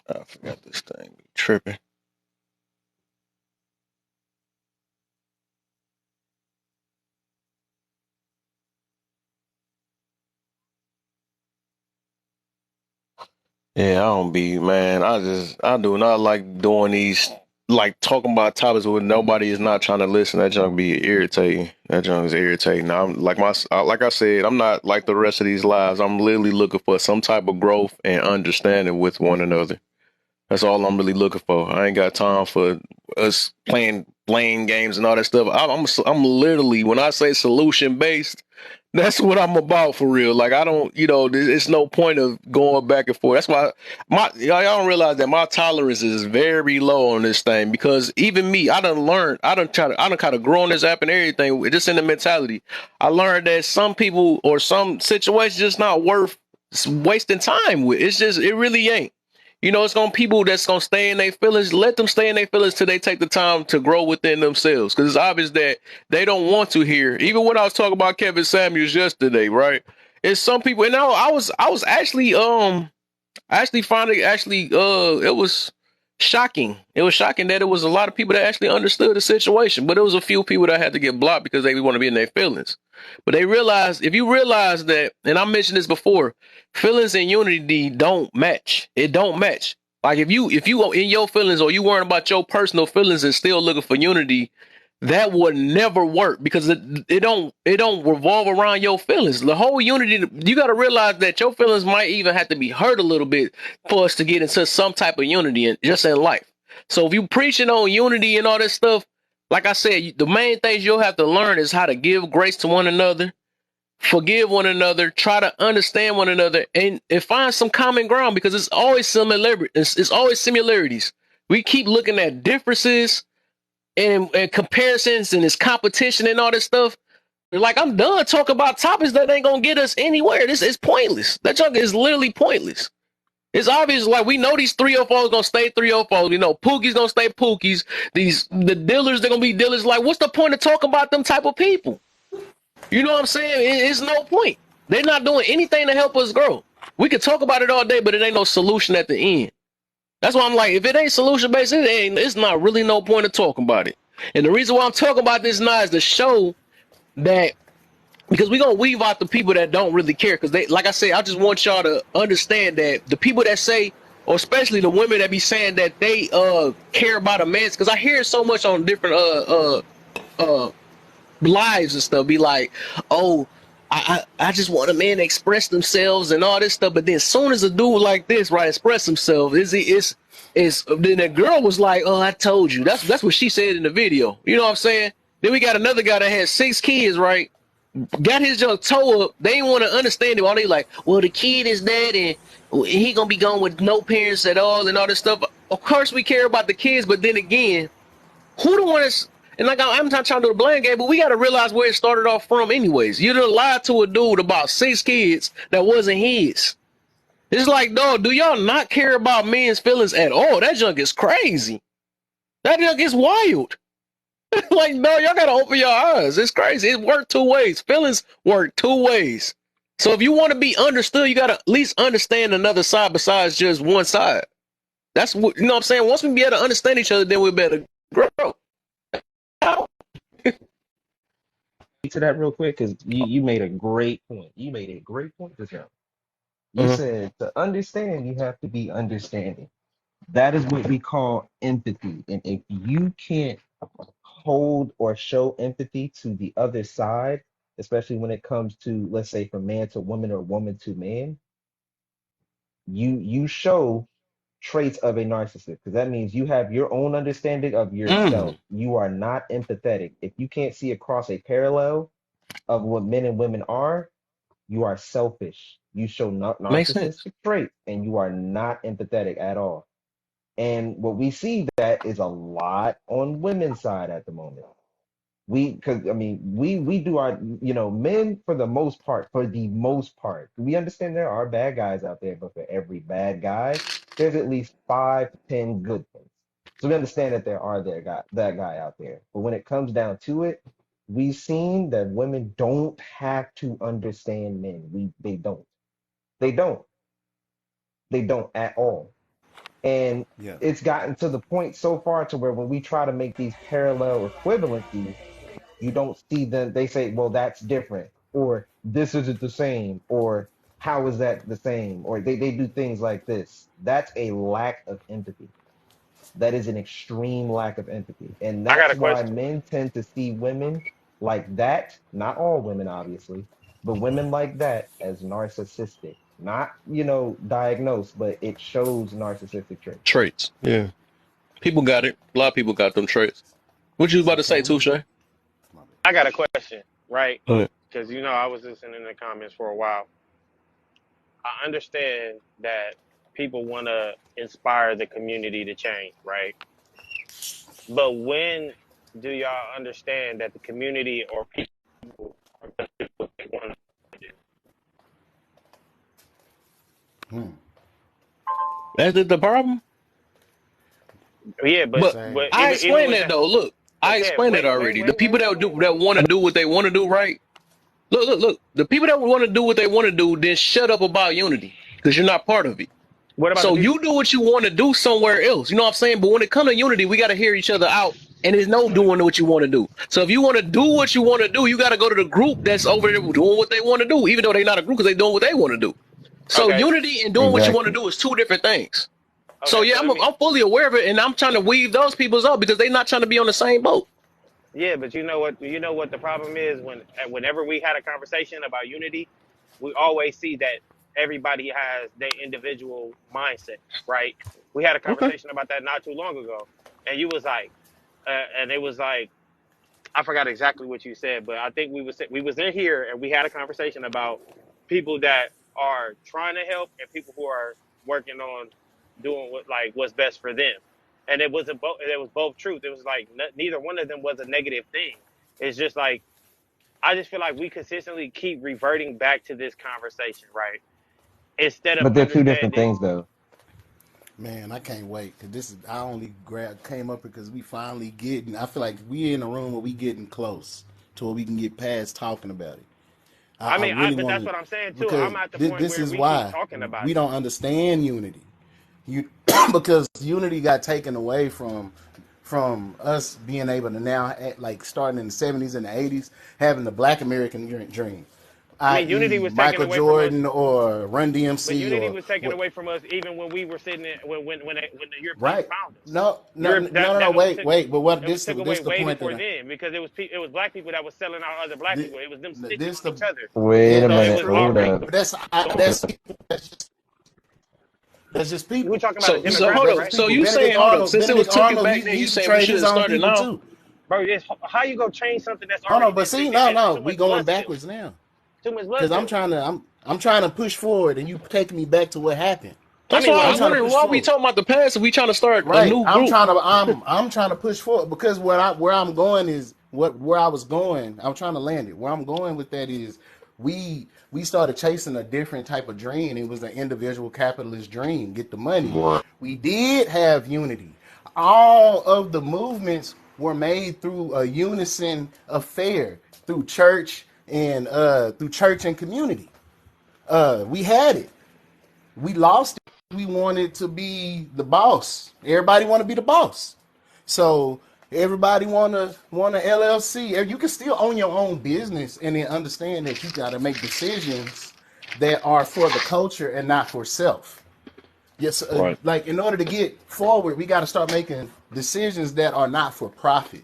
I forgot this thing be tripping. Yeah, I don't be, man. I do not like doing these, like talking about topics where nobody is not trying to listen. That junk be irritating. That junk is irritating. I'm like I said, I'm not like the rest of these lives. I'm literally looking for some type of growth and understanding with one another. That's all I'm really looking for. I ain't got time for us playing games and all that stuff. I'm literally, when I say solution based, that's what I'm about for real. Like I don't, it's no point of going back and forth. That's why y'all don't realize that my tolerance is very low on this thing, because even me, I done learned, I done kind of grow on this app and everything, just in the mentality. I learned that some people or some situations just not worth wasting time with. It really ain't. It's gonna people that's gonna stay in their feelings. Let them stay in their feelings till they take the time to grow within themselves. Because it's obvious that they don't want to hear. Even when I was talking about Kevin Samuels yesterday, right? It's some people, and I was actually I actually found it it was shocking. It was shocking that it was a lot of people that actually understood the situation, but it was a few people that had to get blocked because they want to be in their feelings. But they realized, if you realize that, and I mentioned this before, feelings and unity don't match. It don't match. Like if you in your feelings or you worrying about your personal feelings and still looking for unity, that would never work, because it don't revolve around your feelings. The whole unity, you got to realize that your feelings might even have to be hurt a little bit for us to get into some type of unity just in life. So if you preaching on unity and all this stuff, like I said, the main things you'll have to learn is how to give grace to one another, forgive one another, try to understand one another, and find some common ground, because it's always similarity. It's always similarities. We keep looking at differences and comparisons and this competition and all this stuff. Like, I'm done talking about topics that ain't gonna get us anywhere. This is pointless. That junk is literally pointless. It's obvious, like, we know these 304s gonna stay 304s. We know Pookie's gonna stay Pookies. The dealers, they're gonna be dealers. Like, what's the point of talking about them type of people? You know what I'm saying? It's no point. They're not doing anything to help us grow. We could talk about it all day, but it ain't no solution at the end. That's why I'm like, if it ain't solution based, it's not really no point of talking about it. And the reason why I'm talking about this now is to show that, because we're gonna weave out the people that don't really care. Because they, like I said, I just want y'all to understand that the people that say, or especially the women that be saying that they care about a man's, because I hear it so much on different uh lives and stuff, be like, oh, I just want a man to express themselves and all this stuff. But then as soon as a dude like this, right, express himself, is then the girl was like, oh, I told you. That's what she said in the video. You know what I'm saying? Then we got another guy that had 6 kids, right? Got his junk toe up. They didn't want to understand it. All they like, well, the kid is dead and he gonna be gone with no parents at all and all this stuff. Of course we care about the kids, but then again, who the one is, and like, I'm not trying to do the blame game, but we got to realize where it started off from anyways. You done lied to a dude about 6 kids that wasn't his. It's like, dog, do y'all not care about men's feelings at all? That junk is crazy. That junk is wild. Like, no, y'all gotta open your eyes. It's crazy. It worked 2 ways. Feelings work 2 ways. So if you want to be understood, you gotta at least understand another side besides just one side. That's what, you know what I'm saying? Once we be able to understand each other, then we better grow. To that real quick, because you made a great point. You made a great point just now. You Mhm. said to understand, you have to be understanding. That is what we call empathy. And if you can't hold or show empathy to the other side, especially when it comes to, let's say, from man to woman or woman to man, you show traits of a narcissist, because that means you have your own understanding of yourself. Mm. You are not empathetic. If you can't see across a parallel of what men and women are, you are selfish. You show Makes sense. narcissistic traits and you are not empathetic at all. And what we see that is a lot on women's side at the moment. Because I mean, we do our, men for the most part, we understand there are bad guys out there, but for every bad guy, there's at least 5 to 10 good ones. So we understand that there are that guy out there. But when it comes down to it, we've seen that women don't have to understand men. They don't. They don't. They don't at all. And Yeah. it's gotten to the point so far to where when we try to make these parallel equivalencies, you don't see them. They say, well, that's different, or this isn't the same, or how is that the same? Or they do things like this. That's a lack of empathy. That is an extreme lack of empathy. And I got that's a why question. men tend to see women like that, not all women, obviously, but women like that as narcissistic. Not, diagnosed, but it shows narcissistic traits. Traits. Yeah. People got it. A lot of people got them traits. What you was about So to say, can we? Touche? My bad. I got a question, right? Go Because I was listening in the comments for a while. I understand that people want to inspire the community to change, right? But when do y'all understand that the community or people are going to do what they want to do? Hmm. That's the problem. Yeah, but But Same. but I even explained with that that, though. Look, but I Kev, explained it wait, wait, already. The wait, wait, people wait, wait, that wait. want to do what they want to do, right? Look. The people that want to do what they want to do, then shut up about unity because you're not part of it. What about the So people? you do what you want to do somewhere else. You know what I'm saying? But when it comes to unity, we got to hear each other out. And there's no doing what you want to do. So if you want to do what you want to do, you got to go to the group that's over there doing what they want to do, even though they're not a group because they're doing what they want to do. So Okay, unity and doing what you want to Exactly. do is two different things. So okay. yeah, So I'm fully aware of it, and I'm trying to weave those peoples up because they're not trying to be on the same boat. yeah, but you know what? You know what the problem is whenever we had a conversation about unity, we always see that everybody has their individual mindset, right? We had a Okay. conversation about that not too long ago, and you was like, and it was like I forgot exactly what you said, but I think we was in here and we had a conversation about people that are trying to help and people who are working on doing what's best for them. And it wasn't both. It was both truth. It was like neither one of them was a negative thing. It's just like I just feel like we consistently keep reverting back to this conversation, right? Instead of But they're two different understanding. things, though. Man, I can't wait because this is. I only came up because we finally getting. I feel like we in a room where we getting close to where we can get past talking about it. I I mean, really but want that's to what I'm saying too. because I'm at the point this where is we keep why talking about we it. don't understand unity. You because unity got taken away from us being able to now like starting in the 70s and the 80s having the Black American dream, I mean, unity i.e. was taken Michael away from us. Jordan or Run But DMC unity or was taken what. away from us even when we were sitting in, when the Europeans Right? found us. No, no, Europe no, no, no. that was Wait, took wait. But what it was took away this the way point that before then because it was black people that was selling out other black this, people. It was them snitching this on the each other. Wait yeah, a So it that's minute. was true. Hold already up. But go on. that's just You were people. talking about a So So hold demographic, up. that's right? So people. you saying hold up? Since it was Benedict took it Arnold, back, then he you used to saying we trade should his have own started people now? too. Bro, how you gonna change something that's Oh no, already but been see, it's no, too we much going blood spilled. backwards now. Too much blood Because spilled. I'm trying to push forward, and you taking me back to what happened. I That's mean, why I I'm was trying to wondering push why we forward. talking about the past if we trying to start a Right. new group. I'm trying to push forward because where I'm going is where I was going. I'm trying to land it. Where I'm going with that is we started chasing a different type of dream. It was an individual capitalist dream. Get the money. We did have unity. All of the movements were made through a unison affair through church and community. We had it. We lost it. We wanted to be the boss. Everybody want to be the boss. So everybody want a LLC. You can still own your own business and then understand that you got to make decisions that are for the culture and not for self. Yes, Right. like in order to get forward, we got to start making decisions that are not for profit,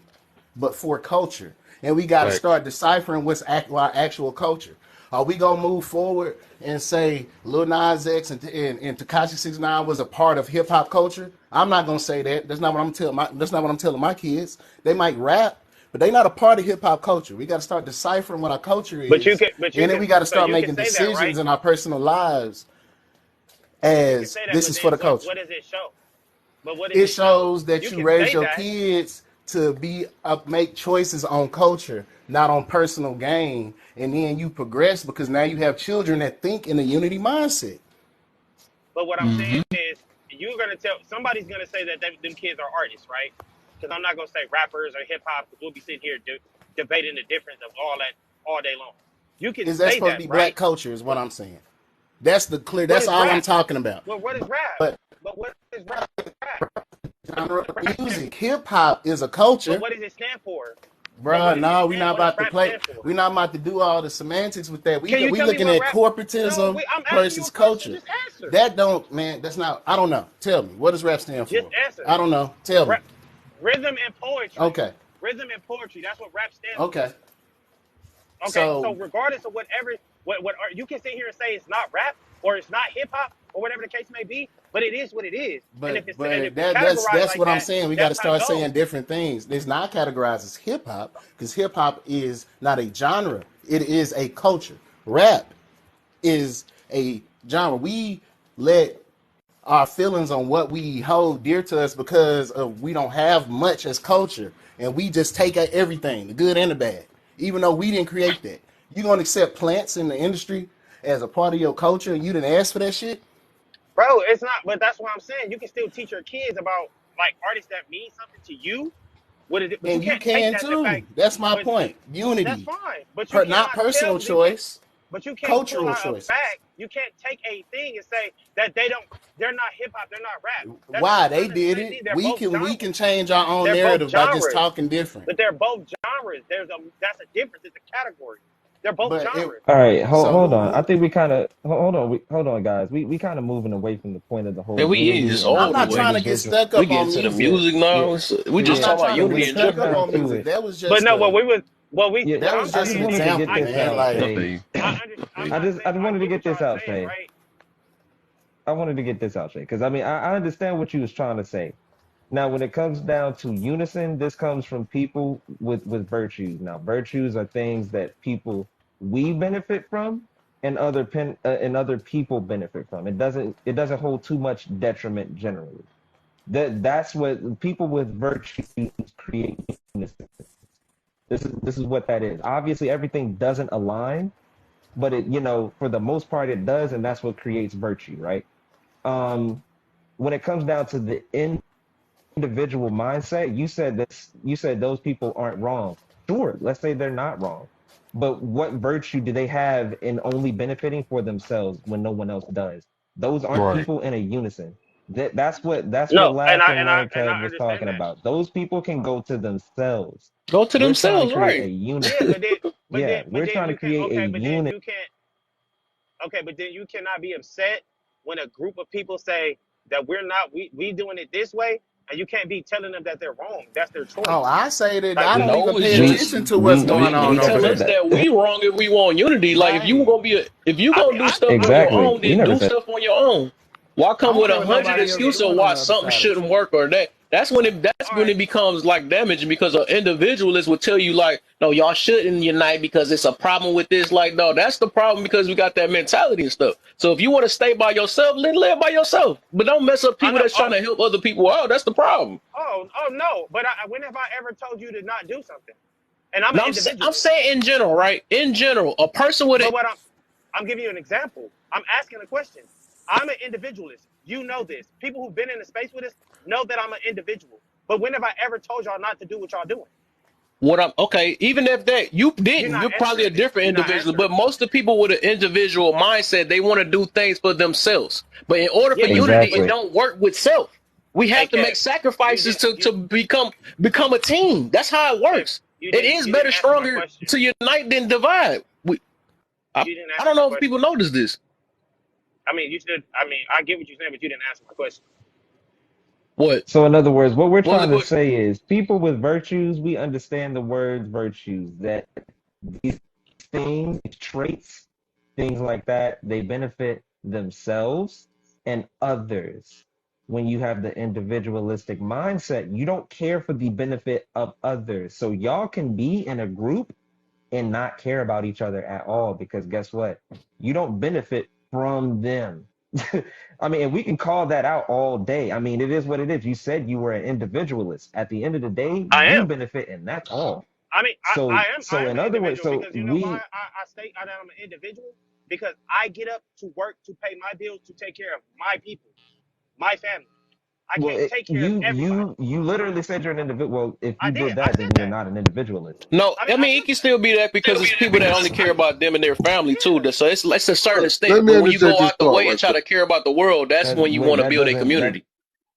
but for culture. And we got to Facts. start deciphering our actual culture. Are we gonna move forward and say Lil Nas X and Tekashi 69 was a part of hip hop culture? I'm not gonna say that. That's not what I'm telling my kids. They might rap, but they not a part of hip hop culture. We got to start deciphering what our culture is, and then we got to but start you can making say that, right? decisions in our personal lives You can as say that, this but is for then the culture. what does it show? But what does It it show? shows that You you can raise say your that. kids to be make choices on culture, not on personal gain, and then you progress because now you have children that think in a unity mindset. But what I'm saying is, you're gonna tell somebody's gonna say that them kids are artists, right? Because I'm not gonna say rappers or hip hop, because we'll be sitting here debating the difference of all that all day long. You can Is that say supposed to that, be black right? culture? Is what But I'm saying. That's the clear. what That's is all I'm rap? talking about. Well, what is rap? But But what is rap? genre What of does rap stand music, for? hip hop is a But culture. what does it stand for? But Bruh, no, what does rap stand for? we not about to do all the semantics with that. Can you We tell me looking what at rap? No, corporatism I'm asking you versus a question. culture. Just answer. That don't, man, that's not, I don't know. Tell me, what does rap stand Just for? answer. I don't know. Tell me. Rap, rhythm and poetry. Okay. Rhythm and poetry. That's what rap stands for. Okay. Okay, so So, regardless of whatever, what you can sit here and say it's not rap or it's not hip hop or whatever the case may be, but it is what it is. And but if it's that categorized that's like what I'm that, saying. We got to that's how it start saying goes. different things. It's not categorized as hip hop because hip hop is not a genre. It is a culture. Rap is a genre. We let our feelings on what we hold dear to us because of we don't have much as culture, and we just take out everything, the good and the bad, even though we didn't create that. You gonna accept plants in the industry as a part of your culture, and you didn't ask for that shit? Bro, it's not, but that's what I'm saying. You can still teach your kids about like artists that mean something to you. What is it? But you And you can't take can that the too. fact, That's my but point. that's Unity, fine. But you not cannot personal tell you can't choice, but you can't pull cultural out a choices. fact. You can't take a thing and say that they're not hip hop, they're not rap. That's Why they kind of the did same it? thing. They're both We genres. can change our own They're both narrative by just genres. talking different. But they're both genres. That's a difference. It's a category. They're both But it genres. All right, so hold on. I who think we kind of hold on. Hold on, guys. We kind of moving away from the point of the whole Man, we unity is and I'm all the not the trying way. to get individual. stuck We up get on into the music. music Yeah, now. We I'm just yeah. not talking about trying to So get when unity it in comes stuck up general. down on to music. it, That was But just no, a yeah, that was I just just an wanted to get example, this man. out, Like, I Shay. feel you. I'm I not just saying I I wanted to get get what y'all this are out, saying, Shay. right? I wanted to get this out, Shay, because I mean I understand what you was trying to say. Now, when it comes down to unison, this comes from people with virtues. Now, virtues are things that we benefit from, and other people benefit from. It doesn't hold too much detriment generally. That's what people with virtues create unison. This is what that is. Obviously, everything doesn't align, but for the most part, it does, and that's what creates virtue, right? Um, when it comes down to the individual mindset, you said those people aren't wrong. Sure, let's say they're not wrong. But what virtue do they have in only benefiting for themselves when no one else does? Those aren't Right. people in a unison. That's what No, Laugh and I Learn Kev was understand talking that. about. Those people can go to themselves. Go to We're trying to themselves, create a right? unit. Yeah, Yeah, we're but then trying to you can't. create a Okay, but then unit. you can't. Okay, but then you cannot be upset when a group of people say that we doing it this way, and you can't be telling them that they're wrong. That's their oh, choice. I say that Like I don't No, even it's pay We just attention to what's we going we we on you over never tell said us there. that. that we wrong if we want unity. Like Right. if you gonna do stuff on your Exactly. own, We then never do said. stuff on your own. Why I come don't with care a what hundred nobody else excuses of doing on why the other something side of the shouldn't street. work or that? That's all when right, it becomes like damaging because an individualist will tell you like, no, y'all shouldn't unite because it's a problem with this. Like, no, that's the problem because we got that mentality and stuff. So if you want to stay by yourself, then live by yourself. But don't mess up I people know. that's trying to help other people out. That's the problem. Oh no. But when have I ever told you to not do something? And I'm an Now I'm individualist. saying in general, right? In general, a person with But a what I'm giving you an example. I'm asking a question. I'm an individualist. You know this. People who've been in the space with us know that I'm an individual. But when have I ever told y'all not to do what y'all doing? what I'm okay, even if that you You're didn't, not you're probably a answering me. different You're not individual. answering But me. most of the people with an individual mindset, they want to do things for themselves. But in order for Yeah, unity, but it Exactly. don't work with self. We hey have to make Kev, you sacrifices did to become a team. That's how it Kev, works. It is you didn't better answer my stronger question. to unite than divide. I, You didn't I answer don't my know if people question. notice this. I mean, you should. I mean, I get what you're saying, but you didn't answer my question. What? So, in other words, what we're What was the trying to question? say is people with virtues, we understand the word virtues, that these things, these traits, things like that, they benefit themselves and others. When you have the individualistic mindset, you don't care for the benefit of others. So, y'all can be in a group and not care about each other at all because guess what? You don't benefit from them. I mean, and we can call that out all day. I mean, it is what it is. You said you were an individualist. At the end of the day, I you am. benefit, and that's all. I mean, So, I so am in an other words, individual so because you know why we, I state that I'm an individual because I get up to work to pay my bills to take care of my people, my family. I well, can't it, take care of everybody. you literally said you're an individual. Well, if I you did. did I that, said then you're that. not an individualist. No, I mean, I I mean it said can that. still be that because it's people that only care about them and their family too. Yeah. So it's a certain Look, let extent. me But when you interject go this out the part way right and try quick. to care about the world, that's That when you wait, want to that build a doesn't that community.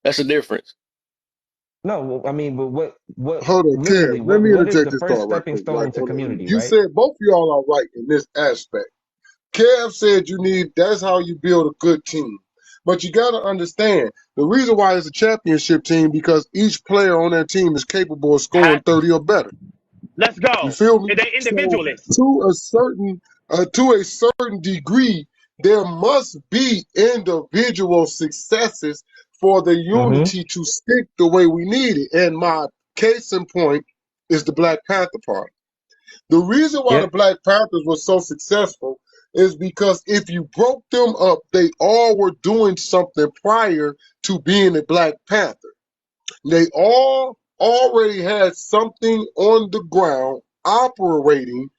That's the difference. no. Well, I mean, but what Hold on, Kev. literally Let me what is interject the this first thought right stepping quick. Right stone to on the end. community, You right? said both of y'all are right in this aspect. Kev said you need. That's how you build a good team. But you got to understand the reason why it's a championship team because each player on that team is capable of Ha- scoring 30 or better. let's You go. feel me? They So individualists. to a certain degree, there must be individual successes for the Mm-hmm. unity to stick the way we need it. And my case in point is the Black Panther Party. The reason why the Yep. Black Panthers were so successful is because if you broke them up, they all were doing something prior to being a Black Panther. They all already had something on the ground operating,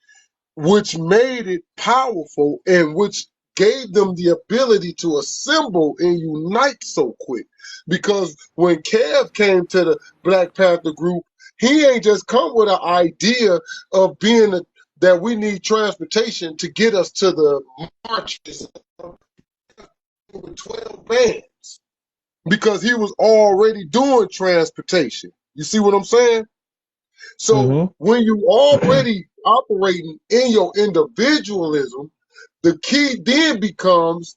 which made it powerful and which gave them the ability to assemble and unite so quick. Because when Kev came to the Black Panther group, he ain't just come with an idea of that we need transportation to get us to the marches with 12 bands because he was already doing transportation. You see what I'm saying? So Mm-hmm. when you already operating in your individualism, the key then becomes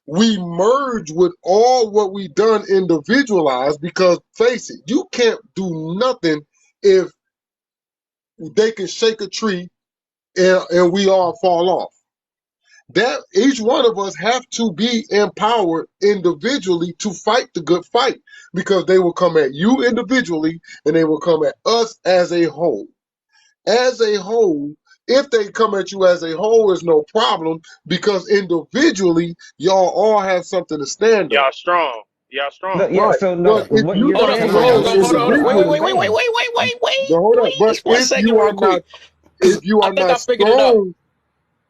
we merge with all what we done individualized because face it, you can't do nothing if they can shake a tree and we all fall off. That each one of us have to be empowered individually to fight the good fight because they will come at you individually and they will come at us as a whole. As a whole, if they come at you as a whole, is no problem because individually, y'all all have something to stand on. Y'all strong. Y'all No, strong. yeah. Right. So But no, if what you're you're Hold not on, saying hold is on, hold strong on, hold basically on. what I Wait, wait, was wait, individually, wait, wait, saying. wait, wait, wait, wait, hold up. wait. But Just 1 second, real quick. if 'Cause you I are think I not figured it out. strong,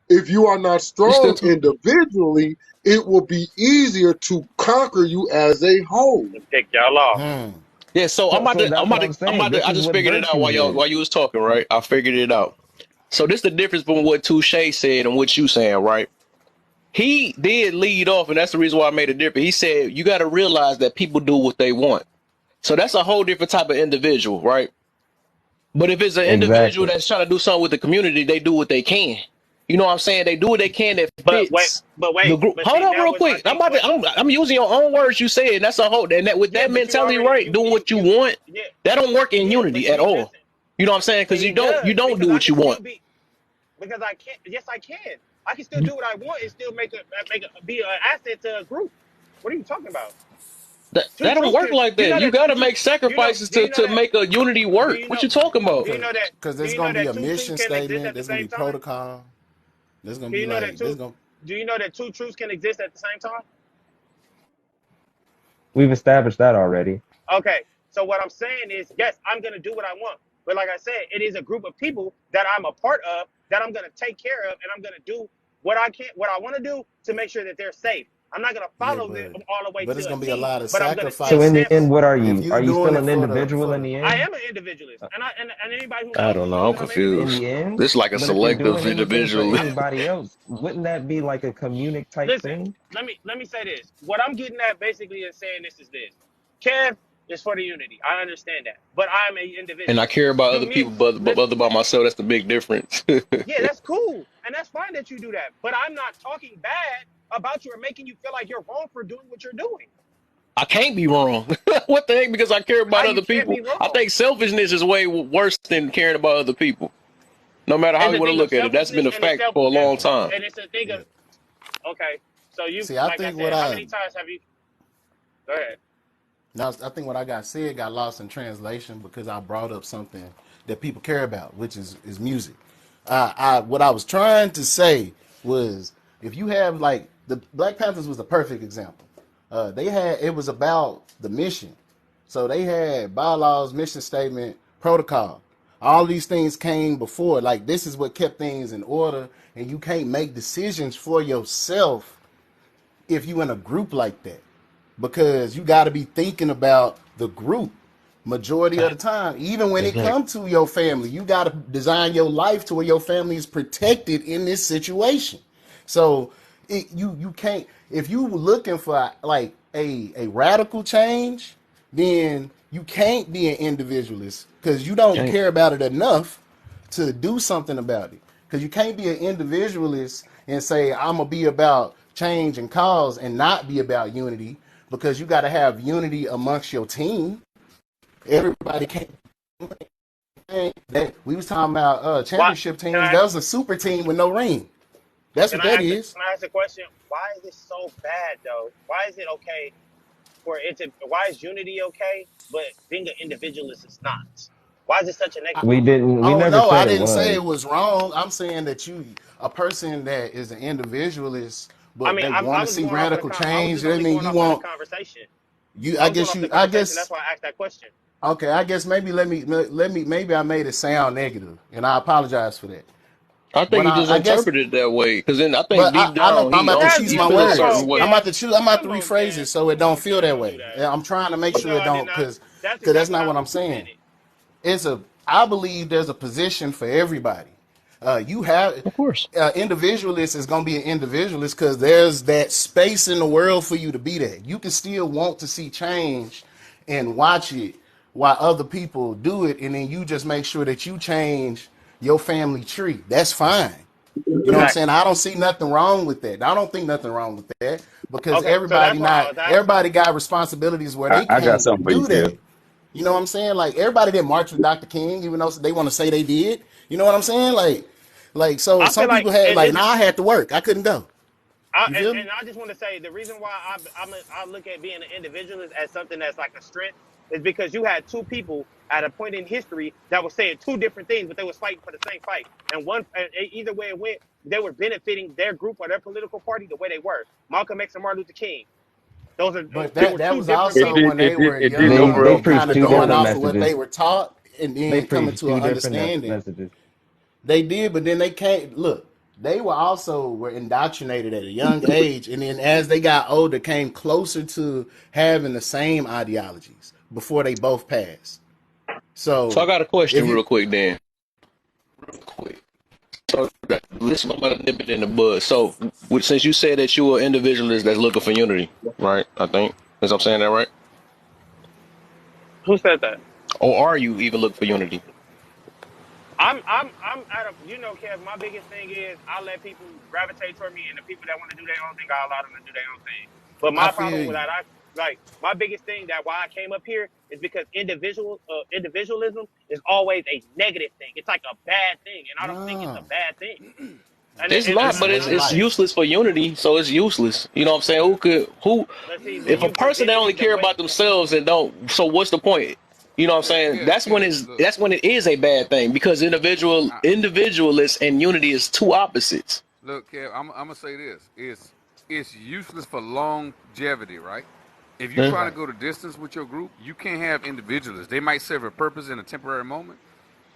if you are not You still strong talking? individually, it will be easier to conquer you as a whole. And pick y'all off. Hmm. Yeah. So So, so that's what I'm saying. This I is just what figured it out virtues is. while you was talking, right? I figured it out. So this is the difference between what Touche said and what you saying, right? He did lead off, and that's the reason why I made a difference. He said you got to realize that people do what they want. So that's a whole different type of individual, right? But if it's an individual Exactly. that's trying to do something with the community, they do what they can. You know what I'm saying? They do what they can that But wait, fits but the wait, group. but Hold see, on, that real was I quick. think what. I'm using your own words. You said and that's a whole. And that with Yeah, that but you mentality, already right? Doing what you want, yeah that don't work in yeah, unity but at you all. listen. You know what I'm saying? Because It you does don't do because I what can you want. still be because I can't. Yes, I can. I can still do what I want and still be an asset to a group. What are you talking about? Two That don't truths work can. like You that. know You that got two to truths. make sacrifices Do you know to that? make a unity Do work. you What know? you talking about? Do you know that? Because Do there's you know gonna be that a two truths mission can exist statement. at the There's gonna same be time? protocol. There's gonna Do be you know that like there's two? gonna. Do you know that two truths can exist at the same time? We've established that already. Okay, so what I'm saying is, yes, I'm gonna do what I want, but like I said, it is a group of people that I'm a part of that I'm gonna take care of, and I'm gonna do what I want to do to make sure that they're safe. I'm not gonna Yeah, follow them all the way but it's to a gonna be a T, lot of but I'm gonna So take in the sacrifices. end, steps. what are If you? you Are you doing still it an for the individual in the I end? am an individualist, and anybody who I knows don't me know. knows I'm that I'm an In confused. the individualist. end, This is like a but if you're selective doing anything for individual. anybody else, wouldn't that be like a communic type Listen, thing? let me say this. What I'm getting at basically is saying this is this. Kev is for the unity. I understand that, but I'm a And I individualist. care about Do other me. people, but Listen, other about myself. That's the big difference. yeah, that's cool. And that's fine that you do that. But I'm not talking bad about you or making you feel like you're wrong for doing what you're doing. I can't be wrong. What the heck? Because I care How about you other can't be people. I wrong? think selfishness is way worse than caring about other people. No matter how It's you a want to thing of look at it, that's been selfishness a and it's fact for a long time. it's a thing of Yeah. okay. So you See, I like I think what said, how I many times have you go ahead. now I think what I got said got lost in translation because I brought up something that people care about, which is music. I what I was trying to say was if you have like The Black Panthers was the perfect example. It was about the mission. So they had bylaws, mission statement, protocol. All these things came before. Like this is what kept things in order, and you can't make decisions for yourself if you in a group like that, because you got to be thinking about the group majority of the time. Even when it Exactly. comes to your family, you got to design your life to where your family is protected in this situation. So you can't, if you looking for like a radical change, then you can't be an individualist because you don't Can't. care about it enough to do something about it. Because you can't be an individualist and say I'm gonna be about change and cause and not be about unity, because you got to have unity amongst your team. Everybody can't. That we was talking about Why championship can teams. I That was a super team with no ring. That's can what I that ask is. can I ask a question? Why is this so bad though? Why is it okay for it to? Why is unity okay, but being an individualist is not? Why is it such a negative We thing? didn't. We Oh never no, I said it didn't say was. it was wrong. I'm saying that a person that is an individualist, I but mean, they I want to was see going off of radical I was change. just I only mean, going you off of the want conversation. you. I was going off the I conversation. That's guess. why I asked that question. Okay, I guess maybe maybe I made it sound negative, and I apologize for that. I think What he just I guess, interpreted it that way. Because then I think but deep I know down I'm about to As choose he my usual, feel a come certain words. on, way. Kev. I'm about to Come on, rephrase Kev. it so it Come don't on, feel Kev. that Don't do way. that. And I'm trying to make sure No, it I did don't, not. because That's that's exactly not how what I'm you saying. meant it. I believe there's a position for everybody. You have Of course. individualist is going to be an individualist because there's that space in the world for you to be that. You can still want to see change and watch it while other people do it, and then you just make sure that you change your family tree. That's fine. You know what I'm saying? Exactly. I don't see nothing wrong with that. I don't think nothing wrong with that, because Okay, so that's why I was asking. everybody got responsibilities where they I got can't something for you, do Kev. that. You know what I'm saying? Like everybody didn't march with Dr. King, even though they want to say they did. You know what I'm saying? So I feel some like people had it like, is. now I had to work. I couldn't go. You feel me? And I just want to say the reason why I look at being an individualist as something that's like a strength is because you had two people at a point in history that were saying two different things, but they was fighting for the same fight. And either way it went, they were benefiting their group or their political party the way they were. Malcolm X and Martin Luther King. But They that were that two was different It also did things. when it they did were it did young They overall and kind preached of two going different off of what they messages. were taught and They then coming preached to an two different understanding. messages. They did, but then they can't look. They were indoctrinated at a young age, and then as they got older, came closer to having the same ideologies before they both passed. So I So got a if question you, real quick then. Real quick. So listen, I'm gonna nip it in the bud. So since you said that you were an individualist that's looking for unity, right? I think. Is I'm saying that right? Who said that? Or are you even looking for unity? I'm out of Kev. My biggest thing is I let people gravitate toward me, and the people that want to do their own thing, I allow them to do their own thing. But I my feel problem with you. that, my biggest thing that why I came up here is because individualism is always a negative thing. It's like a bad thing, and I don't think it's No, a bad thing. And It's not, it's a but way of it's life. useless for unity, so it's useless. You know what I'm saying? Who but see, when if a you person that present only it the care way, about themselves and don't, so what's the point? You know what I'm saying? Kev, look, That's when it is a bad thing, because I, individualists and unity is two opposites. look, Kev. I'm gonna say this: it's useless for longevity, right? If you're Hmm? trying to Right. go the distance with your group, you can't have individualists. They might serve a purpose in a temporary moment,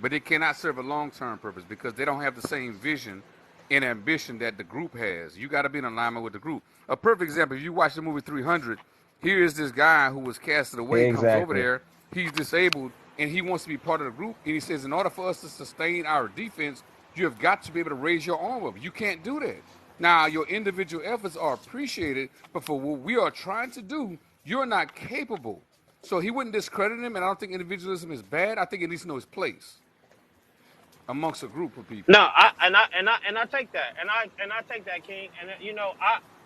but they cannot serve a long-term purpose because they don't have the same vision and ambition that the group has. You got to be in alignment with the group. A perfect example: if you watch the movie 300, here is this guy who was casted away, comes over Exactly. there, he's disabled, and he wants to be part of the group. And he says, in order for us to sustain our defense, you have got to be able to raise your arm up. You can't do that. Now, your individual efforts are appreciated, but for what we are trying to do, you're not capable. So he wouldn't discredit him, and I don't think individualism is bad. I think it needs to know its place amongst a group of people. no, I take that, and I take that, King, and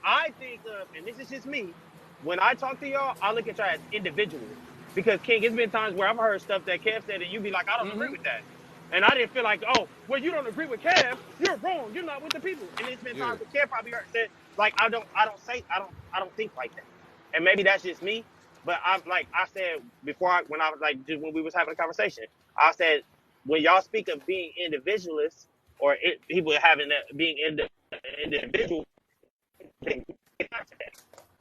I think of, and this is just me. When I talk to y'all, I look at y'all as individuals because King, it's been times where I've heard stuff that Kev said, and you be like, I don't agree with that, and I didn't feel like, oh, well, you don't agree with Kev, you're wrong, you're not with the people, and it's been Yeah. times where Kev probably said, like, I don't think like that, and maybe that's just me, but I said before, when I was like, just when we was having a conversation, I said, when y'all speak of being individualists or people having that being individual,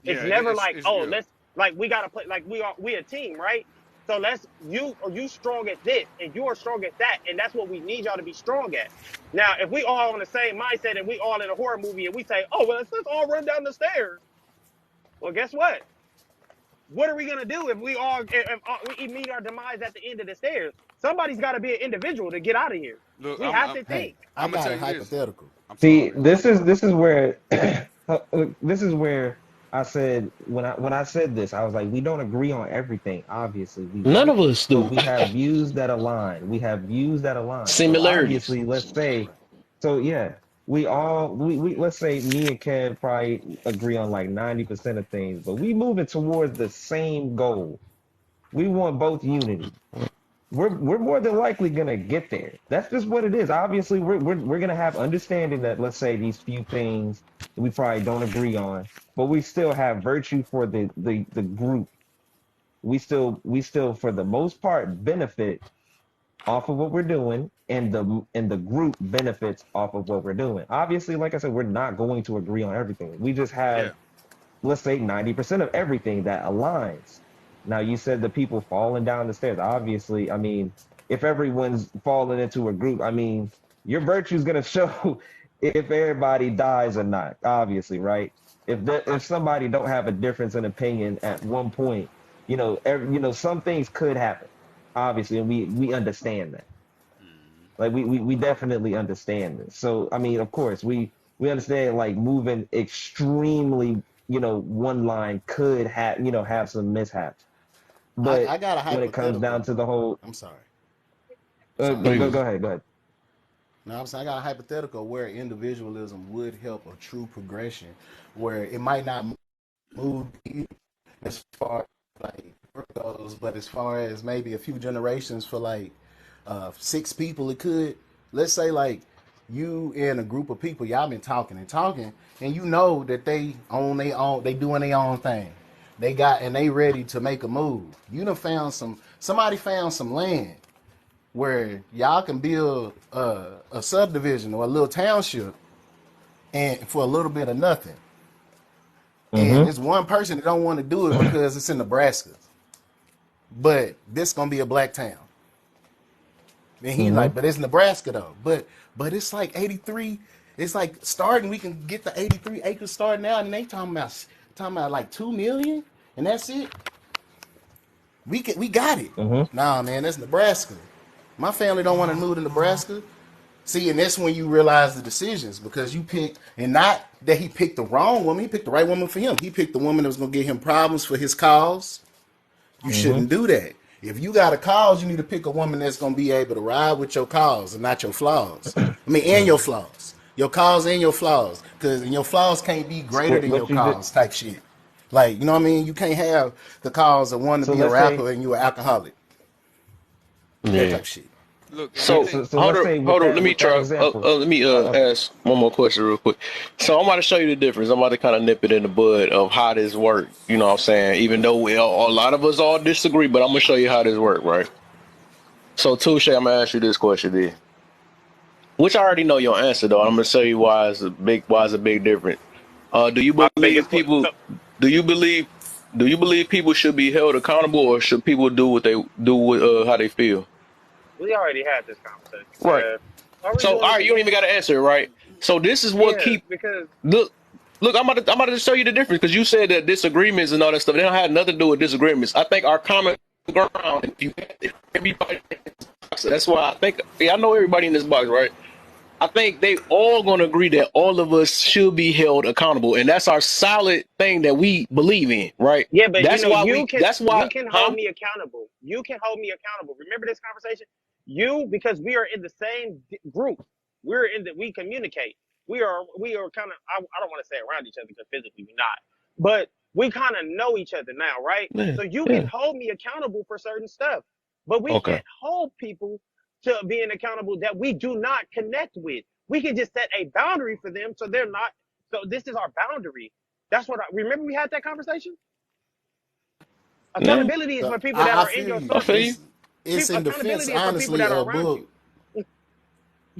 It's Yeah, never like, it's oh, yeah. let's like we gotta play like we a team, right? So let's you strong at this and you are strong at that, and that's what we need y'all to be strong at. Now, if we all on the same mindset and we all in a horror movie and we say, oh, well, let's all run down the stairs. Well, guess what? What are we gonna do if we meet our demise at the end of the stairs? Somebody's got to be an individual to get out of here. Look, We have to Hey, think. I I'm gonna got tell a you this. hypothetical. I'm See, sorry. this is where this is where I said when I said this, I was like, we don't agree on everything. Obviously, we None don't, of us but do. we have views that align. We have views that align. So Similarities. obviously, let's say, so yeah, we let's say me and Kev probably agree on like 90% of things, but we moving towards the same goal. We want both unity. We're more than likely gonna get there. That's just what it is. Obviously, we're gonna have understanding that let's say these few things that we probably don't agree on, but we still have virtue for the group. We still for the most part benefit off of what we're doing, and the group benefits off of what we're doing. Obviously, like I said, we're not going to agree on everything. We just have, Yeah. let's say, 90% of everything that aligns. Now, you said the people falling down the stairs. Obviously, I mean, if everyone's falling into a group, I mean, your virtue's gonna show if everybody dies or not. Obviously, right? If somebody don't have a difference in opinion at one point, some things could happen. Obviously, and we understand that. Like we definitely understand this. So I mean, of course, we understand like moving extremely, one line could have some mishaps. But I got a when it comes down hypothetical. to the whole, I'm sorry. go, Sorry. go Please. go ahead, go ahead. No, I'm saying I got a hypothetical where individualism would help a true progression, where it might not move you as far like work goes, but as far as maybe a few generations for like 6 people, it could. Let's say like you and a group of people, y'all been talking and talking, and you know that they own their own, they doing their own thing. They got and they ready to make a move. You done found somebody found some land where y'all can build a subdivision or a little township and for a little bit of nothing. And Mm-hmm. there's one person that don't want to do it because it's in Nebraska. But this gonna be a black town. And he Mm-hmm. like, but it's Nebraska though. But it's like 83. It's like starting. We can get the 83 acres starting out, and they talking about like 2 million, and that's it. We got it. Mm-hmm. Nah, man, that's Nebraska. My family don't want to move to Nebraska. See, and that's when you realize the decisions because you picked, and not that he picked the wrong woman, he picked the right woman for him. He picked the woman that was going to get him problems for his cause. You Mm-hmm. shouldn't do that. If you got a cause, you need to pick a woman that's going to be able to ride with your cause and not your flaws. I mean, and your flaws. Your cause and your flaws. Because your flaws can't be greater than your What you just cause type shit. Like, you know what I mean? You can't have the cause of one to so be a let's say rapper and you an alcoholic. That Yeah. type of shit. Look, and I so So think so so hold let's on, say with hold on. that Let me with that try. example. Let me Okay. ask one more question real quick. So I'm about to show you the difference. I'm about to kind of nip it in the bud of how this work. You know what I'm saying? Even though a lot of us all disagree, but I'm gonna show you how this work, right? So Touche, I'm gonna ask you this question then, which I already know your answer though. I'm gonna show you why it's a big difference. Do you My believe biggest question. people? So Do you believe? Do you believe people should be held accountable, or should people do what they do with how they feel? we already had this conversation, Right. man. Are we So, doing all this right, you don't again? even got to answer it, right? So, this is what Yeah, keep because look, look. I'm about to show you the difference because you said that disagreements and all that stuff they don't have nothing to do with disagreements. I think our common ground. If everybody, so that's why I think. Yeah, I know everybody in this box, right? I think they all gonna agree that all of us should be held accountable, and that's our solid thing that we believe in, right? yeah, but That's why you we. can That's why, hold huh? me accountable. You can hold me accountable. Remember this conversation? You because we are in the same group. We communicate. We are kind of I don't want to say around each other because physically we're not, but we kind of know each other now, right? Yeah, So you can yeah. hold me accountable for certain stuff, but we Okay. can't hold people to being accountable that we do not connect with. We can just set a boundary for them so they're not. So this is our boundary. That's what I remember. We had that conversation. Yeah, Accountability is So for people that I are in feel your you. I feel circle. you. It's People in defense, accountability is for people honestly, that are of around book. you.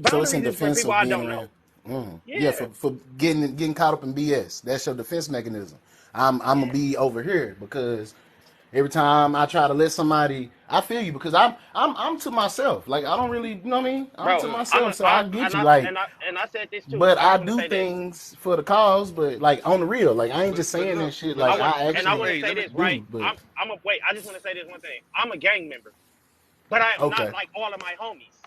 So it's in Boundaries is for defense people of I being don't around. know. Yeah, Yeah, for getting caught up in BS. That's your defense mechanism. I'm gonna yeah, be over here because every time I try to let somebody, I feel you because I'm to myself. Like I don't really, you know what I mean? I'm to bro. Look, myself, so I get you. Like, And I said this too. but I just I want to do say this. things for the cause. But like on the real, like I ain't just but saying that look, shit. but I Like look. want I and I actually want to Hey, say let me. this right. do. But I'm a wait. I just want to say this one thing. I'm a gang member, but I am not okay, like all of my homies.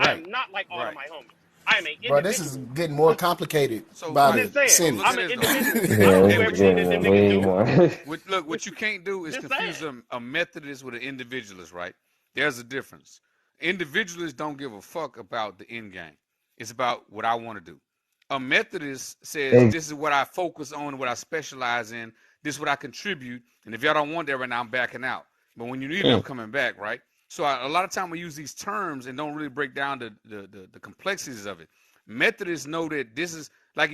I right, am not like all of Right. my homies. I am an bro. This is individual. getting more complicated So, I'm by the just saying. so look sentence. at I'm an this though. individual. I Yeah, don't do Hey, this is what you everything that them getting niggas way do. more. what you can't do is Just confuse saying. a Methodist with an individualist, right? There's a difference. Individualists don't give a fuck about the end game. It's about what I want to do. A Methodist says Ex- this is what I focus on, what I specialize in, this is what I contribute, and if y'all don't want that right now, I'm backing out. But when you need it, I'm mm, coming back, right? So a lot of time we use these terms and don't really break down the complexities of it. Methodists know that this is like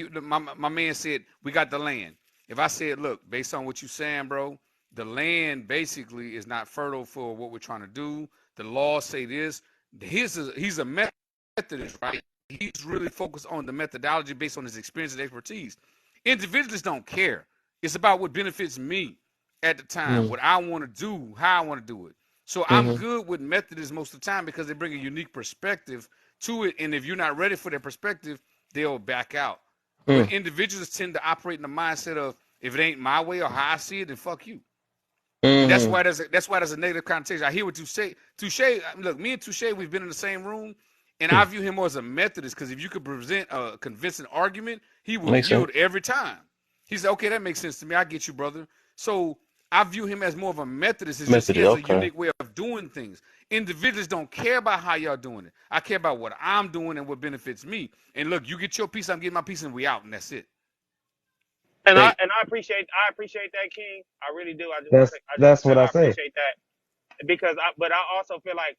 my man said, we got the land. If I said, look, based on what you're saying, bro, the land basically is not fertile for what we're trying to do. The laws say this. He's a Methodist, right? He's really focused on the methodology based on his experience and expertise. Individuals don't care. It's about what benefits me at the time, mm, what I want to do, how I want to do it. So I'm mm-hmm, good with Methodists most of the time because they bring a unique perspective to it. And if you're not ready for their perspective, they'll back out. But mm, individuals tend to operate in the mindset of if it ain't my way or how I see it, then fuck you. And mm-hmm. that's why there's a negative connotation. I hear what you say. Touche, look, me and Touche, we've been in the same room, and I Mm. view him more as a Methodist because if you could present a convincing argument, he will Makes sense. yield every time. He said, "Okay, that makes sense to me. I get you, brother." So I view him as more of a Methodist. It's just he Methodist, has a okay. unique way of doing things. Individuals don't care about how y'all doing it. I care about what I'm doing and what benefits me. And look, you get your piece, I'm getting my piece, and we out, and that's it. Hey, And I appreciate that, King. I really do. I just want That's to say what I I say. appreciate that because but I also feel like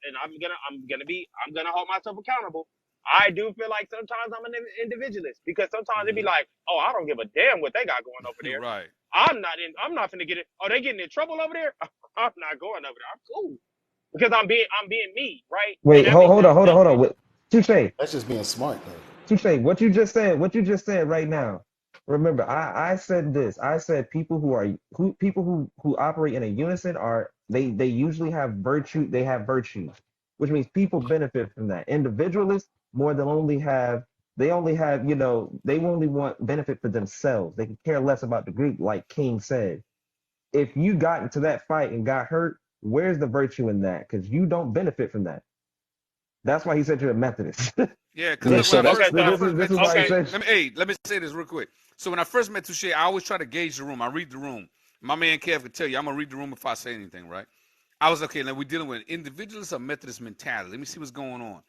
and I'm gonna hold myself accountable. I do feel like sometimes I'm an individualist because sometimes it be Mm-hmm. like, oh, I don't give a damn what they got going over there. Right. I'm not finna get it. Oh, they getting in trouble over there. I'm not going over there. I'm cool because I'm being me, right? And Wait, that makes sense. hold on. Touche. That's just being smart though. Touche, what you just said right now. Remember, I said this. I said people who operate in a unison are they usually have virtue. They have virtues, which means people benefit from that. Individualists more than only have they only have they only want benefit for themselves. They can care less about the group, like King said. If you got into that fight and got hurt, where's the virtue in that? Because you don't benefit from that. That's why he said you're a Methodist. Yeah, because This look, is when I Okay, first when I so first met why Touche, he okay, said. let me say this real quick. So when I first met Touche, I always try to gauge the room. I read the room. My man Kev can tell you, I'm gonna read the room if I say anything, right? I was okay. Now we're dealing with individualist or Methodist mentality. Let me see what's going on.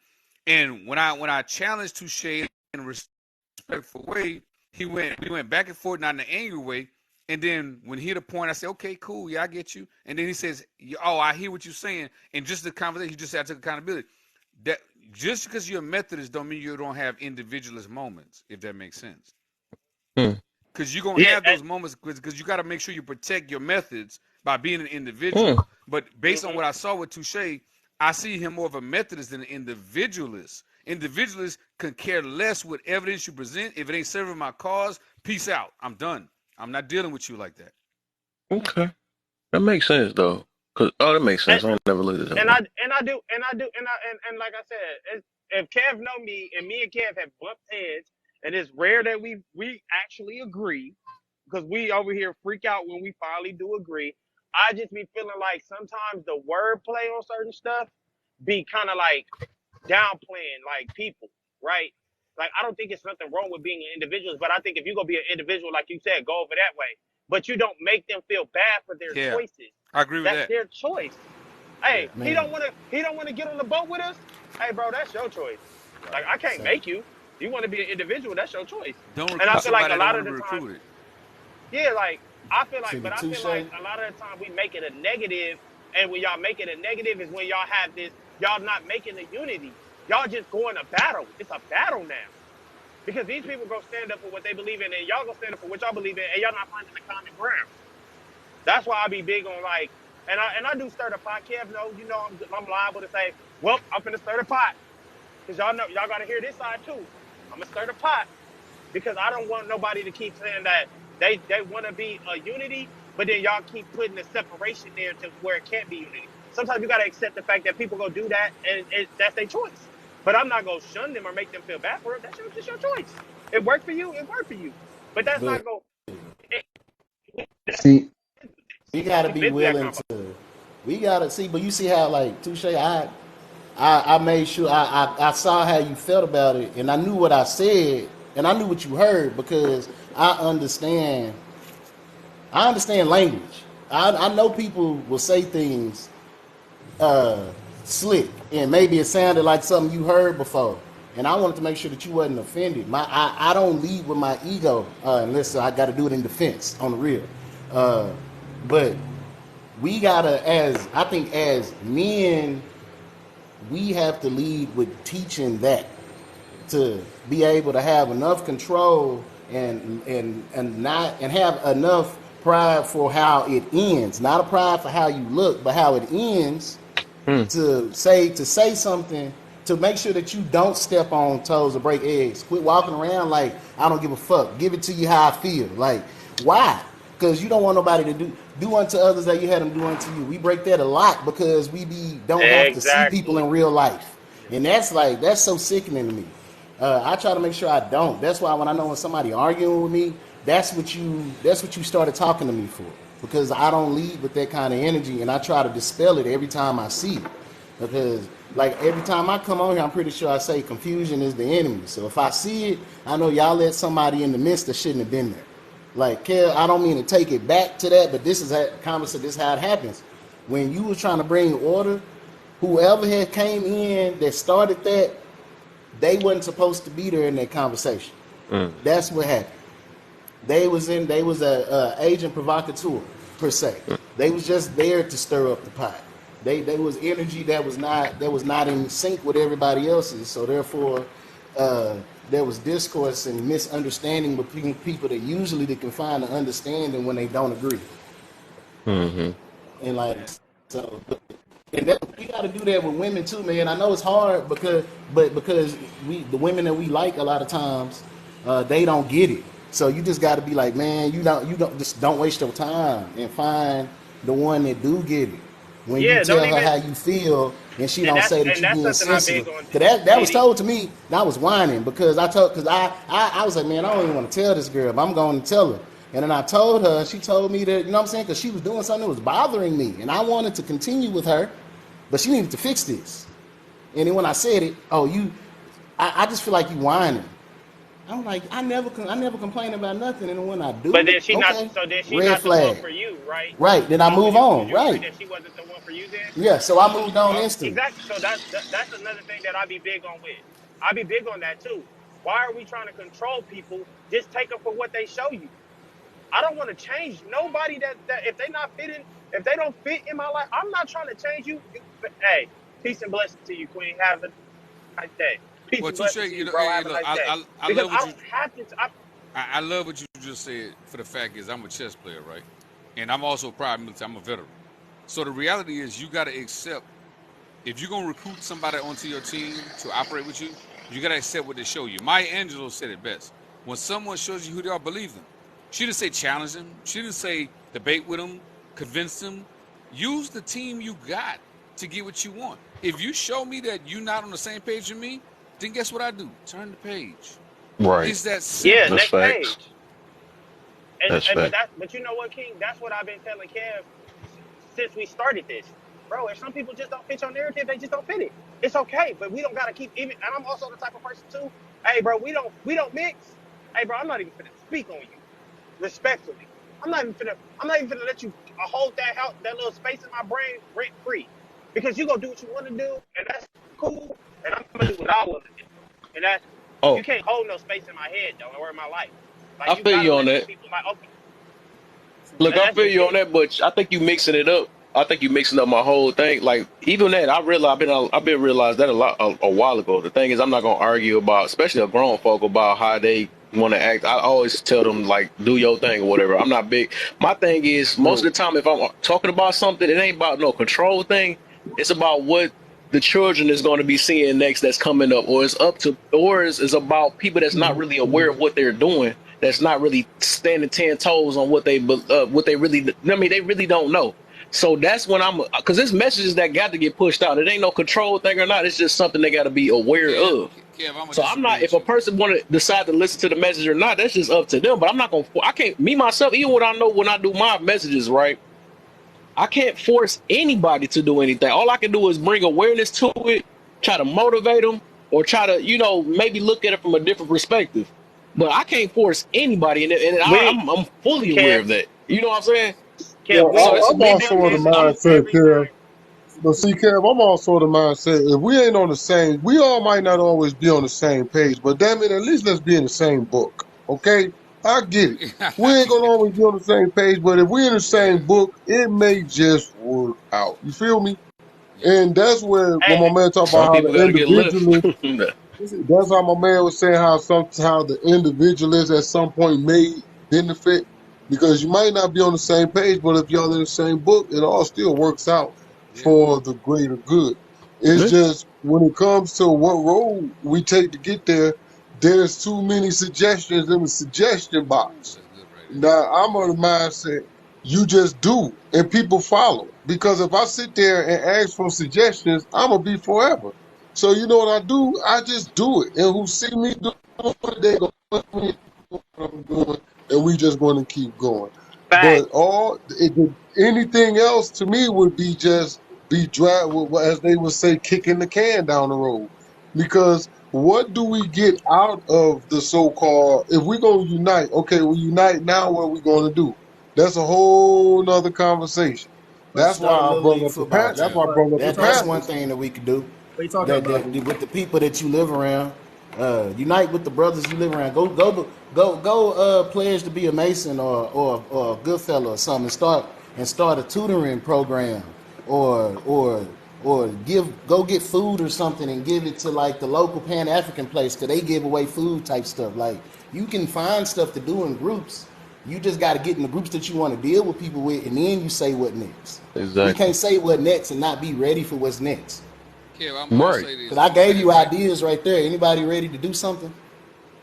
And when I challenged Touche in a respectful way, we went back and forth, not in an angry way. And then when he hit a point, I said, okay, cool, yeah, I get you. And then he says, oh, I hear what you're saying. And just the conversation, he just said I took accountability. That just because you're a Methodist don't mean you don't have individualist moments, if that makes sense. Hmm, Because you're gonna yeah, have those moments because you got to make sure you protect your methods by being an hmm. individual. But based on hmm what I saw with Touche, I see him more of a Methodist than an individualist. Individualists can care less what evidence you present. If it ain't serving my cause, peace out. I'm done. I'm not dealing with you like that. Okay, that makes sense though. Cause that makes and, sense. I ain't never looked at it that and way. I do, and like I said, if Kev know me and me and Kev have bumped heads, and it's rare that we actually agree because we over here freak out when we finally do agree. I just be feeling like sometimes the wordplay on certain stuff be kind of like downplaying like people, right? Like I don't think it's nothing wrong with being an individual, but I think if you're gonna be an individual, like you said, go over that way. But you don't make them feel bad for their Yeah, choices. I agree with That's that. their choice. Yeah, Hey, Man, he don't wanna get on the boat with us. Hey bro, that's your choice. Like right. I can't so make you. You want to be an individual, that's your choice. Don't And I recruit feel like somebody a that don't lot want of to the be time, recruited. yeah, like see the I feel touche. like a lot of the time we make it a negative, and when y'all make it a negative is when y'all have this, y'all not making a unity. Y'all just going to battle. It's a battle now. Because these people go stand up for what they believe in, and y'all go stand up for what y'all believe in, and y'all not finding the common ground. That's why I be big on like, and I do stir the pot. Kev, no, you know I'm liable to say, well, I'm finna stir the pot. because y'all know y'all gotta hear this side too. I'm gonna stir the pot because I don't want nobody to keep saying that they want to be a unity, but then y'all keep putting the separation narrative where it can't be unity. Sometimes you gotta accept the fact that people go do that, and that's their choice. But I'm not gonna shun them or make them feel bad for it. That's just your choice. It worked for you. It worked for you. But that's But not go. See, we gotta We've be been through that willing combo. to. We gotta see, but you see how like Touche, I made sure I saw how you felt about it, and I knew what I said, and I knew what you heard because I understand. I understand language. I know people will say things uh, slick, and maybe it sounded like something you heard before. And I wanted to make sure that you wasn't offended. I don't lead with my ego unless I got to do it in defense on the real. But we gotta, as I think, as men, we have to lead with teaching that to be able to have enough control and have enough pride for how it ends, not a pride for how you look, but how it ends, Mm. to say something to make sure that you don't step on toes or break eggs. Quit walking around like I don't give a fuck. Give it to you how I feel. Like why? Because you don't want nobody to do unto others that you had them do unto you. We break that a lot because don't have to see people in Exactly. real life, and that's so sickening to me. I try to make sure I don't. That's why when I know when somebody arguing with me, that's what you started talking to me for. Because I don't lead with that kind of energy, and I try to dispel it every time I see it. Because like every time I come on here, I'm pretty sure I say confusion is the enemy. So if I see it, I know y'all let somebody in the midst that shouldn't have been there. Like, Kel, I don't mean to take it back to that, but this is how conversation. This is how it happens. When you was trying to bring order, whoever had came in that started that, they wasn't supposed to be there in that conversation. Mm. That's what happened. They was a agent provocateur per se. They was just there to stir up the pot. They was energy that was not in sync with everybody else's. So therefore, there was discourse and misunderstanding between people that usually they can find an understanding when they don't agree. Mm-hmm. And like so, and we got to do that with women too, man. I know it's hard because the women that we like a lot of times, they don't get it. So you just got to be like, man, you don't just don't waste your time and find the one that do get it. When you Yeah. Don't tell her even. how you feel and she don't say that And you that's being something I'm sensitive, big on, cause that was TD. told to me, and I was whining because I was like, man, I don't even want to tell this girl, but I'm going to tell her. And then I told her, she told me that, you know what I'm saying? Because she was doing something that was bothering me. And I wanted to continue with her, but she needed to fix this. And then when I said it, I just feel like you whining. I'm like, I never complain about nothing. And then when I But do, then she not. okay, So then she red not the one flag. for you, right? Right, then I move Would on. you agree Right. that she wasn't the one for you then? Yeah, so I moved on instantly. Exactly. So that's another thing that I be big on with. I be big on that too. Why are we trying to control people? Just take them for what they show you. I don't want to change nobody that if they not fitting, if they don't fit in my life, I'm not trying to change you. Hey, peace and blessings to you, Queen. Have a nice day. Peace Well, and Touche, blessings to you, bro. hey, Have a look, nice day. I Because love I what you don't have to. I love what you just said. For the fact is, I'm a chess player, right? And I'm also a prior military. I'm a veteran. So the reality is, you got to accept if you're gonna recruit somebody onto your team to operate with you, you gotta accept what they show you. Maya Angelou said it best. When someone shows you who they are, believe them. She didn't say challenge them. She didn't say debate with them, convince them. Use the team you got to get what you want. If you show me that you're not on the same page with me, then guess what I do? Turn the page. Right. It's that Yeah, simple. That's next facts. page. That's But fact. but you know what, King? That's what I've been telling Kev since we started this, bro. If some people just don't fit your narrative, they just don't fit it. It's okay, but we don't gotta keep even. And I'm also the type of person too. Hey, bro, we don't mix. Hey, bro, I'm not even finna speak on you respectfully. I'm not even finna let you hold that little space in my brain rent free because you gonna do what you want to do, and that's cool. And I'm gonna do what I want to do, and that's cool. You Oh, can't hold no space in my head though, or in my life. Like I you feel gotta you on listen to that. people. Like okay, Look, I that's feel just you on me. that, but I think you mixing it up. I think you mixing up my whole thing. Like even that, I realize I've been realized that a while ago. The thing is, I'm not gonna argue about, especially a grown folk, about how they want to act. I always tell them like, do your thing or whatever. I'm not big. My thing is, most But of the time, if I'm talking about something, it ain't about no control thing. It's about what. the children is going to be seeing next that's coming up, or it's up to, or is about people that's not really aware of what they're doing, that's not really standing 10 toes on what they really. I mean, they really don't know. So that's when I'm, because there's messages that got to get pushed out. It ain't no control thing or not. It's just something they got to be aware Kev, of. Kev, I'm gonna So I'm disagree not. If with a you. person want to decide to listen to the message or not, that's just up to them. But I'm not gonna. I can't. Me myself, even when I know when I do my messages, right? I can't force anybody to do anything. All I can do is bring awareness to it, try to motivate them, or try to, maybe look at it from a different perspective. But I can't force anybody, and We, I'm fully aware Kev, of that. You know what I'm saying? Yeah, Kev, So it's I'm we it's, do also of the this I'm mindset, every Kev. time. But see, Kev, I'm also of the mindset if we ain't on the same, we all might not always be on the same page, but damn it, at least let's be in the same book, okay? I get it. We ain't gonna always be on the same page, but if we in the Yeah, same book, it may just work out. You feel me? yeah. And that's where Hey, when my man talk about some how people the got to get left. individualist, that's how my man was saying how the individualist at some point may benefit because you might not be on the same page, but if y'all in the same book, it all still works out Yeah. for the greater good. It's Yeah, just when it comes to what road we take to get there, there's too many suggestions in the suggestion Ooh, box. that's good right there. Now I'm of the mindset you just do and people follow. Because if I sit there and ask for suggestions, I'm gonna be forever. So you know what I do? I just do it. And who see me do it, they gonna put me in what I'm doing, and we just gonna keep going. But facts. anything else to me would be just be drag, as they would say, kicking the can down the road. Because what do we get out of the so-called? If we're gonna unite, okay, we unite now. What are we gonna do? That's a whole nother conversation. Let's That's why start I little brought league up the football, path. That's Yeah. champ. why I But brought up what the you talking That's about? one Panthers. thing that we could do. What you talking That, about, that, E? with the people that you live around, unite with the brothers you live around. Go. Pledge to be a Mason or a good fellow or something. And start a tutoring program, or go get food or something and give it to like the local Pan African place because they give away food type stuff. Like you can find stuff to do in groups. You just got to get in the groups that you want to deal with people with, and then you say what next. We exactly. can't say what next and not be ready for what's next. Kev, I'm gonna Right. say Cause this. I I'm gonna say gave this you right. ideas right there. Anybody ready to do something?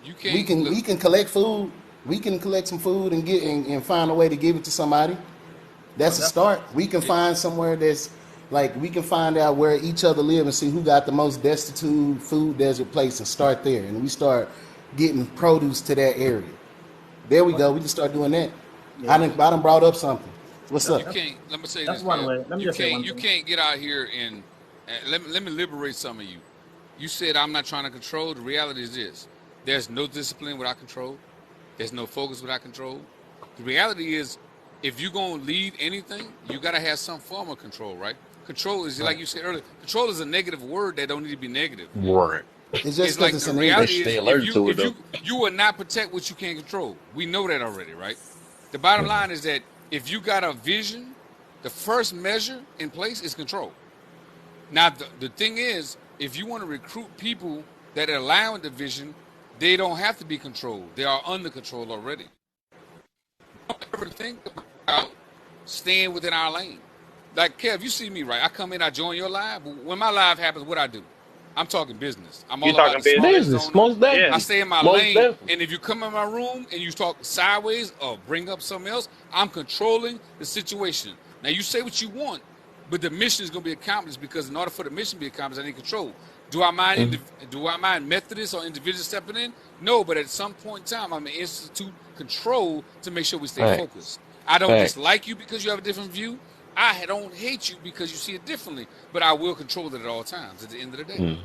You We can't can look. we can collect food. We can collect some food and and find a way to give it to somebody. Oh, That's a definitely. start. We can It, find somewhere that's like we can find out where each other live and see who got the most destitute food desert place and start there. And we start getting produce to that area. There we But go. We can start doing that. yeah, I done brought up something. What's that, you up? that's can't. Let me say that's this, one Kev. way. Let me just say one You thing. can't get out here and let me liberate some of you. You said I'm not trying to control. The reality is this: there's no discipline without control. There's no focus without control. The reality is, if you're gonna lead anything, you gotta have some form of control, right? Control is like Right. you said earlier. Control is a negative word that don't need to be negative. Right. It's just It's because like it's the in They reality English. stay is allergic to it if though. you will not protect what you can't control. We know that already, right? The bottom line is that if you got a vision, the first measure in place is control. Now the thing is, if you want to recruit people that align with the vision, they don't have to be controlled. They are under control already. Don't ever think about staying within our lane. Like Kev, you see me right? I come in, I join your live. But when my live happens, what I do? I'm talking business. I'm You all about talking the small business? business Business, owner. most I Yeah. definitely. stay in my Most lane, definitely. and if you come in my room and you talk sideways or bring up something else, I'm controlling the situation. Now you say what you want, but the mission is going to be accomplished because in order for the mission to be accomplished, I need control. Do I mind? Mhm. Do I mind Methodists or individuals stepping in? No, but at some point in time, I'm going to institute control to make sure we stay Facts. focused. I don't Facts. dislike you because you have a different view. I don't hate you because you see it differently, but I will control it at all times. At the end of the day, Mm.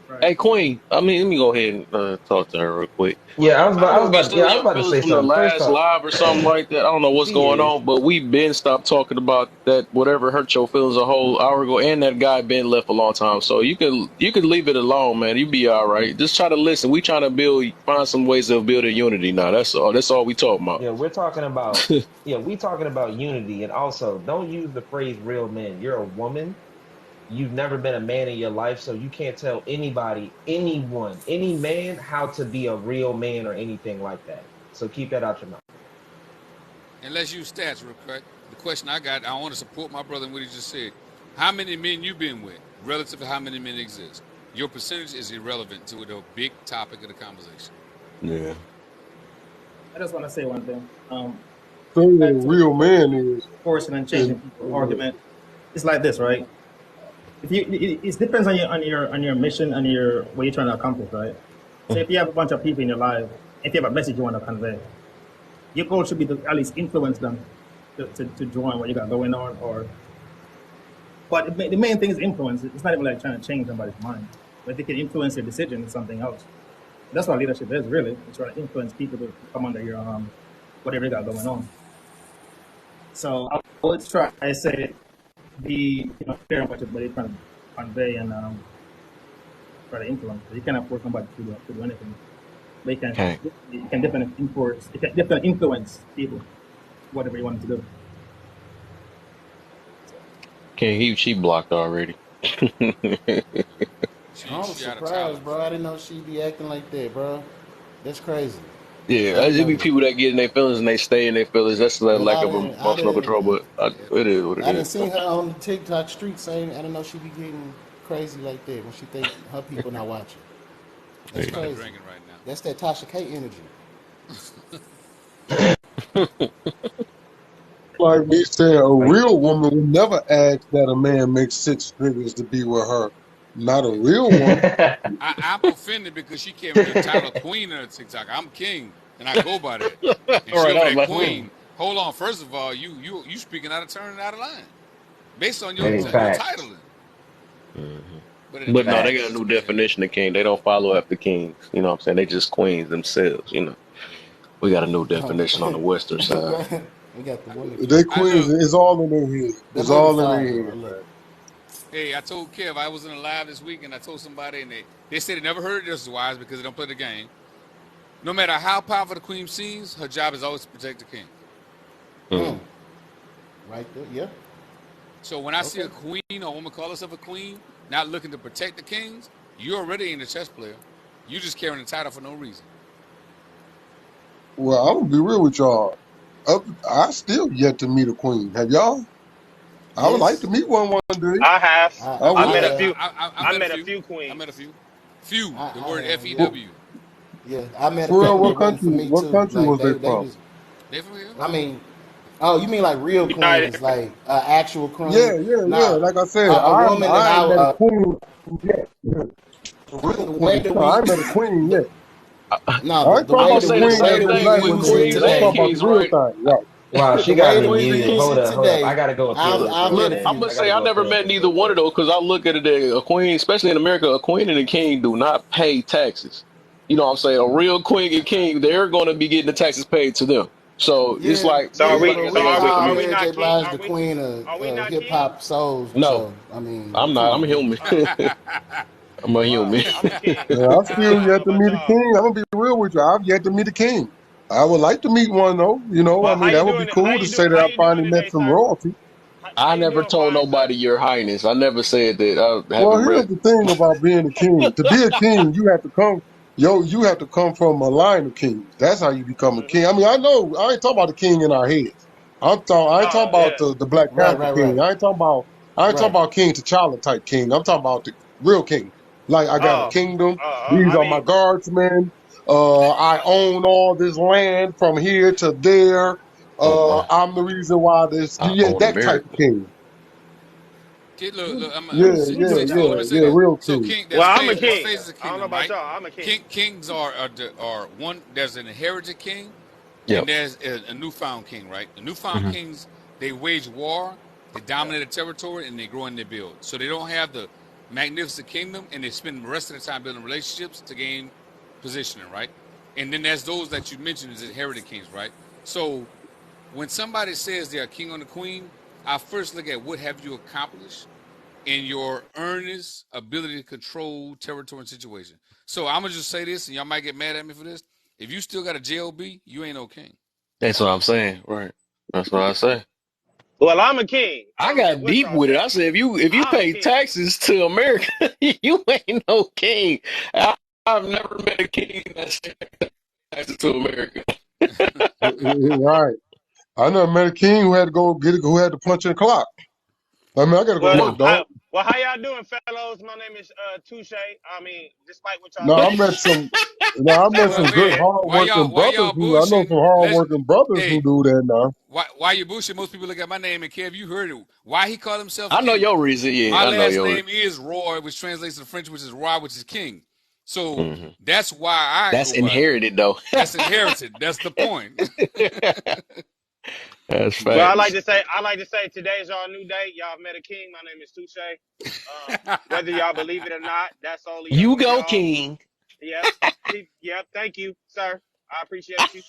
Right. Hey, Queen. I mean, let me go ahead and talk to her real quick. Yeah, I don't know if you yeah, still I in was your about to feelings say from the something. First last off, live or something like that. I don't know what's she going is. on, but we been stopped talking about that. Whatever hurt your feelings a whole hour ago, and that guy been left a long time. So you could leave it alone, man. You be all right. Just try to listen. We trying to find some ways of building unity now. That's all. That's all we talking about. Yeah, we talking about unity, and also don't use the phrase real men. You're a woman. You've never been a man in your life, so you can't tell anybody, anyone, any man how to be a real man or anything like that. So keep that out your mouth. and let's use stats real quick. The question I got, I want to support my brother in what he just said. How many men you been with? relative to how many men exist. Your percentage is irrelevant to the big topic of the conversation. Yeah. I just want to say one thing. Say what Back a to real the man is. forcing and is changing people argument. It's like this, right? If you, it depends on your mission and your what you're trying to accomplish, right? So if you have a bunch of people in your life, if you have a message you want to convey, your goal should be to at least influence them to join what you got going on. But the main thing is influence. It's not even like trying to change somebody's mind, but if they can influence their decision, it's something else. That's what leadership is, really. It's trying to influence people to come under your whatever you got going on. So I would try. I say be fair on what you're trying to convey and try to influence. You cannot force somebody to do anything. But you can definitely influence. You can definitely influence people, whatever you want them to do. She blocked already. I'm She out of surprised, tolerance. bro. I didn't know she'd be acting like that, bro. That's crazy. Yeah, I didn't it know be that. people that get in their feelings and they stay in their feelings. That's the But lack I of didn't, I emotional didn't, control. But it is what it I is. didn't see her on the TikTok street saying. I didn't know she'd be getting crazy like that when she think her people not watching. That's She's not crazy. drinking right now. That's that Tasha K energy. Like me saying, a real woman would never ask that a man makes 6 figures to be with her. Not a real woman. I'm offended because she can't the title queen on TikTok. I'm king, and I go by that. And All she right, over I was there like, queen. Hold on. First of all, you speaking out of turn and out of line, based on your Hey, your facts. titling. But but no, anyway, they Facts. got a let's new go ahead. definition of king. They don't follow after kings. You know what I'm saying? They just queens themselves. We got a new definition on the western side. We got the woman They king. I queens, look. it's all in their head. That It's movie all in fire their though. I head, love man. it. Hey, I told Kev I was in a live this week, and I told somebody, and they said they never heard of this wise because they don't play the game. No matter how powerful the queen seems, her job is always to protect the king. Mm. Right there, yeah. So when I see Okay. a queen or a woman call herself a queen, not looking to protect the kings, you're already in the chess player. You just carrying the title for no reason. Well, I'm gonna be real with y'all. I still yet to meet a queen. Have y'all? I would like to Yes. meet one day. I have. I I I would. met I a have. few. I I met a met a few. few I met a queens. few. Few. The I word have. F E Yeah. For, W. Yeah. I met a for real, couple what of them for country? me What too. country Like was they they from? was. They from here. I mean, oh, you mean like real United. queens, like actual Yeah, queen? yeah. Now, Like I said, a woman that I I ain't met a queen yet. Yeah. A real the way queen. that No, I we ain't met a queen the yet. no I ain't the talking I'm way gonna about that the say we the the queen way same that as in we thing black with use women. it queens I'm and talking today. about the kings, real right? thing. Right. Wow, she The got way me that we muted. use Hold it up, hold up. I today. gotta go appeal this I've real met Yeah. a quick. I'm few. gonna I say gotta I go never appeal met this neither real one of quick. those because I look at it that a queen, especially in America, a queen and a king do not pay taxes. You know what I'm saying? A real queen and king, they're going to be getting the taxes paid to them. So it's Yeah, like So are yeah, we? everybody but got So their we own call are we definition. Mary not J. king? Blige the queen Are we of not hip kings? hop soul. No, So I mean, I'm come not. I'm on, a man. human. Oh, I'm a wow. human. I'm a king. Yeah, I still I don't know yet to about meet a y'all. king. I'm gonna be real with you. I've yet to meet a king. I would like to meet one though. I Well, how mean, you that would be doing? How cool to you say do? that How I you doing finally met today, some sir? royalty. How I you never doing, told fine sir? nobody your highness. I never said that. I Well, haven't here's read. the thing about being a king. To be a king, you have to come, you have to come from a line of kings. That's how you become a king. I mean, I know I ain't talking about the king in our heads. I ain't talking Oh about yeah. the Black Right, Panther right, king. right, I ain't talking right. about King T'Challa type king. I'm talking about the real king. Like I got a Oh. kingdom. These I are my mean, guardsmen. I own all this land from here to there. Oh my! I'm the reason why this. I Yeah, own that type of America. king. Kid, look. Yeah, Let me say yeah. this. Real So king. king, well, there's I'm a phase, there's king. phases of I don't know kingdom, about right? y'all. I'm a king. Kings are one. There's an inherited king, and Yep. there's a newfound king, right? The newfound Hmm. kings, they wage war, they dominate a territory, and they grow and they build. So they don't have the magnificent kingdom, and they spend the rest of the time building relationships to gain positioning, right? And then there's those that you mentioned as inherited kings, right? So when somebody says they're a king or the queen, I first look at what have you accomplished in your earnest ability to control territory and situation. So I'm gonna just say this, and y'all might get mad at me for this. If you still got a JOB, you ain't no king. That's what I'm saying. Right. That's what I say. Well, I'm a king. I I don't care got what deep y'all with it. say. I said, if you I'm a pay king. taxes to America, you ain't no king. I've never met a king that paid taxes to America. Right. I never met a king who had to go get it, who had to punch in the clock. I mean, I got to go to Well, No. work, dog. Well, how y'all doing, fellows? My name is Touche. I mean, despite what y'all No, I say, met some. No, I met Well, some Touche. good man, hardworking why brothers y'all who I know bushing? some Let's hardworking brothers who hey, do that now. why you bushing? Most people look at my name and Kev, you heard it. Why he called himself I know king? your reason. My Yeah, I know last your. name is Roy, which translates to the French, which is Roy, which is king. So Mhm. that's why I That's go by that. inherited though. That's inherited. That's the point. That's Well, facts. I like to say, today's our new day. Y'all met a king. My name is Touche. Whether y'all believe it or not, that's only up You to go, y'all. King. Yep. Yep. Thank you, sir. I appreciate you.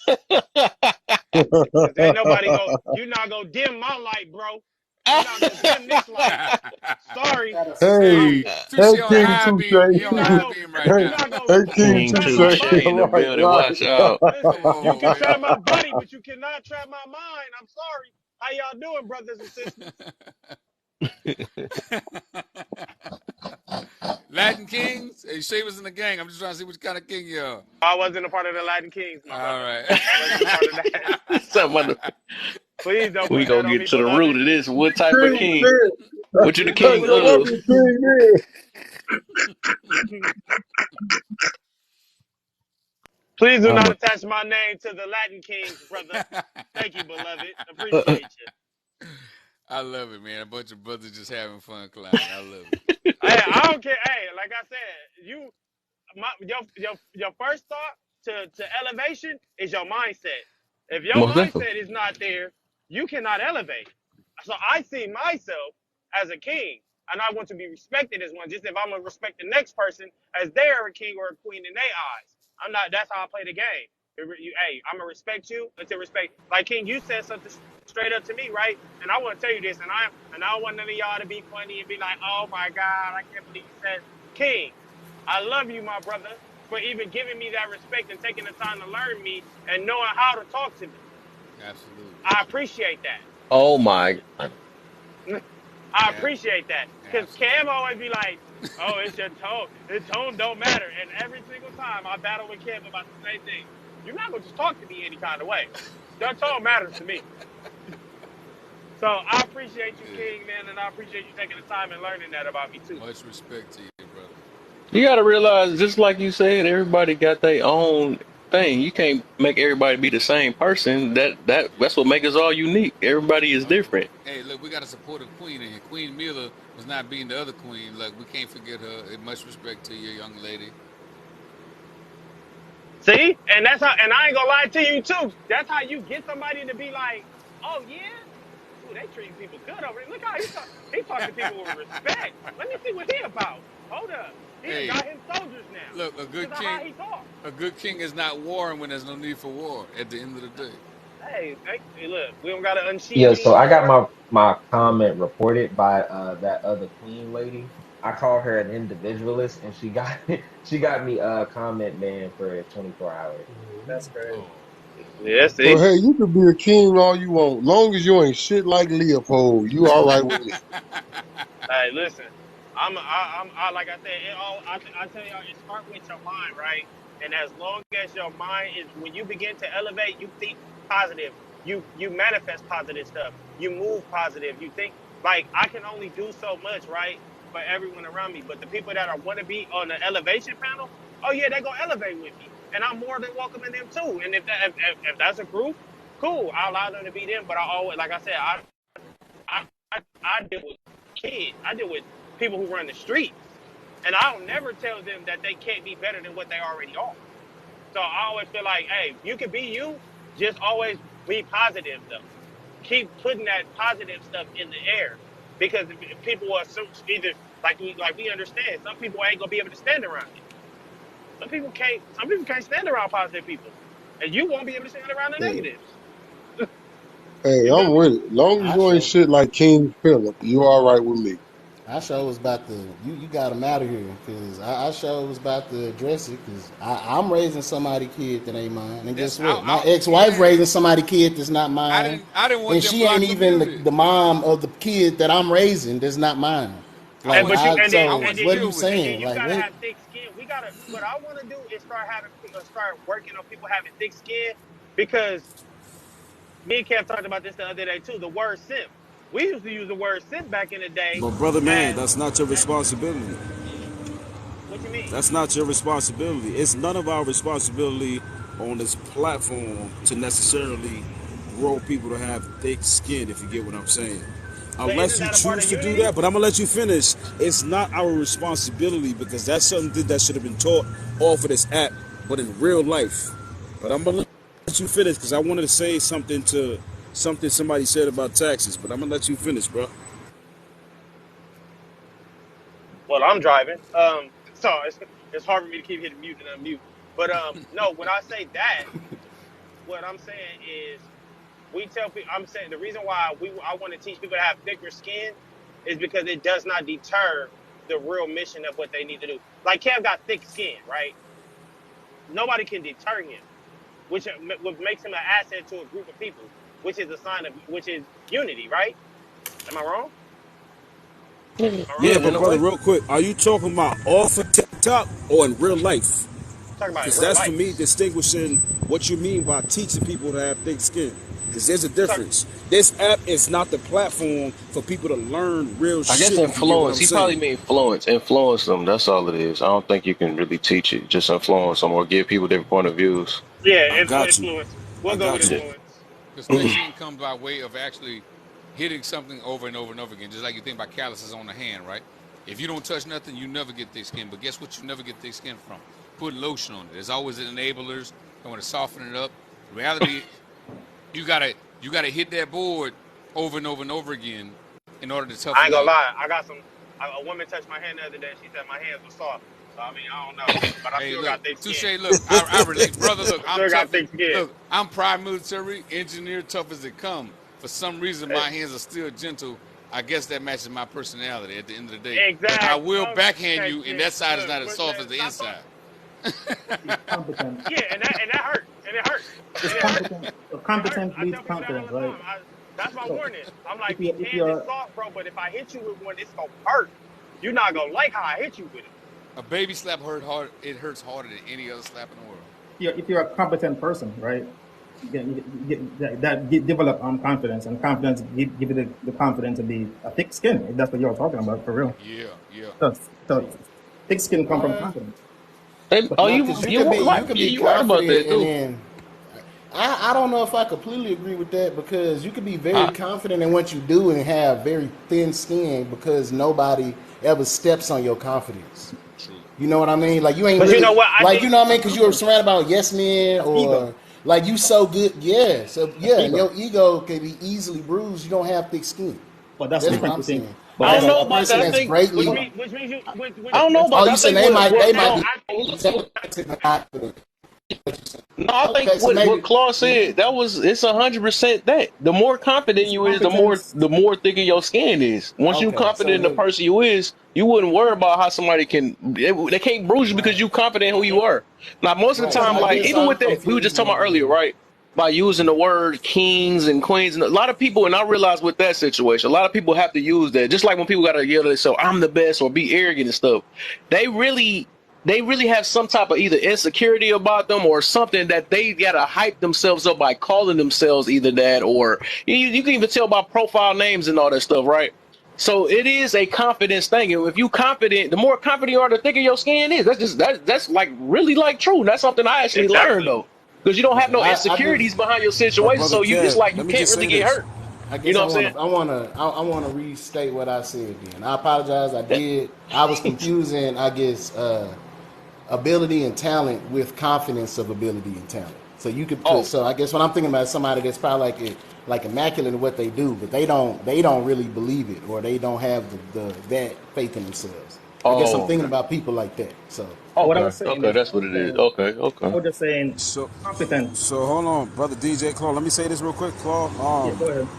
Cause ain't nobody go. You not gonna dim my light, bro. You not gonna dim this light. Sorry. I'm. Hey, Hey, hey, Touche on King high beam. He Touche. You on not high gonna. beam right Hey, You now. not gonna. hey, You King can King trap my Touche. Touche body. in the Right, building. right. Watch out. Listen. Come You can on, trap man. my body, but you cannot trap my mind. I'm sorry. How y'all doing, brothers and sisters? Latin Kings. Hey, Shay was in the gang. I'm just trying to see which kind of king you are. I wasn't a part of the Latin Kings, my All brother. right. Wasn't a part of that. Somebody, Please don't we put that gonna on me, get to the root beloved. of this. What type of King king? then. What you the Please don't Hey, king put that yo, on of? that's me. a king then. Please do I'm not a. attach my name to the Latin Kings, brother. Thank you, beloved. Appreciate you. I love it, man. A bunch of brothers just having fun clowning. I love it. Hey, I don't care. Hey, like I said, your first thought to elevation is your mindset. If your Most definitely. mindset is not there, you cannot elevate. So I see myself as a king, and I want to be respected as one. Just if I'm gonna respect the next person as they're a king or a queen in their eyes, I'm not. That's how I play the game. Hey, I'm gonna respect you until respect. Like King, you said something straight up to me, right? And I want to tell you this, and I don't want none of y'all to be funny and be like, "Oh my God, I can't believe you said King." I love you, my brother, for even giving me that respect and taking the time to learn me and knowing how to talk to me. Absolutely. I appreciate Oh my God. that. I Yeah, appreciate that. Because Cam absolutely. always be like, oh, it's your tone. The tone don't matter. And every single time I battle with Cam about the same thing. You're not going to just talk to me any kind of way. Your tone matters to me. So I appreciate you, Yeah. King, man, and I appreciate you taking the time and learning that about me, too. Much respect to you, brother. You gotta realize, just like you said, everybody got their own thing. You can't make everybody be the same person. That's what makes us all unique. Everybody is Oh. different. Hey, look, we got a supportive queen in here. Queen Mila was not being the other queen. Look, we can't forget her. Much respect to you, young lady. See? And that's how, and I ain't gonna lie to you too. That's how you get somebody to be like, oh yeah? Ooh, they treating people good over there. Look how he talk. He talk to people with respect. Let me see what he about. Hold up. He done Hey, got him soldiers now. look, Because of how he talk. a good king is not warring when there's no need for war at the end of the day. Hey, look, we don't gotta unsheathe Yeah, so I got anymore. my comment reported by that other queen lady. I call her an individualist, and she got she got me comment ban for 24 hours. That's crazy. Oh, Yeah, Well, see? hey, you can be a king all you want. Long as you ain't shit like Leopold, you all right with me. Hey, listen. Like I said, I tell y'all, it start with your mind, right? And as long as your mind is, when you begin to elevate, you think positive. You manifest positive stuff. You move positive. You think like I can only do so much, right, for everyone around me. But the people that I want to be on the elevation panel, oh yeah, they gonna elevate with me, and I'm more than welcoming them too. And if that's a group, cool, I allow them to be them. But I always, like I said, I deal with kids. I deal with people who run the streets. And I'll never tell them that they can't be better than what they already are. So I always feel like, hey, you can be you, just always be positive though. Keep putting that positive stuff in the air. Because if people are either like we understand, some people ain't gonna be able to stand around it. Some people can't stand around positive people. And you won't be able to stand around the Hey, negatives. hey, You feel I'm me? with it. Long as I you ain't show. shit like King Philip, you all right with me. I sure was about to. You got him out of here because I sure was about to address it because I'm raising somebody kid that ain't mine. And that's guess what? My I ex-wife man. raising somebody kid that's not mine. I didn't want And them she ain't blocked or even muted. the mom of the kid that I'm raising that's not mine. I Like And but want you you. I I so want you to what are you deal with it. and then saying? you Like gotta what? have thick skin. We gotta. What I want to do is start working on people having thick skin because me and Kev talked about this the other day too. The word simp. We used to use the word simp back in the day But brother man, as, that's not your as responsibility. what you mean? That's not your responsibility. It's none of our responsibility on this platform to necessarily grow people to have thick skin, if you get what I'm saying. But Unless isn't you that a part choose of to do unity? that, but I'm gonna let you finish. It's not our responsibility because that's something that should have been taught off of this app, but in real life. But I'm gonna let you finish because I wanted to say something to something somebody said about taxes, but I'm gonna let you finish, bro. Well, I'm driving. So it's hard for me to keep hitting mute and unmute. But no, when I say that, what I'm saying is we tell people. I'm saying the reason why I want to teach people to have thicker skin is because it does not deter the real mission of what they need to do. Like Kev got thick skin, right? Nobody can deter him, which makes him an asset to a group of people, which is a sign of which is unity, right? Am I wrong? Am I wrong? Yeah, Yeah, in but a brother, way. real quick, are you talking about off of TikTok or in real life? Talking about in Because real that's for life. me distinguishing what you mean by teaching people to have thick skin. Because there's a Talk, difference. This app is not the platform for people to learn real I guess shit, if you get what influence. I'm He probably saying. mean influence. Influence them. That's all it is. I don't think you can really teach it. Just influence them or give people different point of views. yeah, I got you. influence. I We'll go with got you. Yeah. influence. Because thick skin comes by way of actually hitting something over and over and over again. Just like you think about calluses on the hand, right? If you don't touch nothing, you never get thick skin. But guess what? You never get thick skin from putting lotion on it. There's always enablers. I want to soften it up. The reality, you gotta hit that board over and over and over again in order to I toughen ain't gonna up. lie. I got some. A woman touched my hand the other day. She said my hands were soft. So I mean, I don't know, but I Hey, still look, got thick touche. skin. Look, I relate, brother. Look, I I'm still got tough. thick skin. Look, I'm prior military engineer, tough as it come. For some reason, Eh, my hands are still gentle. I guess that matches my personality. At the end of the day, but I Exact. will backhand Okay, you, and Ken. that side is Look, not as but soft as the stop talking. inside. He's competent. Yeah, and that hurt, and it hurt, It's and it hurt. competent. So It hurt. competence I leads tell people that all confidence, the right? time. That's my So warning. I'm if like, you these if hands is you're soft, bro. But if I hit you with one, it's gonna hurt. You're not gonna like how I hit you with it. A baby slap hurt hard. It hurts harder than any other slap in the world. if you're a competent person, right? Develop confidence, and confidence give you the confidence to be a thick skin. If that's what you're talking about, for real. Yeah, yeah, So, true. so thick skin come from Uh, confidence. Hey, But oh, no, you because you you right. could be You right about confident, that and too. then I don't know if I completely agree with that because you could be very I, confident in what you do and have very thin skin because nobody ever steps on your confidence. True. You know what I That's mean? Like true. you ain't But you really know what? I like you think know what I mean that's because you were confidence. surrounded by yes men That's ego. or like you so good. Yeah, so That's yeah, and ego. your ego can be easily bruised. You don't have thick skin. But that's That's what different I'm to think. saying. But I As don't but know a about person that. I that's think. hold greatly, on. which means you I don't know Let's about oh, that. you I said think they might what they no. might be confident. No, I think Okay, so what maybe Claude said that was it's 100% that the more confident it's you is, competence. the more thicker your skin is. Once you okay, so confident in the maybe person you is, you wouldn't worry about how somebody they can't bruise you because right, you confident who you are. Now, most of the right. So time, I like guess even I'm with that, we were just confused talking about earlier, on. right? By using the word kings and queens, and a lot of people, and I realize with that situation, a lot of people have to use that. Just like when people gotta yell at themselves, "I'm the best" or be arrogant and stuff. They really they really have some type of either insecurity about them or something that they gotta hype themselves up by calling themselves either that or you can even tell by profile names and all that stuff, right? So it is a confidence thing. And if you confident, the more confident you are, the thicker your skin is. That's like really like true. That's something I actually learned exactly. though. Because you don't have Okay, no I just insecurities behind your But situation. brother So it's Kev, like you let me can't just really say get this. hurt. I You guess know I what I'm want saying? to I want to restate what I said again. I apologize. I That, did. I was confusing. I guess ability and talent with confidence of ability and talent. So you could. oh, So I guess what I'm thinking about is somebody that's probably like immaculate in what they do, but they don't really believe it or they don't have the that faith in themselves. I guess I'm oh, thinking okay. about people like that. So What I Okay. was saying Okay, is, that's what it is. Okay, okay. I was just saying So competence. so hold on, brother DJ Claw. Let me say this real quick, Claw. Yeah, go ahead.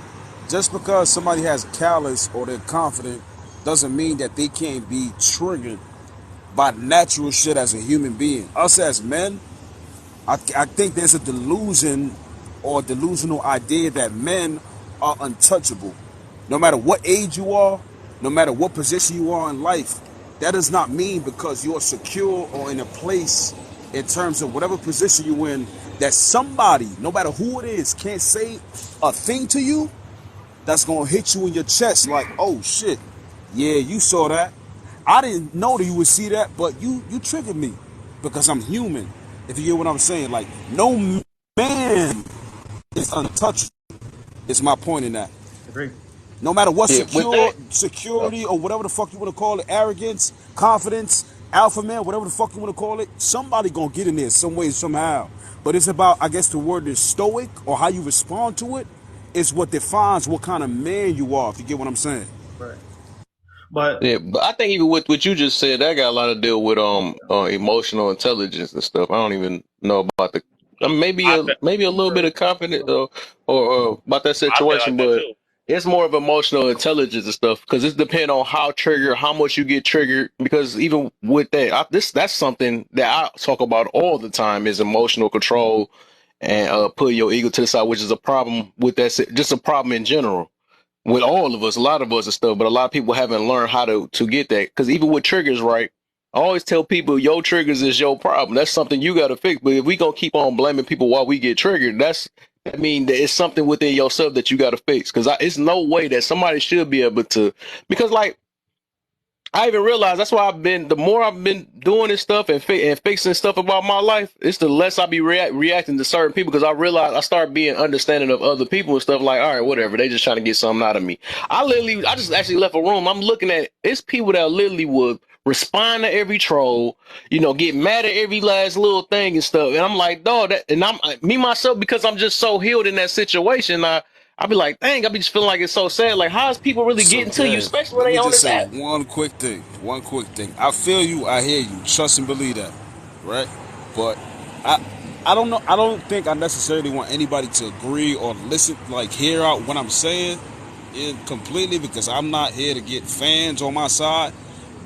Just because somebody has callous or they're confident doesn't mean that they can't be triggered by natural shit as a human being. Us as men, I think there's a delusion or delusional idea that men are untouchable. No matter what age you are, no matter what position you are in life, that does not mean because you're secure or in a place in terms of whatever position you're in that somebody, no matter who it is, can't say a thing to you. that's gonna hit you in your chest like, oh shit, yeah, you saw that. I didn't know that you would see that, but you triggered me because I'm human. If you get what I'm saying, like no man is untouchable. Is my point in that. Agree. No matter what Yeah, with that, security or whatever the fuck you want to call it, arrogance, confidence, alpha man, whatever the fuck you want to call it, somebody gonna get in there some way, somehow. But it's about, I guess the word is stoic, or how you respond to it, is what defines what kind of man you are, if you get what I'm saying. Right. But yeah, but I think even with what you just said, that got a lot to deal with emotional intelligence and stuff. I don't even know about the maybe I a feel, maybe a little bit of confidence or about that I feel like situation, that but too. it's more of emotional intelligence and stuff because it depends on how triggered, how much you get triggered. Because even with that, that's something that I talk about all the time is emotional control and putting your ego to the side, which is a problem with that, just a problem in general with all of us, a lot of us and stuff, but a lot of people haven't learned how to get that. Because even with triggers, right? I always tell people your triggers is your problem. That's something you got to fix. But if we gonna keep on blaming people while we get triggered, that mean that it's something within yourself that you got to fix. Because it's no way that somebody should be able to. Because like I even realized that's why the more I've been doing this stuff and fixing stuff about my life, it's the less I be reacting to certain people because I realize I start being understanding of other people and stuff like, all right, whatever. They just trying to get something out of me. I just actually left a room. I'm looking at, it's people that literally would respond to every troll, get mad at every last little thing and stuff. And I'm like, dog, and I'm me myself, because I'm just so healed in that situation. I'll be like, dang, I be just feeling like it's so sad. Like, how is people really So getting to you, Kev, especially when let they me on just this say app? one quick thing. One quick thing. I feel you. I hear you. Trust and believe that, right? But I, I don't know. I don't think I necessarily want anybody to agree or listen, like hear out what I'm saying, completely, because I'm not here to get fans on my side.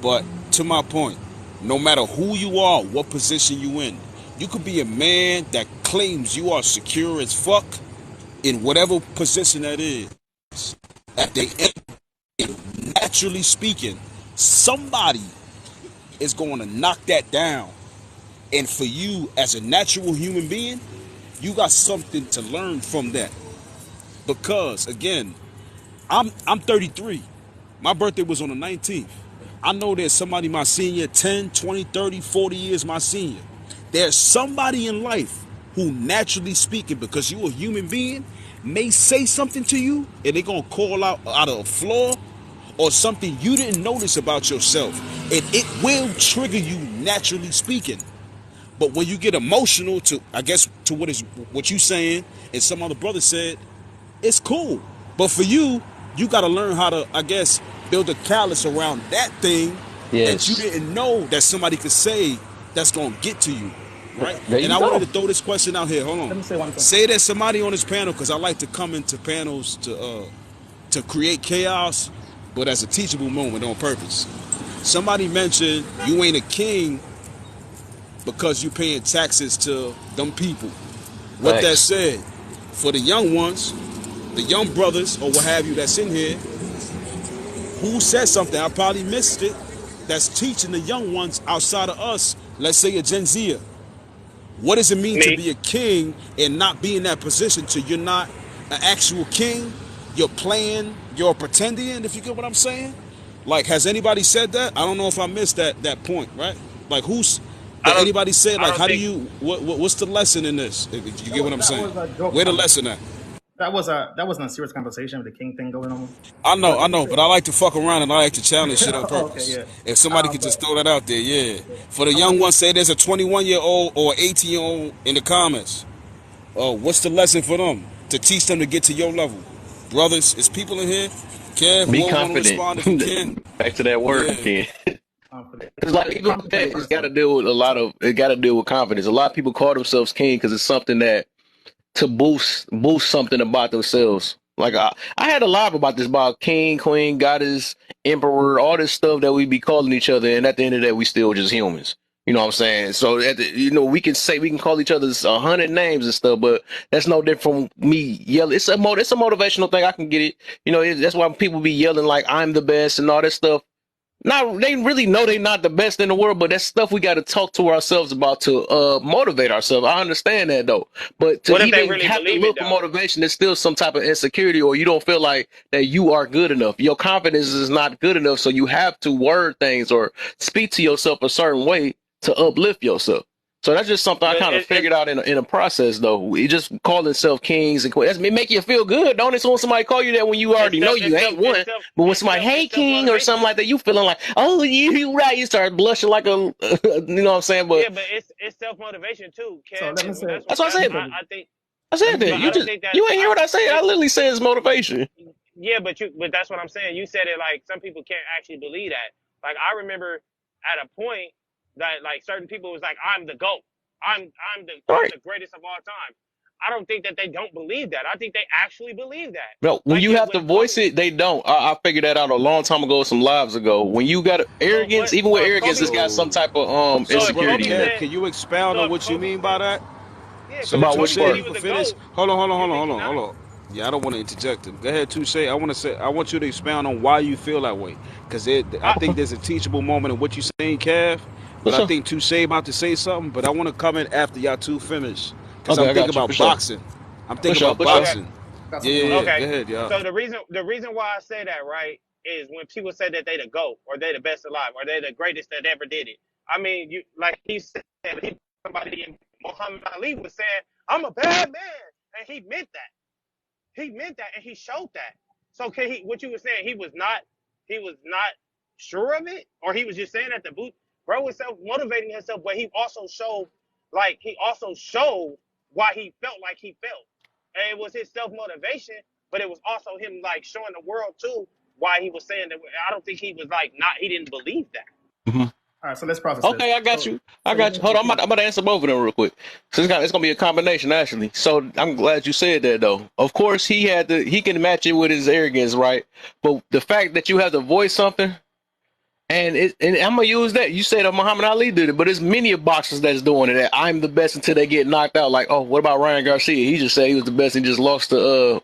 But to my point, no matter who you are, what position you in, you could be a man that claims you are secure as fuck in whatever position that is. At the end, naturally speaking, somebody is going to knock that down. And for you, as a natural human being, you got something to learn from that. Because again, I'm 33. My birthday was on the 19th. I know there's somebody my senior, 10, 20, 30, 40 years my senior. There's somebody in life who, naturally speaking, because you're a human being, may say something to you and they're going to call out of a flaw or something you didn't notice about yourself. And it will trigger you, naturally speaking. But when you get emotional to, I guess, to what you saying and some other brother said, it's cool. But for you, you got to learn how to, I guess, build a callus around that thing that you Yes. didn't know that somebody could say that's going to get to you, right? There And you I wanted go. to throw this question out here. Hold let on. me say one thing. Say there's somebody on this panel, because I like to come into panels to create chaos, but as a teachable moment on purpose. Somebody mentioned you ain't a king because you paying taxes to them people. What that Thanks. said, for the young ones, the young brothers or what have you that's in here, who said something, I probably missed it, that's teaching the young ones outside of us, let's say a Gen Zer. What does it mean to Me, be a king and not be in that position till you're not an actual king? You're playing, you're pretending, if you get what I'm saying? Like, has anybody said that? I don't know if I missed that point, right? Like, I did don't, anybody say, I like, don't how do think. you, what's the lesson in this? If you That get what was I'm that saying? was a joke Where the lesson conversation. at? That wasn't a serious conversation with the king thing going on. But I let me know, say, but I like to fuck around and I like to challenge shit on oh, okay, purpose. yeah. If somebody could But just throw that out there, yeah. For the I want young to ones, say there's a 21-year-old or 18-year-old in the comments. Oh, what's the lesson for them to teach them to get to your level? Brothers, it's people in here. Kev, Be whoever want to confident. respond if you can. Back to that word Yeah. again. confident. It's like even with Confident that, it's got to person. deal with it got to deal with confidence. A lot of people call themselves king because it's something that to boost something about themselves. Like I had a live about this about king, queen, goddess, emperor, all this stuff that we be calling each other, and at the end of the day, we still just humans. You know what I'm saying? So we can call each other 100 names and stuff, but that's no different from me yelling. It's a motivational thing. I can get it. That's why people be yelling like I'm the best and all that stuff. not they really know they're not the best in the world, but that's stuff we got to talk to ourselves about to motivate ourselves. I understand that though, but to What if they even really have to believe it look for though? motivation, there's still some type of insecurity, or you don't feel like that you are good enough. Your confidence is not good enough, so you have to word things or speak to yourself a certain way to uplift yourself. So that's just something I But kind of it's figured out in a process, though. We just call itself kings and queens. It make you feel good, don't it? So when somebody call you that when you already know you ain't one, but when somebody hey it's self king or something motivation. like that, you feeling like oh you right, you start blushing like a you know what I'm saying? But Yeah, but it's self motivation too, So Kev. let me And say, that's what I let me said. say this. I think, I said Let me say that but you I this. don't just think that you ain't hear what I said. I literally said it's motivation. yeah, but that's what I'm saying. You said it like some people can't actually believe that. Like I remember at a point that like certain people was like, I'm the GOAT. All I'm right. the greatest of all time. I don't think that they don't believe that. I think they actually believe that. No, when Like you it, have to when voice Kobe, it, they don't. I figured that out a long time ago, some lives ago. When you got but arrogance, what? even with So if arrogance, Kobe, it's got some So, type of so if Brother insecurity Kobe in it. Kev, said, can you expound so on if what you Kobe mean by said, that? yeah, So because if About Touche, which Kobe said part? he you was can the finish. GOAT, Hold on. Yeah, I don't want to interject him. Go ahead, Touche. I want you to expound on why you feel that way, because I I, think there's a teachable moment in what you saying, Kev. For But I sure. think Touche about to say something. But I want to come in after y'all two finish, because Okay, I'm I thinking got you. For about sure. boxing. I'm For thinking sure. about For sure. okay, boxing. Got Yeah, something yeah, on yeah. that. Go okay. ahead, y'all. So the reason why I say that, right, is when people say that they the GOAT or they the best alive or they the greatest that ever did it. I mean, you like he said, somebody in Muhammad Ali was saying, "I'm a bad man," and he meant that. He meant that, and he showed that. So can he? What you were saying? He was not sure of it, or he was just saying that the boot bro was self motivating himself, but he also showed, like he also showed why he felt like he felt, and it was his self motivation, but it was also him like showing the world too why he was saying that. I don't think he was like not. He didn't believe that. Hmm. All right, so let's process this. Okay, I got So, you. I so let got me you. ask Hold you on, this. I'm about to answer both of them real quick. So it's gonna be a combination actually. So I'm glad you said that though. Of course, he can match it with his arrogance, right? But the fact that you have to voice something. And I'm gonna use that. You said Muhammad Ali did it, but there's many of boxers that's doing it. That I'm the best until they get knocked out. Like, oh, what about Ryan Garcia? He just said he was the best and just lost to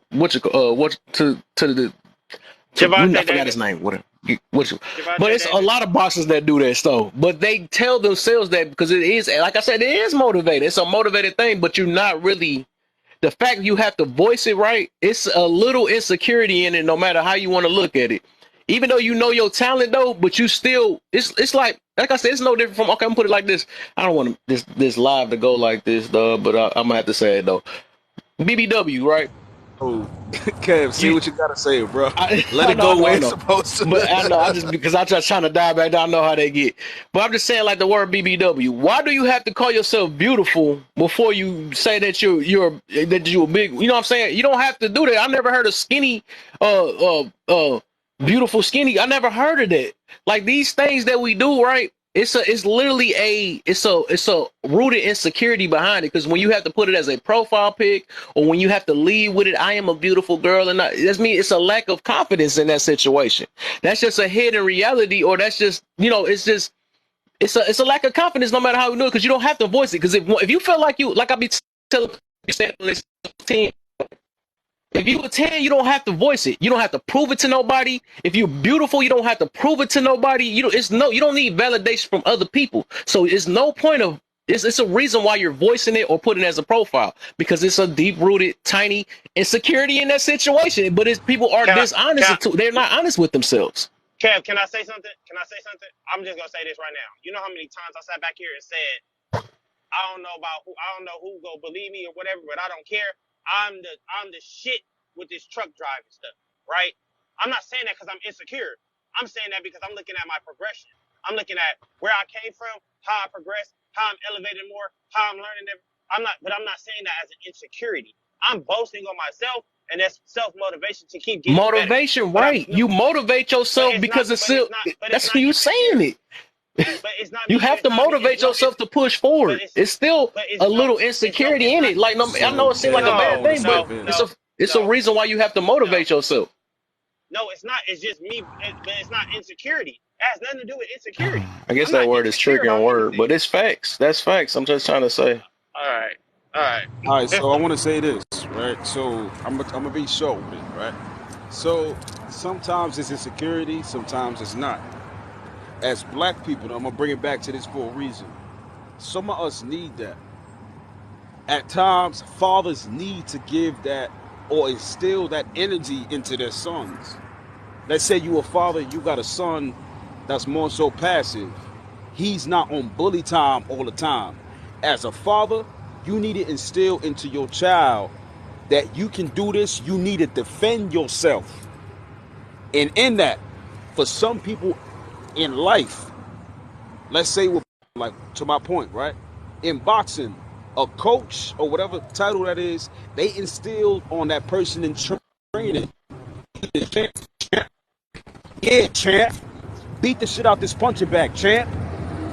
I Javante forgot his Davis. name. What? But Javante it's a Davis. lot of boxers that do that stuff. But they tell themselves that because it is, like I said, it is motivated. It's a motivated thing, but you're not really the fact you have to voice it right, it's a little insecurity in it, no matter how you want to look at it. Even though you know your talent though, but you still it's like I said, it's no different from okay, I'm gonna put it like this. I don't want this live to go like this, though, but I'm gonna have to say it though. BBW, right? Oh, Kev, say You what you gotta say, bro. I, Let I it know, I go know, where I it's know. supposed But I know, I to. just because I'm just trying to dive back down, I know how they get. But I'm just saying, like the word BBW. Why do you have to call yourself beautiful before you say that you're big? You know what I'm saying? You don't have to do that. I never heard of skinny, beautiful skinny. I never heard of that. Like these things that we do, right? It's literally it's a rooted insecurity behind it because when you have to put it as a profile pic or when you have to lead with it, I am a beautiful girl, and that's me. It's a lack of confidence in that situation. That's just a hidden reality, or that's just it's a lack of confidence, no matter how you do it, because you don't have to voice it. Because if you feel like I be telling this team, if you a 10, you don't have to voice it. You don't have to prove it to nobody. If you're beautiful, you don't have to prove it to nobody. You don't need validation from other people. So it's no point of it's a reason why you're voicing it or putting it as a profile because it's a deep rooted tiny insecurity in that situation. But it's people are Can I? Can dishonest. They're not honest with themselves. Kev, can I say something? Can I say something? I'm just gonna say this right now. You know how many times I sat back here and said, I don't know who go believe me or whatever, but I don't care. I'm the shit with this truck driving stuff, right? I'm not saying that because I'm insecure. I'm saying that because I'm looking at my progression. I'm looking at where I came from, how I progressed, how I'm elevating more, how I'm learning. I'm not saying that as an insecurity. I'm boasting on myself, and that's self motivation to keep getting better. Motivation, But I'm right? no, You motivate but yourself it's not, because it's but it's still not, but it's that's not who you saying insecure. it. But it's not You me. have It's to not me. It's motivate no. yourself to push forward. It's It's still but it's a no. little It's no. insecurity It's in not. it. Like no, I know So, it seems like a Kev, I bad No, want to thing, step but no, in. it's no, a no, reason why you have to no, motivate yourself. no. It's not. It's just me. But it's not insecurity. It has nothing to do with insecurity. I guess I'm that not word is insecure about triggering word, anything. but it's facts. That's facts. I'm just trying to say. All right. All All right, right. so I want to say this, right? So I'm gonna be short with it, right? So sometimes it's insecurity, sometimes it's not. as black people, I'm gonna bring it back to this for a reason. Some of us need that. At times, fathers need to give that or instill that energy into their sons. Let's say you a father, you got a son that's more so passive. He's not on bully time all the time. As a father, you need to instill into your child that you can do this, you need to defend yourself. And in that, for some people in life, let's say, like to my point, right? In boxing, a coach or whatever title that is, they instilled on that person in training. Yeah, champ. Beat the shit out this punching bag, champ.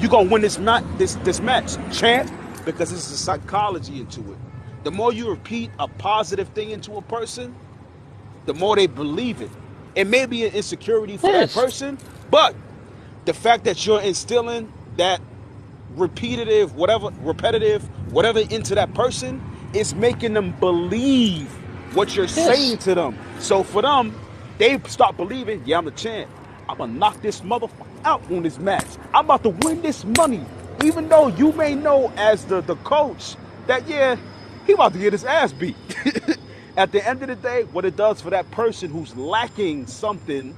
You gonna win this match, champ, because this is a psychology into it. The more you repeat a positive thing into a person, the more they believe it. It may be an insecurity for that Yes. person, but the fact that you're instilling that repetitive, whatever into that person is making them believe what you're saying Yes. to them. So for them, they start believing, yeah, I'm the champ. I'm gonna knock this motherfucker out on this match. I'm about to win this money. Even though you may know as the coach that, yeah, he about to get his ass beat. At the end of the day, what it does for that person who's lacking something,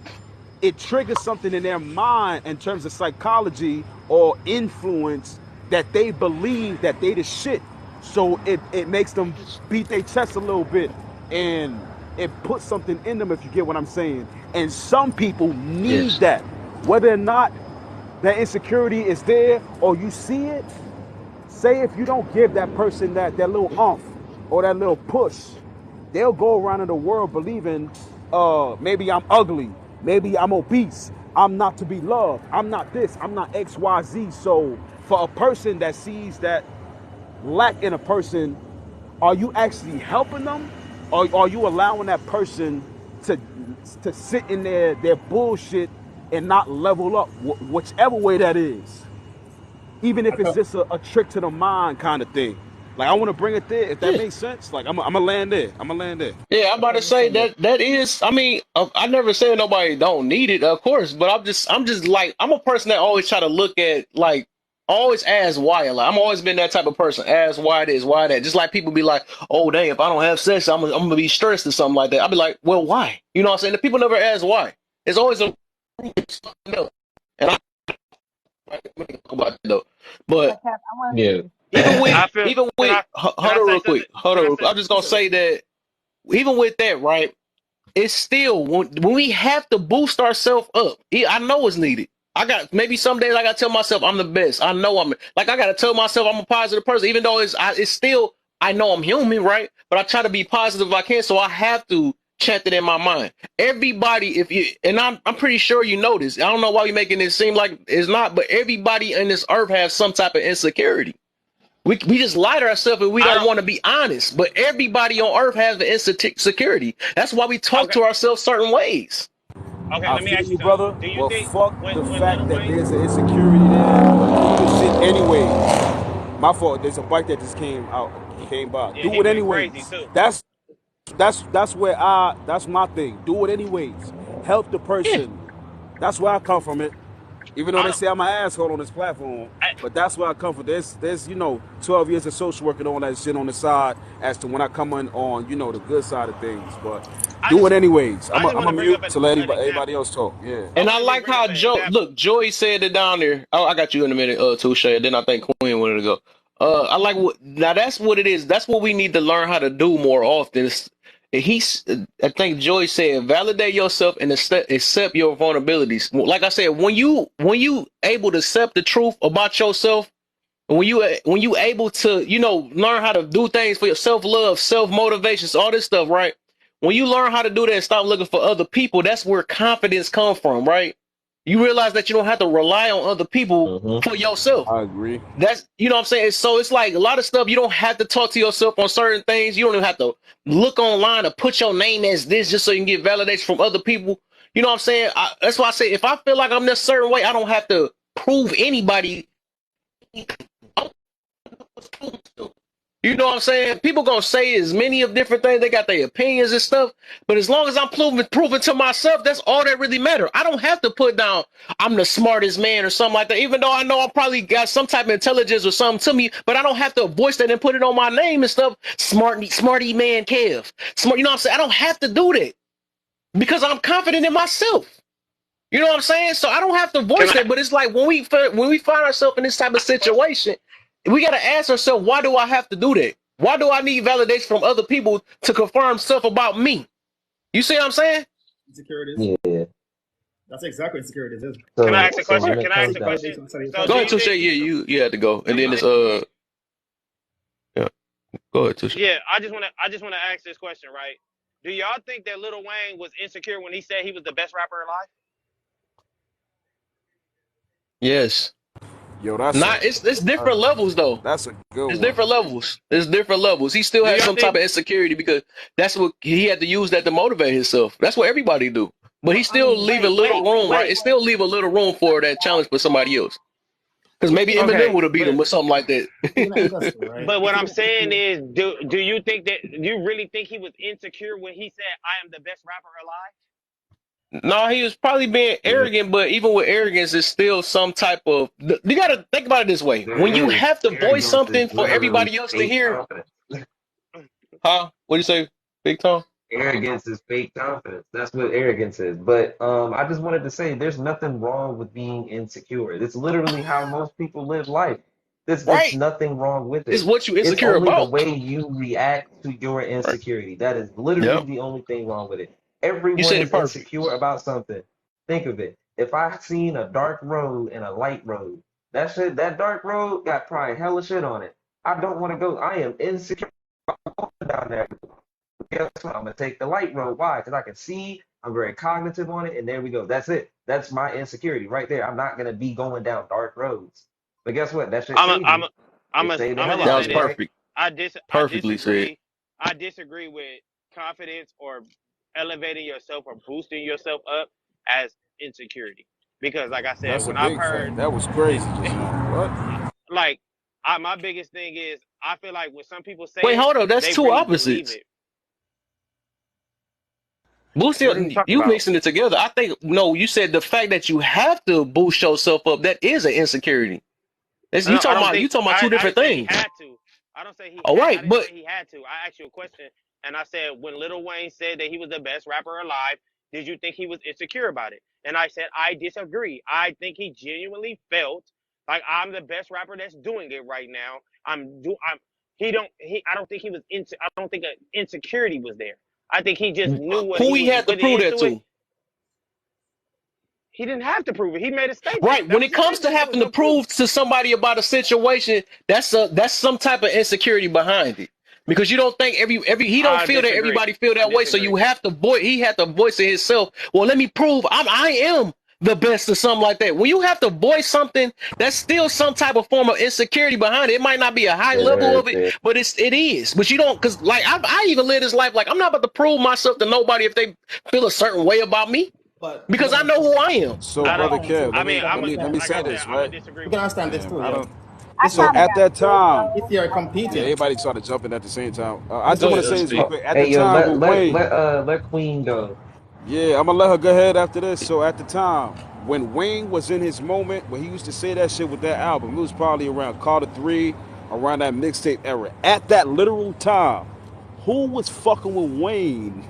it triggers something in their mind in terms of psychology or influence that they believe that they the shit. So it makes them beat their chest a little bit, and it puts something in them, if you get what I'm saying. And some people need Yes. that. Whether or not that insecurity is there or you see it, say if you don't give that person that little oomph or that little push, they'll go around in the world believing, maybe I'm ugly, maybe I'm obese, I'm not to be loved, I'm not this, I'm not XYZ. So for a person that sees that lack in a person, are you actually helping them, or are you allowing that person to sit in their bullshit and not level up, whichever way that is? Even I if it's thought, just a trick to the mind kind of thing. Like, I want to bring it there, if that Yeah. makes sense. Like, I'm gonna land there. I'm gonna land there. Yeah, I'm I about to thought say something. that is. I mean, I never said nobody don't need it, of course, but I'm just like I'm a person that always try to look at like always ask why. Like I'm always been that type of person. Ask why this, why that. Just like people be like, oh dang, if I don't have sex, I'm gonna be stressed or something like that. I'll be like, well, why? You know what I'm saying? The people never ask why. It's always a something else. And I'm talk about that though. But Cap, I want Yeah. even with I feel. even Can with I? Can hold I on say real something? quick, hold on. Can I Real quick. say I'm just something gonna to say that even with that, right? It's still when we have to boost ourselves up. I know it's needed. I got maybe some days I gotta tell myself I'm the best. I know I'm like I gotta tell myself I'm a positive person, even though it's still I know I'm human, right? But I try to be positive if I can, so I have to chant it in my mind. Everybody, if you and I'm pretty sure you know this. I don't know why you're making it seem like it's not, but everybody in this earth has some type of insecurity. We just lie to ourselves and we I don't don't. want to be honest. But everybody on earth has the insecurity. That's why we talk Okay. to ourselves certain ways. Okay. I Let me feel ask you you, something. brother, Do you but think fuck the when Little fact that Wayne? there's an insecurity there. Do the shit anyways. My fault. There's a bike that just came by. Yeah, Do he it went crazy anyways. too. That's my thing. Do it anyways. Help the Yeah. person. That's where I come from it. Even though I they don't. say I'm an asshole on this platform, but that's where I come from. There's 12 years of social work and all that shit on the side as to when I come on the good side of things. But I do it just. anyways. I just I'm want a to bring up mute to let an everybody example. else talk. Yeah. I And I want to just like bring up how an Joe example. look, Joey said it down there. Oh, I got you in a minute, Touche. Then I think Queen wanted to go. I like what now that's what it is. That's what we need to learn how to do more often. I think Joey said validate yourself and accept your vulnerabilities. Like I said, when you able to accept the truth about yourself, when you able to learn how to do things for your self love, self motivations, all this stuff, right? When you learn how to do that and stop looking for other people, that's where confidence comes from, right? You realize that you don't have to rely on other people Hmm. for yourself. I agree. That's what I'm saying. So it's like a lot of stuff you don't have to talk to yourself on certain things. You don't even have to look online or put your name as this just so you can get validation from other people. You know what I'm saying? That's why I say if I feel like I'm this certain way, I don't have to prove anybody. You know what I'm saying? People gonna say as many of different things. They got their opinions and stuff. But as long as I'm proving to myself, that's all that really matter. I don't have to put down I'm the smartest man or something like that. Even though I know I probably got some type of intelligence or something to me, but I don't have to voice that and put it on my name and stuff. Smarty man Kev. Smart, you know what I'm saying? I don't have to do that because I'm confident in myself. You know what I'm saying? So I don't have to Can voice I? that, but it's like when we find ourselves in this type of situation, we got to ask ourselves, why do I have to do that? Why do I need validation from other people to confirm stuff about me? You see what I'm saying? Insecurities. Yeah. That's exactly what insecurities is. Can I So ask a so question? when Right. it Can I ask comes a down, question? Sorry, sorry, So sorry. Go do ahead, you Touche. think? Yeah, you had to go, and Do you then think? it's yeah. Go ahead, Touche. Yeah, I just wanna ask this question, right? Do y'all think that Lil Wayne was insecure when he said he was the best rapper alive? Yes. Yo, that's a Not. It's different levels though. that's a good It's one. different levels. It's different levels. He still Do has y'all some type think? of insecurity because that's what he had to use that to motivate himself. That's what everybody do. But he I still mean, leave a Wait, little wait, room, right? wait. It still leave a little room for that challenge for somebody else. Because maybe if Eminem Okay, would have beat him but or something like that. in the industry, right? but what I'm If saying you is, do you think that you really think he was insecure when he said, "I am the best rapper alive"? No, he was probably being yeah, arrogant, but even with arrogance, it's still some type of. You got to think about it this way: there when you is have to voice arrogance is something for literally everybody else to fake hear, confidence. huh? What do you say, Big Tom? Arrogance is fake confidence. That's what arrogance is. But I just wanted to say there's nothing wrong with being insecure. It's literally how most people live life. It's Right? nothing wrong with It's it. what you It's insecure only the about. way you react to your Right? insecurity. That is literally Yep. the only thing wrong with it. You Everyone said it is perfect. insecure about something. Think of it. If I seen a dark road and a light road, that dark road got probably hella shit on it. I don't want to go. I am insecure down there. Guess what? I'm gonna take the light road. Why? Because I can see. I'm very cognitive on it, and there we go. That's it. That's my insecurity right there. I'm not gonna be going down dark roads. But guess what? That shit I'm a, saved I'm me. a, It saved the I'm gonna hell just That out of was say me, this. right? perfect. I Perfectly said. disagree. I disagree with confidence or elevating yourself or boosting yourself up as insecurity. Because, like I said, That's a when I've big heard, fact. That was crazy just now. What? like, my biggest thing is I feel like when some people say Wait, it, hold up. That's they two really believe opposites. it. What are you Boosting, talking you about? mixing it together. I think no. You said the fact that you have to boost yourself up. That is an insecurity. That's you I talking don't about. You think talking about two I different didn't say he things. had to. I don't say he All had. I right, didn't but say he had to. I asked you a question, and I said when Lil Wayne said that he was the best rapper alive, did you think he was insecure about it? And I said I disagree. I think he genuinely felt like I'm the best rapper that's doing it right now. I'm. He don't. He. I don't think he was into. I don't think an insecurity was there. I think he just knew what who he he was had to putting prove that into it. to? He didn't have to prove it. He made a statement. Right. That When was it it. comes to There was having to no proof. prove to somebody about a situation, that's some type of insecurity behind it. Because you don't think every he don't I feel that disagree. everybody feel I that way. So you disagree. have to voice he had to voice it himself. Well, let me prove I am the best or something like that. When you have to voice something, that's still some type of form of insecurity behind it. It might not be a high It level is, of it, man. but it is. But you don't because like I even live this life like I'm not about to prove myself to nobody if they feel a certain way about me but because I know who I am. So, I but brother don't. also Kev, I let mean, me but let me let me like I say said, this, I'm gonna right? disagree we can with you. understand this Damn, too, I yeah. don't. I If So kind of at got that scared time, though. if you're I ain't yeah, gonna competing, lie. everybody started jumping at the same time. I if just Go want ahead, to say this real Speak. Oh, quick. At the hey yo, time with Wayne, let Queen go. yeah, I'm gonna let her go ahead after this. So at the time when Wayne was in his moment, when he used to say that shit with that album, it was probably around Carter 3, around that mixtape era. At that literal time, who was fucking with Wayne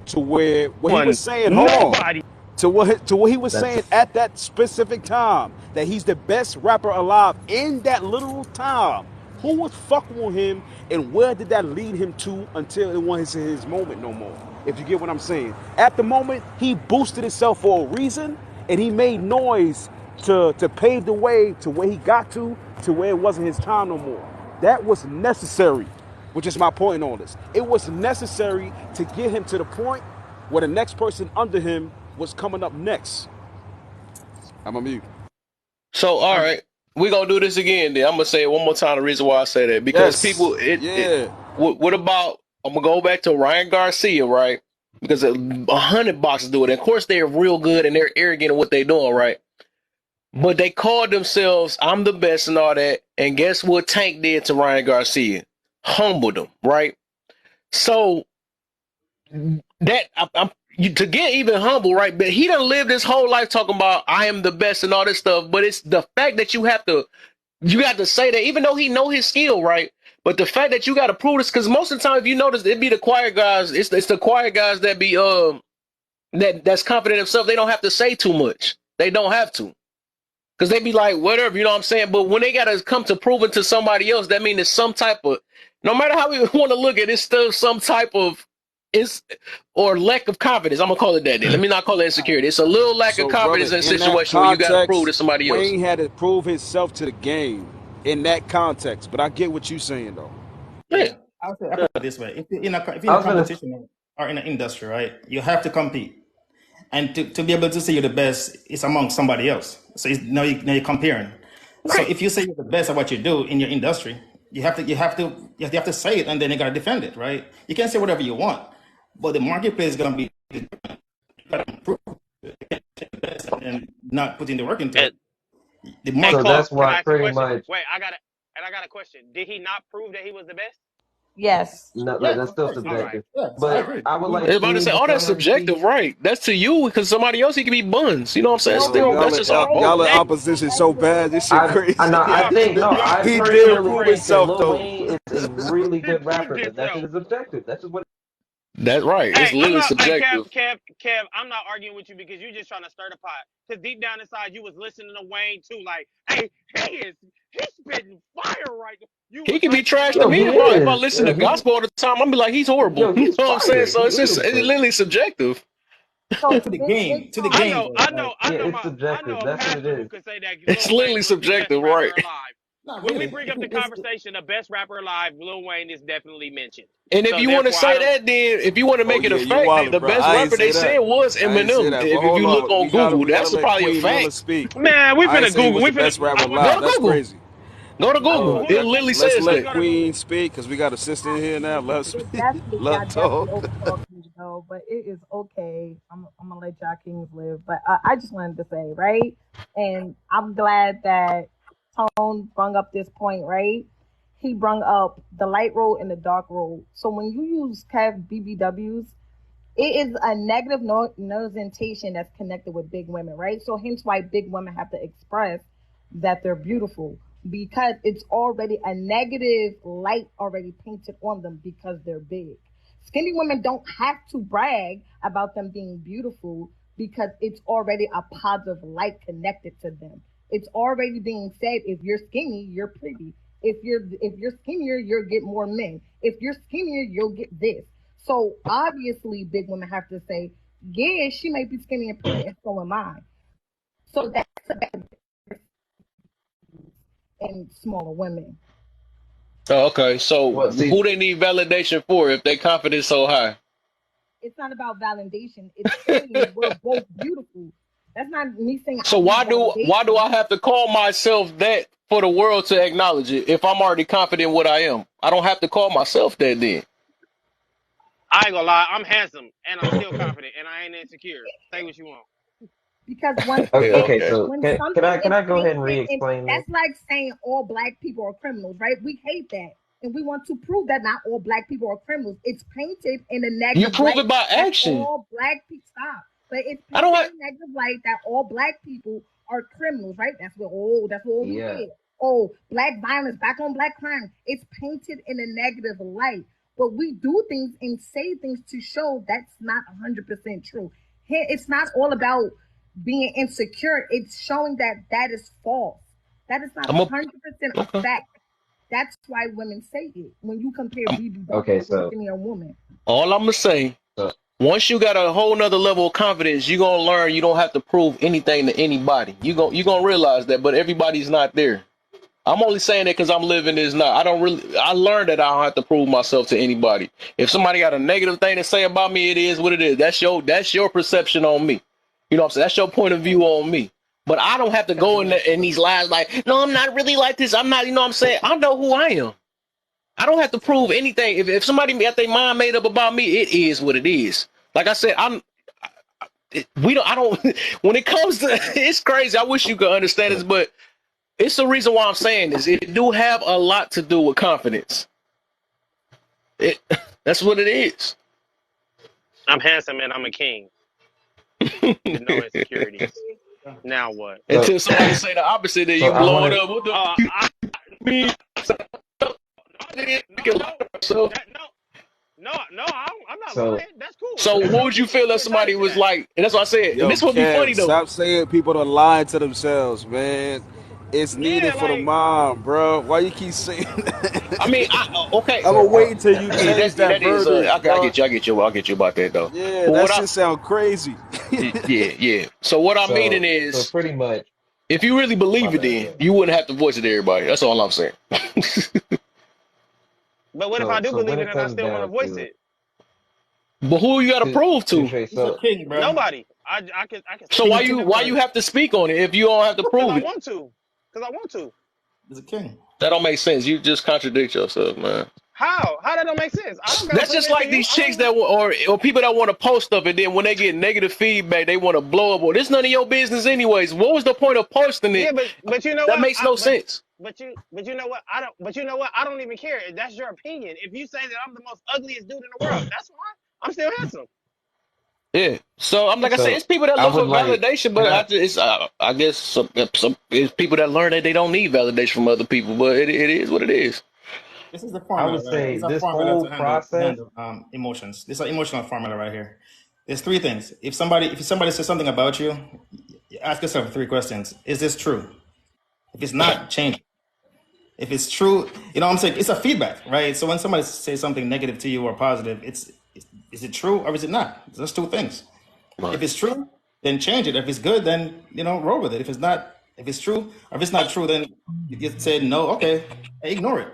to where what he was One, saying? Hold on. nobody. To what he was That's saying at that specific time, that he's the best rapper alive in that literal time. Who was fucking with him, and where did that lead him to until it wasn't his moment no more? If you get what I'm saying. At the moment, he boosted himself for a reason, and he made noise to pave the way to where he got to where it wasn't his time no more. That was necessary, which is my point on this. It was necessary to get him to the point where the next person under him was coming up next. I'm a mute. So, all Um, right, we're gonna do this again. Then I'm gonna say it one more time. The reason why I say that because Yes. people, it. Yeah. What about? I'm gonna go back to Ryan Garcia, right? Because 100 boxes do it. And of course, they're real good and they're arrogant in what they're doing, right? But they call themselves "I'm the best" and all that. And guess what Tank did to Ryan Garcia? Humbled him, right? So that to get even humble, right? But he done lived his whole life talking about I am the best and all this stuff. But it's the fact that you have to say that, even though he know his skill, right? But the fact that you got to prove this, because most of the time, if you notice, it be the quiet guys. It's the quiet guys that be that's confident in themselves. They don't have to say too much. They don't have to. Because they be like, whatever, you know what I'm saying? But when they got to come to proving to somebody else, that means it's some type of, no matter how we want to look at it, it's still some type of, or lack of confidence. I'm going to call it that then. Let me not call it insecurity. It's a little lack of So, brother, confidence in a in that situation where you got to prove to context, somebody else. Wayne had to prove himself to the game in that context. But I get what you're saying, though. Yeah. I put it this way: if you're in a competition or in an industry, right, you have to compete, and to be able to say you're the best is among somebody else. So now you're comparing. So if you say you're the best at what you do in your industry, you have to say it, and then you gotta defend it, right? You can't say whatever you want, but the marketplace is gonna be and not putting the work into And, it. The hey, So market. Carl, that's can why I ask you a pretty question? much Wait, I got a question. Did he not prove that he was the best? Yes. no, Yes, that's of still course. All right. subjective. Yes, I But agree. I would I like was about to to, say, oh, before that's him speaks. subjective, right? That's to you, because somebody else, he could be buns. You know what I'm saying? No, Still, but that's Y'all, just y'all, our wait, vote. y'all in wait, opposition wait, so wait, bad. This shit wait. I know. crazy. Yeah, I He did personally prove think that himself, Lil though. Wayne is a really He good proved rapper, but that's himself. just subjective. That's just what. that's right. It's Hey, I'm literally not. Hey, subjective. Kev. I'm not arguing with you because you're just trying to stir the pot. Because deep down inside, you was listening to Wayne too. Like, hey, he's spitting fire right now. You He was can be hyping him trash up. to Yo, me he if I is. listen to gospel all the time. I'm be like, he's horrible. Yo, You know he's what I'm saying? fire. So He it's just is, it's but literally subjective. So To the big game, I pharma. know, though. I Like, know, yeah, it's I know subjective. a That's what it pastor who is. could say that It's Lil Wayne literally was the best subjective, rapper right? alive. not When we really. bring up the conversation, the best rapper alive, Lil Wayne is definitely mentioned. And if So you want to therefore, I say don't. that, then if you want to Oh make it a yeah, you fact, Hey, wildin', the bro. best I ain't rapper they say said that. was I ain't say Eminem. that. But If hold you look on, on Google, we gotta that's let probably a Queen Miller fact. speak. man, we I ain't finna say he Google. was We the finna. best rapper I want. Go alive. to That's Google. crazy. Go to Who? Google. No, Who? It let literally let's says Let's let that. go to Google. Queen speak because we got a sister in here now. Let her speak. Let her Y'all definitely talk. over talking though, but it is okay. I'm gonna let y'all kings live. But I just wanted to say, right? And I'm glad that Tone brung up this point, right? He brung up the light road and the dark road. So when you use Kev BBWs, it is a negative notation that's connected with big women, right? So hence why big women have to express that they're beautiful because it's already a negative light already painted on them because they're big. Skinny women don't have to brag about them being beautiful because it's already a positive light connected to them. It's already being said if you're skinny, you're pretty. If you're skinnier, you'll get more men. If you're skinnier, you'll get this. So obviously, big women have to say, "Yeah, she may be skinny and pretty, and so am I." So that's in smaller women. Oh, okay, so Well, see, who they need validation for if they confidence so high? It's not about validation. It's saying we're both beautiful. That's not me saying So I need why do I validation. have to call myself that for the world to acknowledge it if I'm already confident in what I am? I don't have to call myself that then. I ain't gonna lie. I'm handsome and I'm still confident and I ain't insecure. Say what you want. Because when okay, it Yeah, okay. okay. So when can something I is go ahead and painted and re-explain this? that's like saying all black people are criminals, right? We hate that. And we want to prove that not all black people are criminals. It's painted in a You negative prove light it by that action. all black people stop. But it's I don't painted have. in a negative light that all black people are criminals, right? That's what we Yeah. hear. Oh, black violence, back on black crime. It's painted in a negative light. But we do things and say things to show that's not 100% true. It's not all about being insecure. It's showing that that is false. That is not I'm a. 100% a Okay. fact. That's why women say it. When you compare Okay. BBW with So, skinny a woman, All I'm gonna say. so Once you got a whole nother level of confidence, you're gonna learn you don't have to prove anything to anybody. You gonna realize that, but everybody's not there. I'm only saying that because I'm living this now. I learned that I don't have to prove myself to anybody. If somebody got a negative thing to say about me, it is what it is. That's your perception on me. You know what I'm saying? That's your point of view on me. But I don't have to that's go right. in these lies like, no, I'm not really like this. I'm not, you know what I'm saying? I know who I am. I don't have to prove anything. If somebody got their mind made up about me, it is what it is. Like I said, we don't, I don't, when it comes to, it's crazy. I wish you could understand this, but It's the reason why I'm saying this. It do have a lot to do with confidence. It that's what it is. I'm handsome and I'm a king with no insecurities. Now what? So Until somebody say the opposite, then so you I blow it wanted up. What the Oh, fuck I you mean? no. That no. I'm not so lying. That's cool. So You what know, would you feel if you somebody entitled to was that. like, and that's what I said, and Yo, this would be funny Kev, though. stop saying people are lying to themselves, man. It's Yeah, needed for the like mind, bro. Why you keep saying that? I mean, okay, I'm gonna so wait until you yeah, change that that is, verbiage, I bro. get you about that though. Yeah, But that what I, shit sound crazy. yeah. So what I'm meaning so is, pretty much if you really my believe it, bad. then Yeah. you wouldn't have to voice it to everybody. That's all I'm saying. but what if I So do so believe when it it and I comes still want to down voice to it, it? But who you got to prove to? touche. He's a So king, bro. Nobody. I can So speak He's a it to king, them why bro. you have to speak on it if you don't have to because prove I it? want to. Because I want to. He's a king. That don't make sense. You just contradict yourself, man. How? How that don't make sense? I don't gotta That's prove just it to like you. these I chicks don't. that or people that want to post stuff and then when they get negative feedback, they want to blow up. Well, this none of your business, anyways. What was the point of posting Yeah, it? but you know That what? makes no sense. But you know what? I don't. But you know what? I don't even care. That's your opinion. If you say that I'm the most ugliest dude in the world, that's fine. I'm still handsome. Yeah. So I'm like I said, so it's people that I look would for like validation, can but I I guess some it's people that learn that they don't need validation from other people. But it is what it is. This is the I formula, would right? say This is a this formula whole to process. handle emotions. This is an emotional formula right here. There's three things. If somebody says something about you, you ask yourself three questions. Is this true? If it's not, change it. If it's true, you know what I'm saying? It's a feedback, right? So when somebody says something negative to you or positive, is it true or is it not? Those two things. Right. If it's true, then change it. If it's good, then roll with it. If it's not, if it's true, or if it's not true, then you just say no. Okay, ignore it.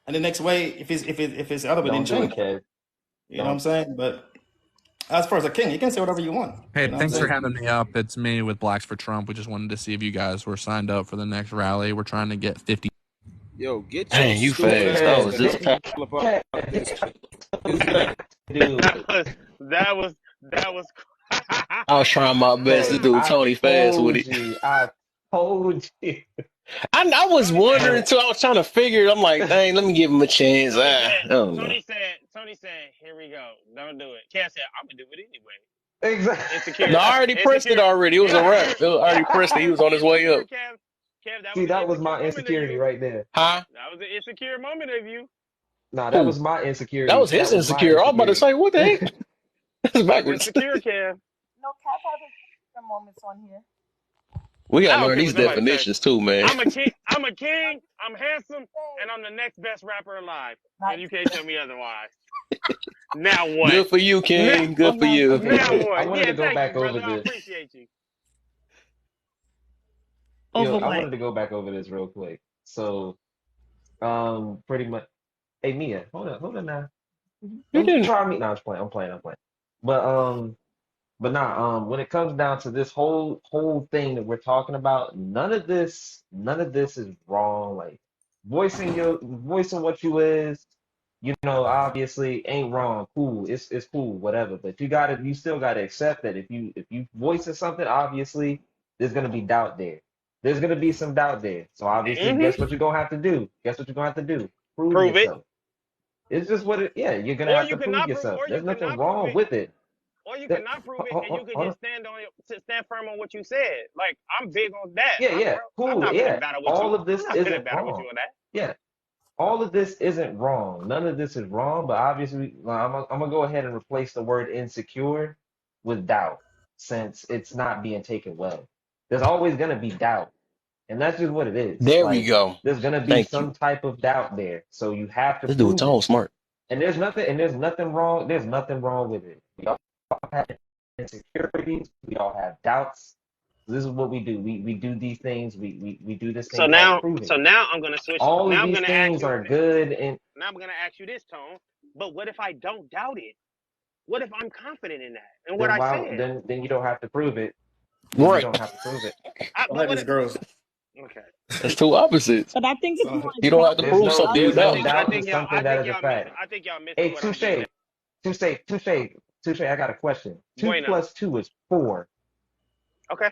And the next way, if it's other, then Don't do it, change. Kev. You know what I'm Don't. saying? But as far as a king, you can say whatever you want. Hey, You know what I'm thanks for saying? having me up. It's me with Blacks for Trump. We just wanted to see if you guys were signed up for the next rally. We're trying to get 50. Yo, get your Dang, you stupid fast. I ass was the just hell up Kev, out this shit. dude. That was that was. I was trying my best to Kev, do I Tony fast with told it. you. I told you. I was Tony said. wondering too. I was trying to figure it. I'm like, dang, let me give him a chance. Tony said. I don't know. Tony said. Here we go. Don't do it. Cat said, I'm gonna do it anyway. No, Exactly. I already pressed it Insecure, already. It was a wrap. I already pressed it. He was on his way insecure, up. Kev. Kev, that See, was an that was insecure my moment of insecurity you. right there. Huh? That was an insecure moment of you. Nah, that Who? was my That insecurity. was his That was my insecure. I was about to insecurity. say, what the heck? That's That was backwards. insecure, Kev. No, Cat has insecure moments on here. We I gotta don't learn care these what nobody say. definitions too, man. I'm a king. I'm a king. I'm handsome, and I'm the next best rapper alive. Not And you can't tell me otherwise. Now what? Good for you, Now, King. Good I'm for not you. Okay, now so I what? wanted Yeah, to go thank you, back over brother. I this. appreciate you. Yo, over I what? wanted to go back over this real quick. So, pretty much. Hey, Mia, hold on now. You Don't didn't. try me. No, I'm playing. But when it comes down to this whole thing that we're talking about, none of this is wrong. Like voicing what you is, obviously ain't wrong. Cool, it's cool, whatever. But you still gotta accept that if you voicing something, obviously there's gonna be doubt there. There's gonna be some doubt there. So obviously, guess Mm-hmm. what you're gonna have to do? Guess what you're gonna have to do? Prove Prove it, yourself. It's just yeah, you're gonna have to prove yourself. or you There's nothing cannot prove wrong it, with it. or you That, cannot prove ho- it, and ho- you can hold just on. stand firm on what you said. Like I'm big on that, Yeah, bro. yeah, I'm cool, not finna yeah. battle with All you. of I'm this not finna isn't battle with wrong. you on that. Yeah, all of this isn't wrong. None of this is wrong, but obviously, I'm gonna go ahead and replace the word insecure with doubt, since it's not being taken well. There's always gonna be doubt, and that's just what it is. There we Like, go. there's gonna be Thank you. some type of doubt there, so you have to This dude prove it. Tone smart. And there's nothing wrong. There's nothing wrong with it. We all have insecurities. We all have doubts. This is what we do. We do these things. We do this So thing called now, proving. so now I'm gonna switch. All of Now I'm these gonna ask things you. are good, and Now I'm gonna ask you this, Tone. But what if I don't doubt it? What if I'm confident in that and what then I why said? then you don't have to prove it. Then you Right. don't have to prove it. Don't But let what? these girls. Okay. That's two opposites. But I think it's So more You don't have to advanced There's prove than no something you there's others. no doubt. I doubt to think y'all. something that is a Missing. fact. I think y'all missing Hey, what I'm getting at. touche. I got a question. Two Bueno. plus two is four. Okay.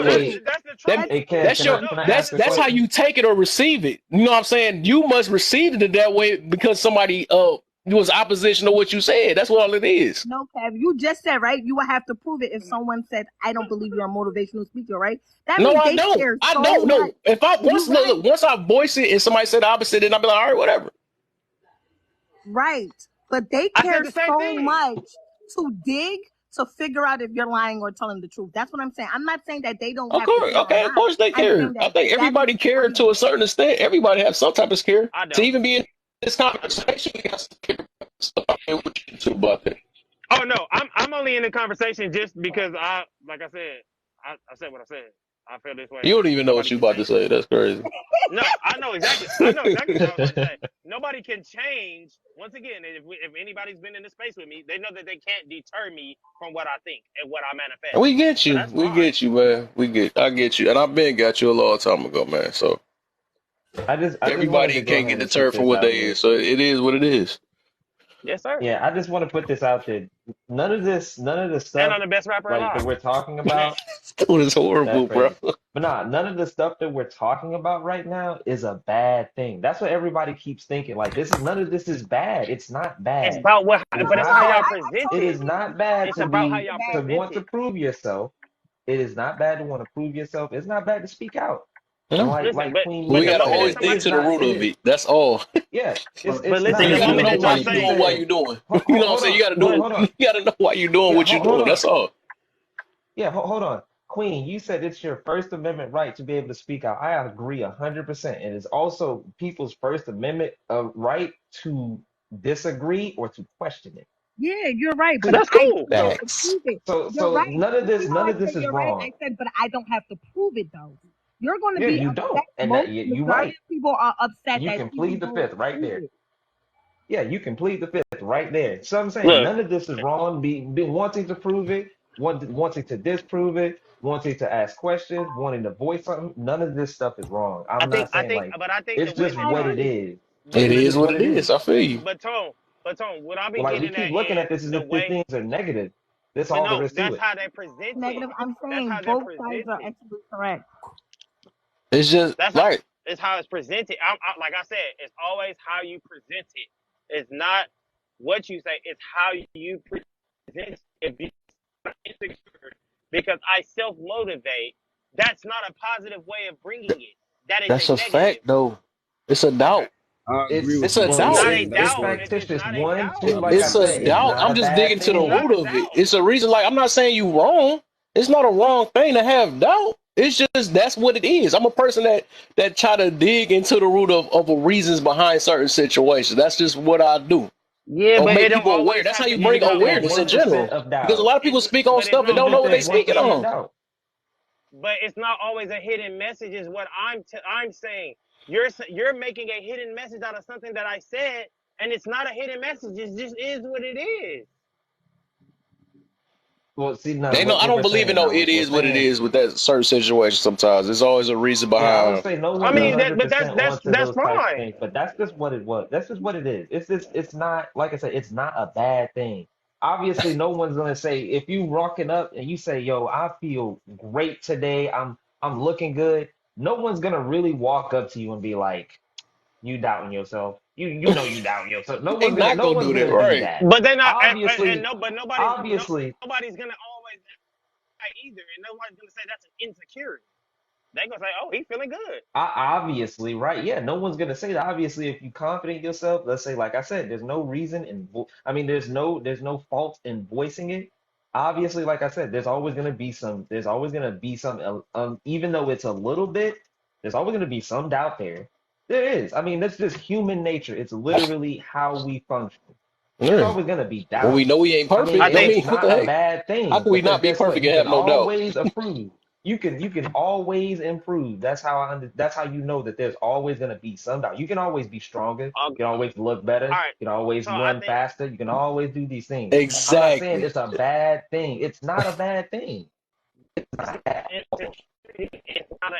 Wait, that's the That troll. Hey, Kev, that's can your I No, can I that ask that's a that's how question? you take it or receive it. You know what I'm saying? You must receive it that way because somebody was opposition to what you said. That's what all it is. No, Kev, you just said, right, you would have to prove it if someone said, I don't believe you're a motivational speaker, right? That No, means I they don't. care I so don't much. know. If I You once right, look, once I voice it and somebody said the opposite, then I'll be like, all right, whatever. right. But they I said care the same so thing. much to dig to figure out if you're lying or telling the truth. That's what I'm saying. I'm not saying that they don't Of have to course, care or okay, of not. course they I'm saying care. I that think that is everybody cared to a crazy. certain extent. Everybody has some type of scare I to don't. even be in this I don't. conversation. You got to care stuff I care what you too about that. Oh no, I'm only in the conversation just because like I said, I said what I said. I feel this way. You don't even know what Nobody you can about to change it. say. That's crazy. No, I know exactly. I know exactly what I was about to say. Nobody can change. Once again, if anybody's been in the space with me, they know that they can't deter me from what I think and what I manifest. We get So you. that's We fine. get you, man. I get you. And I've been got you a long time ago, man. So I just wanted to everybody go can't ahead get and put deterred from this what out they there. is. So it is what it is. Yes, sir. Yeah, I just want to put this out there. None of the And stuff I'm the best rapper like that alive. we're talking about, Dude, it's that's horrible, bro. crazy. But nah, none of the stuff that we're talking about right now is a bad thing. That's what everybody keeps thinking. Like none of this is bad. It's not It's bad. about what, It is but it's not how No, y'all bad. present It it. is totally not bad It's to about how be y'all bad. to present want to it. prove yourself. It is not bad to want to prove yourself. It's not bad to speak out. And Yeah. Listen, like Queen But we but the Mia gotta moment said, that always it dig somebody, is to the not root it of is it. That's all. yeah, but it's listen, not You the even gotta moment know really that why y'all like you you doing say, what said. you doing. Hold, You know hold, what I'm hold saying? on, but hold on. You gotta know why you doing Yeah, what you hold doing. on. That's all. Yeah, hold on. Queen, you said it's your First Amendment right to be able to speak out. I agree 100%. It is also people's First Amendment right to disagree or to question it. Yeah, you're right, but Too. that's I cool. don't have to Facts. prove it. You're So right. none of You see this how I is said you're right? wrong. I said, but I don't have to prove it though. You're going to Yeah, be you don't. upset. And Most you majority right. of people are upset You that can people plead the don't fifth right prove there. it. Yeah, you can plead the fifth right there. So I'm saying Look, none of this is wrong. Be wanting to prove it, wanting to disprove it, wanting to ask questions, wanting to voice something. None of this stuff is wrong. I'm not saying like I think the it's way just that I what y'all, it agree. is. but It It's is just what what it it is. is. I feel you. but Tone, what I be Well, like we getting at keep looking is at this as the if the way, things are negative. That's but all there no, is to that's it. how they present it. Negative. I'm That's saying how they both sides present are it. absolutely correct. It's just That's how right. it's how it's presented. Like I said, it's always how you present it. It's not what you say. It's how you present it. If you are insecure because I self motivate, that's not a positive way of bringing it. That is a That's a negative. fact, though. It's a Okay. doubt. I agree It's with It's you, a It's well, doubt. not Sensei, a and that's it's doubt. why It's factitious. not a One, doubt. two, like I It's a said, it's doubt. not I'm a just digging bad to the It's thing. not root a of it. doubt. It's a reason. Like I'm not saying you wrong. It's not a wrong thing to have doubt. It's just that's what it is. I'm a person that try to dig into the root of the reasons behind certain situations. That's just what I do. Yeah, Or but it make don't people aware. always That's how have to. you It, bring Even if no, there's awareness it's in 1% general. of Because a doubt, lot of people it's speak on but it's stuff and not even don't know if what they there's always a speaking 1% of on. hidden. doubt. But it's not always a hidden message. Is what I'm saying. You're making a hidden message out of something that I said, and it's not a hidden message. It just is what it is. Well, see, no, They know I what don't we're believe in saying no now, it we're is what it saying, is with that certain situation sometimes. There's always a reason yeah, I would behind say no I one's you a mean, know. that, but hundred that's percent that's onto that's those type of fine. things, but that's just what it was. That's just what it is. It's not like I said, it's not a bad thing. Obviously, no one's gonna say if you rocking up and you say, "Yo, I feel great today. I'm looking good." No one's gonna really walk up to you and be like, "You doubting yourself? You know you doubting yourself." They not No gonna one's do that, gonna do right? that. But they're not, and Obviously, no, but obviously, nobody's gonna always right either, and nobody's gonna say that's an insecurity. They're gonna say, "Oh, he's feeling good." Obviously, right? Yeah, no one's gonna say that. Obviously, if you confident in yourself, let's say, like I said, there's no reason in, I mean, there's no fault in voicing it. Obviously, like I said, there's always gonna be some, even though it's a little bit, there's always gonna be some doubt there. There is. I mean, that's just human nature. It's literally how we function. There's Yeah. always gonna be When we doubt. know we ain't I mean, I perfect, and I think. it's mean, what the not a heck? bad How thing can we because not be guess what? perfect You and can have no doubt? always improve. You can always improve. That's how that's how you know that there's always going to be some doubt. You can always be stronger. You All can always look better. right. You can always So I run think faster. You can always do these things. I'm not saying Exactly. it's a bad thing. It's not a bad thing. insecurity is not a.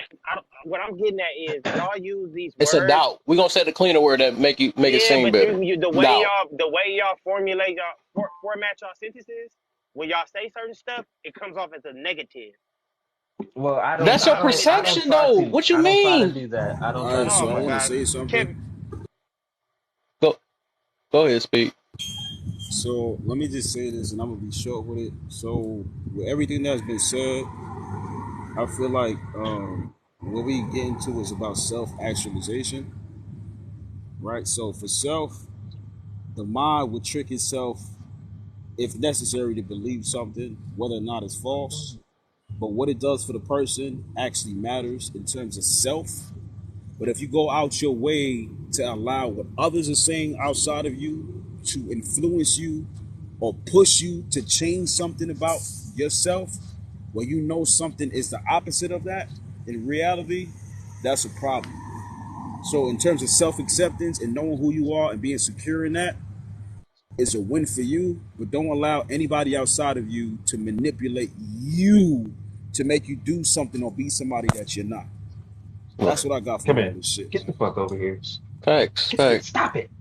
What I'm getting at is y'all use these It's a words. doubt. We're gonna say the cleaner word that make it Yeah, seem but better. you Doubt. the way y'all formulate y'all format y'all sentences when y'all say certain stuff, it comes off as a negative. Well, That's your I don't perception, try though. to What you do mean? that. I don't All try right, to do Oh so I my that. want to God, say something. Kevin. Go, go ahead, speak. So let me just say this, and I'm gonna be short with it. So with everything that's been said, I feel like what we get into is about self-actualization, right? So for self, the mind would trick itself, if necessary, to believe something, whether or not it's false. But what it does for the person actually matters in terms of self. But if you go out your way to allow what others are saying outside of you to influence you or push you to change something about yourself, where you know something is the opposite of that, in reality, that's a problem. So, in terms of self acceptance and knowing who you are and being secure in that, is a win for you, but don't allow anybody outside of you to manipulate you to make you do something or be somebody that you're not. That's what I got from Come all here. this shit, Get the man. fuck over here. Facts, Get the, facts. stop it.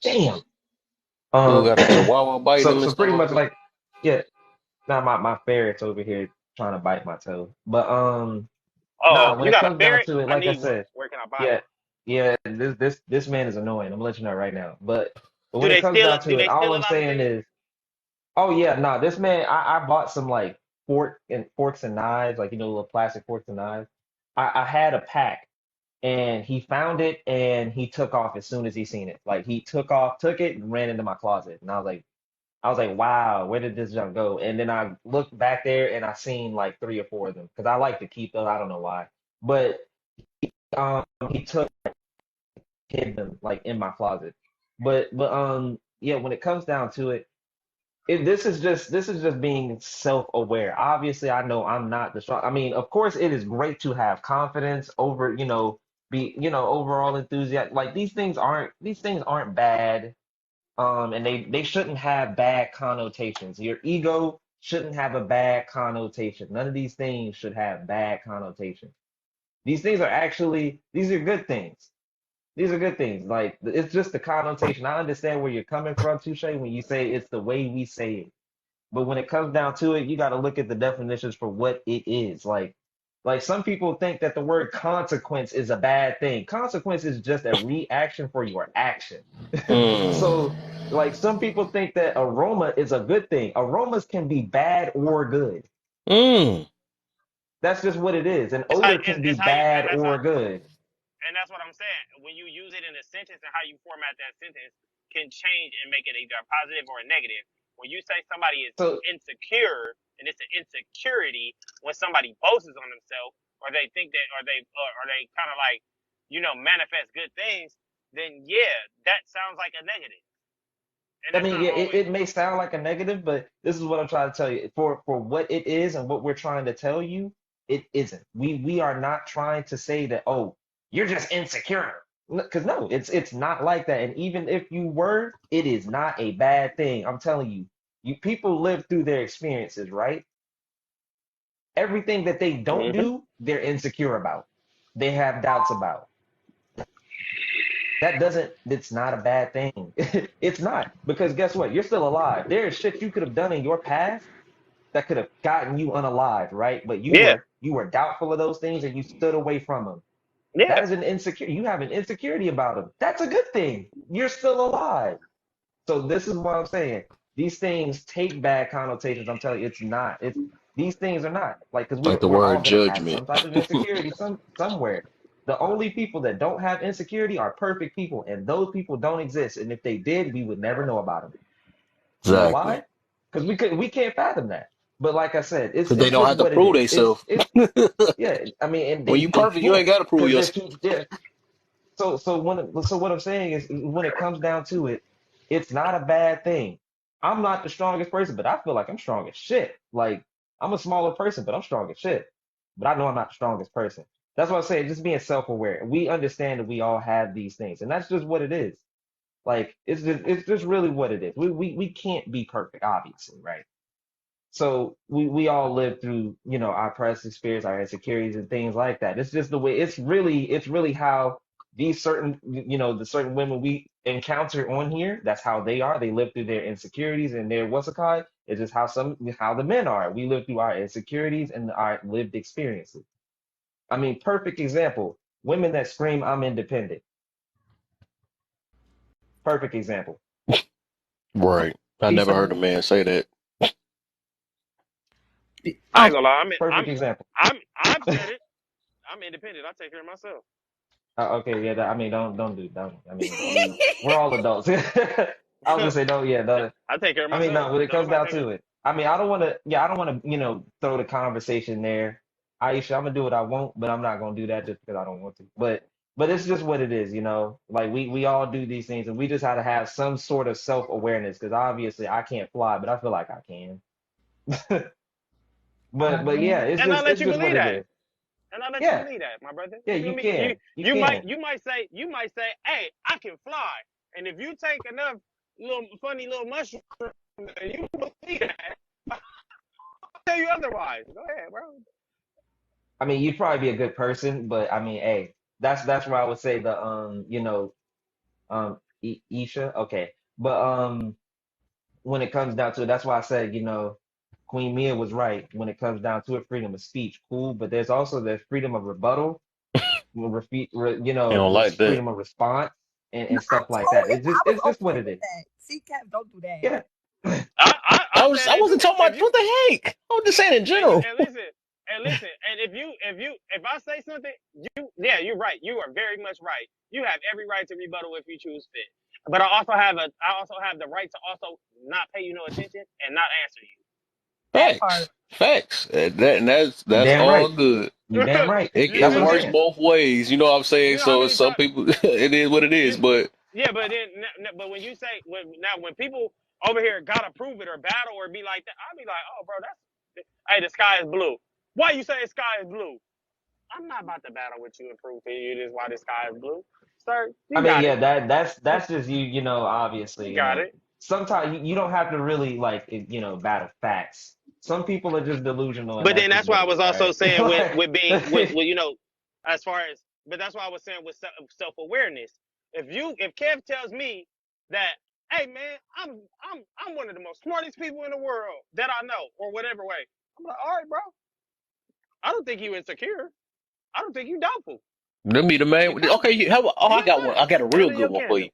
Damn. Dude Um. got a chihuahua biting him and So stuff pretty like much that. like, yeah. Now my ferret's over here trying to bite my toe. But Oh, nah. When you it got a comes down ferret? to it, I like I need one. said, Where can I buy yeah, one? yeah. This man is annoying. I'm gonna let you know right now. But Do when it they comes steal down it? Do to it, they all steal a I'm lot of saying things? is, oh yeah, nah. This man, I bought some like forks and knives, like little plastic forks and knives. I had a pack. And he found it and he took off as soon as he seen it. Like he took it and ran into my closet. And I was like, wow, where did this junk go? And then I looked back there and I seen like three or four of them because I like to keep them. I don't know why, but he took hid them like in my closet. But yeah, when it comes down to it, this is just being self-aware. Obviously, I know I'm not the strong. I mean, of course, it is great to have confidence over, be, overall enthusiasm. Like these things aren't bad. And they shouldn't have bad connotations. Your ego shouldn't have a bad connotation. None of these things should have bad connotations. These are good things. These are good things. Like it's just the connotation. I understand where you're coming from, Touche, when you say it's the way we say it. But when it comes down to it, you got to look at the definitions for what it is. Like some people think that the word consequence is a bad thing. Consequence is just a reaction for your action. Mm. So, like some people think that aroma is a good thing. Aromas can be bad or good. Mm. That's just what it is. And It's how odor can be it's how you bad or good. and that's what I'm saying. When you use it in a sentence and how you format that sentence can change and make it either a positive or a negative. When you say somebody is So insecure and it's an insecurity when somebody boasts on themselves or they think that or they kind of like manifest good things, then yeah, that sounds like a negative, and I that's mean, not yeah, always. it may sound like a negative, but this is what I'm trying to tell you. For what it is and what we're trying to tell you, it isn't. We are not trying to say that, oh, you're just insecure. Because no, it's not like that. And even if you were, it is not a bad thing. I'm telling you, you people live through their experiences, right? Everything that they don't Hmm. do, they're insecure about. They have doubts about. That doesn't, it's not a bad thing. It's not. Because guess what? You're still alive. There is shit you could have done in your past that could have gotten you unalive, right? But Yeah, you were doubtful of those things and you stood away from them. yeah. That is an insecure. You have an insecurity about them. That's a good thing. You're still alive. So this is what I'm saying. These things take bad connotations. I'm telling you, it's not. It's these things are not like because Like the we're all word gonna have judgment. some type of insecurity somewhere. The only people that don't have insecurity are perfect people, and those people don't exist. And if they did, we would never know about them. You know Exactly. why? Because we can't fathom that. But like I said, Because they it's don't just have to what it prove is. themselves. Yeah. I mean, and When you they perfect, you ain't can't got to prove because they're yourself. too. Yeah, so what I'm saying is when it comes down to it, it's not a bad thing. I'm not the strongest person, but I feel like I'm strong as shit. Like I'm a smaller person, but I'm strong as shit. But I know I'm not the strongest person. That's what I'm saying, just being self-aware. We understand that we all have these things, and that's just what it is. Like it's just really what it is. We can't be perfect, obviously, right? So we all live through, our past experience, our insecurities and things like that. It's just the way it's really how these certain, the certain women we encounter on here, that's how they are. They live through their insecurities and their what's it called? It's just how the men are. We live through our insecurities and our lived experiences. I mean, perfect example. Women that scream, "I'm independent." Perfect example. Right. I Peace never of heard a man say that. I Oh, ain't gonna lie. perfect example. I've said it. I'm independent. I take care of myself. Okay, yeah. I mean, don't. I mean, we're all adults. I was gonna say, don't. Yeah, don't. I take care of I mean, myself. no. When it Don't comes nobody down take care. to it, I mean, I don't want to. Yeah, I don't want to. Throw the conversation there. Aisha, I'm gonna do what I want, but I'm not gonna do that just because I don't want to. But it's just what it is. Like we all do these things, and we just have to have some sort of self awareness. Because obviously, I can't fly, but I feel like I can. But yeah, it's And I just let it's you just what believe it that. is. And I let you Yeah, believe that, my brother. yeah, You feel you me? You can, you you might can. you might say, hey, I can fly. And if you take enough little funny little mushrooms and you believe that, I'll tell you otherwise. Go ahead, bro. I mean, you'd probably be a good person, but I mean, hey, that's where I would say the Isha, okay. But when it comes down to it, that's why I said, Queen Mia was right. When it comes down to it, freedom of speech, cool, but there's also the freedom of rebuttal, They don't like that. freedom of response no, and I stuff like that. totally, It's I just was it's just what okay it with is. that. See, Cap, don't do that. Yeah. I said I wasn't talking if about you what the heck. I was just saying in and you general. and listen, and if I say something, yeah, you're right. You are very much right. You have every right to rebuttal if you choose fit. But I also have the right to also not pay you no attention and not answer That part. Facts. And You that's damn all right. good. You damn right. you That's It what I'm feel me? works saying. both ways. You know what I'm saying? You know how So many some times people, it is what it is. you But yeah, but then but when you say when people over here gotta prove it or battle or be like that, I'll be like, oh bro, that's hey, the sky is blue. Why you say the sky is blue? I'm not about to battle with you and prove to you this why the sky is blue. Sir, I you mean, got yeah, it. that's just you, obviously, You got it. sometimes you don't have to really like, battle facts. Some people are just delusional and But that's then just that's why what I it was is, also right? saying Like, with being with as far as but that's why I was saying with self awareness. If Kev tells me that, hey man, I'm one of the most smartest people in the world that I know, or whatever way, I'm like, all right, bro. I don't think you insecure. I don't think you doubtful. let me the You man. Okay, confident. I You got one. I advanced. got a real Handle good your one for you. candle.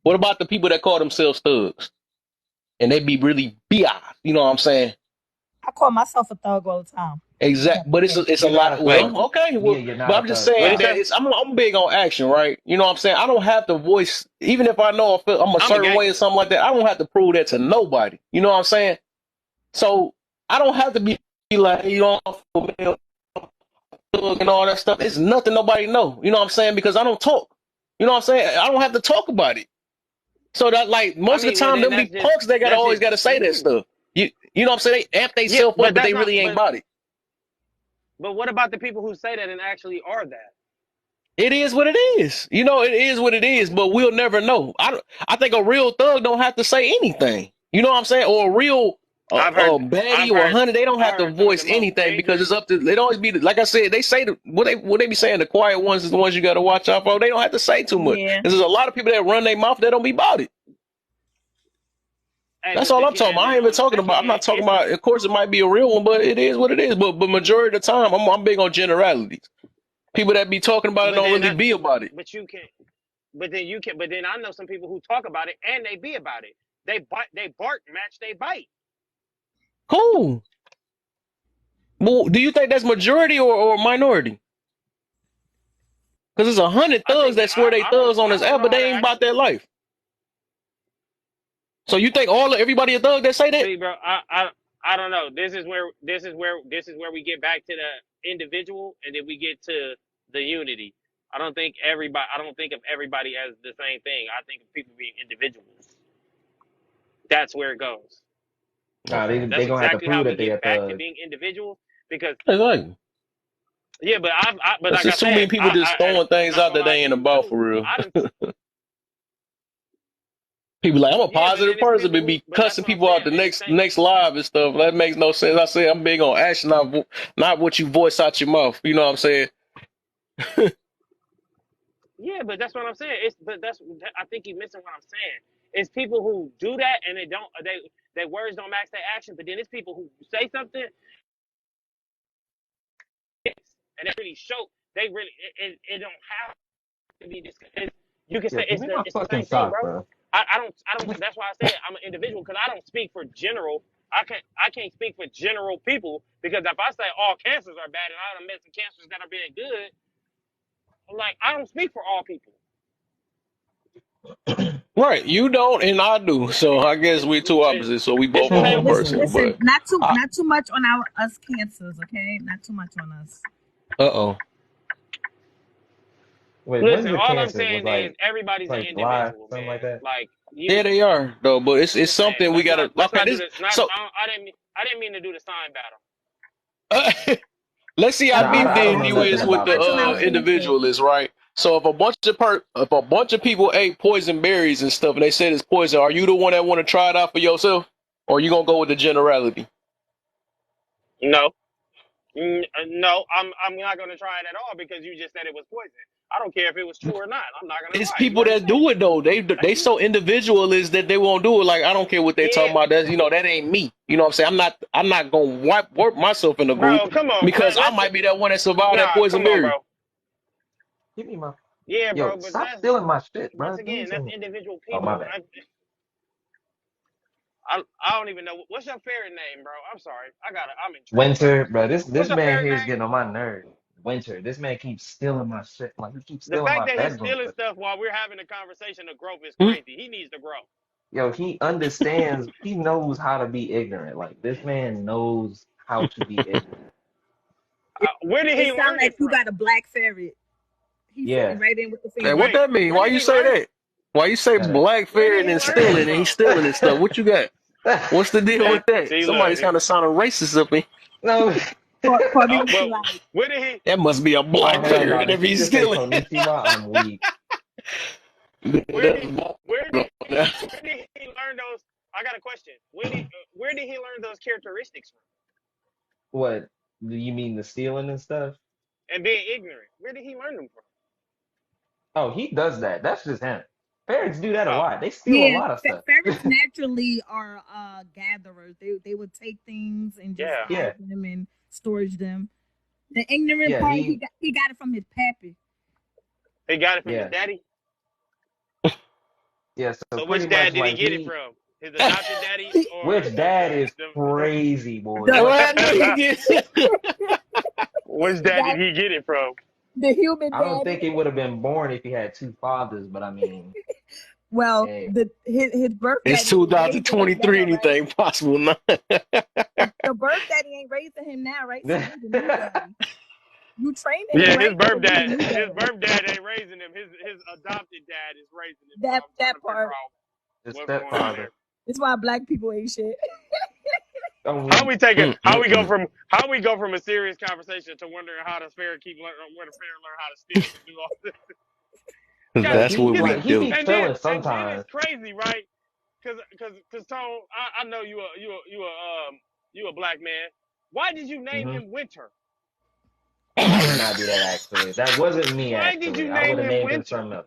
What about the people that call themselves thugs and they be really bi? You know what I'm saying? I call myself a thug all the time. Exact, but Yeah. it's a you're not a lot. Wait, Well, thug. okay, Yeah, well, you're but not a I'm just thug, what do saying you Cap. that say? I'm big on action, right? You know what I'm saying? I don't have to voice, even if I know I'm a I'm a certain way or gangster. something like that. I don't have to prove that to nobody. You know what I'm saying? So I don't have to be like, thug and all that stuff. It's nothing nobody know. You know what I'm saying? Because I don't talk. You know what I'm saying? I don't have to talk about it. So that like I most of the mean, well time, then them be punks. They gotta that's always just gotta say that you. stuff. You know what I'm saying? They amp Yeah, themselves up, but but that's they not. really ain't about it. But what about the people who say that and actually are that? It is what it is. It is what it is, but we'll never know. I think a real thug don't have to say anything. You know what I'm saying? Or a real I've heard baddie I've or a heard honey, they don't I have to heard some of the voice most anything because it's angry. up to. It always be like I said. They say what they be saying. The quiet ones is the ones you got to watch out for. They don't have to say too much. Yeah. There's a lot of people that run their mouth that don't be about it. Hey, That's but all I'm talking about. I ain't even talking about. I'm again, not talking about. Of course, it might be a real one, but it is what it is. But majority of the time, I'm big on generalities. People that be talking about it but don't then really that's be about it. but you can but then I know some people who talk about it and they be about it. They bark match they bite. Cool. Well, do you think that's majority or minority? Because there's 100 I thugs think that swear they thugs on I this don't app, know but how to they ain't about actually their life. So you think everybody a thug that say that? see, bro. I don't know. This is where we get back to the individual, and then we get to the unity. I don't think of everybody as the same thing. I think of people being individuals. That's where it goes. Nah, Okay. they That's gonna have to exactly how prove we that they a get back to thug. being individuals. Because Exactly. yeah, but Because like I there's too many said, people just throwing I'm things not out gonna that lie they to ain't you about too. for real. I didn't. People like, I'm a Yeah, but positive then it's person, people but who. be But that's cussing what I'm people out saying. the It's the next same. next live and stuff. That makes no sense. I say I'm big on action, not what you voice out your mouth. You know what I'm saying? Yeah, but that's what I'm saying. It's but that's I think you're missing what I'm saying. It's people who do that and their words don't match their action. But then it's people who say something and they really show they really it don't have to be discussed. You can Yo, say give me my it's the fucking same thing, sock, bro. bro. I don't. That's why I said I'm an individual because I don't speak for general. I can't speak for general people because if I say all cancers are bad and I done met some cancers that are being good, I'm like I don't speak for all people. Right, you don't and I do. So I guess we're two opposites. So we It's both the a same. wrong Listen, person. listen, But not too much on us cancers, okay? Not too much on us. oh, Wait, when's Listen, the all I'm cancer? Was saying is everybody's an like July, individual, something like man. that? Like yeah, you, they are though. But it's man. something we gotta. Let's Okay, not do this this. Not so. I didn't mean to do the sign battle. Let's see how That's No, deep I don't then know not you too nothing is with about much this on our the shit. cancers. individualist, right? So if a bunch of people ate poison berries and stuff, and they said it's poison, are you the one that want to try it out for yourself, or you gonna go with the generality? No, no, I'm not gonna try it at all because you just said it was poison. I don't care if it was true or not. I'm not gonna It's try it. You people that understand? do it though. They so individualist that they won't do it. Like I don't care what they talking Yeah, about. That's that ain't me. You know what I'm saying? I'm not gonna work myself in a group bro. Come on. because I Let's. might be that one that survived that Nah, poison come on, berry. bro. Give me my Yeah, yo, bro. But stop that's stealing my shit, once bro. Give me again, that's some. individual Oh, my people. bad. I don't even know what's your favorite name, bro. I'm sorry. I'm intrigued by Winter, this. bro. This What's your man favorite here is name? getting on my nerves. Winter. This man keeps stealing my shit. Like he keeps The stealing fact my that he's bedroom stealing stuff. stuff while we're having a conversation of growth is Hmm? crazy. He needs to grow. Yo, he understands. He knows how to be ignorant. Like this man knows how to be ignorant. Where did It he sounds learn like it you from? got a black ferret. He fitting Yeah. right in with the And theme. what Wait, that mean? where Why did you he say learn? that? Why you say Shut up. black Where ferret did he and learn that stealing and he's from? stealing and stuff? What you got? What's the deal with that? See, look. Somebody's kind of sounding racist up in. No. Kobe would be Well, like, where did he? That must be a Oh black hell no! ferret if Did you he's just say stealing. Konnichiwa? I'm weak. Where did? Where did? Where did he learn those? I got a question. Where did he learn those characteristics from? What? Do you mean the stealing and stuff? And being ignorant. Where did he learn them from? Oh, he does that. That's just him. Parents do that a Oh, lot. They steal a yeah, lot of stuff. ferrets naturally are gatherers. They would take things and just yeah. hide Yeah, them and storage them. The ignorant yeah, part, he got it from his pappy. He got it from his yeah, daddy. yeah. So So pretty which much dad did he like get it from? His adopted daddy He, or which dad is the crazy, boy. the Well, What? I knew he get. which the dad guy, did he get it from? the human I don't daddy. think he would have been born if he had two fathers, but I mean, Well, hey, his birth It's daddy ain't raising him 2023. now, right? Anything possible now? The birth daddy ain't raising him now, right? So you the new daddy. You training him Yeah, right, so you the new his daddy. birth dad ain't raising him. His adopted dad is raising him. So That I'm trying that to figure part. out the what's going on stepfather. there. That's why black people ain't shit. I'm How weak. we take it? Mm-mm-mm. How we go from a serious conversation to wondering how does fair keep learn where the fair learn how to steal and do all this? Yo, That's what he we like he do. be chilling And then it's sometimes. crazy, right? Cause Tone, I know you a black man. Why did you name Hmm. him Winter? I did not do that actually. That wasn't me Why did actually. you I would name have him named him Winter? something else.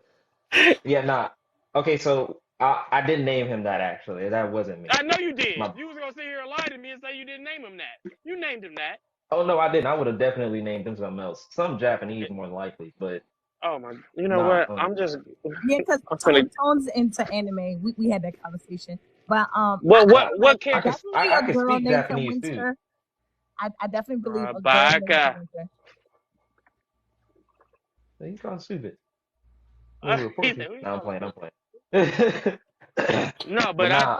Yeah, nah. Okay, so I didn't name him that actually. That wasn't me. I know you did. My You was gonna sit here and lie to me and say you didn't name him that. You named him that. Oh no, I didn't. I would have definitely named him something else. Some Japanese more than likely, but Oh my! You know nah. what? I'm just. Yeah, because I'm finna. Tone's into anime. We had that conversation. But Well, I feel like what character? definitely I a could girl speak named him Japanese too. Winter. I definitely believe a girl named him Baka. Winter. He's gone stupid. We'll He report you. said, "Who you No, I'm calling playing. I'm stupid?" playing. No, But but nah.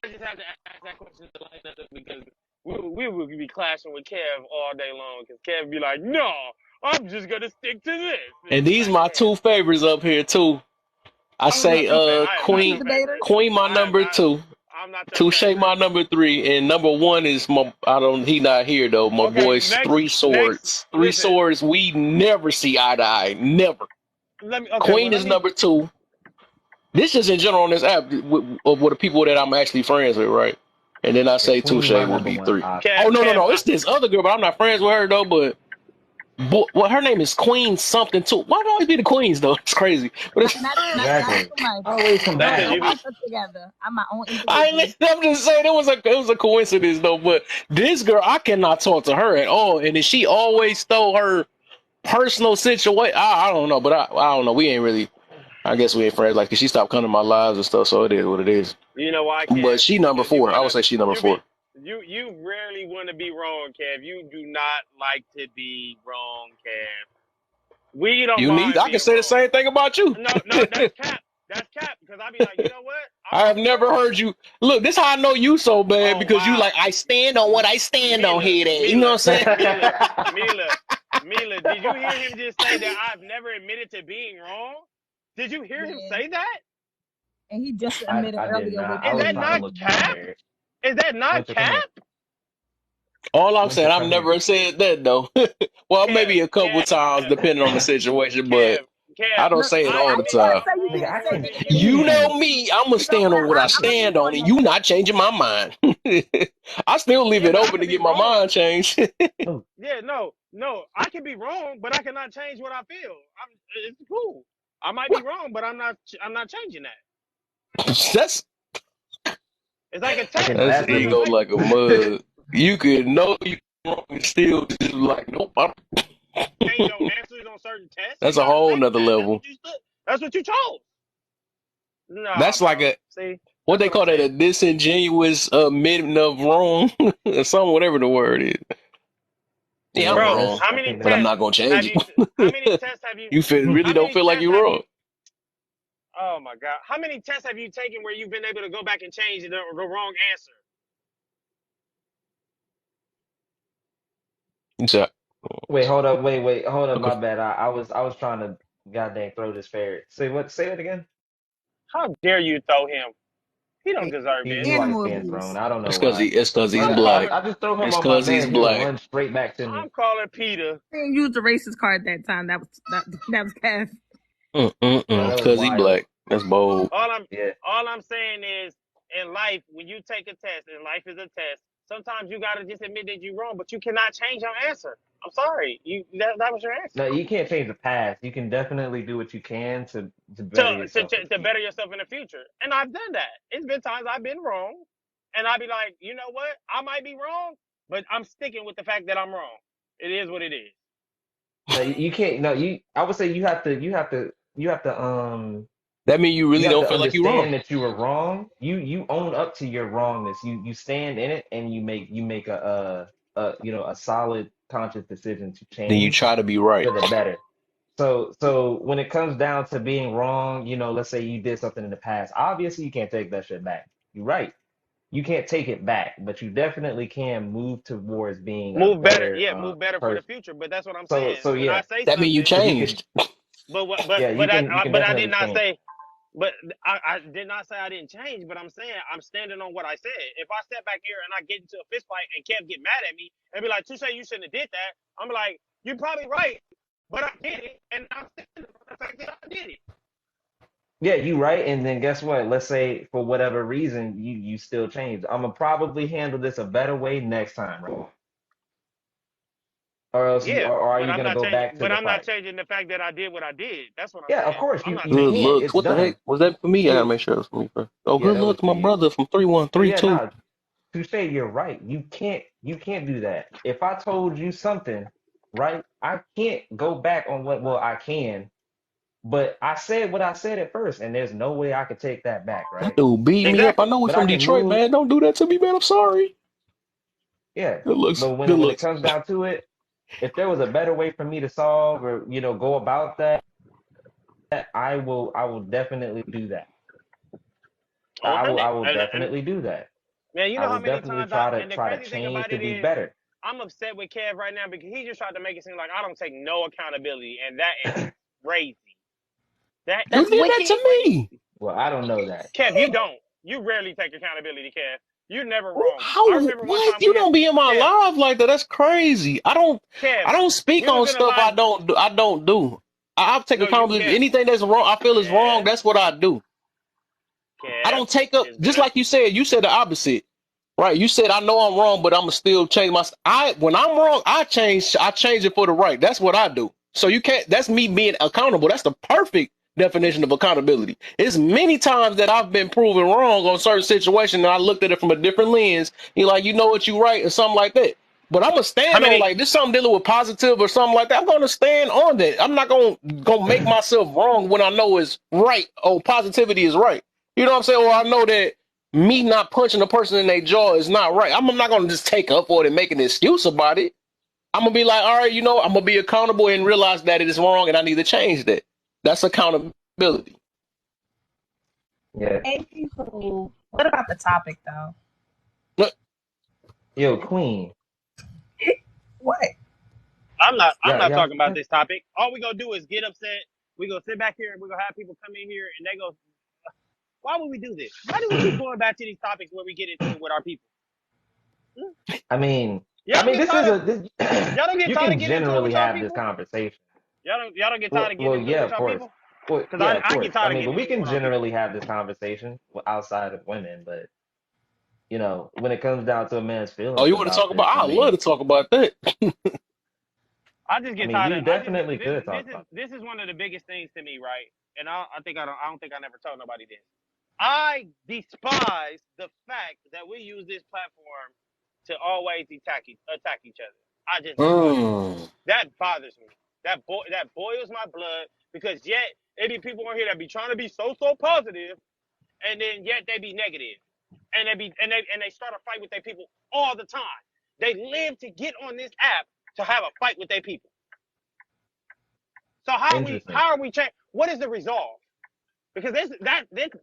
I just have to ask that question to line up because we will be clashing with Kev all day long because Kev be like, "No, I'm just gonna stick to this," and And I'm these like, my "Damn, two favorites up here too. I I'm Who say not your favorite. I am not who's the your Queen debater? favorite. my I am number not. two. I'm not your Touche favorite." my number three. And number one is my he not here though. My Okay, boy's three next. swords. Three Listen, swords we never see eye to eye. Never. let me. Okay, well, Queen let is me. number two. This is in general on this app with the people that I'm actually friends with, right? And then I Yeah, say Queen Touche my will number be one three. op. Oh Kev, no no Kev, no! It's this other girl, but I'm not friends with her though. But Well, her name is Queen something too. Why do it always be the queens though? It's crazy. But it's, Not Exactly. so much. Always come Don't back. because don't you be lump us together. I'm my own individual. I'm just saying it was a coincidence though. But this girl, I cannot talk to her at all, and then she always stole her personal situation. I don't know, but I don't know. We ain't really. I guess we ain't friends. Like, 'cause she stopped coming to my lives and stuff, so it is what it is. you know why, But Kev? she number Because you four. I wanna would say she number you be four. you rarely want to be wrong, Kev. You do not like to be wrong, Kev. We don't You need. mind I can being say the wrong. same thing about you. No, no, that's cap. That's cap. Because I be like, you know what? I I might have be never wrong. heard you. Look, this is how I know you so bad Oh because you wow, like I stand on what I stand on Mila, here. That you know Mila, what I'm saying? Mila, Mila, Mila. Did you hear him just say that I've never admitted to being wrong? Did you hear him Yeah. say that? And he just I admitted I did earlier not. with I Is was that trying to not Queen. look for cap? it. Is that not Winter, come here. cap? All I'm saying, Winter, I've come here. never said that though. Well, Kev, maybe a couple Kev, times depending on the situation, but Kev, Kev. I don't Look, say it I all how the you admitted gonna time. to say you Nigga, didn't I wrong say more can that than in the You you. beginning? know me, I'm gonna You know stand what? on what I I'm gonna stand speak on, on and that. you not changing my mind. I still leave Yeah, it but I open could to be get my wrong. mind changed. move. Yeah, no, I can be wrong, but I cannot change what I feel. It's cool. I might be What? wrong, but I'm not changing that. That's It's like a Okay, test. now that's that's It's ego really. like like a mug. You could know you wrong and still just like, nope. change your answers on certain tests. You That's a gotta whole say nother that. That's level. what you stood. That's what you chose. Nah, That's like bro. a See, what that's they what I call that, said. a disingenuous admitting of wrong, or something, whatever the word is. Yeah, I'm Yeah, Bro, wrong, that's. how I many think but I'm that's. tests not gonna have change you? How many it. tests have you? You feel really How don't many feel like tests you're have you? wrong. Oh my God! How many tests have you taken where you've been able to go back and change the wrong answer? So, Wait, hold up. Wait, hold up. okay. My bad. I was trying to goddamn throw this ferret. Say what? Say it again. How dare you throw him? He don't Hey, deserve He this. likes animal being thrown. abuse. I don't know It's cause why. he's I'm Nigga, calling. black. I just throw him It's on my cause he's bed. He'll black. run straight back to me. I'm calling Peter. I didn't use the racist card that time. That was Kev. No, that was Cause he wild. black. That's bold. All I'm Yeah. all I'm saying is in life, when you take a test, and life is a test, sometimes you gotta just admit that you're wrong, but you cannot change your answer. I'm sorry. That was your answer. No, you can't change the past. You can definitely do what you can to better yourself for the To better future. yourself in the future. And I've done that. It's been times I've been wrong. And I'd be like, you know what? I might be wrong, but I'm sticking with the fact that I'm wrong. It is what it is. No, you can't. No, you. I would say That mean you you really have don't to feel like you're wrong. understand that you were wrong. You own up to your wrongness. You stand in it, and you make a solid conscious decision to Then you change try to be right. for the better. So when it comes down to being wrong, let's say you did something in the past. Obviously, you can't take that shit back. You're right. You can't take it back, but you definitely can move towards being a Move better. better Yeah, move better for the person. future. But that's what I'm So saying. When I yeah, say That mean you something, because you could, changed. yeah, you can but I did definitely not change. say, but I did not say I didn't change. But I'm saying I'm standing on what I said. If I step back here and I get into a fist fight and Kev get mad at me and be like, "Touche, you shouldn't have did that," I'm like, "You're probably right, but I did it, and I'm standing on the fact that I did it." Yeah, you right. And then guess what? Let's say for whatever reason you still change. I'm gonna probably handle this a better way next time, right? Or else Yeah, or are but you I'm gonna not go changing. back to But the I'm not fight? changing the fact that I did what I did. That's what I'm Yeah, of saying. course I'm you not you Good changing that. can't. looks. It's What the heck? done. Was that for me? I gotta You make sure it was for me first. Oh, Yeah, good that was luck to for my you. brother from 3-1-3-2. Yeah, Touche, you're right. You can't do that. If I told you something, right, I can't go back on well, I can, but I said what I said at first, and there's no way I could take that back, That right? dude beat me up. I Exactly. know we But I from can Detroit, move, man. Don't do that to me, man. I'm sorry. yeah. Good looks. But when Good it when it looks. comes down to it, if there was a better way for me to solve or go about that, I will definitely do that. On I hundred. will And definitely do that. man, you I know how will many definitely times try to and the try to crazy thing change about to it be is better. I'm upset with Kev right now because he just tried to make it seem like I don't take no accountability, and that is crazy. You That's did that wicked to me. crazy. Well, I don't know that. Kev, you don't. You rarely take accountability, Kev. You're never wrong. I How? remember one What? time You we had don't be in my Kev, live like that. That's crazy. I don't. Kev, I don't speak we was on in a stuff I live. don't. I don't do. I'll take No, you accountability. Kev, Anything that's wrong, I feel is wrong. Kev, That's what I do. I Kev. don't take up. It's been Just a like you said. You said the opposite. Right. You said I know I'm wrong, but I'ma still change my. When I'm wrong, I change. I change it for the right. That's what I do. So you can't. That's me being accountable. That's the perfect definition of accountability. It's many times that I've been proven wrong on certain situations, and I looked at it from a different lens. You're like, you know what, you right, or something like that. But I'm gonna How stand on many? like this something dealing with positive or something like that. I'm gonna stand on that. I'm not gonna make myself wrong when I know it's right. Oh, positivity is right. You know what I'm saying? Or I know that me not punching a person in their jaw is not right. I'm not gonna just take up for it and make an excuse about it. I'm gonna be like, all right, I'm gonna be accountable and realize that it is wrong and I need to change that. That's accountability. Yeah. Hey, people. What about the topic, though? Look, Yo, Queen. What? I'm Yeah, not yeah. talking about this topic. All we gonna do is get upset. We gonna sit back here and we gonna have people come in here and they go, why would we do this? Why do we keep going back to these topics where we get into it with our people? I mean, Y'all don't get this is tired a of this, y'all don't get you tired of can getting into it generally with y'all have this people. conversation. Y'all don't get tired Well, of getting well, into it yeah, with of y'all course. people. Well, Because yeah, of I get course. I tired of mean, but getting we into it can with our people. generally have this conversation outside of women. But when it comes down to a man's oh, feelings you want to about talk about? this, I I love mean, to talk about that. I just I get mean, tired we of. definitely could talk about This is one of the biggest things to me, right? And I don't think I never told nobody this. I despise the fact that we use this platform to always attack each other. I just despise it. Mm. That bothers me. That boils my blood because yet there be people on here that be trying to be so positive, and then yet they be negative, and they start a fight with their people all the time. They live to get on this app to have a fight with their people. So it. Interesting. how are we change? What is the resolve? Because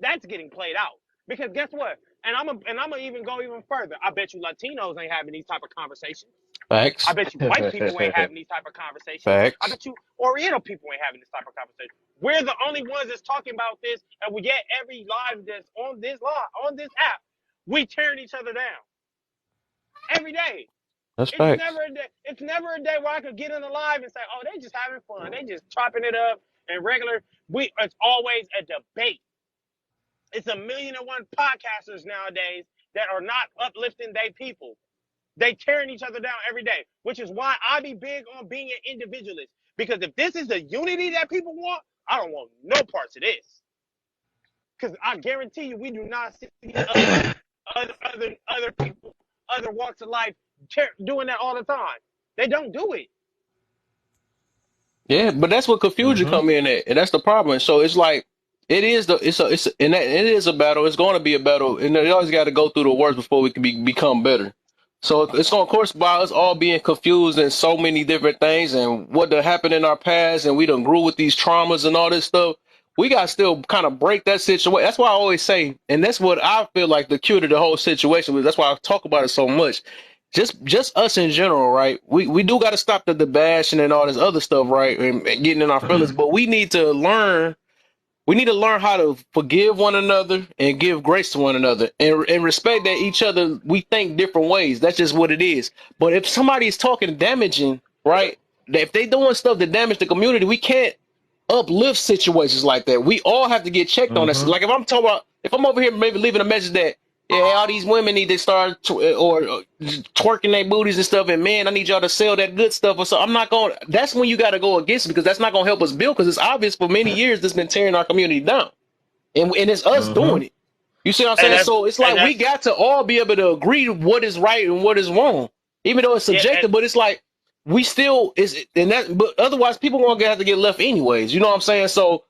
that's getting played out. Because guess what? And I'm gonna even go even further. I bet you Latinos ain't having these type of conversations. I Facts. bet you white people ain't having these type of conversations. I Facts. bet you Oriental people ain't having this type of conversation. We're the only ones that's talking about this, and we get every live that's on this app, we tearing each other down every day. That's It's facts. never a day. It's never a day where I could get in the live and say, "Oh, they just having fun. They just chopping it up." And regular, it's always a debate. It's a million and one podcasters nowadays that are not uplifting their people. They tearing each other down every day, which is why I be big on being an individualist. Because if this is the unity that people want, I don't want no parts of this. Because I guarantee you, we do not see other people, other walks of life doing that all the time. They don't do it. Yeah, but that's what confusion Mm-hmm. come in at, and that's the problem. So it's like it is a battle. It's going to be a battle, and they always got to go through the worst before we can become better. So it's going, of course, by us all being confused in so many different things, and what done happened in our past, and we done grew with these traumas and all this stuff. We got to still kind of break that situation. That's why I always say, and that's what I feel like the cure to the whole situation was. That's why I talk about it so much. Just us in general, right? We do got to stop the bashing and all this other stuff, right? And getting in our feelings, but we need to learn. We need to learn how to forgive one another and give grace to one another and respect that each other. We think different ways. That's just what it is. But if somebody's talking damaging, right? If they doing stuff to damage the community, we can't uplift situations like that. We all have to get checked on this. Mm-hmm. Like if I'm over here maybe leaving a message that yeah, all these women need to start twerking their booties and stuff, and man, I need y'all to sell that good stuff or so. I'm not going. That's when you got to go against it because that's not going to help us build. Because it's obvious for many years this been tearing our community down, and it's us Mm-hmm. doing it. You see what I'm And saying? that's So it's and like we that's got to all be able to agree what is right and what is wrong, even though it's yeah. subjective. But it's like we still is, and that. But otherwise, people gonna have to get left anyways. You know what I'm saying? So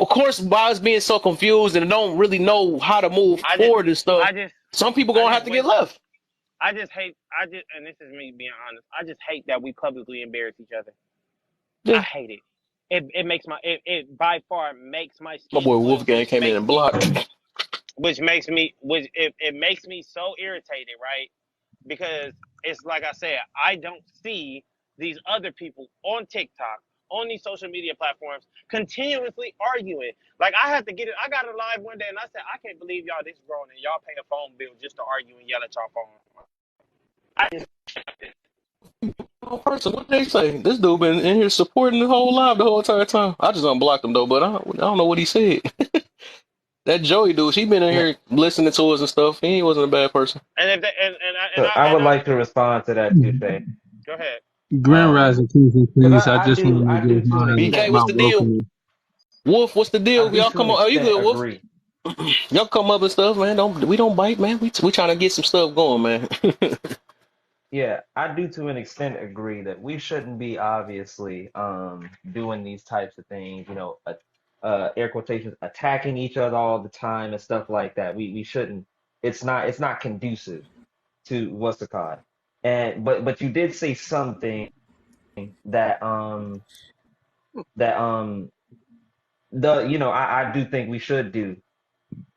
of course, by us being so confused and don't really know how to move I just forward and stuff, I just some people I gonna just have to get wish left. and this is me being honest. I just hate that we publicly embarrass each other. I Yeah, hate it. It makes it by far makes my my skin boy boil, Wolfgang came in and blocked. which it makes me so irritated, right? Because it's like I said, I don't see these other people on TikTok, on these social media platforms, continuously arguing. Like I had to get it. I got it live one day, and I said, I can't believe y'all this grown and y'all pay a phone bill just to argue and yell at y'all phone. I just Oh, person, what they say? This dude been in here supporting the whole live the whole entire time. I just unblocked him though, but I don't know what he said. That Joey dude, she been in No, here listening to us and stuff. He wasn't a bad person. And if they, and so I I and would I like to respond to that too, Shay. go ahead. Grand Rising Kings and Because Queens. I I just do wanted I to do give to an BK, my what's extent the deal? welcome. Wolf, what's the I deal? do Y'all to come an on. Oh, you extent good, Wolf? agree. Y'all come up and stuff, man. We don't bite, man. We trying to get some stuff going, man. Yeah, I do to an extent agree that we shouldn't be obviously doing these types of things, air quotations, attacking each other all the time and stuff like that. We shouldn't. It's not conducive to what's the cause. And but you did say something that that I do think we should do.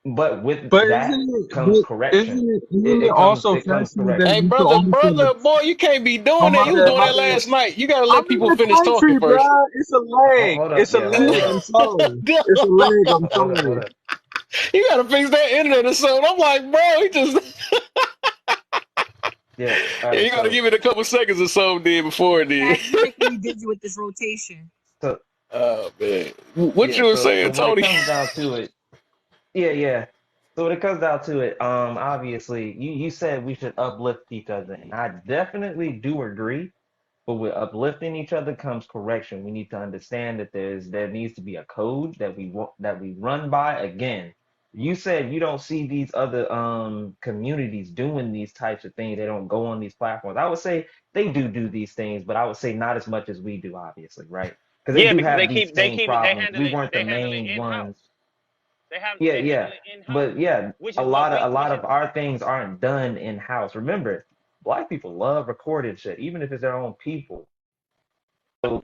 But with But that comes correction. isn't it also It comes factual that correction. Hey, you can brother, only send brother, boy, you can't be oh doing that. You was doing my that bad. last night. You gotta I'm let in people the finish talking country, first. bro. It's a lag. Hold up, It's a yeah, lag. hold I'm up, sorry. It's a lag. I'm hold sorry. up. You gotta fix that internet or something. I'm like, bro, he just Yeah. All yeah, right. you gotta give it a couple seconds or something did before it did. Dad, you're making me dizzy with this rotation. So Oh man. What yeah. you were So saying, when it Tony? comes down to it, yeah. So when it comes down to it, obviously you said we should uplift each other, and I definitely do agree. But with uplifting each other comes correction. We need to understand that there needs to be a code that we run by. Again, you said you don't see these other communities doing these types of things. They don't go on these platforms. I would say they do these things, but I would say not as much as we do, obviously, right? Because they Yeah, do because have these they same keep it problems. We weren't the they handle it main in ones. house. Yeah, They handle yeah. it in house, But yeah, which a is what lot of we a lot of our things aren't done in house. Remember, black people love recorded shit, even if it's their own people. So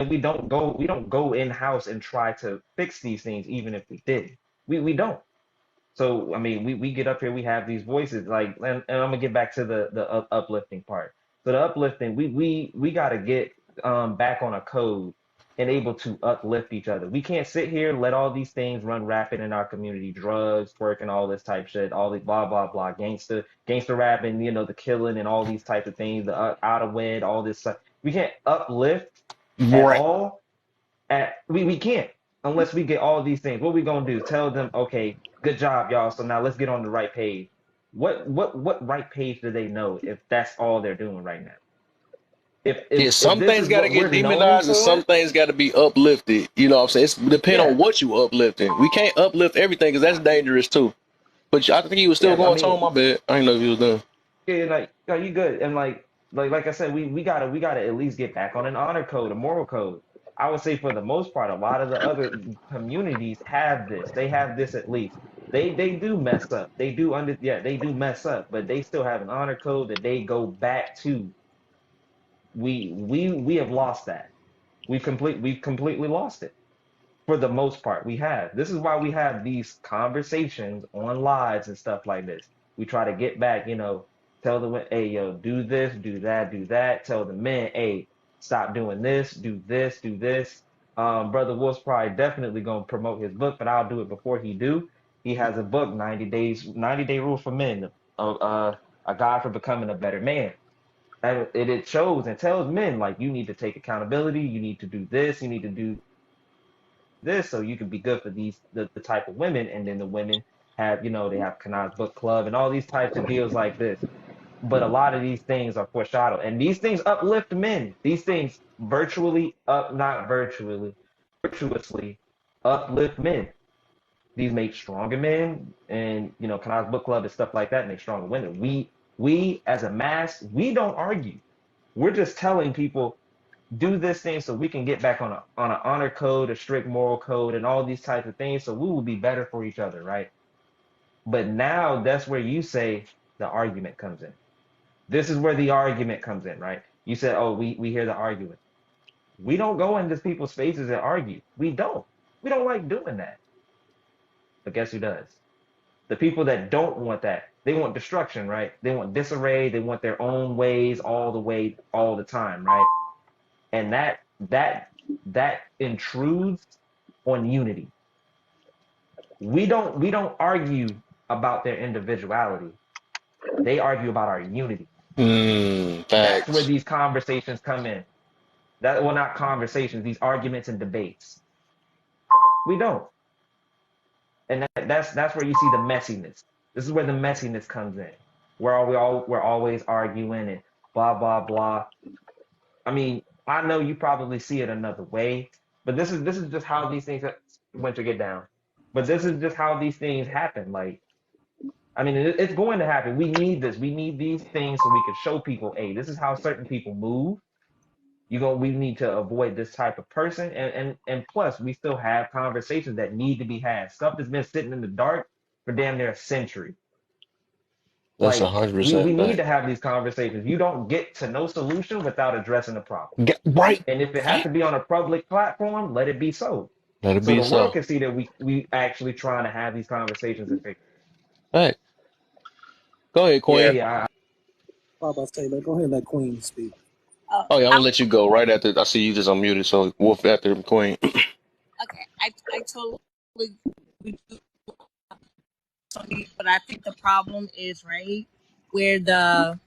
we don't go in house and try to fix these things, even if we did. We don't. So I mean, we get up here, we have these voices, like, and I'm gonna get back to the uplifting part. So the uplifting, we got to get back on a code and able to uplift each other. We can't sit here and let all these things run rapid in our community, drugs, work, and all this type shit, all the blah blah blah, gangster rapping, the killing and all these type of things, the out of wed, all this stuff. We can't uplift at Right. all we can't unless we get all these things. What we gonna do? Tell them, okay, good job, y'all. So now let's get on the right page. What right page do they know if that's all they're doing right now? If Yeah, if if some this things is gotta what we're get known demonized and some for, things gotta be uplifted. You know what I'm saying? It's depend on yeah, what you uplifting. We can't uplift everything because that's dangerous too. But I think he was still yeah. I going, mean, Tone, my bad. I didn't know if he was done. yeah, like, no, you good. And like I said, we gotta at least get back on an honor code, a moral code. I would say for the most part, a lot of the other communities have this. They have this at least. They do mess up. They do mess up, but they still have an honor code that they go back to. We have lost that. We've completely lost it for the most part. We have. This is why we have these conversations on lives and stuff like this. We try to get back, tell the hey, yo, do this, do that, do that. Tell the men, hey, stop doing this, do this, do this. Brother Wolf's probably definitely gonna promote his book, but I'll do it before he do. He has a book, 90 days, 90-day rule for men, a guide for becoming a better man. And it shows and tells men like you need to take accountability, you need to do this, you need to do this so you can be good for the type of women. And then the women have, they have Kanaz book club and all these types of deals like this. But a lot of these things are foreshadowed, and these things uplift men. These things not virtually, virtuously uplift men. These make stronger men, and Kanaz book club and stuff like that make stronger women. We as a mass, we don't argue. We're just telling people do this thing so we can get back on an honor code, a strict moral code, and all these types of things. So we will be better for each other, right? But now that's where you say the argument comes in. This is where the argument comes in, right? You said, oh, we hear the argument. We don't go into people's faces and argue. We don't. We don't like doing that. But guess who does? The people that don't want that. They want destruction, right? They want disarray. They want their own ways all the way, all the time, right? And that intrudes on unity. We don't argue about their individuality. They argue about our unity. That's where Facts. these conversations come in. That well, not conversations, these arguments and debates. We don't. And that's where you see the messiness. This is where the messiness comes in. We're always arguing and blah blah blah. I mean, I know you probably see it another way, but this is just how these things went to get down. But this is just how these things happen. Like, I mean, it's going to happen. We need this. We need these things so we can show people, hey, this is how certain people move. We need to avoid this type of person. And plus we still have conversations that need to be had. Stuff that's been sitting in the dark for damn near a century. That's Like we 100% need fact. to have these conversations. You don't get to no solution without addressing the problem. Right. And if it has to be on a public platform, let it be so. Let it So be the world so. can see that we actually trying to have these conversations and figure. Hey, go ahead, Yeah. But Queen. yeah, Papa Taylor, go ahead and let Queen speak. Oh yeah, I'm I, gonna let you go right after. I see you just unmuted, so Wolf after Queen. okay, I totally agree with Tony, but I think the problem is right where the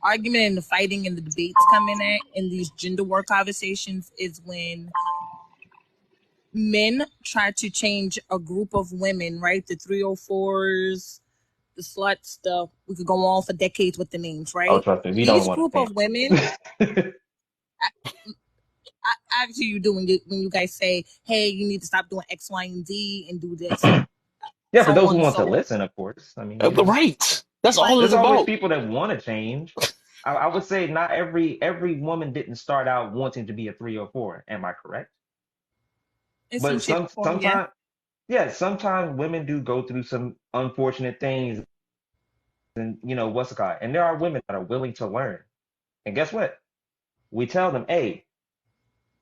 argument and the fighting and the debates come in at in these gender war conversations is when men try to change a group of women, right? The 304s, the sluts, we could go on for decades with the names, oh, right? trust me, we don't These want group to of women, actually, you do when you guys say, "Hey, you need to stop doing X, Y, and Z and do this," Yeah, for so those on who and want so to on. listen, of course. I mean, you know, Right. That's But all it's there's always about. people that want to change. I would say not every woman didn't start out wanting to be a 304. Am I correct? in some But shape or form, yeah. sometimes, yeah, sometimes women do go through some unfortunate things, and what's it called? And there are women that are willing to learn. And guess what? We tell them, hey,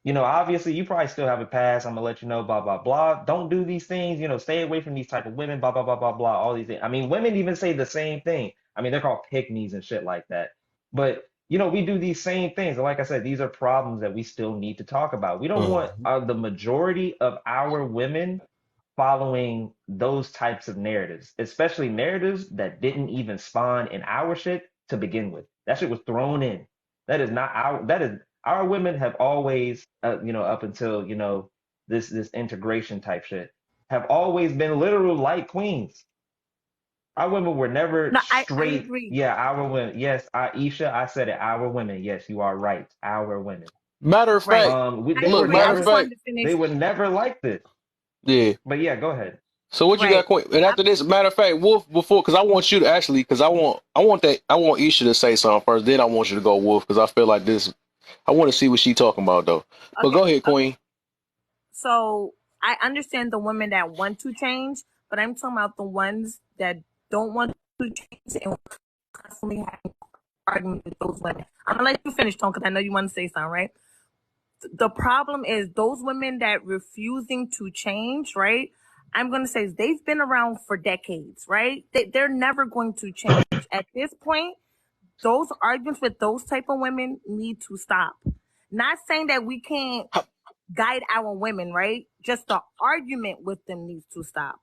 obviously you probably still have a past. I'm gonna let you know, blah blah blah. Don't do these things. Stay away from these type of women. Blah blah blah blah blah. All these things. I mean, women even say the same thing. I mean, they're called pick me's and shit like that. But we do these same things. And like I said, these are problems that we still need to talk about. We don't want Mhm. the majority of our women following those types of narratives, especially narratives that didn't even spawn in our shit to begin with. That shit was thrown in. That is not our. That is our women have always, up until this integration type shit, have always been literal light queens. Our women were never No, I straight. agree. Yeah, our women. Yes, Aisha, I said it. Our women. Yes, you are right. Our women. Matter of Right. fact, I They were look. agree. I Matter of just never. wanted fact, to They finish. were never like this. yeah. But yeah, go ahead. So what you got, Right. Queen? And I, after this, matter of fact, Wolf, before, because I want you to actually, because I want Isha to say something first. Then I want you to go Wolf, because I feel like this. I want to see what she talking about though. But okay. go ahead, Queen. So I understand the women that want to change, but I'm talking about the ones that don't want to change and constantly having arguments with those women. I'm gonna let you finish, Tom, because I know you want to say something, right? The problem is those women that refusing to change, right? I'm going to say they've been around for decades, right? They're never going to change. At this point, those arguments with those type of women need to stop. Not saying that we can't guide our women, right? Just the argument with them needs to stop.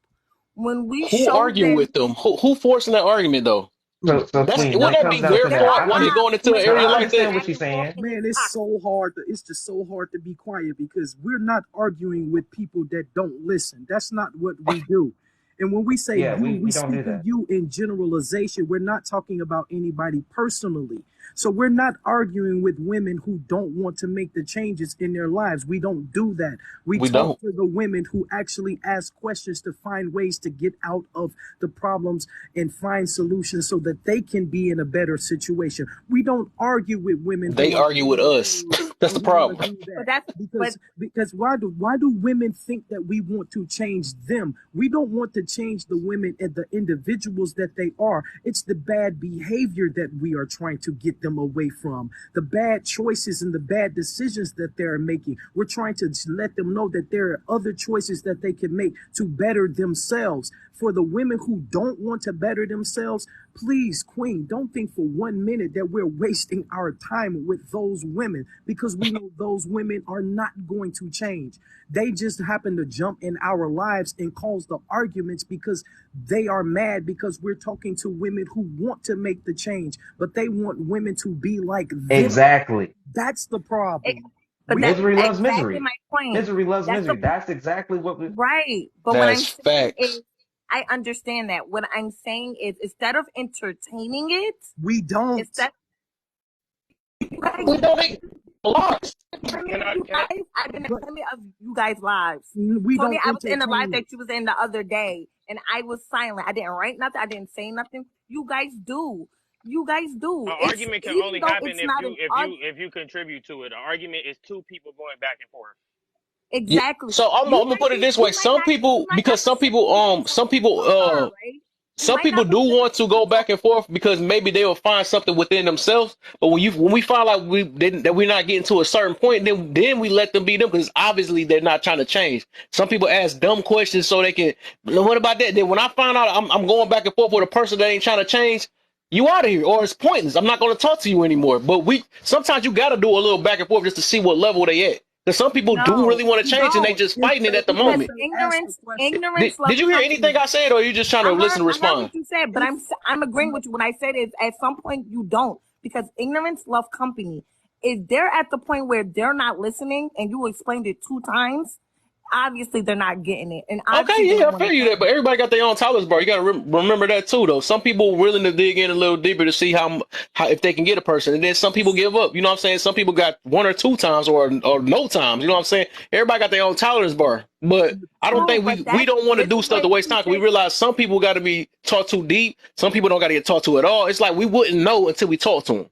When we Who show arguing them with them? Who forcing that argument though? So That's Queen, when wouldn't it that comes be down their to that, there fault? Why they are going into an no, women area I like that that? understand get what she's involved saying. and it's Man, it's toxic. so hard. It's just so hard to be quiet because we're not arguing with people that don't listen. That's not what we do. And when we say Yeah, you, we we don't do speak in that. you in generalization. We're not talking about anybody personally. So we're not arguing with women who don't want to make the changes in their lives. We don't do that. We We talk don't. to the women who actually ask questions to find ways to get out of the problems and find solutions so that they can be in a better situation. We don't argue with women They who are argue with us. 304s That's the and who want to problem. do But that. that's but Because why do women think that we want to change them? We don't want to change the women and the individuals that they are. It's the bad behavior that we are trying to get them away from. The bad choices and the bad decisions that they're making. We're trying to let them know that there are other choices that they can make to better themselves. For the women who don't want to better themselves, please, Queen, don't think for 1 minute that we're wasting our time with those women because we know those women are not going to change. They just happen to jump in our lives and cause the arguments because they are mad because we're talking to women who want to make the change, but they want women to be like them. Exactly. That's the it, problem. But We that's don't Misery loves exactly misery. my point. Misery loves That's the misery. That's exactly what we. right. But what I'm That's saying facts. is, I understand that. What I'm saying is, instead of entertaining it, we don't. instead you guys, We don't make blocks. Can I? you Can I? guys, I've been in But plenty of you guys' lives. we Tony, don't I was in the live entertain it. that you was in the other day, and I was silent. I didn't write nothing. I didn't say nothing. You guys do. You guys do. An It's argument can even only though happen it's not an argument. if you contribute to it. An argument is two people going back and forth. Yeah. Exactly. So I'm You gonna might put it be. this way. You might not disagree with Some something people, so far, right? You some might people not do believe want to go back and forth because maybe they will find something within themselves. But when we find out that we're not getting to a certain point, then we let them be them because obviously they're not trying to change. Some people ask dumb questions so they can. What about that? Then when I find out I'm going back and forth with a person that ain't trying to change, you out of here or it's pointless. I'm not going to talk to you anymore. But we sometimes you got to do a little back and forth just to see what level they at. Because some people do no, really want to you change and they don't. just If fighting it they at the Because if moment. they ask the question, ignorance Did loves you hear anything company. I said, or are you just trying to listen and I heard respond? what you said, but if I'm agreeing with you. What I said is, at some point you don't, because ignorance loves company. If they're at the point where they're not listening, and you explained it 2 times, obviously they're not getting it, and obviously they Okay, yeah, don't I want feel to you there, change. but everybody got their own tolerance bar. You got to remember that too, though. Some people willing to dig in a little deeper to see how if they can get a person, and then some people give up. You know what I'm saying? Some people got 1 or 2 times or no times. You know what I'm saying? Everybody got their own tolerance bar, but I don't True, think but we don't want to this do is stuff where to waste time. 'Cause we Touche. realize some people got to be taught too deep. Some people don't got to get taught to at all. It's like we wouldn't know until we talk to them.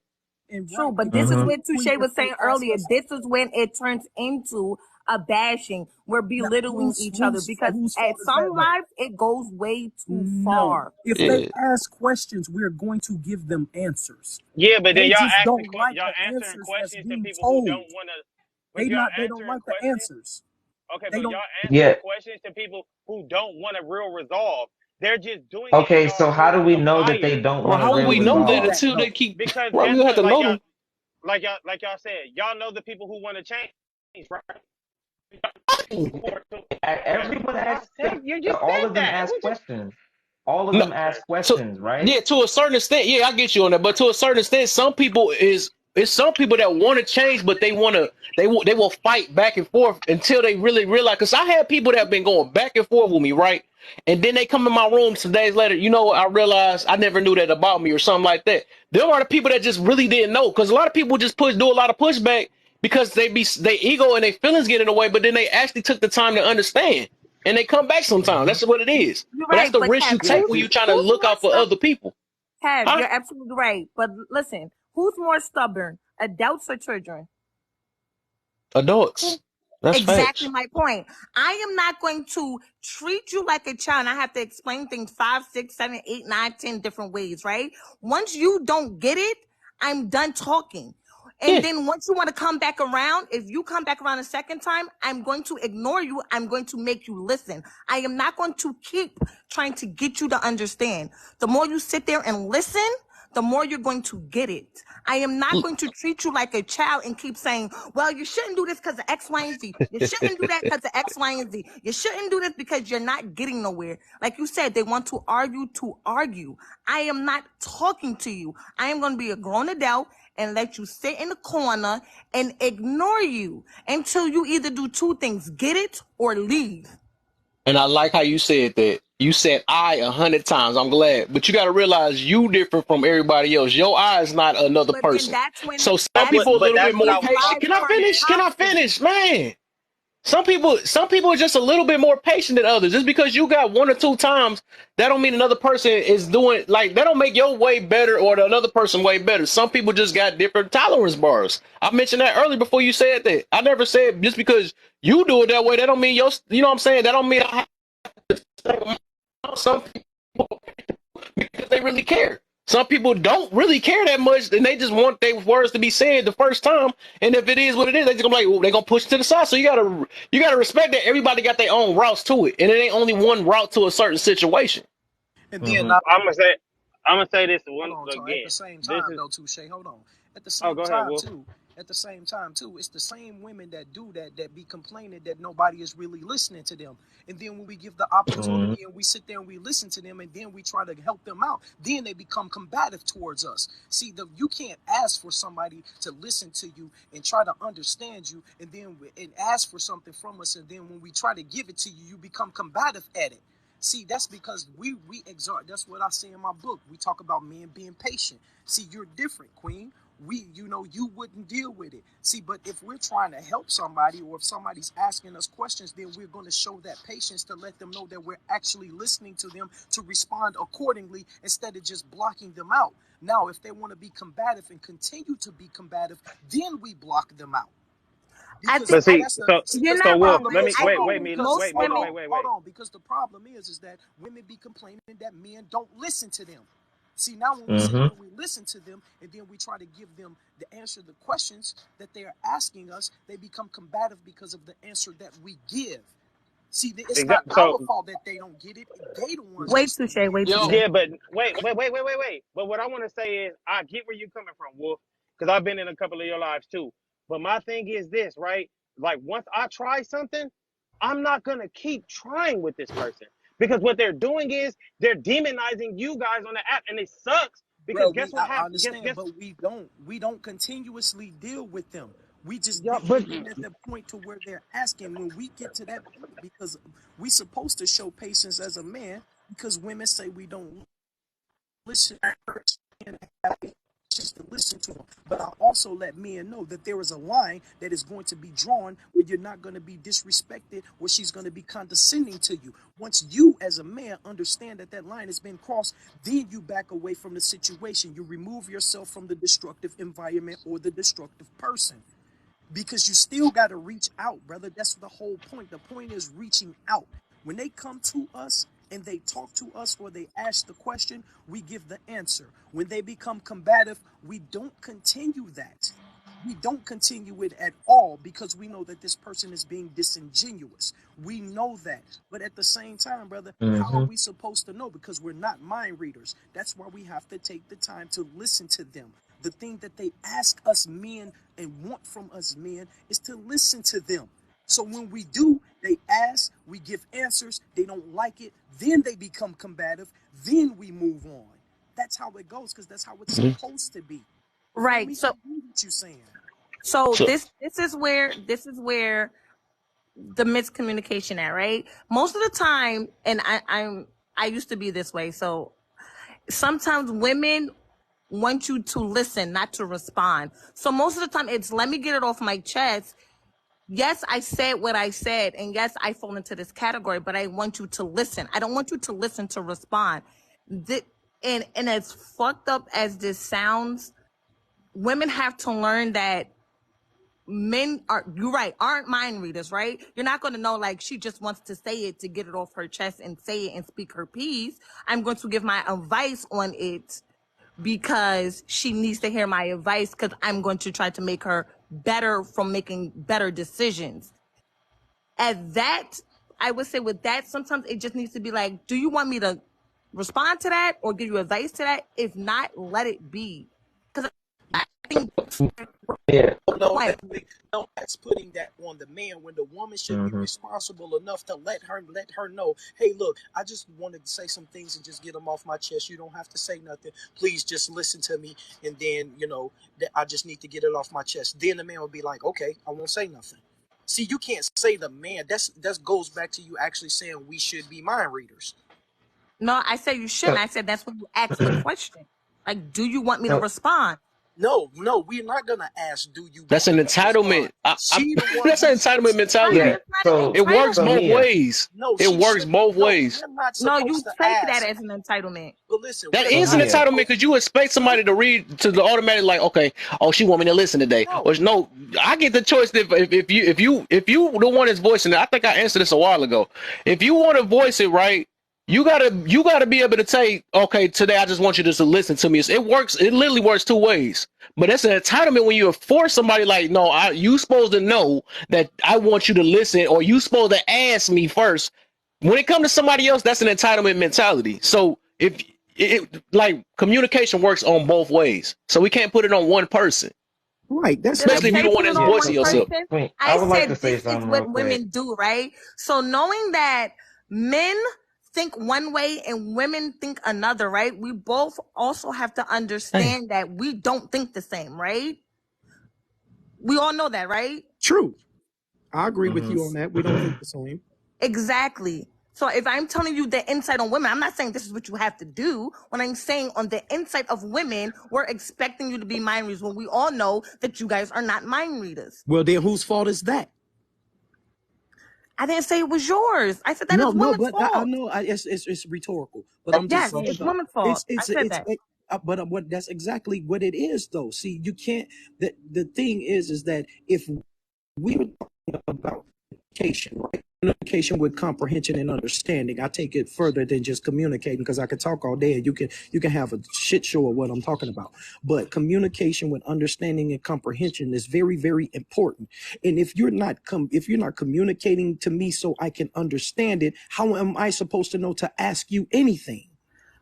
and True, right, but and to this is Hmm. your what Touche point, if was they saying ask earlier. us This is when it turns into a bashing. We're now, belittling each other because whose at fault is that some though? lives it goes way too No. far. If they Yeah. ask questions, we're going to give them answers. Yeah, but then They y'all just asking don't like y'all the answering answers that's questions to being people who told. don't want to. But y'all They don't answering like the questions. answers. Okay, They but don't y'all answering Yeah. questions to people who don't want a real resolve. They're just doing it in Okay. y'all So how do rules we of know that they fire. don't Well, want a how will how real we do we know know that that resolve? until they though? keep? Because Right, we guess have what? to know them. Like y'all said, y'all know the people who want to change, right? Okay. Everyone Y'all asks said them. you just All said of them that. ask What you questions. All of No, them ask so questions, right? yeah, to a certain extent, yeah, I get you on that. But to a certain extent, some people is it's some people that want to change, but they will fight back and forth until they really realize. Because I had people that have been going back and forth with me, right? And then they come in my room some days later. You know what? I realized I never knew that about me or something like that. There are the people that just really didn't know because a lot of people just do a lot of pushback because they ego and their feelings get in the way, but then they actually took the time to understand and they come back sometimes. Hmm. That's what it is. You're But that's right, the but risk you Kev, Yeah. take when who's you're trying to who's look more out for other people. Kev, Huh? you're absolutely right. But listen, who's more stubborn, adults or children? Adults. That's Exactly facts. my point. I am not going to treat you like a child. And I have to explain things 5, 6, 7, 8, 9, 10 different ways, right? Once you don't get it, I'm done talking. And Yeah. then once you want to come back around, if you come back around a second time, I'm going to ignore you. I'm going to make you listen. I am not going to keep trying to get you to understand. The more you sit there and listen, the more you're going to get it. I am not going to treat you like a child and keep saying, well, you shouldn't do this because of X, Y, and Z. You shouldn't do that because of X, Y, and Z. You shouldn't do this because you're not getting nowhere. Like you said, they want to argue to argue. I am not talking to you. I am going to be a grown adult and let you sit in the corner and ignore you until you either do 2 things, get it or leave. And I like how you said that. You said I 100 times. I'm glad. But you got to realize you different from everybody else. Your I is not another But then person. So some that's people a when but little that's bit what more I his was patient. lies Can I talking turn finish? Can I toxic. finish? Man. Some people are just a little bit more patient than others. Just because you got 1 or 2 times, that don't mean another person is doing like that don't make your way better or the another person way better. Some people just got different tolerance bars. I mentioned that earlier before you said that. I never said just because you do it that way, that don't mean you know what I'm saying? That don't mean I have some people because they really care. Some people don't really care that much, and they just want their words to be said the first time. And if it is what it is, they just gonna be like, well, they gonna push it to the side. So you gotta respect that everybody got their own routes to it, and it ain't only one route to a certain situation. And then Hmm. I'm gonna say this hold one on, Tony. At again. the same This time, is though, Touche, hold on. At the oh same go ahead, time, Wolf. too, at the same time too, it's the same women that do that that be complaining that nobody is really listening to them. And then when we give the opportunity and we sit there and we listen to them and then we try to help them out, then they become combative towards us. See, you can't ask for somebody to listen to you and try to understand you and ask for something from us, and then when we try to give it to you, you become combative at it. See, that's because we exhort. That's what I say in my book. We talk about men being patient. See, you're different, Queen. You wouldn't deal with it. See, but if we're trying to help somebody, or if somebody's asking us questions, then we're going to show that patience to let them know that we're actually listening to them, to respond accordingly instead of just blocking them out. Now, if they want to be combative and continue to be combative, then we block them out. I Because think But see, that's the so see, you're because the so not Wolf, wrong, problem let right? me is, I hold wait, on, think wait, because most wait, wait, hold wait, women. on, wait, wait, hold wait. on, because the problem is that women be complaining that men don't listen to them. See, now when we sit there and we listen to them, and then we try to give them the answer to the questions that they are asking us, they become combative because of the answer that we give. See, it's not Exactly. our So fault that they don't get it. They the ones Wait, that's Touche. not getting Wait, it. Touche. Yo, yeah, but wait. But what I want to say is, I get where you're coming from, Wolf, because I've been in a couple of your lives too. But my thing is this, right? Like once I try something, I'm not gonna keep trying with this person, because what they're doing is they're demonizing you guys on the app, and it sucks because Bro, guess what I happens? understand, but we don't continuously deal with them. We just Yeah, deal but with them at the point to where they're asking. When we get to that point, because we supposed to show patience as a man, because women say we don't listen and have patience to listen to them. But I also let men know that there is a line that is going to be drawn where you're not going to be disrespected, where she's going to be condescending to you. Once you, as a man, understand that that line has been crossed, then you back away from the situation. You remove yourself from the destructive environment or the destructive person, because you still got to reach out, brother. That's the whole point. The point is reaching out. When they come to us and they talk to us or they ask the question, we give the answer. When they become combative, we don't continue that. We don't continue it at all, because we know that this person is being disingenuous. We know that. But at the same time, brother, how are we supposed to know? Because we're not mind readers. That's why we have to take the time to listen to them. The thing that they ask us men and want from us men is to listen to them. So when we do, they ask, we give answers, they don't like it, then they become combative, then we move on. That's how it goes, because that's how it's supposed to be. You feel Right. me? I So, agree what you're saying. so So this is where the miscommunication at, right? Most of the time, and I used to be this way. So sometimes women want you to listen, not to respond. So most of the time, it's let me get it off my chest. Yes, I said what I said, and yes, I fall into this category, but I want you to listen. I don't want you to listen to respond. And as fucked up as this sounds, women have to learn that men are, you're right, aren't mind readers, right? You're not going to know, like, she just wants to say it to get it off her chest and say it and speak her piece. I'm going to give my advice on it because she needs to hear my advice, because I'm going to try to make her better from making better decisions. At that, I would say with that, sometimes it just needs to be like, do you want me to respond to that or give you advice to that? If not, let it be. Because I think Yeah. No, that's putting that on the man, when the woman should be responsible enough to let her know, hey, look, I just wanted to say some things and just get them off my chest. You don't have to say nothing. Please just listen to me, and then that I just need to get it off my chest. Then the man will be like, okay, I won't say nothing. See, you can't say the man. That goes back to you actually saying we should be mind readers. no, I said you shouldn't. I said that's when you ask the question. Like, do you want me to So respond? No, we're not gonna ask. Do you that's want an me to respond? entitlement. She the one That's an who entitlement says Right, mentality. yeah. that's not an So It works so entitlement. both Mia. ways. no. It She works shouldn't. both No, ways. we're not No, you supposed to take that ask. as an entitlement. But listen, That we're is So an not Mia. entitlement supposed. because you expect somebody to read to the automatic like, okay, oh, she want me to listen today. No, Or no, I get the choice if you the one that's voicing it. I think I answered this a while ago. If you want to voice it right, you gotta be able to say, okay, today I just want you to listen to me. It works. It literally works two ways. But that's an entitlement when you force somebody like, no, you supposed to know that I want you to listen, or you supposed to ask me first. When it comes to somebody else, that's an entitlement mentality. So if like communication works on both ways, so we can't put it on one person. Right. That's especially if you the one Limitations that's on voicing one yourself. person. Queen, I I would like to said say this is something real what quick. women do, right? So knowing that men think one way and women think another, right? We both also have to understand that we don't think the same, right? We all know that, right? true. I agree with you on that. We don't think the same. Exactly. So if I'm telling you the insight on women, I'm not saying this is what you have to do. When I'm saying on the insight of women, we're expecting you to be mind readers when we all know that you guys are not mind readers. Well, then whose fault is that? I didn't say it was yours. I said that No, is no, women's but I fault. know it's rhetorical. But I'm just Yes, saying it's though, women's fault. I said that. but what that's exactly what it is though. See, you can't. The thing is that if we were talking about communication, right? Communication with comprehension and understanding. I take it further than just communicating because I could talk all day and you can have a shit show of what I'm talking about. But communication with understanding and comprehension is very, very important. And if you're not communicating to me so I can understand it, how am I supposed to know to ask you anything?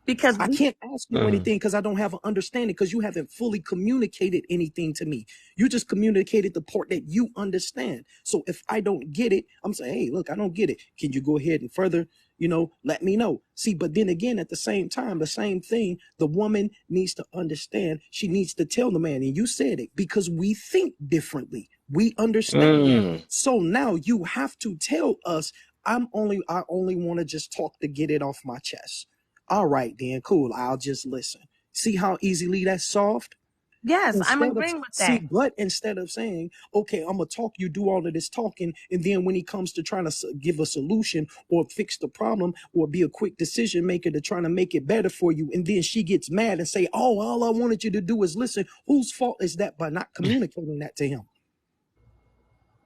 Because I can't ask you anything because I don't have an understanding because you haven't fully communicated anything to me. You just communicated the part that you understand. So if I don't get it, I'm saying, hey, look, I don't get it. Can you go ahead and further, let me know? See, but then again, at the same time, the same thing, the woman needs to understand. She needs to tell the man, and you said it, because we think differently. We understand. So now you have to tell us, I only want to just talk to get it off my chest. All right, then, cool. I'll just listen. See how easily that's solved? yes, I'm agreeing with that. But instead of saying, okay, I'm going to talk, you do all of this talking, and then when he comes to trying to give a solution or fix the problem or be a quick decision maker to trying to make it better for you, and then she gets mad and say, oh, all I wanted you to do is listen. Whose fault is that by not communicating that to him?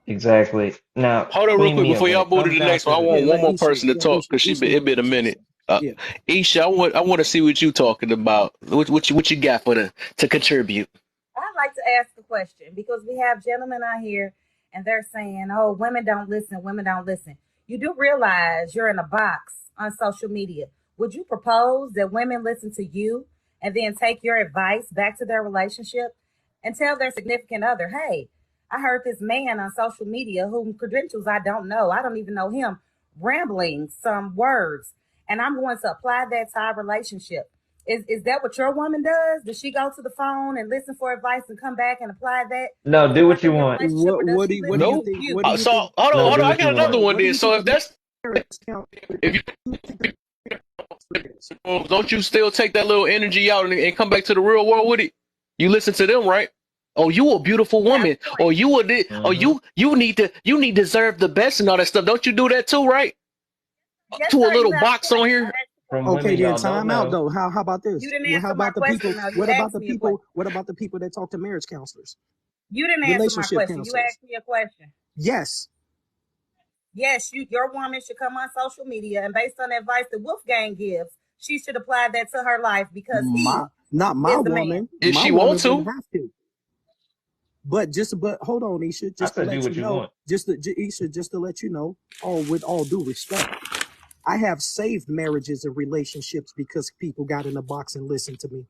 Exactly. Now, Hold on, real Queen quick, Mia, before when y'all it move to comes the down next to one. I the want one Let more Isha, person to talk because it been a minute. Yeah. Isha, I want to see what you talking about. What you got to contribute? I'd like to ask a question because we have gentlemen out here and they're saying, oh, women don't listen, women don't listen. You do realize you're in a box on social media. Would you propose that women listen to you and then take your advice back to their relationship and tell their significant other, hey, I heard this man on social media whom credentials I don't know, I don't even know him, rambling some words, and I'm going to apply that to our relationship. Is that what your woman does? Does she go to the phone and listen for advice and come back and apply that no, to do what better you your want. relationship, or does What do she you, what do listen you No. to think? What you? do you So think? hold No, on. do I what you got another want. one What do then. you So think if that's Americans if you don't you still take that little energy out and come back to the real world with it? You listen to them, right? Oh, you a beautiful You have woman. a point. Or you a or Hmm. you need to deserve the best and all that stuff. Don't you do that too, right? Yes, To a sir. You little have a box on point. here. I asked the From question. Okay, women then y'all don't time out know. though. How about You this? didn't Well, how answer my about the people? question. Though you asked me a question. What about the people that talk to marriage counselors, You didn't answer my relationship question. You counselors? asked me a question. Yes, Yes, your woman should come on social media and based on the advice that Wolfgang gives, she should apply that to her life because he not my is the man. woman. If My she want woman wouldn't to. have to. But hold on, Isha, I just to said do let what you you know, want. Isha, just to let you know, all with all due respect, I have saved marriages and relationships because people got in the box and listened to me.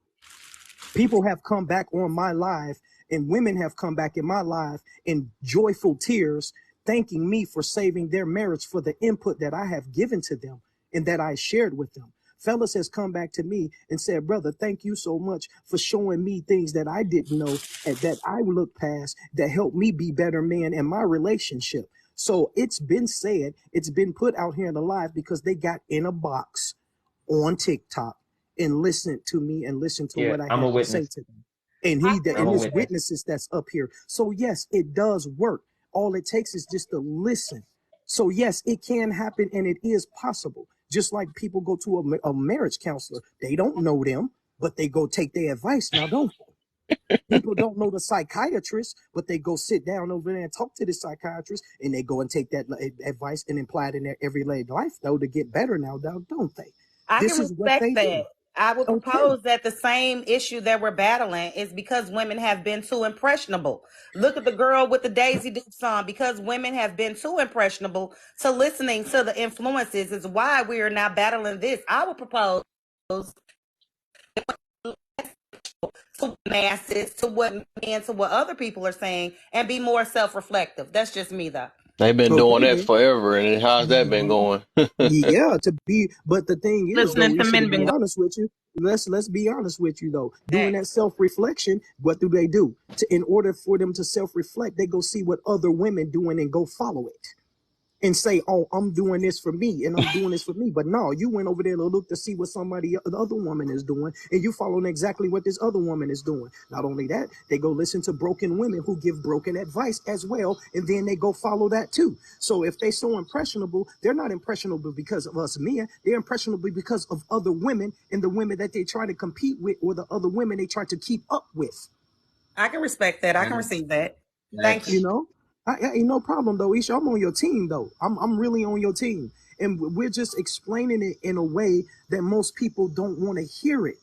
People have come back on my live, and women have come back in my live in joyful tears, thanking me for saving their marriage for the input that I have given to them and that I shared with them. Fellas has come back to me and said, brother, thank you so much for showing me things that I didn't know and that I looked past that helped me be better man in my relationship. So it's been said, it's been put out here in the live because they got in a box on TikTok and listened to me and listened to Yeah, what I I'm a had to say witness. to them. And I I'm and a agree. his witness. witnesses that's up here. So yes, it does work. All it takes is just to listen. So yes, it can happen and it is possible. Just like people go to a marriage counselor, they don't know them, but they go take their advice. Now, don't people don't know the psychiatrist, but they go sit down over there and talk to the psychiatrist, and they go and take that advice and apply it in their everyday life, though, to get better now, don't they? I This can is what respect they do. that. I would Okay. propose that the same issue that we're battling is because women have been too impressionable. Look at the girl with the Daisy Duke song. Because women have been too impressionable to listening to the influences is why we are now battling this. I would propose to masses, to what other people are saying, and be more self-reflective. That's just me, though. They've been doing Okay, that then. forever, and how's that been going? Yeah, to be, but the thing is, though, Listening we to should men be been honest with you. Let's be honest with you, though. Doing That that self-reflection, what do? In order for them to self-reflect, they go see what other women doing and go follow it. And say, "Oh, I'm doing this for me, and I'm doing this for me." But no, you went over there to look to see what the other woman is doing, and you following exactly what this other woman is doing. Not only that, they go listen to broken women who give broken advice as well, and then they go follow that too. So if they're so impressionable, they're not impressionable because of us men. They're impressionable because of other women and the women that they try to compete with, or the other women they try to keep up with. I can respect that. I can receive that. Thank You you. know, ain't no problem though, Isha. I'm on your team though. I'm really on your team, and we're just explaining it in a way that most people don't want to hear it.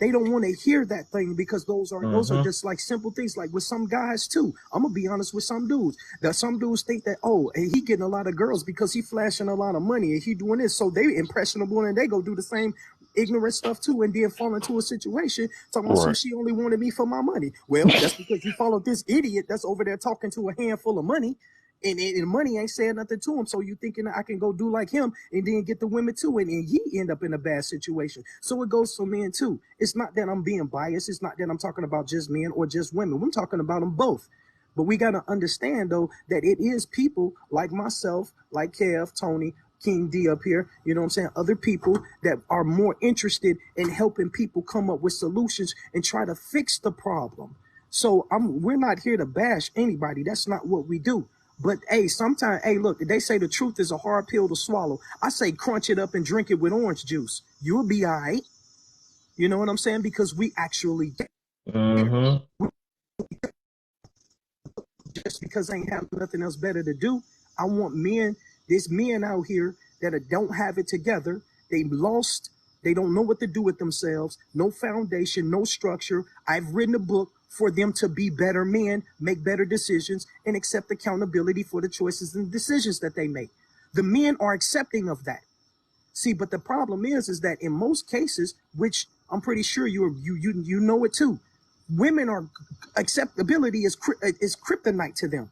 They don't want to hear that thing because those are just like simple things. Like with some guys too. I'm gonna be honest with some dudes. That some dudes think that, oh, and he getting a lot of girls because he flashing a lot of money and he doing this, so they impressionable and they go do the same ignorant stuff too, and then fall into a situation talking about some, Right. she only wanted me for my money. Well, that's because you followed this idiot that's over there talking to a handful of money. And money ain't saying nothing to him. So you thinking I can go do like him and then get the women too, and he end up in a bad situation. So it goes for men too. It's not that I'm being biased. It's not that I'm talking about just men or just women. I'm talking about them both. But we got to understand though that it is people like myself, like Kev, Tony, King D up here, you know what I'm saying? Other people that are more interested in helping people come up with solutions and try to fix the problem. So we're not here to bash anybody. That's not what we do. But hey, sometimes, hey, look, they say the truth is a hard pill to swallow. I say crunch it up and drink it with orange juice. You'll be all right. You know what I'm saying? Because we actually just because I ain't have nothing else better to do. I want there's men out here that don't have it together. They lost. They don't know what to do with themselves. No foundation, no structure. I've written a book for them to be better men, make better decisions, and accept accountability for the choices and decisions that they make. The men are accepting of that. See, but the problem is that in most cases, which I'm pretty sure you know it too, women are acceptability is kryptonite to them.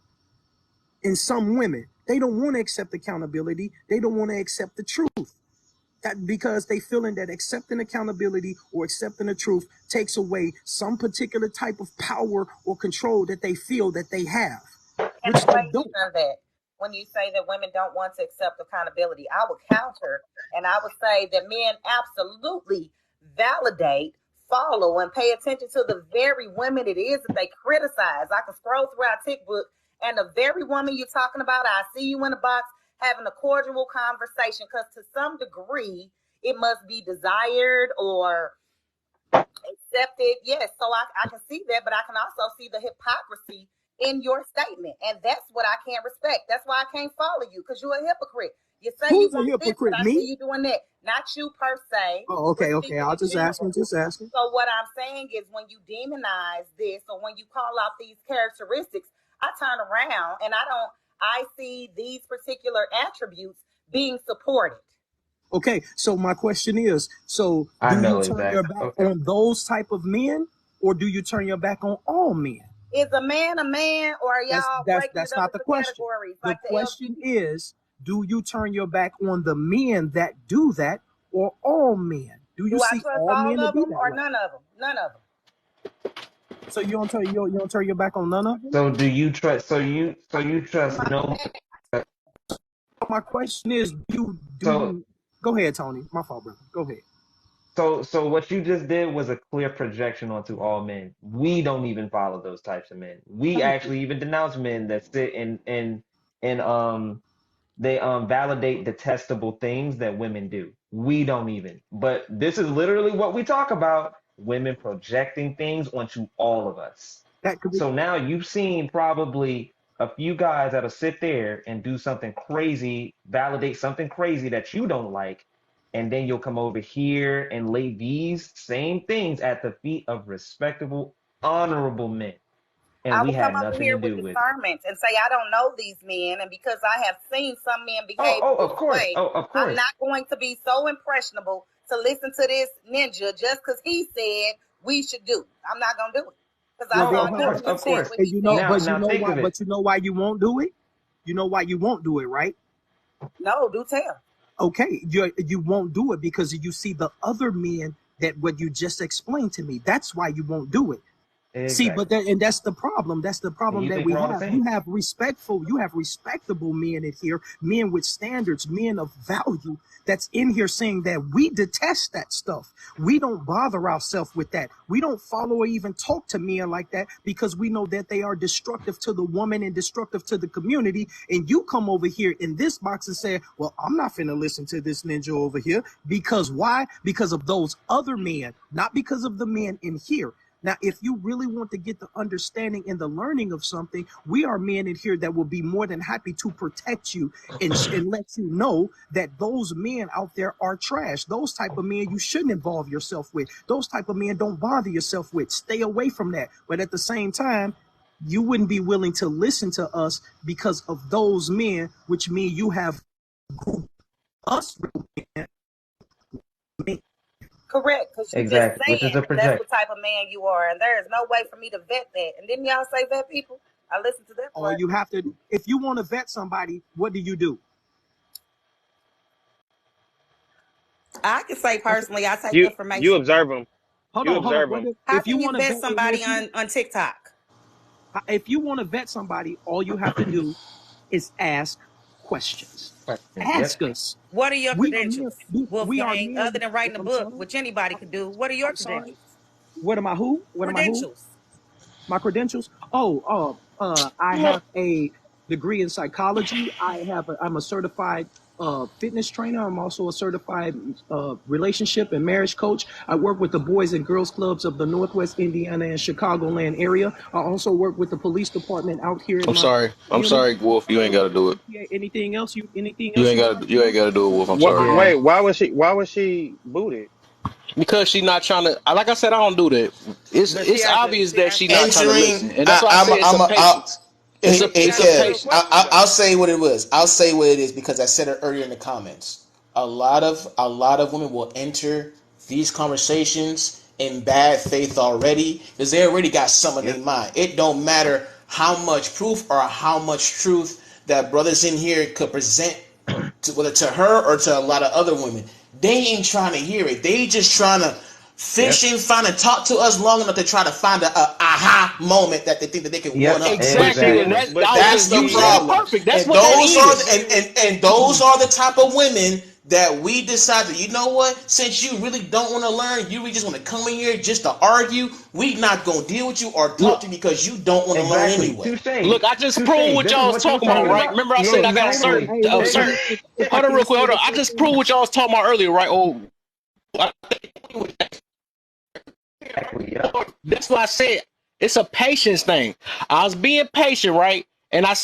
In some women, they don't want to accept accountability. They don't want to accept the truth. That because they feeling that accepting accountability or accepting the truth takes away some particular type of power or control that they feel that they have, An which they don't. equation of that. When you say that women don't want to accept accountability, I would counter and I would say that men absolutely validate, follow, and pay attention to the very women it is that they criticize. I can scroll through our TikTok and the very woman you're talking about, I see you in the box having a cordial conversation because to some degree it must be desired or accepted. Yes, so I can see that, but I can also see the hypocrisy in your statement, and that's what I can't respect. That's why I can't follow you because you're a hypocrite. You say you Who's a want this, but hypocrite? I see Me? you doing that. Not you per se, Oh, but okay. speaking I'll in just ask general. him. Just asking. So what I'm saying is when you demonize this or when you call out these characteristics, I turn around and I see these particular attributes being supported. Okay, so my question is: so I do you know turn your exactly. back Okay. on those type of men, or do you turn your back on all men? Is a man, or are That's y'all that's breaking it that's up not the into question. categories The like the question LGBT? is: do you turn your back on the men that do that, or all men? Do you Do I see trust all all men to of be them that or way? none of them? None of them. So you don't turn your back on none of them. So do you trust? So you trust no? My question is: do So you? Go ahead, Tony. My fault, brother. Go ahead. so what you just did was a clear projection onto all men. We don't even follow those types of men. We Thank you. actually even denounce men that sit and they validate detestable things that women do. We don't even. But this is literally what we talk about: women projecting things onto all of us. That could be. So now you've seen probably a few guys that'll sit there and do something crazy, validate something crazy that you don't like, and then you'll come over here and lay these same things at the feet of respectable, honorable men. And I we will come had over nothing to here with do with it. discernment and say I don't know these men, and because I have seen some men Oh, behave oh, this of course. way, Oh, of I'm course. not going to be so impressionable to listen to this ninja just because he said we should do. I'm not gonna do it because I Oh, saw of you course, of understand course. what And he said. but Now think why? of it. But you know why you won't do it? You know why you won't do it, right? No, do tell. Okay, you won't do it because you see the other men that what you just explained to me. That's why you won't do it. See, but Exactly. that's the problem. That's the And problem you that think we we're all the have. You same. have respectable men in here, men with standards, men of value that's in here saying that we detest that stuff. We don't bother ourselves with that. We don't follow or even talk to men like that because we know that they are destructive to the woman and destructive to the community. And you come over here in this box and say, well, I'm not finna listen to this ninja over here. Because why? Because of those other men, not because of the men in here. Now, if you really want to get the understanding and the learning of something, we are men in here that will be more than happy to protect you and let you know that those men out there are trash. Those type of men you shouldn't involve yourself with. Those type of men don't bother yourself with. Stay away from that. But at the same time, you wouldn't be willing to listen to us because of those men, which mean you have us. Correct, because you just Exactly. Which is saying a that's the project. type of man you are, and there is no way for me to vet that. And didn't y'all say vet people? I listened to that All part. you have to, if you want to vet somebody, what do? I can say personally, I take You information. observe them. You Hold on. observe them. How If you can you want to vet vet, somebody on TikTok? if you want to vet somebody, all you have to do is ask questions. Questions. Yep. Ask us. What are your We are men. credentials, We are Wolfgang? Other men. than writing a I'm book, sorry. which anybody could do, what are your I'm sorry. credentials? What am I? Who? What am I? Who? Credentials. My credentials? I have a degree in psychology. I'm a certified fitness trainer. I'm also a certified relationship and marriage coach. I work with the Boys and Girls Clubs of the Northwest Indiana and Chicagoland area. I also work with the police department out here in I'm my sorry. I'm community. sorry, Wolf. You ain't got to do it. Anything else? You ain't You would got like to. to You ain't know? got to do it, Wolf. I'm What? sorry. Yeah. Wait, why was she booted? Because she not trying to. Like I said, I don't do that. It's But she it's asked. obvious She that asked she a not trying to question. listen, Entering, and that's why I say it's a patience. But she It's a asked a yeah, real patience. question I'll though. say what it was. I'll say what it is because I said it earlier in the comments. A lot of women will enter these conversations in bad faith already because they already got something in Yep. their mind. It don't matter how much proof or how much truth that brothers in here could present to, whether to her or to a lot of other women. They ain't trying to hear it. They just trying to Yep. fish and find and talk to us long enough to try to find a aha moment that they think that they can one Yep. up But us. she Exactly, was. and Exactly. that's But she was That's the you being said it problem. honest. perfect. That's And what that those are is. the type of women that we decide that, you know what, since you really don't want to learn, you really just want to come in here just to argue, we not gonna deal with you or talk Look, to you because you don't want to learn Exactly. anyway. Touche. look. I just Touche. proved what This is y'all was what you was talking Hey, about, talking hey, right? about. Remember, I said I got a certain Exactly. hey, look, certain. if I Hold on, real can't quick. say Hold the on. I same just thing, proved what y'all was talking about earlier, right? Exactly. Yep. That's why I said it's a patience thing. I was being patient, right? And I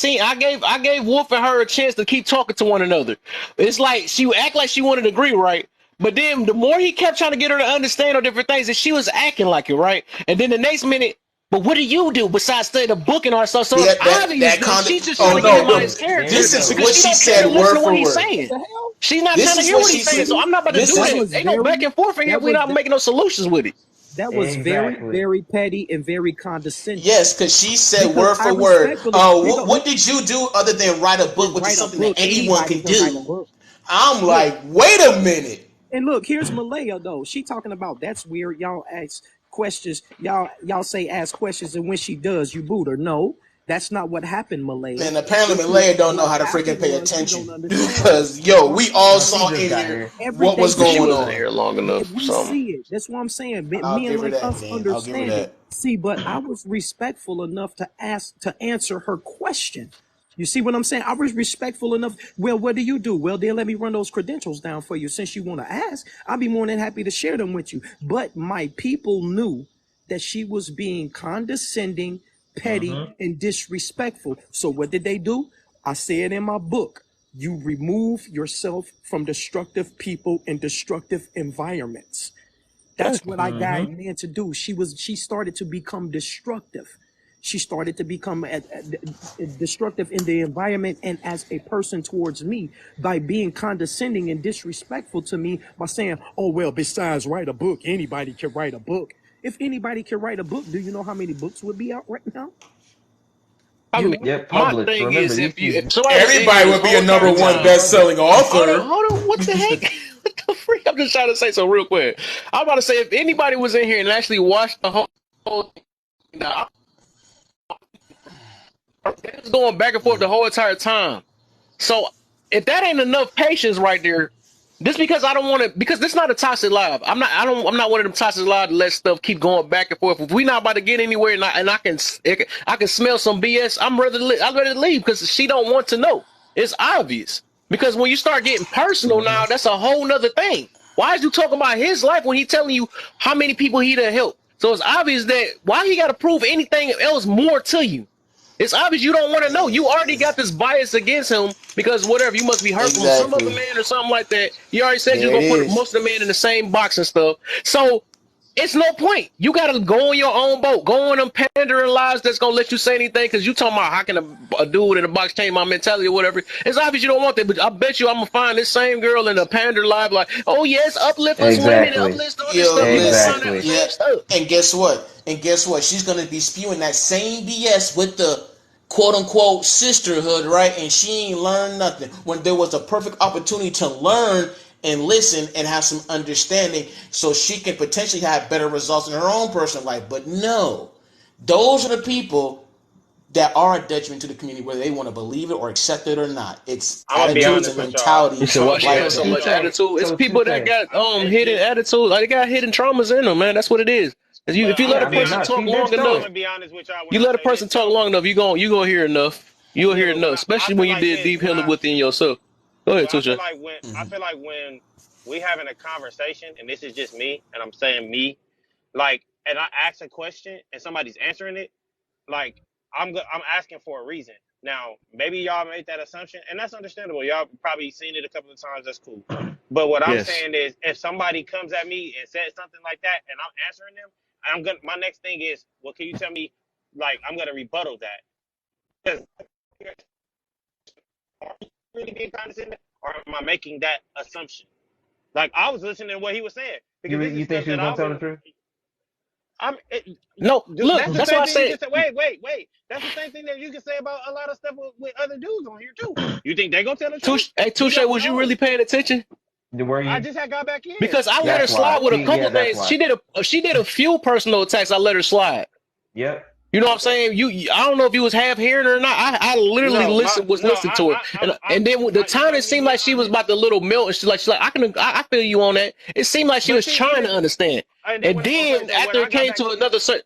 gave Wolf and her a chance to keep talking to one another. It's like she act like she wanted to agree, right? But then the more he kept trying to get her to understand all different things, and she was acting like it, right? And then the next minute, but what do you do besides study the book and all that stuff? So See it's that obvious that conduct. she's just trying Oh to get him no, out of no. his Exactly. There character you This is go. because what she she don't care to said listen word to what for he's word. what saying. the hell? She's not This trying to is hear what what she he's saying. said. So I'm not about to do That This that. was Ain't no back very, and forth in here. that We was not making no solutions with it. that was very, Exactly. very petty and very condescending. Yes, because she said Because word I for word. respectfully, What did you do other than write a book, and which is write a something that book. anyone Anybody can can write a do? book. I'm Look, like, wait a minute. and look, here's Malaya though. She talking about that's weird. Y'all ask questions. Y'all say ask questions, and when she does, you boot her. No, that's not what happened, Malaya. And apparently This is Malaya don't know what how to freaking happened pay was you don't attention. understand. Because, yo, we all No, she saw just in got here here. Every what day was we She going see wasn't it. on. here long enough or We something. see it. That's what I'm saying. I'll Men give her like that, us man. I'll give her understand it. that. See, but I was respectful enough to answer her question. You see what I'm saying? I was respectful enough. Well, what do you do? Well, then let me run those credentials down for you. Since you want to ask, I'll be more than happy to share them with you. But my people knew that she was being condescending, petty, Mm-hmm. and disrespectful. So what did they do? I said in my book, you remove yourself from destructive people and destructive environments. That's what I Mm-hmm. guide men to do. She started to become destructive. She started to become destructive in the environment and as a person towards me by being condescending and disrespectful to me by saying, "Oh well, besides write a book, anybody can write a book." If anybody can write a book, do you know how many books would be out right now? I You mean, know? Yeah, my published. thing Remember, is, these if things somebody was in here Everybody this would be a whole number entire these one things time, published. best-selling author. hold on, what the heck? What the freak? I'm just trying to say something real quick. I'm about to say, if anybody was in here and actually watched the whole thing, now, it was going back and forth the whole entire time. So if that ain't enough patience right there, just because I don't want to, because this is not a toxic live. I'm not one of them toxic live to let stuff keep going back and forth. If we not about to get anywhere, and I can smell some BS, I'd rather leave because she don't want to know. It's obvious because when you start getting personal Hmm. now, that's a whole nother thing. Why is you talking about his life when he telling you how many people he done helped? So it's obvious that why he got to prove anything else more to you. It's obvious you don't want to know. You already got this bias against him because whatever, you must be hurt from some other Exactly. man or something like that. You already said you're There it gonna put is. most of the men in the same box and stuff. So it's no point. You gotta go on your own boat. Go on them pandering lives that's gonna let you say anything because you talking about how can a dude in a box change my mentality or whatever. It's obvious you don't want that, but I bet you I'm gonna find this same girl in a pander live like, oh yes, uplift us women, Exactly. uplift all this Yo, stuff. You gonna listen. find out the Exactly. Yeah. same stuff. And guess what? And guess what? She's gonna be spewing that same BS with the quote unquote sisterhood, right? And she ain't learned nothing when there was a perfect opportunity to learn and listen and have some understanding so she can potentially have better results in her own personal life. But no, those are the people that are a detriment to the community, whether they want to believe it or accept it or not. It's I'm gonna be Yep. attitudes honest and with y'all. You mentalities said, I'm why gonna be she like has honest so with that. much y'all. attitude? It's So people touche. that got It's hidden just, attitude. Like they got hidden traumas in them, man. That's what it is. but If you I'm let Yeah, a I gonna be mean, person nah, honest. talk she been long I'm showing. enough, gonna be honest with y'all when you I let a say person this talk though. long enough, you gonna hear enough. You'll Yeah, hear but enough, I especially feel when you like did this. deep healing within yourself. Go ahead, Well, I feel Tusha. like when we having a conversation, and this is just me, and I'm saying me, like, and I ask a question and somebody's answering it, like I'm asking for a reason. Now, maybe y'all made that assumption, and that's understandable. Y'all probably seen it a couple of times. That's cool. But what I'm Yes. saying is, if somebody comes at me and says something like that, and I'm answering them, I'm gonna. My next thing is, well, can you tell me, like, I'm gonna rebuttal that. 'Cause are you really being condescending, or am I making that assumption? Like I was listening to what he was saying because this is You think stuff she that was gonna I've tell the been. truth? No, look, That's the that's why same I thing you said can say. Wait. That's the same thing that you can say about a lot of stuff with other dudes on here too. You think they gonna tell the truth? Touche, hey You Touche, don't was you really know. paying attention? Were I you? just had got back in. Because I let her That's slide why. with a See, yeah, couple that's things. why. She did a few personal attacks. I let her slide. Yep. You know what I'm saying? I don't know if you was half hearing her or not. I literally No, was listening to her, and then with the you time it might need to seemed be like she was honest. about to little melt, and she's like I feel you on that. It seemed like she But was see, trying to even understand, and then and when okay, then so what after I it got came back to in another on, certain,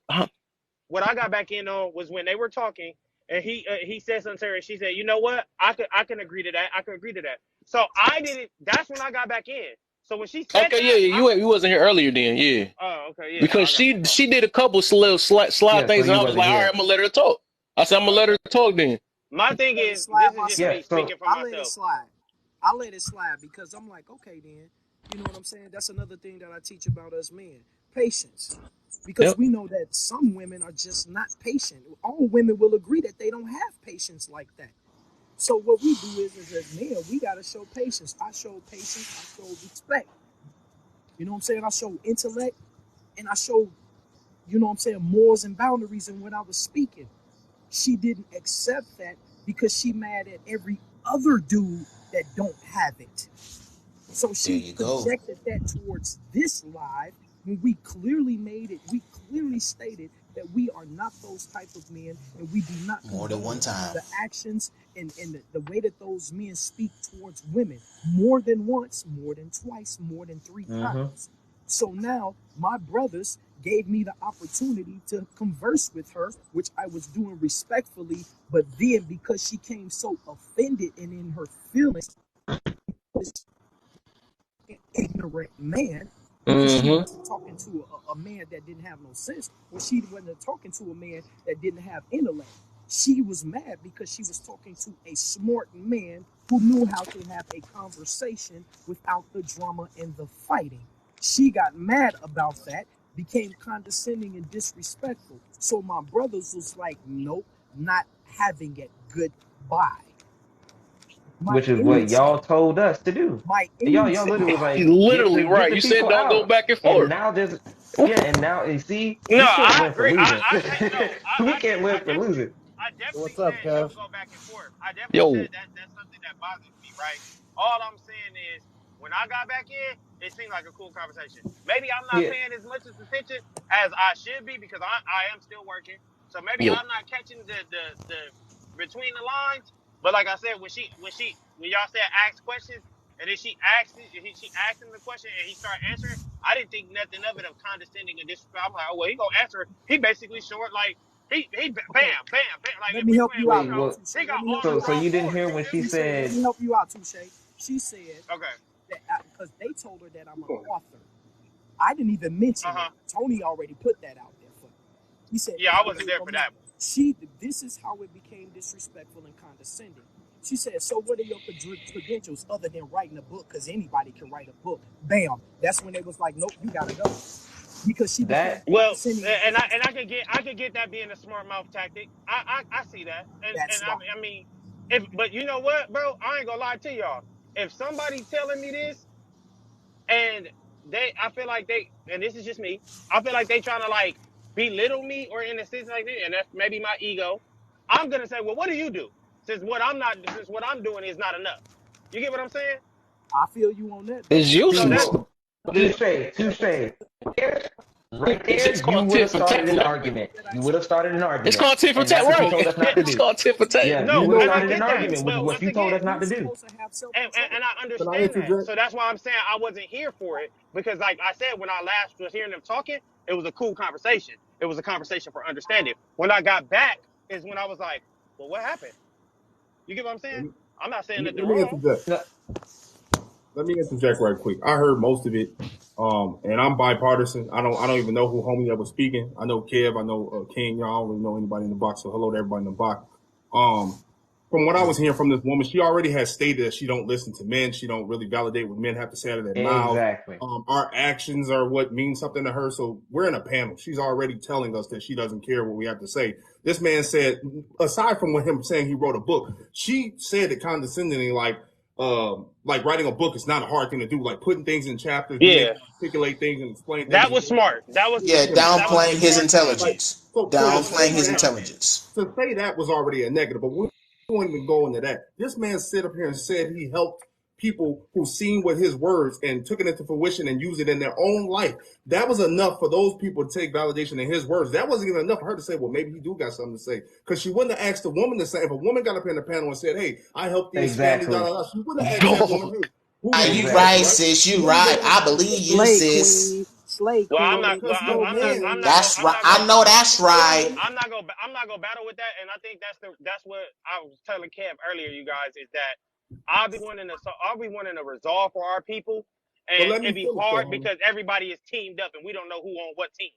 what I got back in on was when they were talking, and he said something to her, and she said, "You know what? I can agree to that. I can agree to that." So I didn't. That's when I got back in. So when she said okay, yeah, that, yeah, you wasn't here earlier then, yeah, okay, yeah, because she did a couple little slide Yeah, so things, and you I was wasn't like, all right, here. I'm gonna let her talk. I said I'm gonna let her okay. talk then. My thing Let it is, slide this is just Yeah, myself. me so speaking for I let it myself. slide. I let it slide because I'm like, okay, then, you know what I'm saying? That's another thing that I teach about us men, patience. Because Yep. we know that some women are just not patient. All women will agree that they don't have patience like that. So what we do is as men, we gotta show patience. I show patience. I show respect. You know what I'm saying? I show intellect, and I show, you know what I'm saying, morals and boundaries in what I was speaking. She didn't accept that because she mad at every other dude that don't have it. So There she you go. projected that towards this live when we clearly made it, we clearly stated that we are not those type of men and we do not More than one condone time. the actions and the way that those men speak towards women more than once, more than twice, more than three hmm times. So now my brothers gave me the opportunity to converse with her, which I was doing respectfully, but then because she came so offended and in her feelings, ignorant man, because she Mm-hmm. wasn't talking to a man that didn't have no sense, or she wasn't talking to a man that didn't have intellect. She was mad because she was talking to a smart man who knew how to have a conversation without the drama and the fighting. She got mad about that, became condescending and disrespectful. So my brothers was like, nope, not having it. Goodbye. My which is what innocent, y'all told us to do. my Y'all innocent literally was like, Literally get right. the You said people don't go out. back and And forth. now there's Yeah, and now you see, No, we can't I win for agree. losing. I We can't win for losing. definitely What's up, said it Kev? would go back and forth. I definitely Yo, said that's something that bothers me, right? All I'm saying is when I got back in, it seemed like a cool conversation. Maybe I'm not Yeah, paying as much attention as I should be because I am still working. So maybe yo, I'm not catching the between the lines. But like I said, when y'all said ask questions and then she asked him the question and he started answering, I didn't think nothing of it of condescending and disrespect. I'm like, oh well, he gonna answer. He basically short like he Okay, bam bam bam. Like let if me we help playing you out, wait, then, bingo, what? Touche. he got Let me help all So, you so out. all you didn't fours. hear You when feel she me? Touche, let said me help you out, Touche. She said Okay. that because they told her that I'm an author. I didn't even mention Uh huh. that. Tony already put that out there for me. He said Yeah, that's I what wasn't they there for told me. that one. This is how it became disrespectful and condescending. She said, "So what are your credentials other than writing a book? Because anybody can write a book." Bam. That's when they was like, "Nope, you gotta go," because she became that. Well, condescending and and disrespectful. I could get that being a smart mouth tactic. I see that, and That's right. I mean, if but you know what, bro, I ain't gonna lie to y'all. If somebody telling me this and I feel like and this is just me, I feel like they trying to like belittle me or in a sense like that, and that's maybe my ego. I'm gonna say, well, what do you do? Since what I'm doing is not enough. You get what I'm saying? I feel you on that, it's brother. So useless. that's Well, touche. There, right It's there, you called would tit have for started tat. an But argument. that I You would have started an It's argument, called tit for and tat, that's what you no, right? told us not to It's do. called tit for tat. Yeah, you no, would have and I started an get that. argument, which is But what once you told again, us not you're to do. supposed to have self control. and I Can I understand that. interject? So that's why I'm saying I wasn't here for it because, like I said, when I last was hearing them talking, it was a cool conversation. It was a conversation for understanding. When I got back, is when I was like, "Well, what happened?" You get what I'm Let saying? me, I'm not saying nothing let me wrong. interject. No, Let me interject right quick. I heard most of it, and I'm bipartisan. I don't even know who homie that was speaking. I know Kev. I know King. Y'all, I don't really know anybody in the box. So hello to everybody in the box. Um, from what I was hearing from this woman, she already has stated that she don't listen to men. She don't really validate what men have to say out of their mouths. exactly. Our actions are what mean something to her. So we're in a panel. She's already telling us that she doesn't care what we have to say. This man said, aside from what him saying he wrote a book, she said it condescendingly, like writing a book is not a hard thing to do. Like putting things in chapters, being Yeah, able to articulate things and explain things. that was smart. Yeah, That was a downplaying his smart thing. Like intelligence. so That to was a Downplaying say his smart that comment. intelligence. to say that was already a negative, but we won't even go into that. This man sit up here and said he helped people who seen with his words and took it into fruition and used it in their own life. That was enough for those people to take validation in his words. That wasn't even enough for her to say, well, maybe he do got something to say. Because she wouldn't have asked the woman to say, if a woman got up here in the panel and said, hey, I helped this family, da, Exactly. da, da, she wouldn't have asked that woman, hey, who Ah, did you you help, right, Exactly. right? sis. She You wouldn't right. go I down that believe road. you, Slay sis. Queen, Slay Well, Queen. Because You know, man. That's I'm right. not I gonna know that's right. I'm not gonna battle with that, and I think that's what I was telling Kev earlier. You guys is that I'll be wanting to resolve for our people, But and let me it'd be finish though, hard homie. because everybody is teamed up, and we don't know who on what team.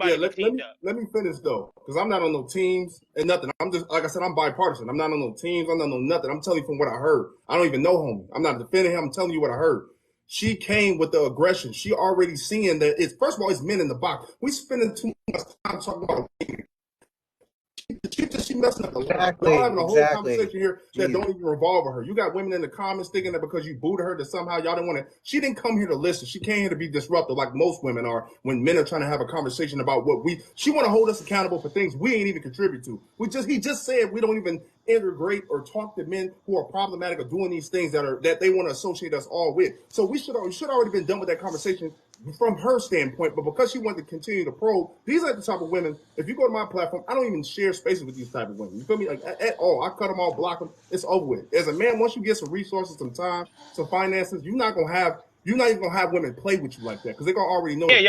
Yeah, Everybody be teamed up. let me finish though, because I'm not on no teams and nothing. I'm just like I said, I'm bipartisan. I'm not on no teams. I'm not on nothing. I'm telling you from what I heard. I don't even know homie. I'm not defending him. I'm telling you what I heard. She came with the aggression. She already seeing that it's first of all, it's men in the box. We spending too much time talking about she messing up the line. Y'all Exactly, having a whole exactly. conversation here that Jesus. don't even revolve her. You got women in the comments thinking that because you booed her that somehow y'all didn't want to. She didn't come here to listen. She came here to be disruptive, like most women are when men are trying to have a conversation about what we. She want to hold us accountable for things we ain't even contribute to. He just said we don't even integrate or talk to men who are problematic or doing these things that they want to associate us all with. So we should already been done with that conversation from her standpoint, but because she wanted to continue to probe, these are the type of women. If you go to my platform, I don't even share spaces with these type of women. You feel me? Like at all, I cut them all, block them. It's over with. As a man, once you get some resources, some time, some finances, you're not even gonna have women play with you like that because they're gonna already know Yeah, that.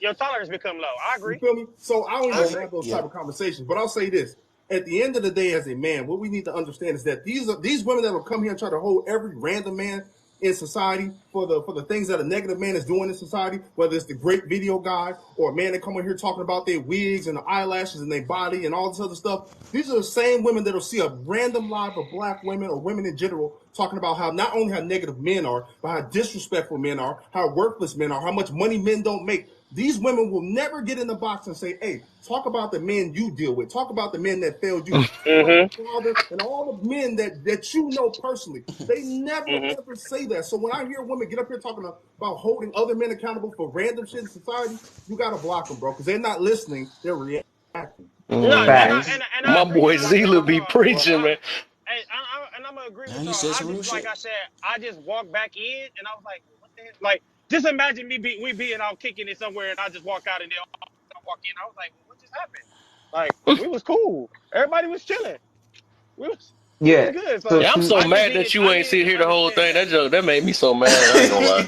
your tolerance become low. I You agree. feel me? So I don't I even Oh, agree. have those yeah. type of conversations. But I'll say this: at the end of the day, as a man, what we need to understand is that these women that will come here and try to hold every random man in society for the things that a negative man is doing in society, whether it's the great video guy or a man that come in here talking about their wigs and the eyelashes and their body and all this other stuff. These are the same women that'll see a random live of black women or women in general talking about how not only how negative men are, but how disrespectful men are, how worthless men are, how much money men don't make. These women will never get in the box and say, hey, talk about the men you deal with. Talk about the men that failed you. Talk about your father and all the men that you know personally. They never, ever say that. So when I hear women get up here talking about holding other men accountable for random shit in society, you got to block them, bro, because they're not listening. They're reacting. No, Facts. My I agree, boy and I think Zila be well, preaching, man. I'm gonna agree Now with he y'all. said I some real just like shit. I said, I just walked back in and I was like, what the hell? Like, just imagine we being out kicking it somewhere and I just walk out and then I walk in. I was like, well, what just happened? Like, we was cool. Everybody was chilling. We was Yeah. good. So So Yeah, I'm to so mad that you I ain't needed sit to here the whole understand thing. that. That made me so mad. I ain't gonna lie.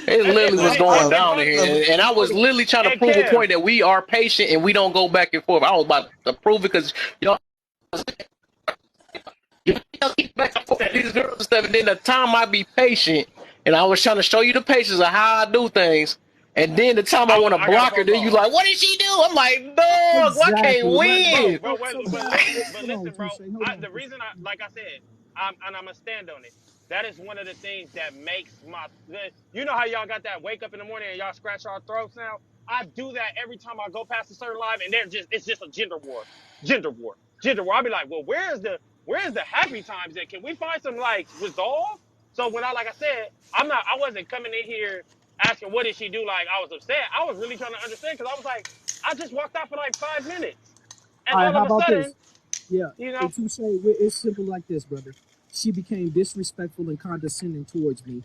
It literally was going It down in bothered here, No, and I was literally trying to and prove a Kev. point that we are patient and we don't go back and forth. I was about to prove it because y'all keep back and forth with these girls and stuff, and then the time I be patient, and I was trying to show you the patience of how I do things, and then the time I want to I got a block her, phone then you call. like, what did she do? I'm like, dog, I can't Exactly. But bro, win. but Guys, listen, hold on, bro. Touche. Hold on. The reason I, like I said, I'm gonna stand on it. That is one of the things that makes you know how y'all got that wake up in the morning and y'all scratch our throats now. I do that every time I go past a certain line, and it's just a gender war, gender war. I'll be like, well, where's the happy times? That can we find some like resolve? So when like I said, I wasn't coming in here asking what did she do. Like I was upset. I was really trying to understand because I was like. I just walked out for like 5 minutes. And All right, all how of a about sudden, this? Yeah, you know, and Touche, it's simple like this, brother. She became disrespectful and condescending towards me.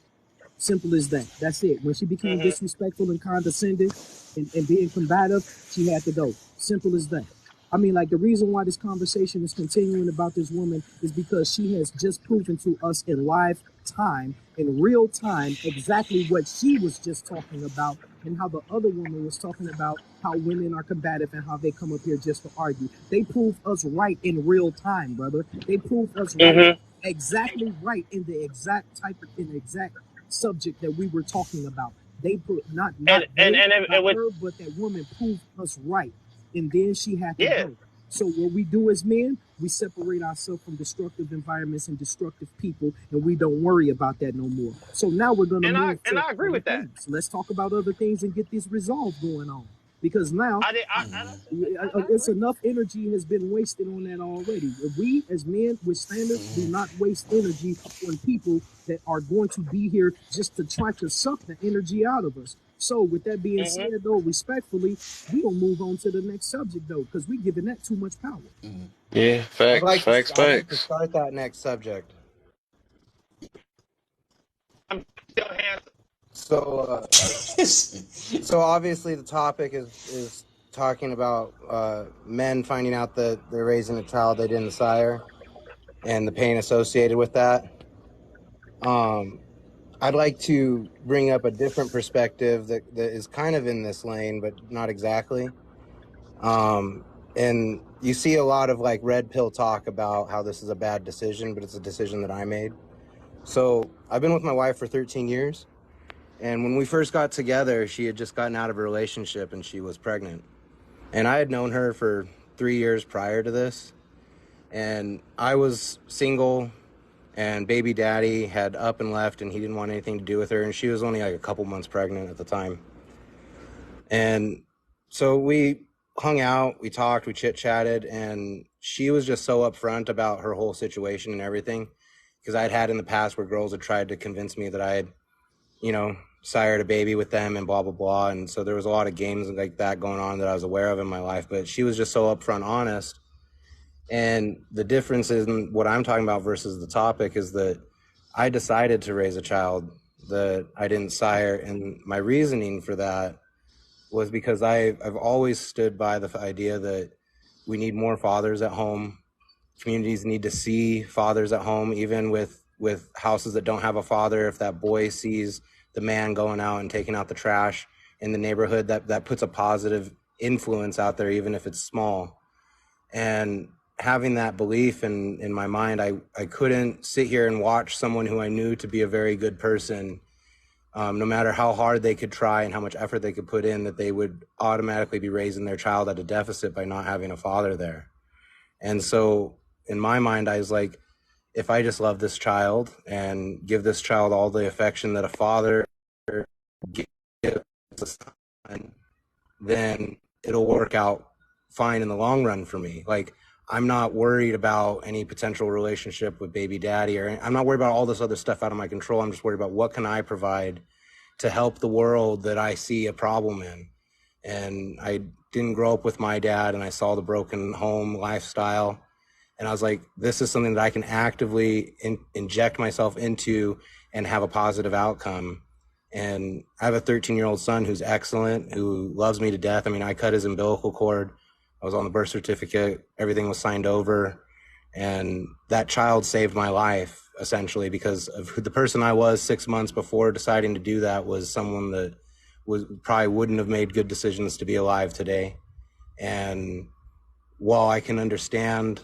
Simple as that. That's it. When she became hmm disrespectful and condescending and being combative, she had to go. Simple as that. I mean, like the reason why this conversation is continuing about this woman is because she has just proven to us in live time, in real time, exactly what she was just talking about and how the other woman was talking about how women are combative and how they come up here just to argue. They proved us right in real time, brother. They proved us right, hmm exactly right in the exact type of, in the exact subject that we were talking about. They put not they, and not with her, but that woman proved us right, and then she had to yeah, go. So what we do as men, we separate ourselves from destructive environments and destructive people, and we don't worry about that no more. So now we're gonna move and to I agree other with that. things. Let's talk about other things and get this resolve going on. Because now I did. I it's agree. enough energy has been wasted on that already. We as men with standards do not waste energy on people that are going to be here just to try to suck the energy out of us. So with that being hmm said though, respectfully, we gonna move on to the next subject though, because we giving that too much power. Yeah, facts, facts, I'd like to facts. start that next subject. I'm still handsome. So, so obviously the topic is talking about men finding out that they're raising a child they didn't sire and the pain associated with that. Um, I'd like to bring up a different perspective that is kind of in this lane, but not exactly. And you see a lot of like red pill talk about how this is a bad decision, but it's a decision that I made. So I've been with my wife for 13 years. And when we first got together, she had just gotten out of a relationship and she was pregnant. And I had known her for 3 years prior to this. And I was single and baby daddy had up and left and he didn't want anything to do with her. And she was only like a couple months pregnant at the time. And so we hung out, we talked, we chit-chatted, and she was just so upfront about her whole situation and everything. Because I'd had in the past where girls had tried to convince me that I had, sired a baby with them and blah, blah, blah. And so there was a lot of games like that going on that I was aware of in my life. But she was just so upfront honest. And the difference in what I'm talking about versus the topic is that I decided to raise a child that I didn't sire. And my reasoning for that was because I've always stood by the idea that we need more fathers at home. Communities need to see fathers at home, even with houses that don't have a father. If that boy sees the man going out and taking out the trash in the neighborhood, that puts a positive influence out there, even if it's small. And having that belief in my mind, I couldn't sit here and watch someone who I knew to be a very good person, no matter how hard they could try and how much effort they could put in, that they would automatically be raising their child at a deficit by not having a father there. And so in my mind, I was like, if I just love this child and give this child all the affection that a father gives a son, then it'll work out fine in the long run for me. Like, I'm not worried about any potential relationship with baby daddy, or I'm not worried about all this other stuff out of my control. I'm just worried about what can I provide to help the world that I see a problem in. And I didn't grow up with my dad, and I saw the broken home lifestyle. And I was like, this is something that I can actively inject myself into and have a positive outcome. And I have a 13-year-old son who's excellent, who loves me to death. I mean, I cut his umbilical cord. I was on the birth certificate. Everything was signed over. And that child saved my life, essentially, because of who the person I was 6 months before deciding to do that was someone that probably wouldn't have made good decisions to be alive today. And while I can understand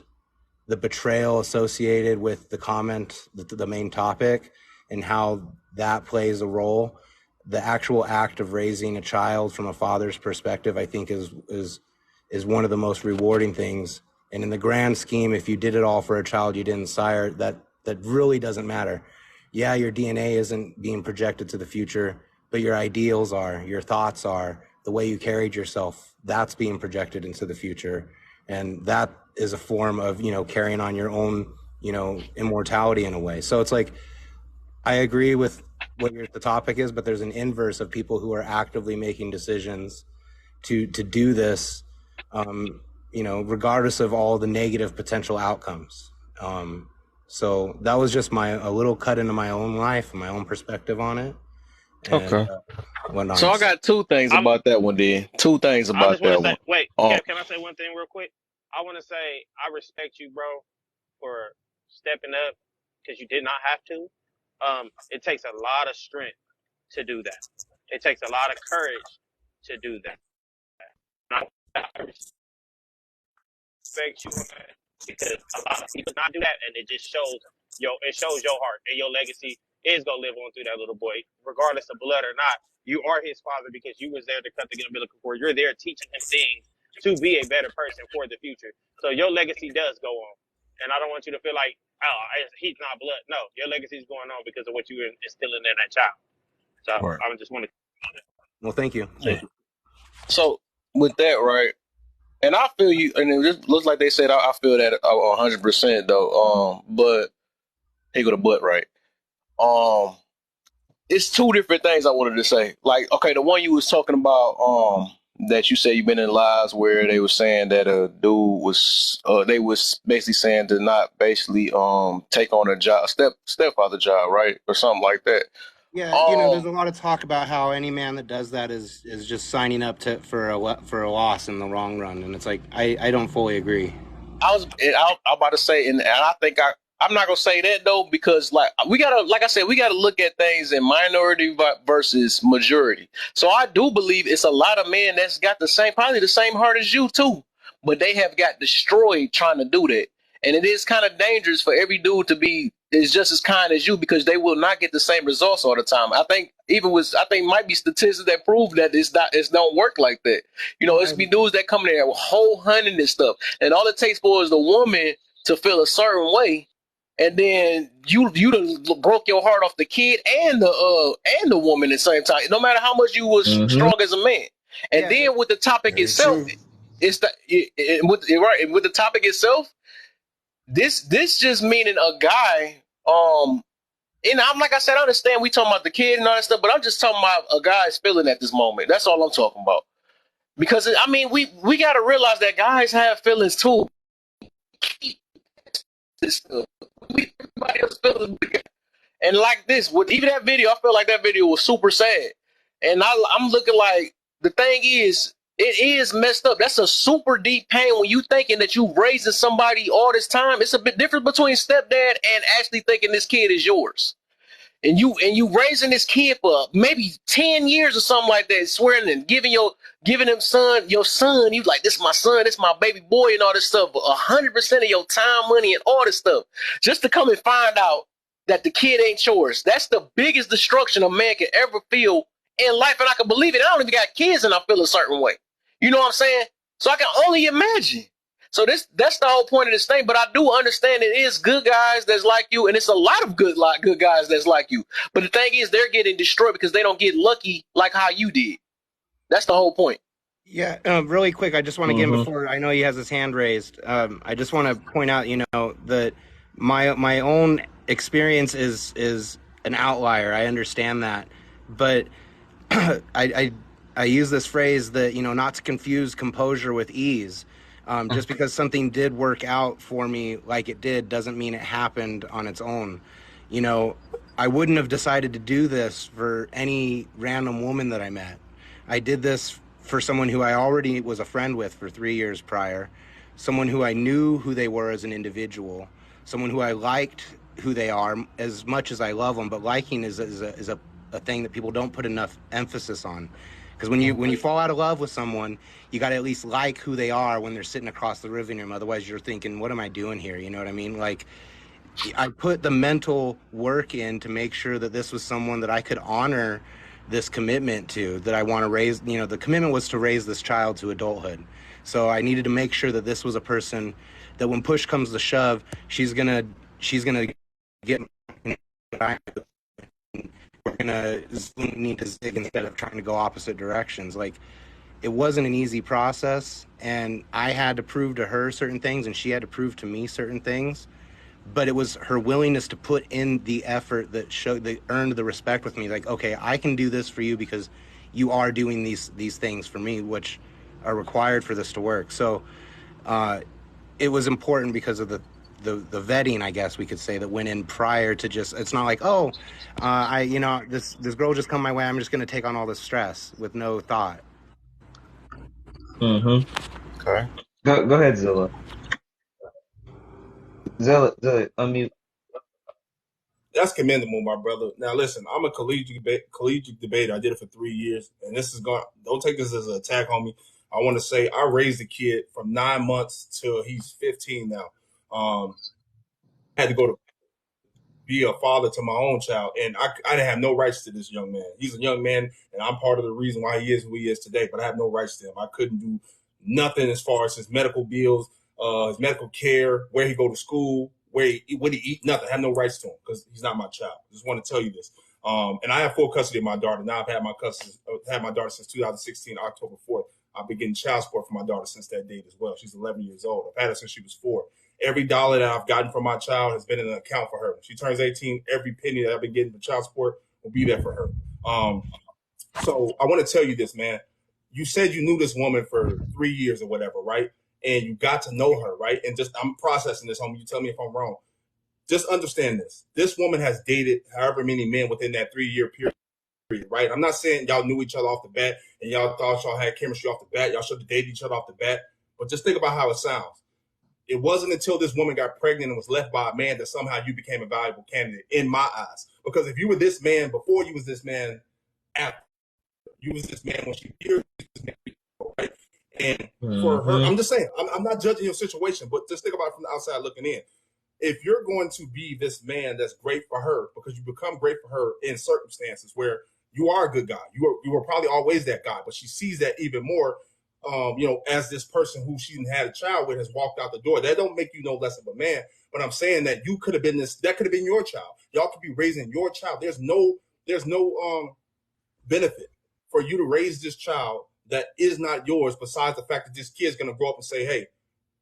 the betrayal associated with the comment, the main topic, and how that plays a role, the actual act of raising a child from a father's perspective, I think is one of the most rewarding things. And in the grand scheme, if you did it all for a child you didn't sire, that really doesn't matter. Yeah, your DNA isn't being projected to the future, but your ideals are, your thoughts are, the way you carried yourself, that's being projected into the future. And that is a form of, carrying on your own, immortality in a way. So it's like, I agree with what the topic is, but there's an inverse of people who are actively making decisions to do this, regardless of all the negative potential outcomes. So that was just a little cut into my own life, my own perspective on it. And, okay. So I got two things about that one, then. Two things I about just want that to say, one. wait, Kev, can I say one thing real quick? I want to say I respect you, bro, for stepping up because you did not have to. It takes a lot of strength to do that. It takes a lot of courage to do that. I respect you, man, because a lot of people not do that, and it just shows your heart, and your legacy is gonna live on through that little boy, regardless of blood or not. You are his father because you was there to cut the umbilical cord. You're there teaching him things to be a better person for the future. So your legacy does go on, and I don't want you to feel like, oh, he's not blood. No, your legacy is going on because of what you instilling in that child. So Right. I just want to. Well, thank you. Yeah. So with that, right, and I feel you, and it just looks like they said I feel that 100% though. But here go the butt, right? It's two different things I wanted to say. Like, okay, the one you was talking about, that you said you've been in lives where they were saying that a dude was, they was basically saying to not basically take on a job, stepfather job, right, or something like that. Yeah, there's a lot of talk about how any man that does that is just signing up for a loss in the long run, and it's like I don't fully agree. I'm about to say, and I think I'm not gonna say that though, because like I said, we gotta look at things in minority versus majority. So I do believe it's a lot of men that's got probably the same heart as you too, but they have got destroyed trying to do that. And it is kind of dangerous for every dude to be is just as kind as you, because they will not get the same results all the time. I think might be statistics that prove that it don't work like that. It's be dudes that come there whole hunting and stuff, and all it takes for is the woman to feel a certain way, and then you done broke your heart off the kid and the woman at the same time. No matter how much you was strong as a man, and then with the topic itself, it's with the topic itself. This just meaning a guy, and I'm like I said, I understand we talking about the kid and all that stuff, but I'm just talking about a guy's feeling at this moment. That's all I'm talking about. Because we got to realize that guys have feelings too. Everybody else feelings, and like this with even that video, I feel like that video was super sad, and I'm looking like the thing is. It is messed up. That's a super deep pain when you thinking that you raising somebody all this time. It's a bit different between stepdad and actually thinking this kid is yours. And you raising this kid for maybe 10 years or something like that, swearing and giving him your son, you like, this is my son, this is my baby boy and all this stuff, 100% of your time, money, and all this stuff, just to come and find out that the kid ain't yours. That's the biggest destruction a man can ever feel in life, and I can believe it. I don't even got kids and I feel a certain way. You know what I'm saying? So I can only imagine. So that's the whole point of this thing. But I do understand it is good guys that's like you, and it's a lot of good guys that's like you. But the thing is, they're getting destroyed because they don't get lucky like how you did. That's the whole point. Yeah, really quick. I just want to get in before I know he has his hand raised. I just want to point out, that my own experience is an outlier. I understand that, but I use this phrase that not to confuse composure with ease. Just because something did work out for me like it did doesn't mean it happened on its own. I wouldn't have decided to do this for any random woman that I met. I did this for someone who I already was a friend with for 3 years prior, someone who I knew who they were as an individual, someone who I liked who they are as much as I love them. But liking is a thing that people don't put enough emphasis on. Because when you fall out of love with someone, you got to at least like who they are when they're sitting across the living room. Otherwise, you're thinking, what am I doing here? You know what I mean? Like, I put the mental work in to make sure that this was someone that I could honor this commitment to, that I want to raise. The commitment was to raise this child to adulthood. So I needed to make sure that this was a person that when push comes to shove, she's gonna get. We're gonna need to zig instead of trying to go opposite directions. Like, it wasn't an easy process, and I had to prove to her certain things, and she had to prove to me certain things. But it was her willingness to put in the effort that earned the respect with me. Like, okay, I can do this for you because you are doing these things for me, which are required for this to work. So it was important because of the vetting, I guess we could say, that went in prior to just. It's not like, this girl just come my way, I'm just going to take on all this stress with no thought. Okay. Go ahead, Zilla. Zilla, unmute. That's commendable, my brother. Now, listen, I'm a collegiate debater. I did it for 3 years, and this is going. Don't take this as an attack on me. I want to say I raised a kid from 9 months till he's 15 now. I had to go to be a father to my own child, and I didn't have no rights to this young man. He's a young man, and I'm part of the reason why he is who he is today. But I have no rights to him. I couldn't do nothing as far as his medical bills, his medical care, where he go to school, what he eat, nothing. I have no rights to him because he's not my child. I just want to tell you this. And I have full custody of my daughter. Now I've had my daughter since 2016, October 4th. I've been getting child support for my daughter since that date as well. She's 11 years old. I've had her since she was 4. Every dollar that I've gotten from my child has been in an account for her. When she turns 18, every penny that I've been getting for child support will be there for her. So I want to tell you this, man. You said you knew this woman for 3 years or whatever, right? And you got to know her, right? And I'm processing this, homie. You tell me if I'm wrong. Just understand this. This woman has dated however many men within that 3-year period, right? I'm not saying y'all knew each other off the bat and y'all thought y'all had chemistry off the bat. Y'all should have dated each other off the bat. But just think about how it sounds. It wasn't until this woman got pregnant and was left by a man that somehow you became a valuable candidate in my eyes. Because if you were this man before, you was this man after. You was this man when she married, you was this man before, right? And for her, I'm just saying, I'm not judging your situation, but just think about it from the outside looking in. If you're going to be this man that's great for her, because you become great for her in circumstances where you are a good guy, you were probably always that guy, but she sees that even more as this person who she had a child with has walked out the door. That don't make you no less of a man. But I'm saying that you could have been that could have been your child. Y'all could be raising your child. There's no benefit for you to raise this child that is not yours, besides the fact that this kid's gonna grow up and say, hey,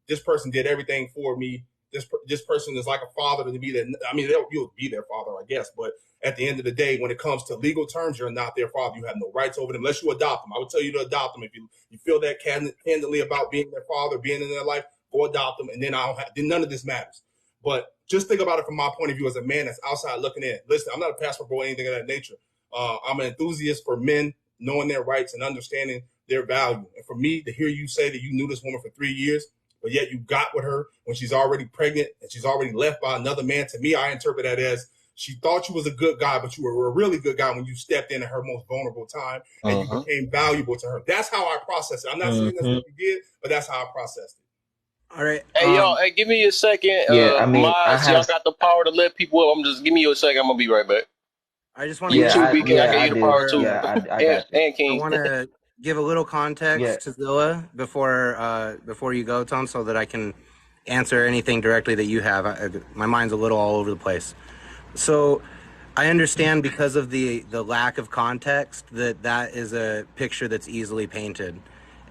this person did everything for me. This person is like a father to me. That, I mean, you'll be their father, I guess. But at the end of the day, when it comes to legal terms, you're not their father. You have no rights over them unless you adopt them. I would tell you to adopt them if you feel that candidly about being their father, being in their life. Go adopt them, and then then none of this matters. But just think about it from my point of view as a man that's outside looking in. Listen, I'm not a passport boy or anything of that nature. I'm an enthusiast for men knowing their rights and understanding their value. And for me to hear you say that you knew this woman for 3 years, but yet you got with her when she's already pregnant and she's already left by another man. To me, I interpret that as she thought you was a good guy, but you were a really good guy when you stepped in at her most vulnerable time and you became valuable to her. That's how I process it. I'm not saying that's what you did, but that's how I processed it. All right. Hey, y'all, give me a second. Yeah, I mean, Y'all got the power to let people up. Give me a second. I'm going to be right back. I just want to You too, BK. I gave you the power too. Yeah, I got you. And King. I want to give a little context to Zilla before you go, Tom, so that I can answer anything directly that you have. My mind's a little all over the place. So I understand, because of the lack of context, that is a picture that's easily painted.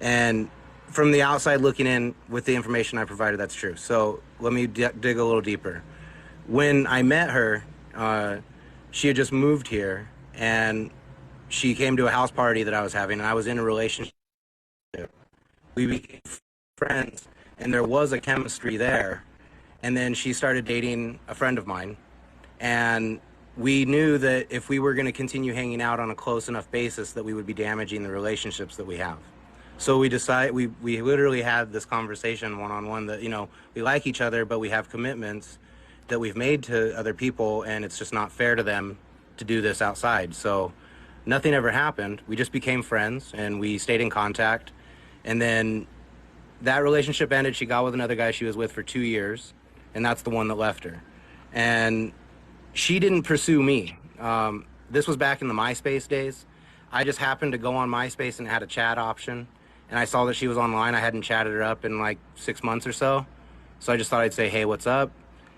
And from the outside looking in with the information I provided, that's true. So let me dig a little deeper. When I met her, she had just moved here, and she came to a house party that I was having, and I was in a relationship. We became friends, and there was a chemistry there. And then she started dating a friend of mine, and we knew that if we were going to continue hanging out on a close enough basis that we would be damaging the relationships that we have. So we decided, we literally had this conversation one-on-one that, you know, we like each other, but we have commitments that we've made to other people, and it's just not fair to them to do this outside. So nothing ever happened. We just became friends, and we stayed in contact. And then that relationship ended. She got with another guy she was with for 2 years, and that's the one that left her. And she didn't pursue me. This was back in the MySpace days. I just happened to go on MySpace and it had a chat option, and I saw that she was online. I hadn't chatted her up in like 6 months or so. So I just thought I'd say, hey, what's up?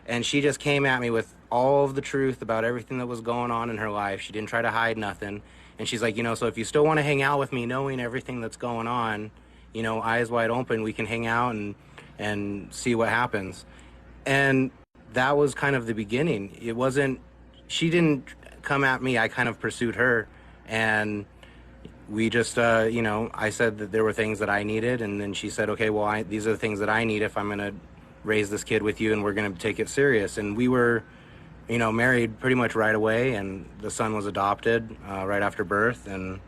And she just came at me with all of the truth about everything that was going on in her life. She didn't try to hide nothing. And she's like, you know, so if you still want to hang out with me knowing everything that's going on, you know, eyes wide open, we can hang out and see what happens. And that was kind of the beginning. It wasn't, she didn't come at me. I kind of pursued her, and we just, you know, I said that there were things that I needed, and then she said, okay, well, these are the things that I need if I'm going to raise this kid with you, and we're going to take it serious. And we were, you know, married pretty much right away, and the son was adopted right after birth, and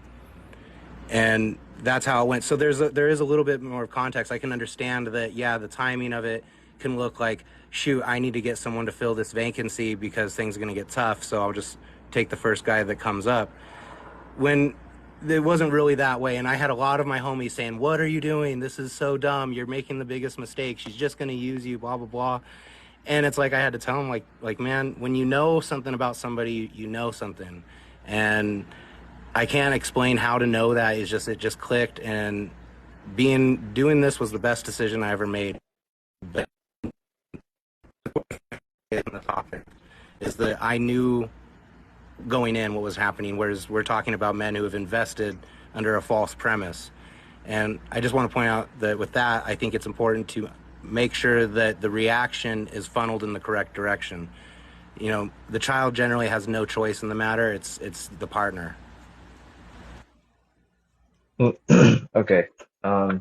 that's how it went. So there is a little bit more context. I can understand that, yeah, the timing of it can look like, shoot, I need to get someone to fill this vacancy because things are going to get tough, so I'll just take the first guy that comes up. When it wasn't really that way, and I had a lot of my homies saying, what are you doing? This is so dumb. You're making the biggest mistake. She's just going to use you, blah, blah, blah. And it's like I had to tell them, like, man, when you know something about somebody, you know something. And I can't explain how to know that. It's just, it just clicked, and doing this was the best decision I ever made. But the topic is that I knew going in what was happening, whereas we're talking about men who have invested under a false premise. And I just want to point out that with that, I think it's important to make sure that the reaction is funneled in the correct direction. You know, the child generally has no choice in the matter. It's the partner. Okay. I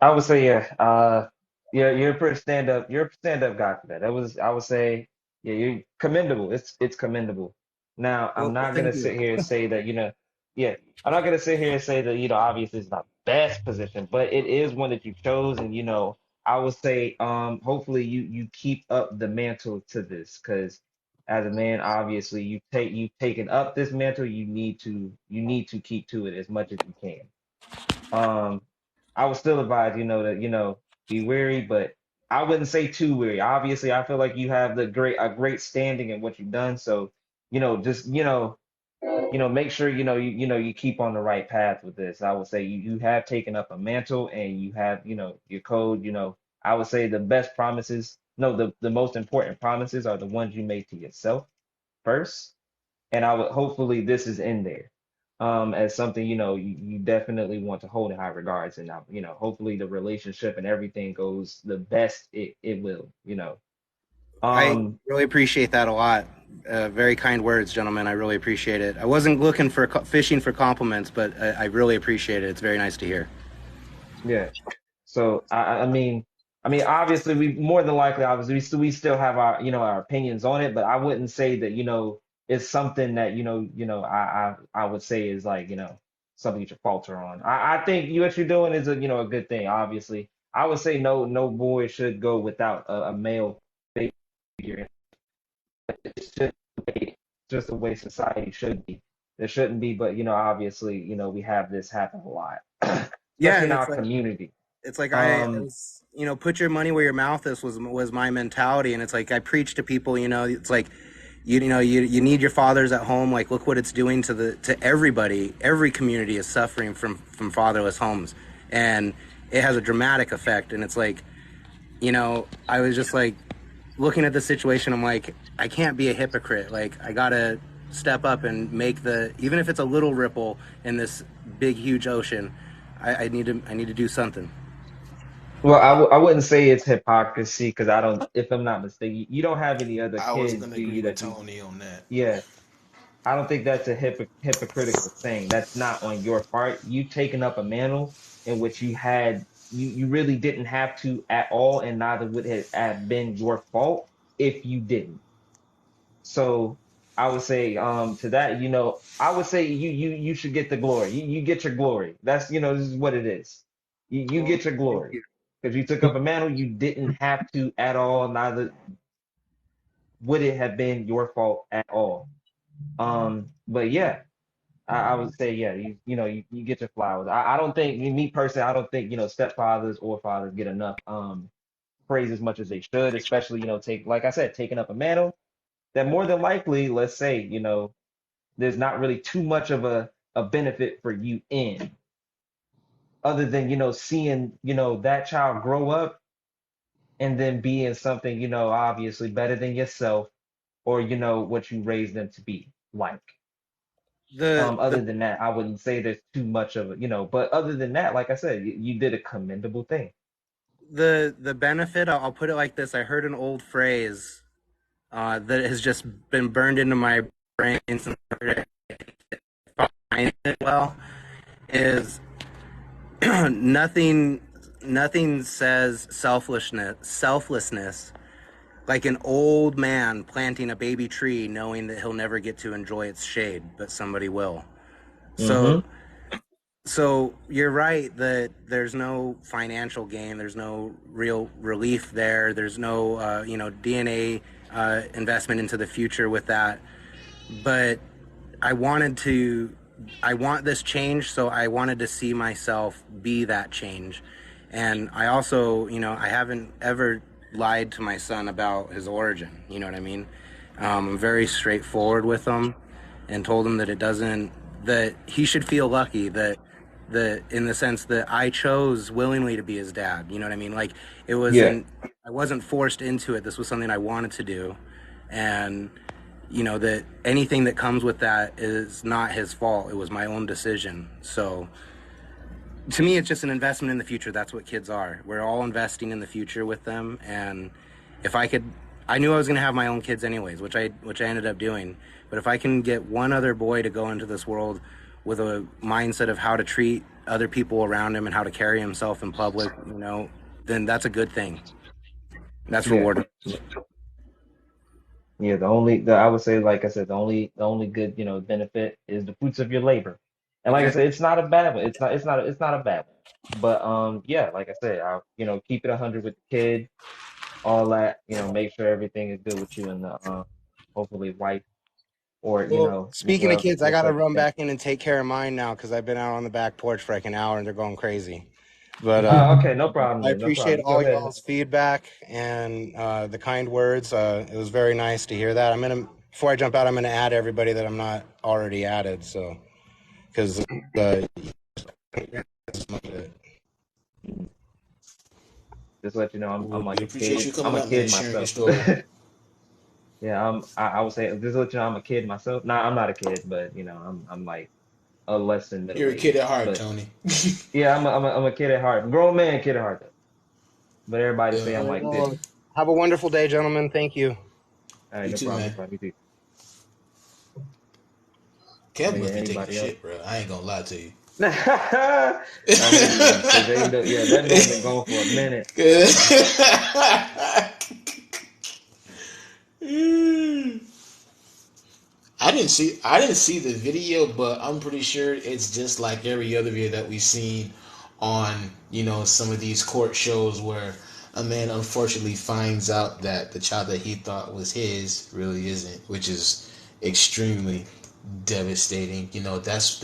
would say, yeah, you're a pretty you're a stand-up guy for that. That was, I would say, yeah, you're commendable. It's commendable. Now, I'm Well, not gonna thank you. sit here and say that, you know, yeah, I'm not gonna sit here and say that, you know, obviously it's not the best position, but it is one that you chose, and you know, I would say, hopefully you keep up the mantle to this, because as a man, obviously you've taken up this mantle. You need to keep to it as much as you can. I would still advise, you know, that, you know, be wary, but I wouldn't say too wary. Obviously, I feel like you have a great standing in what you've done. So, you know, just, make sure, you keep on the right path with this. I would say you have taken up a mantle, and you have, your code, I would say the best promises, no, the most important promises are the ones you make to yourself first. And I would, hopefully this is in there as something, you definitely want to hold in high regards. And hopefully the relationship and everything goes the best it will. I um really appreciate that a lot. Very kind words, gentlemen. I really appreciate it. I wasn't looking for fishing for compliments, but I really appreciate it. It's very nice to hear. yeah. So I mean obviously we more than likely, obviously we still have our opinions on it, but I wouldn't say that, it's something that, I would say is like, something you should falter on. I think what you're doing is a good thing. Obviously, I would say no boy should go without a male figure. It's just the way society should be. There shouldn't be, but obviously, we have this happen a lot, Yeah, especially in and our community. it's like I Um, was, put your money where your mouth is was my mentality, and it's like I preach to people. It's like you need your fathers at home. Like, look what it's doing to everybody. Every community is suffering from fatherless homes, and it has a dramatic effect. And it's like, I was just like looking at the situation. I'm like, I can't be a hypocrite. Like, I gotta step up and make even if it's a little ripple in this big huge ocean. I need to do something. Well, I wouldn't say it's hypocrisy because I don't, if I'm not mistaken, you don't have any other I was kids, gonna do agree you, with that you, Tony on that. yeah. I don't think that's a hypocritical saying. That's not on your part. You taking up a mantle in which you really didn't have to at all, and neither would it have been your fault if you didn't. So I would say to that, I would say you should get the glory. You get your glory. That's this is what it is. You Well, get your thank glory you. because you took up a mantle you didn't have to at all, neither would it have been your fault at all. But yeah. I would say, yeah, you get your flowers. I don't think me personally, I don't think, stepfathers or fathers get enough praise as much as they should, especially, take like I said, taking up a mantle that more than likely, let's say, there's not really too much of a benefit for you in, other than, seeing, that child grow up and then being something, obviously better than yourself or, what you raised them to be like. The Other than that, I wouldn't say there's too much of it, but other than that, like I said, you did a commendable thing. the benefit, I'll put it like this. I heard an old phrase that has just been burned into my brain since I heard it. Well, is nothing says selflessness like an old man planting a baby tree knowing that he'll never get to enjoy its shade, but somebody will. Mm-hmm. So you're right that there's no financial gain, there's no real relief there, there's no DNA investment into the future with that. But I wanted to, I want this change, so I wanted to see myself be that change. And I also, I haven't ever lied to my son about his origin. You know what I mean? I'm very straightforward with him and told him that that he should feel lucky that in the sense that I chose willingly to be his dad. You know what I mean? Like Yeah. I wasn't forced into it. This was something I wanted to do. And that anything that comes with that is not his fault. It was my own decision. So to me, it's just an investment in the future. That's what kids are. We're all investing in the future with them. And if I knew I was going to have my own kids anyways, which I ended up doing. But if I can get one other boy to go into this world with a mindset of how to treat other people around him and how to carry himself in public, then that's a good thing. That's Yeah. rewarding. Yeah. I would say, like I said, the only good, benefit is the fruits of your labor. And like I said, it's not a bad one. It's not a bad one. But yeah, like I said, I'll, keep it 100 with the kid, all that, make sure everything is good with you and the hopefully wife or, Well, speaking of whoever, kids, I got to whichever run thing. back in and take care of mine now because I've been out on the back porch for like an hour and they're going crazy. But Okay, no problem I then, no problem. appreciate You go all ahead. y'all's feedback and the kind words. It was very nice to hear that. Before I jump out, I'm gonna add everybody that I'm not already added. So, because Just let you know, I'm Well, like we a appreciate kid. you I'm coming a up, man, kid sharing your myself. story. Yeah, I would say just let you know I'm a kid myself. Nah, I'm not a kid, but I'm like a less than middle You're a kid age. at heart, But Tony. yeah, I'm a kid at heart, grown man kid at heart though. But everybody say I'm like Yeah. 50. well, have a wonderful day, gentlemen. Thank you. All right, You no too, problem, no man. problem. You too. But Kevin yeah, must be taking a anybody else? shit, bro. I ain't gonna lie to you. I hear you, because yeah, that man been gone for a minute. I didn't see the video, but I'm pretty sure it's just like every other video that we've seen on, some of these court shows where a man unfortunately finds out that the child that he thought was his really isn't, which is extremely devastating. That's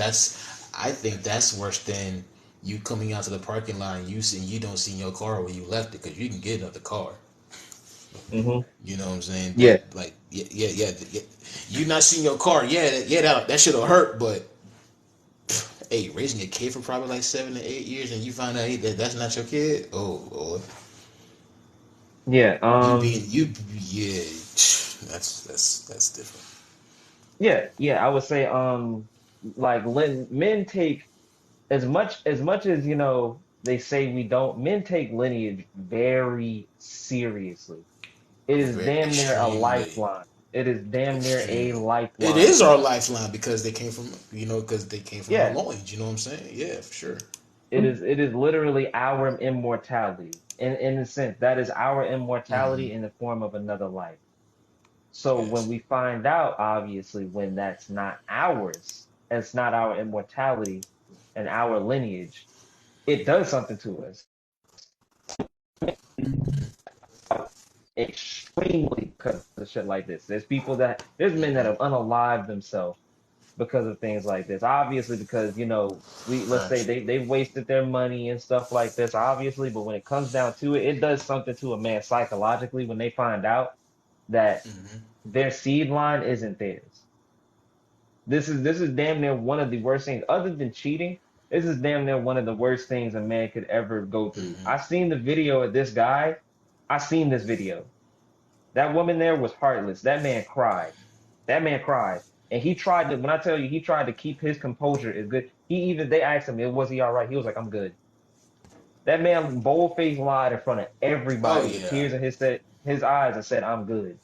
I think that's worse than you coming out to the parking lot and you don't see your car where you left it because you can get another car. Hmm. You know what I'm saying? Yeah, But like, yeah. You not seeing your car, that shit'll hurt. But hey, raising a kid for probably like 7 to 8 years, and you find out that that's not your kid. Oh Lord, yeah. you being you, yeah, that's different. Yeah, I would say like men take as much as they say we don't, men take lineage very seriously. It is Very damn near a extremely, lifeline. It is damn near a extremely. It lifeline. is our lifeline because they came from, because they came from our Yeah, loins. You know what I'm saying? Yeah, for sure. it is literally our immortality. In a sense, that is our Mm-hmm. immortality in the form of another life. So when Yes. we find out, obviously, when that's not ours, it's not our immortality and our lineage, it does something to us extremely because of shit like this. There's men that Mm-hmm. have unalived themselves because of things like this. Obviously, because let's say Facts. they've wasted their money and stuff like this, obviously, but when it comes down to it, it does something to a man psychologically when they find out that Mm-hmm. their seed line isn't theirs. This is damn near one of the worst things, other than cheating. This is damn near one of the worst things a man could ever go through. Mm-hmm. I seen the video of this guy. I seen this video. That woman there was heartless. That man cried. That man cried. And he tried to, when I tell you, he tried to keep his composure as good. They asked him, was he all right? He was like, I'm good. That man bold faced lied in front of Oh everybody with yeah. tears in his eyes and said, I'm good.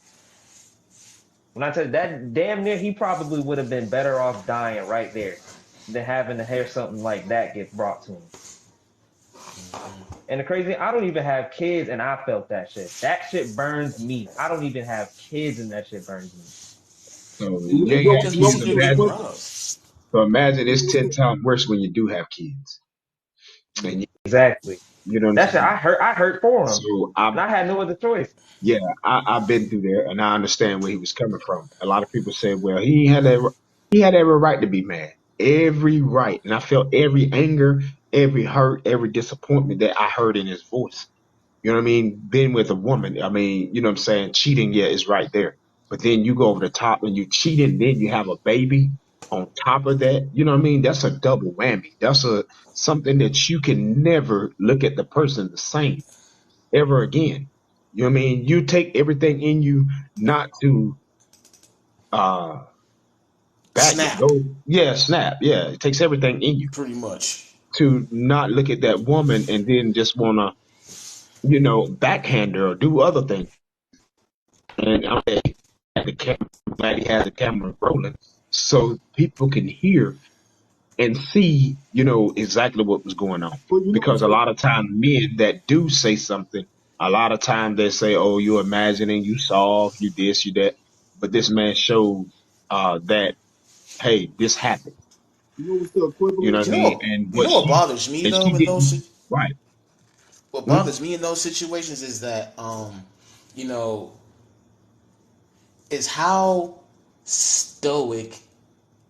When I tell you that damn near, he probably would have been better off dying right there than having to hear something like that get brought to him. And the crazy, I don't even have kids, and I felt that shit. That shit burns me. I don't even have kids, and that shit burns me. So You you ain't know, had Because we you kids. see know it being Imagine. what's rough. So imagine it's funny? 10 times worse when you do have kids, and Exactly. you know what I'm That shit, saying. I hurt for him, So and I had no other choice. yeah, I've been through there, and I understand where he was coming from. A lot of people say, well, he had every right to be mad, every right, and I felt every anger, every hurt, every disappointment that I heard in his voice. You know what I mean? Being with a woman, I mean, you know what I'm saying? Cheating, yeah, is right there. But then you go over the top and you cheat and then you have a baby on top of that. You know what I mean? That's a double whammy. That's something that you can never look at the person the same ever again. You know what I mean? You take everything in you not to uh Snap. go, yeah, snap. Yeah. It takes everything in you Pretty much. to not look at that woman and then just wanna, backhand her or do other things. And I'm glad he has the camera rolling so people can hear and see, exactly what was going on. But you know Because what's a so lot of time men that do say something, a lot of time they say, "Oh, you imagining, you soft, you this, you that." But this man showed that, hey, this happened. you know what's the You know equivalent? what I You know mean? what? And You what know what she bothers me and though she in those didn't, right. what Hmm? bothers me in those situations is that you know is how stoic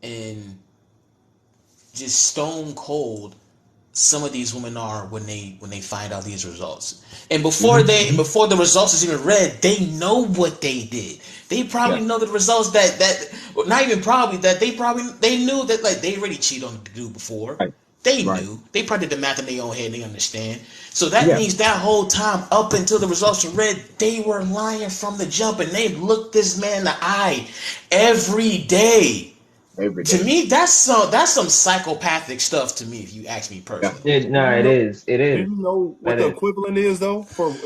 and just stone cold some of these women are when they find out these results. And before Hmm. before the results is even read, they know what they did. They Yeah. probably know the results that not even probably that they knew that, like, they already cheated on the dude before. Right. They Right. knew. They probably did the math in their own head and they understand. So that Yeah. means that whole time up until the results are read, they were lying from the jump and they looked this man in the eye every day. Every To day. me, that's some psychopathic stuff to me, if you ask me Yeah. personally. Do No, you it know? is. It Do is. you know what That the is. equivalent is though? For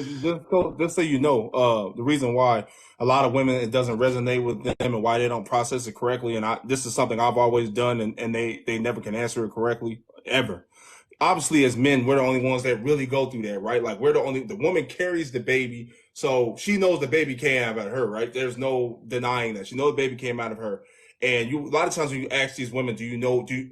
just say the reason why a lot of women it doesn't resonate with them and why they don't process it correctly. And this is something I've always done, and they never can answer it correctly ever. Obviously, as men, we're the only ones that really go through that, right? Like, the woman carries the baby, so she knows the baby came out of her, right? There's no denying that. She knows the baby came out of her. And a lot of times when you ask these women,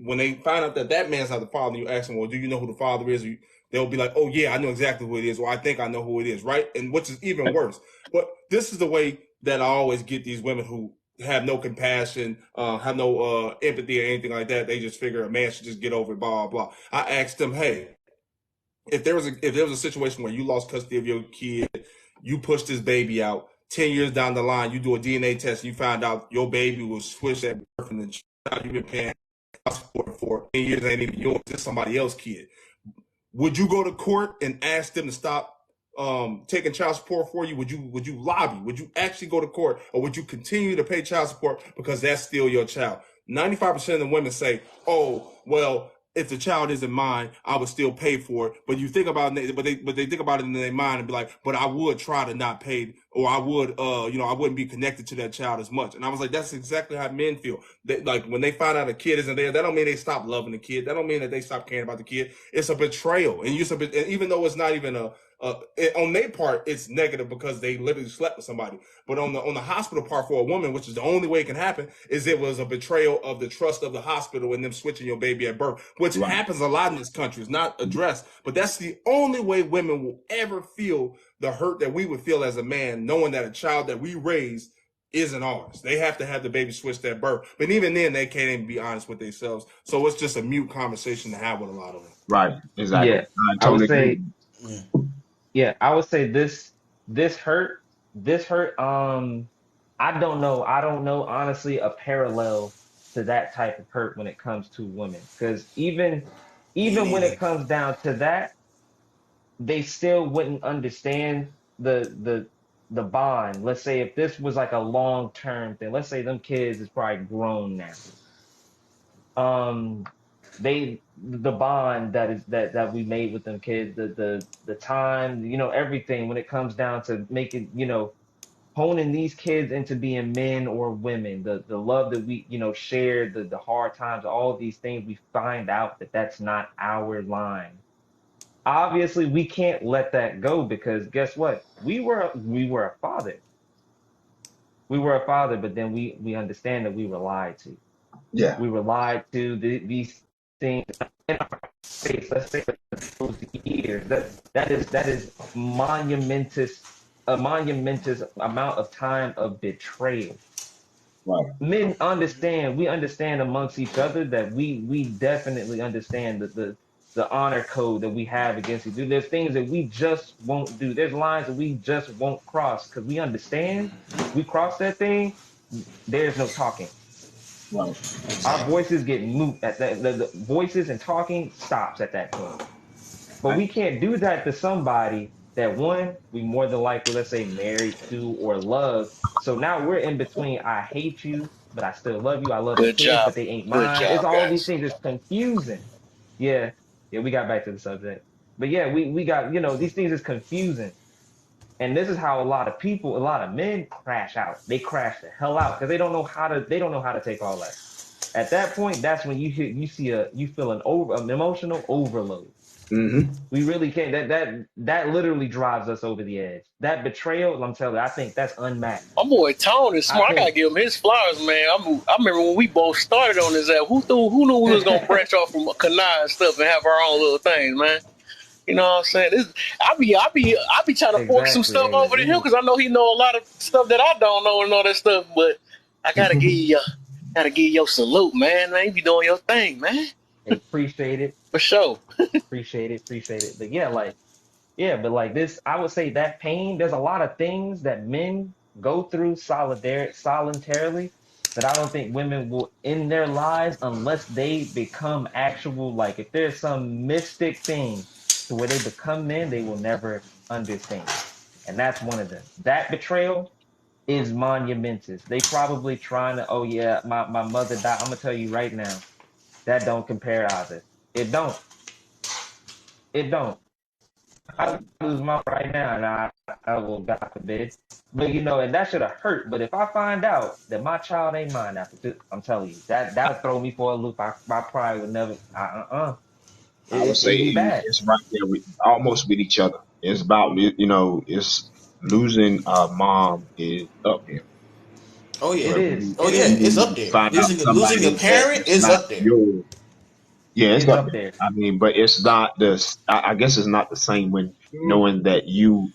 when they find out that that man's not the father, you ask them, well, do you know who the father is? They'll be like, oh yeah, I know exactly who it is, or I think I know who it is, right? And which is even worse. But this is the way that I always get these women who have no compassion, have no empathy or anything like that. They just figure a man should just get over it, blah blah blah. I asked them, hey, if there was a situation where you lost custody of your kid, you pushed this baby out. 10 years down the line, you do a DNA test, and you find out your baby was switched at birth, and the child you've been paying support for 10 years ain't even yours. It's somebody else's kid. Would you go to court and ask them to stop taking child support for you, would you lobby? Would you actually go to court, or would you continue to pay child support because that's still your child? 95% of the women say, "Oh, well, if the child isn't mine, I would still pay for it." But you think about it, but they think about it in their mind and be like, "But I would try to not pay, or I would, I wouldn't be connected to that child as much." And I was like, that's exactly how men feel. Like when they find out a kid isn't there, that don't mean they stop loving the kid. That don't mean that they stop caring about the kid. It's a betrayal, and even though it's not even on their part, it's negative because they literally slept with somebody. But on the hospital part for a woman, which is the only way it can happen, is it was a betrayal of the trust of the hospital and them switching your baby at birth, which Right. happens a lot in this country. It's not addressed, but that's the only way women will ever feel the hurt that we would feel as a man, knowing that a child that we raised isn't ours. They have to have the baby switched at birth. But even then, they can't even be honest with themselves. So it's just a mute conversation to have with a lot of them. Right. Exactly. Yeah, I I would totally agree. say, yeah, I would say this hurt, this hurt. I don't know honestly a parallel to that type of hurt when it comes to women, because Me even when neither. it comes down to that, they still wouldn't understand the bond. Let's say if this was like a long term thing. Let's say them kids is probably grown now. Um, the bond that we made with them kids, the time, everything when it comes down to making, honing these kids into being men or women, the love that we, shared, the hard times, all of these things, we find out that that's not our line. Obviously, we can't let that go because guess what? We were a father. We were a father, but then we understand that we were lied to. Yeah. We were lied to. These things in our face. Let's say for those years. That is monumentous, a monumentous amount of time of betrayal. Right. Men understand. We understand amongst each other that we definitely understand the honor code that we have against each other. There's things that we just won't do. There's lines that we just won't cross because we understand. We cross that thing. There's no talking. Right. Our Exactly. voices get moot at that. The voices and talking stops at that point. But Right. we can't do that to somebody that one, we more than likely, let's say, married to or love. So now we're in between. I hate you, but I still love you. I love the Good kids, job. but they ain't Good mine. It's job, all these guys. things. It's confusing. Yeah, yeah. We got back to the subject, but yeah, we got these things is confusing, and this is how a lot of people, a lot of men crash out. They crash the hell out because they don't know how to. They don't know how to take all that. At that point, that's when you feel an emotional overload. Mm-hmm. We really can't. That literally drives us over the edge. That betrayal, I'm telling you, I think that's unmatched. My boy Tone is I smart. I gotta think give him his flowers, man. I remember when we both started on this app. Who knew we was gonna branch off from Kanai and stuff and have our own little things, man? You know what I'm saying? I be trying to force some exactly. stuff Hey, over to him because I know he know a lot of stuff that I don't know and all that stuff. But I gotta give you your salute, man. Man, you be doing your thing, man. appreciate it, For sure. appreciate it. But yeah, but like this, I would say that pain. There's a lot of things that men go through solitarily that I don't think women will in their lives unless they become actual. Like if there's some mystic thing to where they become men, they will never understand. And that's one of them. That betrayal is monumentous. They probably trying to, oh yeah, my mother died. I'm gonna tell you right now, that don't compare either. It don't. It don't. I lose mine right now, and I will God forbid. But and that should have hurt. But if I find out that my child ain't mine after two, I'm telling you, that'll throw me for a loop. My pride would never. I would say It'd be bad. it's right there with almost with each other. It's about it's losing a mom is up there. Oh yeah. It Where is. Oh It yeah. when is. It's you up there. find out Losing a somebody that parent is is not up there. yours. Yeah, it's It's up up there. there. I mean, but it's not this. I guess it's not the same when knowing that you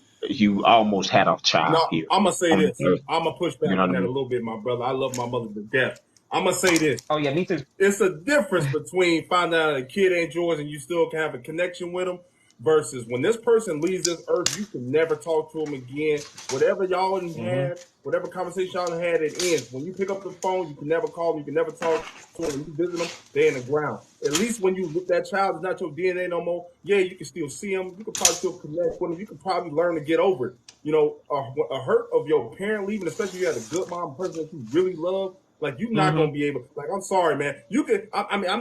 almost had a child No, here I'm gonna say on this. the earth. I'm gonna push You back know what on I that a mean? little bit, my brother. I love my mother to death. I'm gonna say this. Oh yeah, me too. It's a difference between finding out a kid ain't yours and you still can have a connection with them versus when this person leaves this earth, you can never talk to them again. Whatever y'all Mm-hmm. had, whatever conversation y'all had, it ends. When you pick up the phone, you can never call them, you can never talk to them. When you visit them, they're in the ground. At least when you that child is not your DNA no more, yeah, you can still see them. You can probably still connect with them. You can probably learn to get over it. You know, a hurt of your parent leaving, especially if you had a good mom, a person that you really love. Like you're not Mm-hmm. gonna be able. Like I'm sorry, man. You could.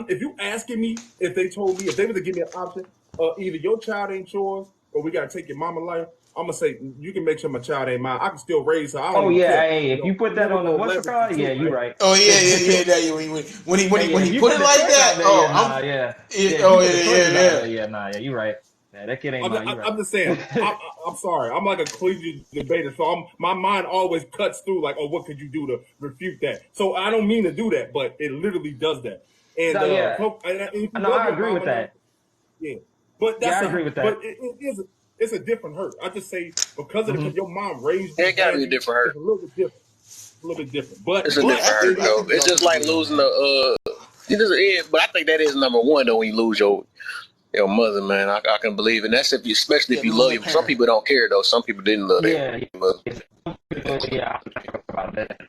If you asking me if they told me if they were to give me an option, either your child ain't yours or we gotta take your mama life. I'm gonna say you can make sure my child ain't mine. I can still raise her. I don't Oh even yeah, care. hey, You if you know, put I'm that never on the gonna what's it leverage the called? Yeah, truth, you right? right. Oh yeah, yeah, Hey, yeah. That when yeah, he if you put put it the like choice that, out there, yeah, oh, nah, yeah, yeah. If you oh put the yeah, choices out yeah, there, yeah, nah, yeah, you right. Yeah, that kid ain't I'm, mine. You right. I'm just saying. I'm sorry. I'm like a collegiate debater, so my mind always cuts through like, oh, what could you do to refute that? So I don't mean to do that, but it literally does that. And No, yeah, if you no, love I your agree mom with enough, that. yeah. But Yeah, I agree with that. it is it's a different hurt. I just say because of Mm-hmm. because your mom raised Yeah, you, it gotta be had a you, different hurt. it's a little bit different. It's a little bit different. It's But a yeah. different I hurt think I though. think we It's all just can like agree on losing that. but I think that is number one though when you lose your mother, man. I can believe, and that's especially Yeah, if you losing love a you. Some parent. people don't care though. Some people didn't love their Yeah, mother. yeah, yeah. I ain't talking about that.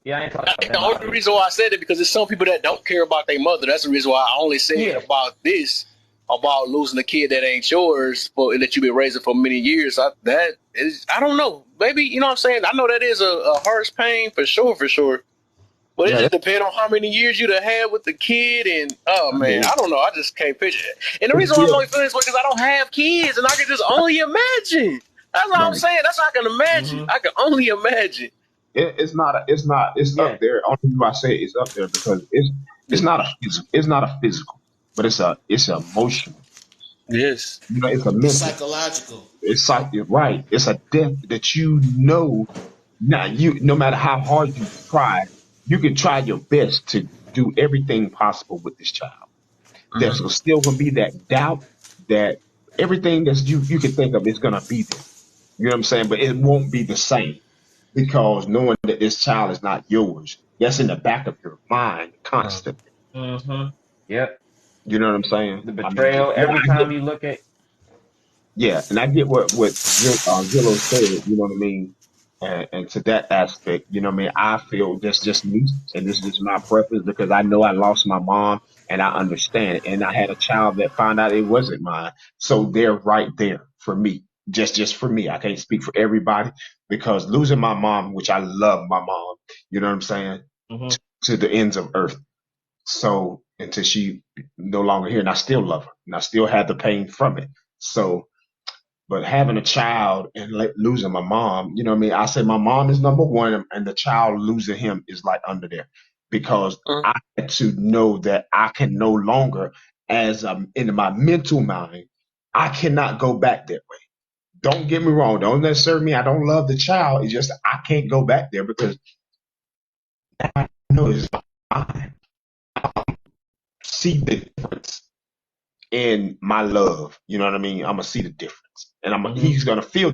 Yeah, I ain't talking I about think that. the only Nah. reason why I said it because there's some people that don't care about their mother. That's the reason why I only said Yeah. about this, about losing a kid that ain't yours, for that you've been raising for many years. I don't know. Maybe you know what I'm saying. I know that is a harsh pain for sure, for sure. But it Yeah, just depends on how many years you'd have had with the kid, and oh I man, mean, I don't know. I just can't picture it. And the it's reason why I'm still only feeling this way because I don't have kids, and I can just only imagine. That's what I'm right. saying. That's what I can imagine. Mm-hmm. I can only imagine. It's up Yeah. there. Only reason why I say it's up there because it's not a physical, but it's an emotional. Yes. You know, it's a It's mental. psychological. It's like you're right. It's a death that you know. Now you, no matter how hard you try, you can try your best to do everything possible with this child. There's Mm-hmm. still gonna be that doubt that everything that you can think of is gonna be there. You know what I'm saying? But it won't be the same because knowing that this child is not yours, that's in the back of your mind constantly. Mm-hmm. Yep. You know what I'm saying? The I mean, betrayal. yeah, Every I get, time you look at. yeah, and I get what Zillow said. You know what I mean? And to that aspect, you know what I mean? I feel that's just me, and this is my preference because I know I lost my mom, and I understand it. And I had a child that found out it wasn't mine, so they're right there for me. Just for me. I can't speak for everybody because losing my mom, which I love my mom, you know what I'm saying, Mm-hmm. to the ends of earth. So until she no longer here, and I still love her, and I still have the pain from it. So, but having a child and losing my mom, you know what I mean? I say my mom is number one, and the child losing him is like under there because Mm-hmm. I had to know that I can no longer, as in my mental mind, I cannot go back that way. Don't get me wrong. Don't necessarily mean I don't love the child. It's just I can't go back there because I know it's mine. See the difference in my love. You know what I mean? I'm gonna see the difference, and Mm-hmm. he's gonna feel.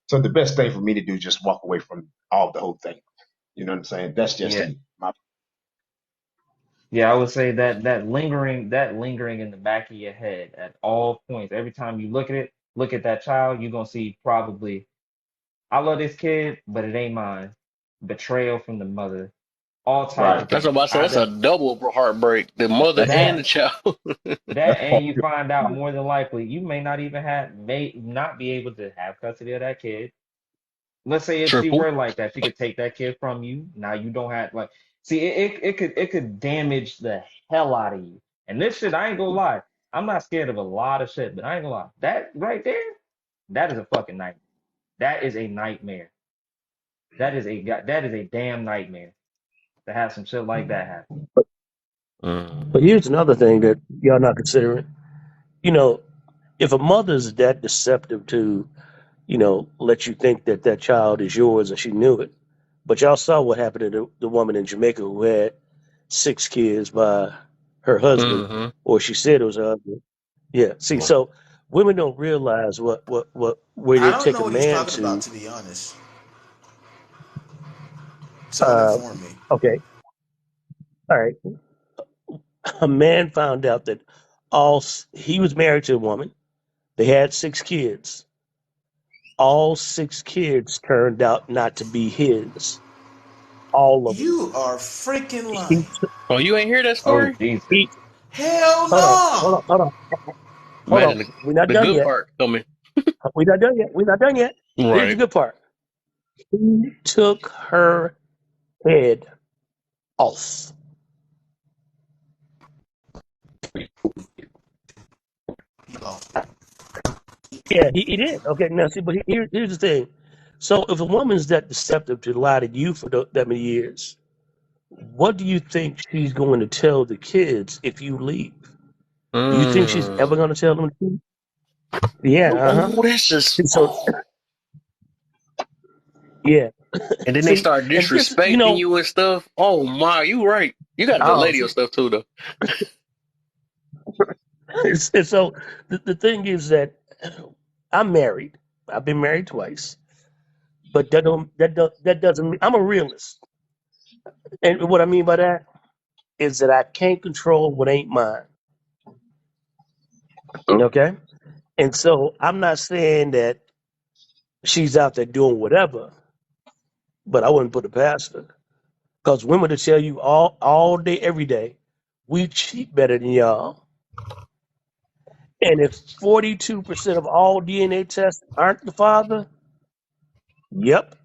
So the best thing for me to do is just walk away from all the whole thing. You know what I'm saying? That's just Yeah. me. My, Yeah, I would say that lingering in the back of your head at all points. Every time you look at that child, you're gonna see probably, I love this kid, but it ain't mine. Betrayal from the mother, all types right. of That's what things. I said. That's a Either double heartbreak. The mother That's and that the child. that that's part and you of it. find out more than likely you may not be able to have custody of that kid. Let's say if she Triple. were like that, she could take that kid from you. Now you don't have like, see, it could damage the hell out of you. And this shit, I ain't gonna lie, I'm not scared of a lot of shit, but I ain't gonna lie, that right there, that is a fucking nightmare. That is a nightmare. That is a damn nightmare to have some shit like that happen. But here's another thing that y'all not considering. You know, if a mother's that deceptive to, let you think that that child is yours and she knew it, but y'all saw what happened to the woman in Jamaica who had 6 kids by her husband, Mm-hmm. or she said it was her husband. Yeah. See, so women don't realize where I they don't take know a what he's man talking about, to. to be honest. Someone Uh, inform me. okay. All right. A man found out that he was married to a woman. They had 6 kids. All 6 kids turned out not to be his. All of them. You are freaking He, lying. Oh, you ain't hear that Oh story? Jesus. he, Hell hold on, hold no. on, hold on, hold on. Imagine We're not the done good yet. part coming. We're not done yet. We're not done yet. Here's the Right. good part. He took her head off. No. Yeah, he did. Okay, now see, but here's the thing. So if a woman's that deceptive to lie to you for that many years, what do you think she's going to tell the kids if you leave? Do you think she's ever Mm. going to tell them the truth? Yeah, Oh, that's just. So Oh. yeah, And then they see, start and this, disrespecting you and stuff. Oh my, you right. You got to oh, delay your see, stuff too, though. and so the thing is that I'm married. I've been married twice, but that doesn't mean I'm a realist. And what I mean by that is that I can't control what ain't mine. Okay, and so I'm not saying that she's out there doing whatever, but I wouldn't put it past her because women to tell you all day, every day, we cheat better than y'all. And if 42% of all DNA tests aren't the father, yep,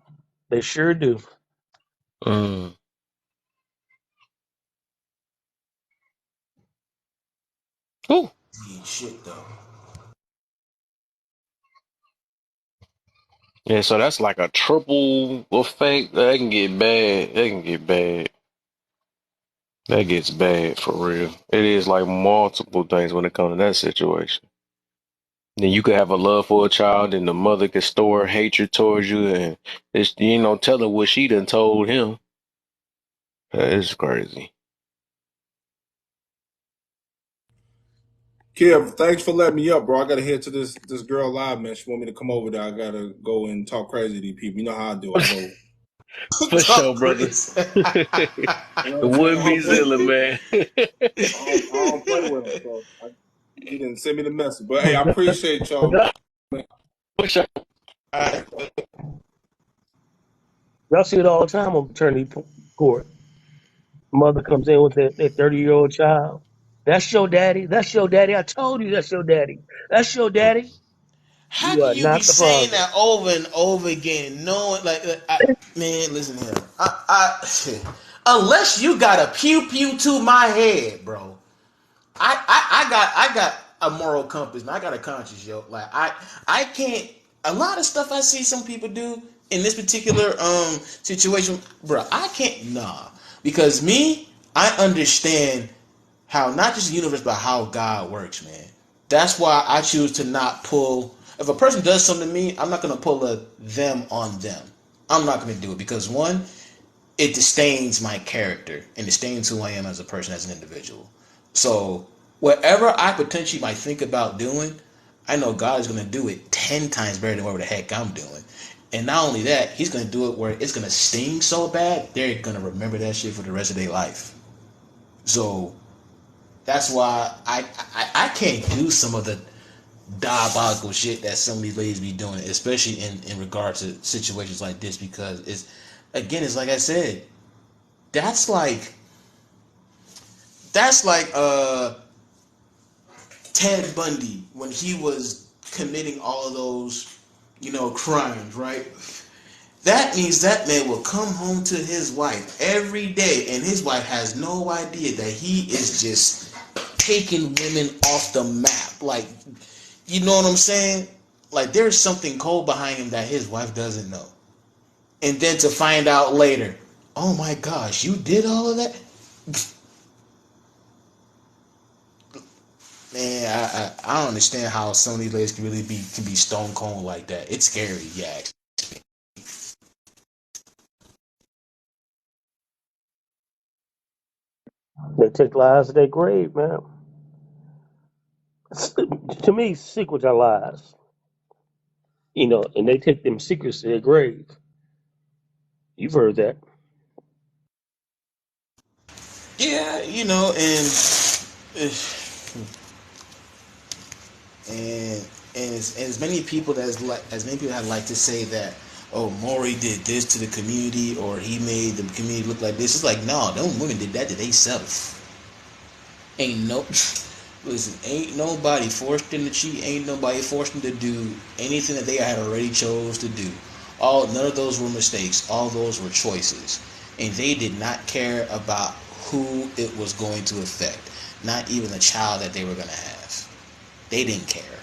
they sure do. Mm. Ooh. Shit though. Yeah, so that's like a triple effect. That can get bad. That can get bad. That gets bad for real. It is like multiple things when it comes to that situation. Then you could have a love for a child, and the mother could store hatred towards you, and it's tell her what she done told him. It's crazy. Kev, thanks for letting me up, bro. I gotta head to this girl live, man. She want me to come over there. I gotta go and talk crazy to these people. You know how I do. I go For sure, Talk brother. crazy. you know It what I'm saying? wouldn't be Zilla, man. I don't play with them. So he didn't send me the message. But hey, I appreciate y'all. For sure. Y'all see it all the time on paternity court. Mother comes in with their 30-year-old child. That's your daddy. That's your daddy. I told you that's your daddy. That's your daddy. How You can are you be not the saying father. that over and over again, knowing man, listen here. Unless you got a pew pew to my head, bro. I got a moral compass, man. I got a conscience, yo. Like I can't. A lot of stuff I see some people do in this particular situation, bro. I can't. Nah, because me, I understand how not just the universe, but how God works, man. That's why I choose to not pull. If a person does something to me, I'm not gonna pull a them on them. I'm not gonna do it because one, it disdains my character and disdains who I am as a person, as an individual. So whatever I potentially might think about doing, I know God is going to do it 10 times better than whatever the heck I'm doing. And not only that, he's going to do it where it's going to sting so bad, they're going to remember that shit for the rest of their life. So that's why I can't do some of the diabolical shit that some of these ladies be doing, especially in regard to situations like this, because it's like I said, that's like Ted Bundy when he was committing all of those, crimes, right? That means that man will come home to his wife every day, and his wife has no idea that he is just taking women off the map. Like, you know what I'm saying? Like, there's something cold behind him that his wife doesn't know. And then to find out later, oh my gosh, you did all of that? Man, I don't understand how some of these ladies can be stone cold like that. It's scary, yeah. They take lies to their grave, man. To me, secrets are lies. And they take them secrets to their grave. You've heard that. Yeah, and as many people as many people that like to say that, oh, Maury did this to the community or he made the community look like this. It's like, no, them women did that to themselves. Ain't no listen, ain't nobody forced them to cheat, ain't nobody forced them to do anything that they had already chose to do. All None of those were mistakes, all those were choices. And they did not care about who it was going to affect. Not even the child that they were gonna have. They didn't care.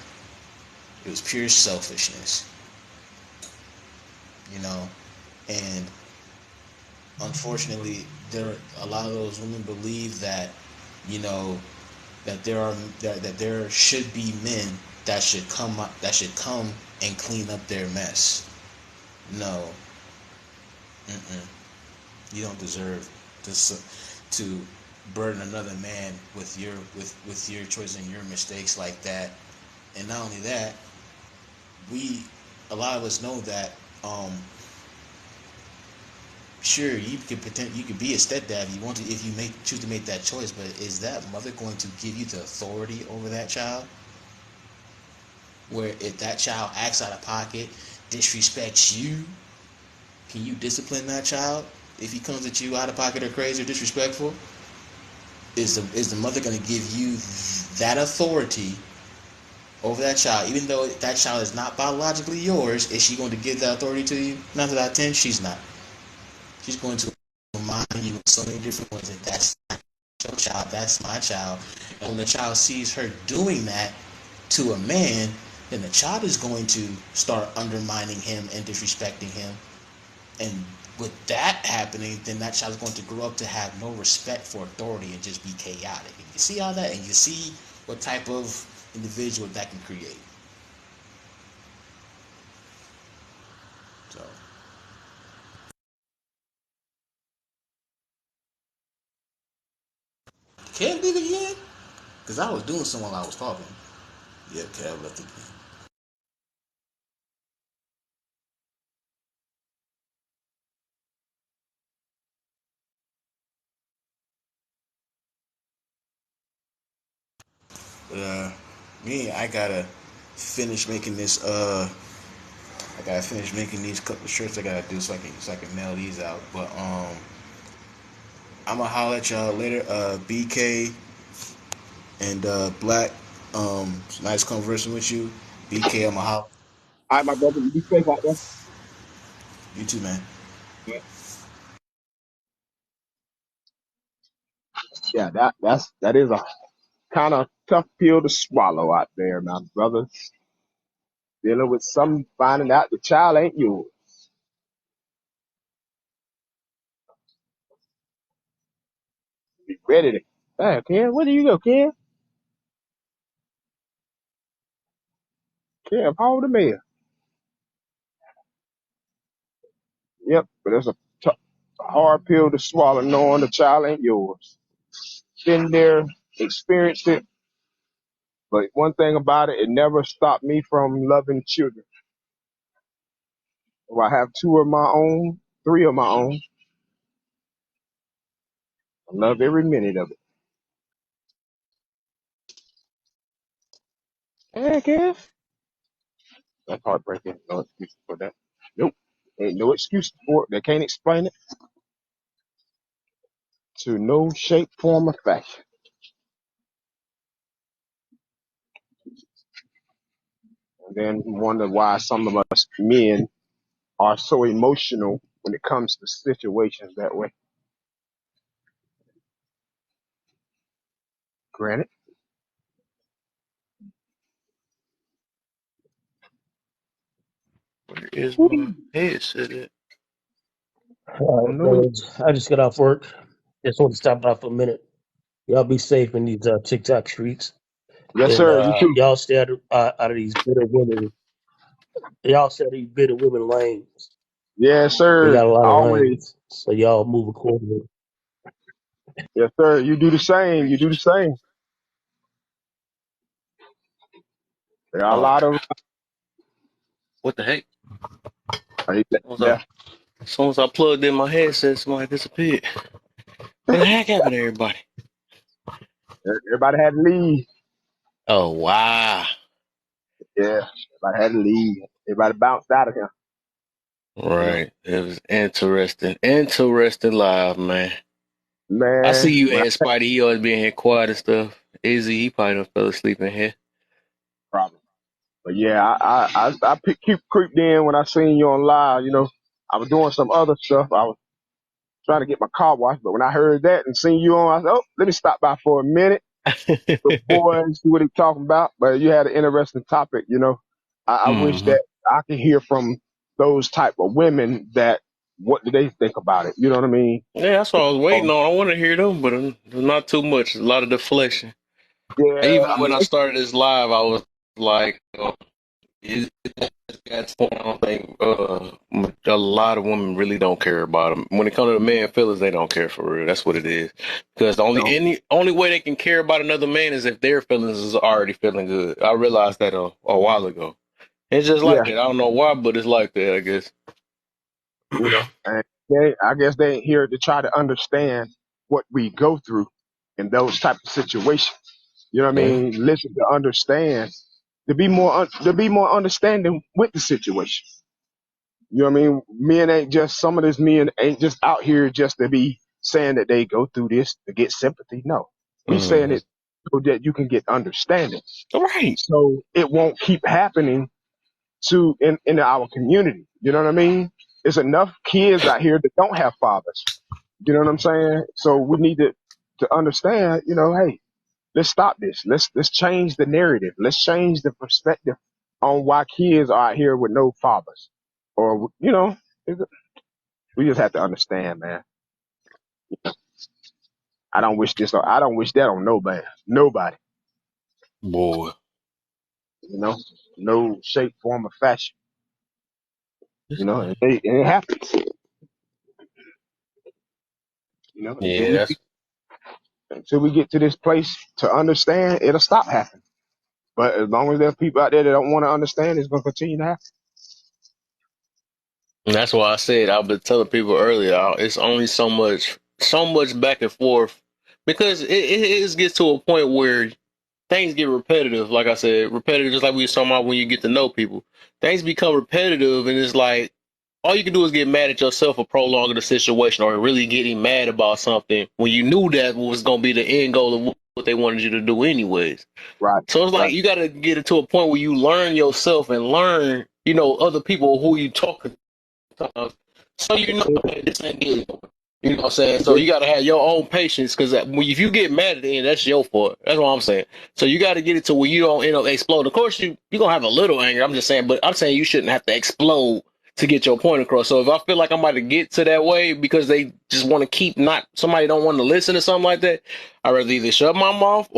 It was pure selfishness, you know. And unfortunately, there a lot of those women believe that, you know, that there should be men that should come and clean up their mess. No, mm-mm. You don't deserve to burden another man with your choice and your mistakes like that. And not only that, we a lot of us know that sure, you could be a stepdad if you want to, if you make choose to make that choice, but is that mother going to give you the authority over that child? Where if that child acts out of pocket, disrespects you, can you discipline that child if he comes at you out of pocket or crazy or disrespectful? Is the mother going to give you that authority over that child, even though that child is not biologically yours? Is she going to give that authority to you? 9 out of 10, she's not. She's going to remind you in so many different ways that that's not your child, that's my child. And when the child sees her doing that to a man, then the child is going to start undermining him and disrespecting him. And with that happening, then that child is going to grow up to have no respect for authority and just be chaotic. And you see all that, and you see what type of individual that can create. So, Kev leave again? Because I was doing something while I was talking. Yeah, Kev left again. But I gotta finish making this. I gotta finish making these couple of shirts. I gotta do so I can mail these out. But I'm gonna holler at y'all later. BK and Black. Nice conversing with you. BK, I'm gonna holler. All right, my brother, you be safe out there. You too, man. Yeah, that is a kind of tough pill to swallow out there, my brother. Dealing with some finding out the child ain't yours. Be ready to. Hey, Ken, where do you go, Ken? Ken, hold the mail. Yep, but it's a hard pill to swallow knowing the child ain't yours. Been there, experienced it, but one thing about it, it never stopped me from loving children. If I have two of my own, three of my own, I love every minute of it. Heck yeah. That's heartbreaking. No excuse for that. Nope. Ain't no excuse for it. They can't explain it to no shape, form, or fashion. And then wonder why some of us men are so emotional when it comes to situations that way. Granted, Where is I my headset at? All right, don't know. fellas. I just got off work. Just want to stop by for a minute. Y'all be safe in these TikTok streets, Yes, and sir. You too. y'all stay out of these bitter women. Y'all stay out of these bitter women lanes. Yes, They sir. got a lot of Always. lanes, so y'all move accordingly. Yes, sir. You do the same. You do the same. There are a Oh, lot of what the heck? hey, As soon as I plugged in my headset, somebody disappeared. What the heck happened to everybody? everybody had to leave. Oh, wow. Yeah, I had to leave. Everybody bounced out of here. You know, Right. It was interesting. Interesting live, man. I see man. you When and Spidey. He always being here quiet and stuff. Izzy, he probably done fell asleep in here. problem. But yeah, keep creeped in when I seen you on live. You know, I was doing some other stuff. I was trying to get my car washed, but when I heard that and seen you on, I said, "Oh, let me stop by for a minute, the boy, and see what he's talking about." But you had an interesting topic. You know, I wish hmm that I could hear from those type of women that what do they think about it. You know what I mean? Yeah, that's what I was waiting Um, on. I want to hear them, but not too much. A lot of deflection. yeah, Even I when mean, I started this live, I was like, that's point. I don't think a lot of women really don't care about them. When it comes to the man feelings, they don't care for real. That's what it is. Because the you know, only way they can care about another man is if their feelings is already feeling good. I realized that a while ago. It's just like yeah, that. I don't know why, but it's like that. I guess. you know, and I guess they ain't here to try to understand what we go through in those type of situations. You know what I Yeah. mean? Listen to understand, to be more understanding with the situation. You know what I mean? Men ain't just some of this men ain't just out here just to be saying that they go through this to get sympathy. No, we saying Mm. it so that you can get understanding, Right. so it won't keep happening in our community. You know what I mean? There's enough kids out here that don't have fathers. You know what I'm saying? So we need to understand. You know, hey, let's stop this. Let's change the narrative. Let's change the perspective on why kids are out here with no fathers. Or you know, we just have to understand, man. I don't wish that on nobody. Nobody. Boy. You know, no shape, form, or fashion. This You know, thing. and it happens. You know, Yeah, that's until we get to this place to understand, it'll stop happening. But as long as there are people out there that don't want to understand, it's going to continue to happen. and that's why I said I've been telling people earlier. It's only so much back and forth because it just gets to a point where things get repetitive. Like I said, repetitive, just like we were talking about when you get to know people. Things become repetitive, and it's like all you can do is get mad at yourself for prolonging the situation or really getting mad about something when you knew that was going to be the end goal of what they wanted you to do, anyways. Right, So it's like right. you got to get it to a point where you learn yourself and learn, other people who you talk to. So hey, this ain't good. You know what I'm saying? So you got to have your own patience because if you get mad at the end, that's your fault. That's what I'm saying. So you got to get it to where you don't end up explode. Of course, you're going to have a little anger. I'm just saying, but I'm saying you shouldn't have to explode to get your point across. So if I feel like I'm about to get to that way because they just want to keep not somebody don't want to listen to something like that, I'd rather either shut my mouth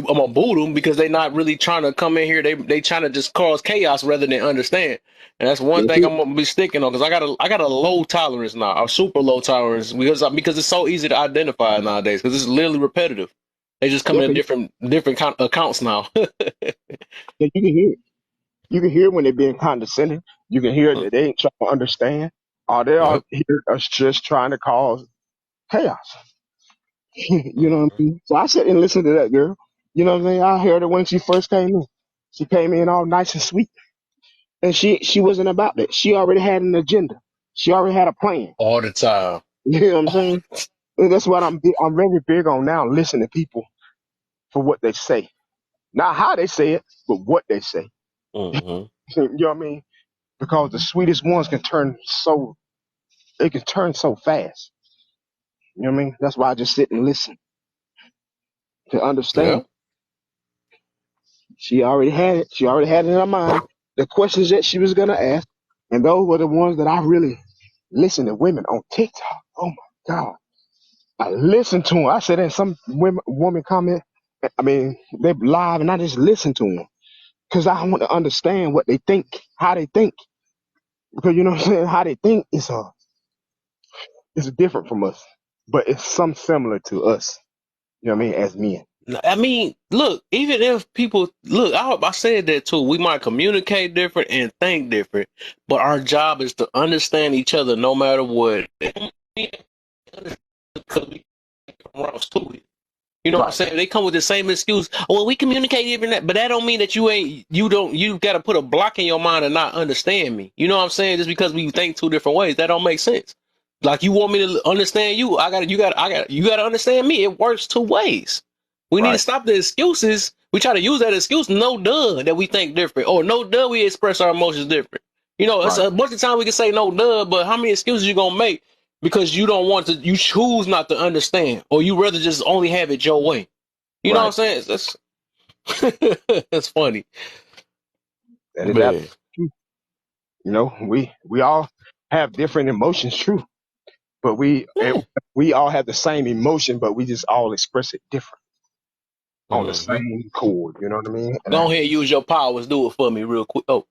I'm gonna boot them because they're not really trying to come in here. They trying to just cause chaos rather than understand. And that's one That's thing it. I'm gonna be sticking on because I got a low tolerance now, a super low tolerance because it's so easy to identify nowadays because it's literally repetitive. They just come Yeah, in 'cause different accounts now. you can hear it. You can hear when they're being condescending. You can hear that they ain't trying to understand. Or they are Yep. here us just trying to cause chaos. You know what I mean? So I sat and listened to that girl. You know what I mean? I heard her when she first came in. She came in all nice and sweet. And she wasn't about that. She already had an agenda. She already had a plan. All the time. You know what I'm saying? And that's what I'm very big on now, listening to people for what they say. Not how they say it, but what they say. Mm-hmm. You know what I mean? Because the sweetest ones can turn so fast. You know what I mean? That's why I just sit and listen to Yeah. understand. She already had it. She already had it in her mind. The questions that she was gonna ask, and those were the ones that I really listen to women on TikTok. Oh my God. I listen to them. I said, and some woman comment, I mean, they live and I just listen to them because I want to understand what they think, how they think. Because you know what I'm saying? How they think is different from us, but it's some similar to us. You know what I mean? As men. I mean, look, even if people look, I said that too. We might communicate different and think different, but our job is to understand each other no matter what. Because we come around to it. You know what I'm Right. saying? They come with the same excuse. Oh, well, we communicate even that, but that don't mean that you got to put a block in your mind and not understand me. You know what I'm saying? Just because we think two different ways, that don't make sense. Like you want me to understand you, you gotta understand me. It works two ways. We need to Right. stop the excuses. We try to use that excuse, no duh, that we think different, or no duh, we express our emotions different. You know, it's Right. a bunch of time we can say no duh, but how many excuses you gonna make because you don't want to, you choose not to understand, or you rather just only have it your way. You know what Right. I'm saying? That's that's funny, That is man. absolutely true. You know, we all have different emotions, true, but Yeah. we all have the same emotion, but we just all express it different on the Mm-hmm. same chord. You know what I mean? And Go ahead, use your powers. Do it for me, real quick. Oh,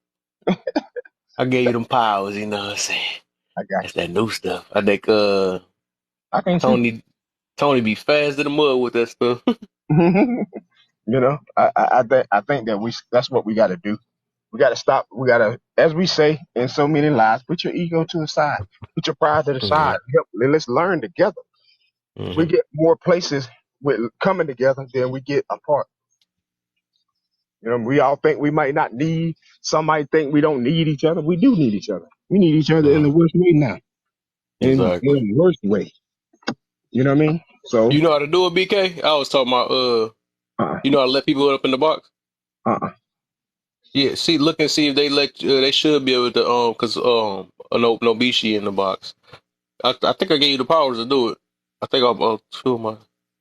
I gave you them powers. You know what I'm saying? I got That's that new stuff. I think you. I can't see. Tony Tony be fast in the mud with that stuff. You know, I think that that's what we got to do. We got to stop. We got to, as we say in so many lives, put your ego to the side, put your pride to the Hmm. side. Let's learn together. We Hmm. get more places with coming together than we get apart. You know, we all think we might not need. Some might think we don't need each other. We do need each other. We need each other in the Hmm. worst way now, in Exactly. the worst way. You know what I mean? So, You know how to do it, BK? I was talking about uh, you know how to let people up in the box. uh, Yeah, see, look and see if they let they should be able to cause no Bishi in the box. I think I gave you the powers to do it. I think I'll two of my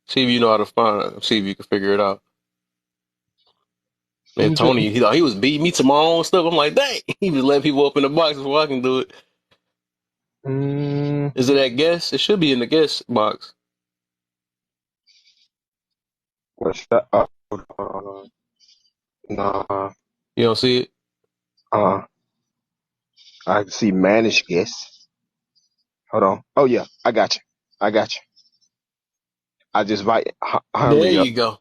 see if you know how to find it. See if you can figure it out. Man, you said, Tony, he was beating me to my own stuff. I'm like, dang, he was letting people up in the box before I can do it. mm, Is it that guess? It should be in the guess box. what's that? Nah, You don't see it? uh, I see managed guess. Hold on. Oh yeah, I got you. I got you. I just invite There Harmony up. you go.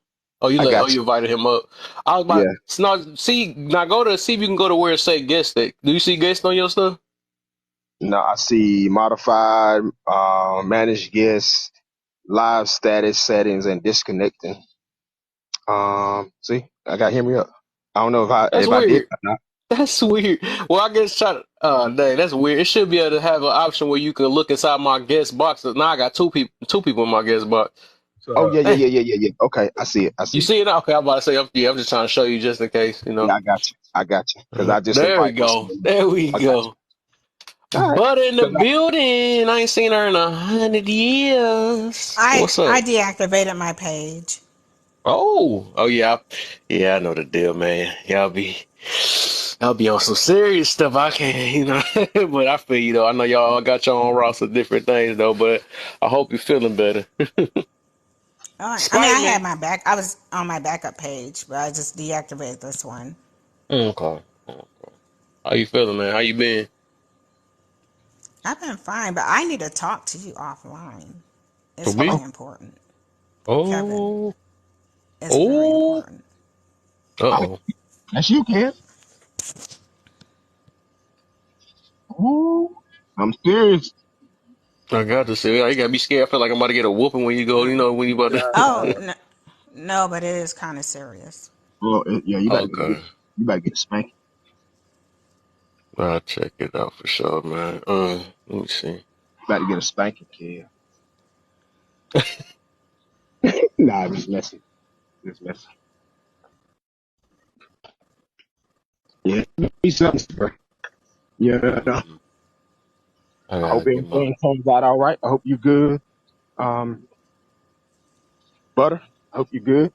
I got You you. invited him up. I was about Yeah. so now see now go to see if you can go to where it say guest that. Do you see guest on your stuff? No, I see modified, managed guess, live status settings, and disconnecting. See, I got Henry up. I don't know That's if I did weird. or not. That's weird. Well, I guess try to. Dang, that's weird. It should be able to have an option where you can look inside my guest box. Now I got two people in my guest box. Oh So, yeah, yeah, eh, yeah, yeah, yeah, yeah. Okay, I see it. I you see it. see it now? Okay, I'm about to say, yeah, I'm just trying to show you just in case, you know. Yeah, I got you. I got you. Because I just There we invited go. someone. There we I got go. you. All right. But in the 'Cause building, I ain't seen her in 100 years. What's I up? deactivated my page. Oh, yeah, yeah. I know the deal, man. Y'all be on some serious stuff. I can't, you know. But I feel you though. I know y'all got your own roster of different things though. But I hope you're feeling better. I mean, Spider I had Man. my back. I was on my backup page, but I just deactivated this one. Okay. Okay. How you feeling, man? How you been? I've been fine, but I need to talk to you offline. For It's Uh-oh. very me? important, Kevin. Oh. It's very Oh. important. Uh-oh. That's you, kid. Ooh, I'm serious. I got to say, you gotta be scared. I feel like I'm about to get a whooping when you go. You know when you about Oh to. no, no, but it is kind of serious. Well, yeah, Okay. you better get a spanking. I'll check it out for sure, man. Let me see. You better get a spanking, kid. Nah, just messing. Just messing. Yeah, be something, bro. Yeah, no. Mhm. I I hope gotta get my. everything comes out all right. I hope you good. Butter. I hope you good.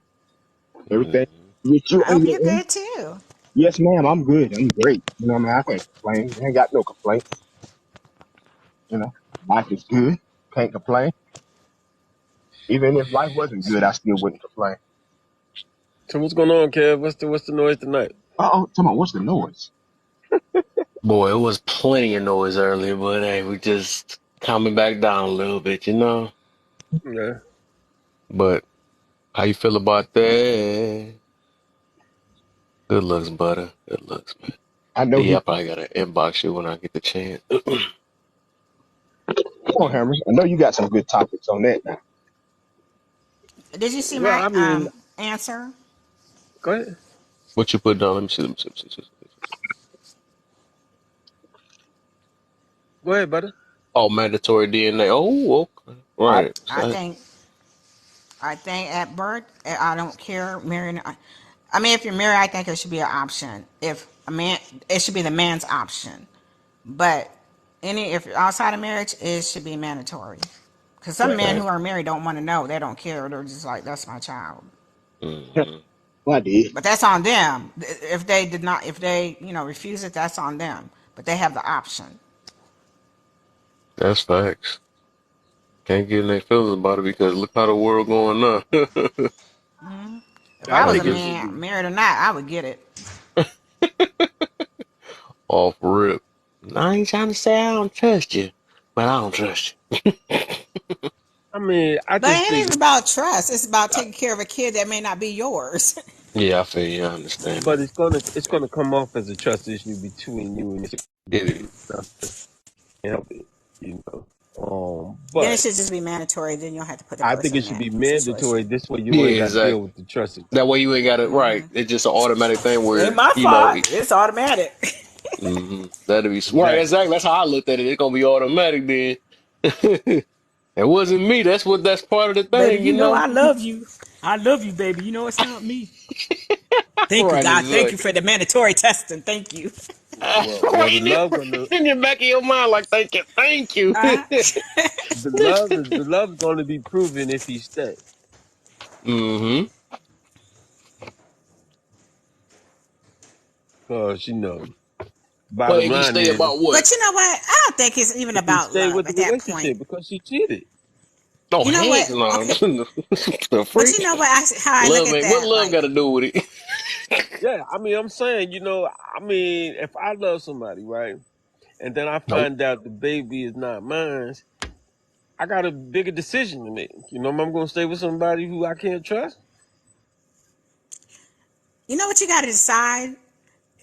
Mhm. Everything with you I on hope your you're end. good too. Yes, ma'am. I'm good. I'm great. You know, what I mean, I can't complain. I ain't got no complaints. You know, life is good. Can't complain. Even if life wasn't good, I still wouldn't complain. So what's going on, Kev? What's the noise tonight? Oh, come on. What's the noise? Boy, it was plenty of noise earlier, but hey, we just coming back down a little bit, you know. Yeah. But how you feel about that? Good looks, butter. Good looks, man. I know Yeah, he. I probably gotta inbox you when I get the chance. Come on, Hammer. I know you got some good topics on that now. Did you see Well, my I mean, answer? go ahead. What you put down? Let me see. Let me see. Let me see. Go ahead, brother. Oh, mandatory DNA. Oh, okay. I Right. I So, think I think at birth, I don't care marrying. I mean, if you're married, I think it should be an option. If a man, it should be the man's option. But if you're outside of marriage, it should be mandatory. Because some Well, men who fact. are married don't want to know. They don't care. They're just like, that's my child. Mm-hmm. well, I did. But that's on them. If they did not, if they, refuse it, that's on them. But they have the option. That's facts. Can't get in their feelings about it because look how the world going now. If I I was a think it Niggas should be. man, married or not, I would get it. off rip. I ain't trying to say I don't trust you, but I don't trust you. I mean, I But it just ain't think, even about trust. It's about uh, taking care of a kid that may not be yours. Yeah, I feel you. I understand but that. it's gonna come off as a trust issue between you and Get your it? nothing help it, you know. Then it But should just be mandatory. Then you'll have to put the I think person it in should that be mandatory. situation. This way, you Yeah, ain't got to deal exactly. with the trust issue. That way you ain't got it right. It's just an automatic thing Ain't where my you know. fault. It's automatic. That'd be right. Exactly. Exactly. That's how I looked at it. It's gonna be automatic then. It wasn't me. That's part of the Baby, thing, you you know know. I love you. I love you, baby. You know it's not me. Thank you, Right. God. Thank you Exactly. for the mandatory testing. Thank you. Well, Right the in your, love gonna in your back of your mind, like thank you, thank you. Uh, the love's gonna be proven if he stay. hmm Cause Well, bottom if he line stay is, about what? But you know what? I don't think it's even if he about stay love with the at that point. relationship because she cheated. Oh You know what? heck no, Okay. the But you freak. know what? How I look Love at ain't what that, love got like, to do with it. Yeah, I mean, I'm saying, if I love somebody, right, and then I Nope. find out the baby is not mine, I got a bigger decision to make. Am I going to stay with somebody who I can't trust? you know what you got to decide?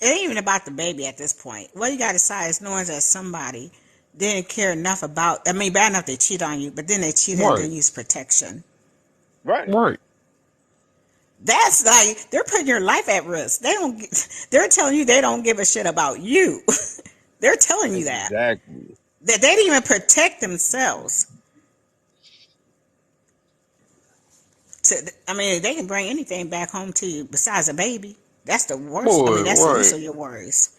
It ain't even about the baby at this point. What you got to decide is knowing that somebody didn't care enough about. I mean, bad enough they cheat on you, but then they cheated and Right. then use protection. Right. Right. That's like they're putting your life at risk. They don't. They're telling you they don't give a shit about you. They're telling you Exactly. that they didn't even protect themselves. I mean, they can bring anything back home to you besides a baby. That's the worst. I mean, Boy, that's the least right. of your worries.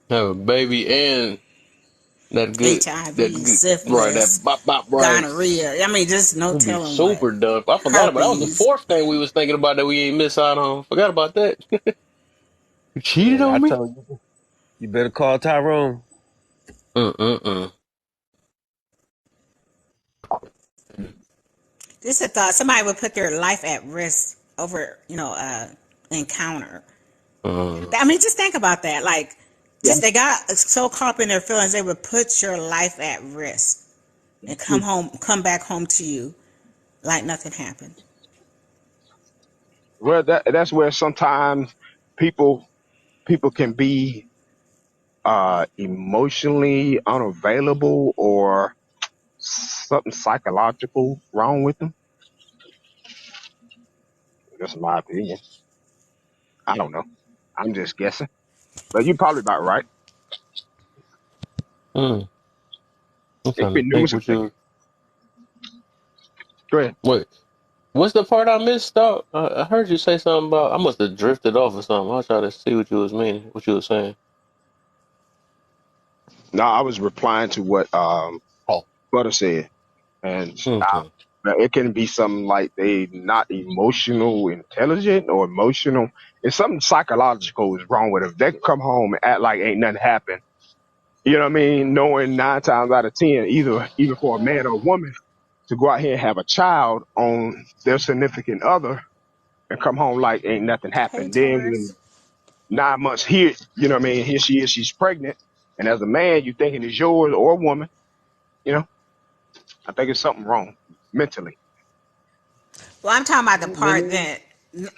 Have a baby and that HIV, good, right, that syphilis, bop bop right. gonorrhea. I mean, just no Would be telling what. super dumb. I forgot about that. Was the Herpes. fourth thing we was thinking about that we ain't miss out on. Forgot about that. You cheated Hey, I on me? told you, you better call Tyrone. Mm-mm-mm. Just a thought. Somebody would put their life at risk over, encounter. I mean, just think about that. Like, Yeah, just they got so caught up in their feelings, they would put your life at risk and true. come back home to you like nothing happened. Well, that's where sometimes people people can be emotionally unavailable or something psychological wrong with them. That's my opinion. I don't know. I'm just guessing. But you're probably about right. Mm. I'm It could trying to be think numerous what things. you Go ahead. wait. What's the part I missed out? I heard you say something about I must have drifted off or something. I was trying to see what you was meaning, what you was saying. No, I was replying to what Oh. Butter said. And Okay. it can be something like they not emotional intelligent or emotional. It's something psychological is wrong with them. They can come home and act like ain't nothing happened. You know what I mean? Knowing 9 times out of 10, either even for a man or a woman to go out here and have a child on their significant other and come home like ain't nothing Hey, happened. Then when Taurus. 9 months here, you know what I mean? Here she is, she's pregnant. And as a man, you thinking it's yours or a woman, you know, I think it's something wrong mentally. Well, I'm talking about the part Women, that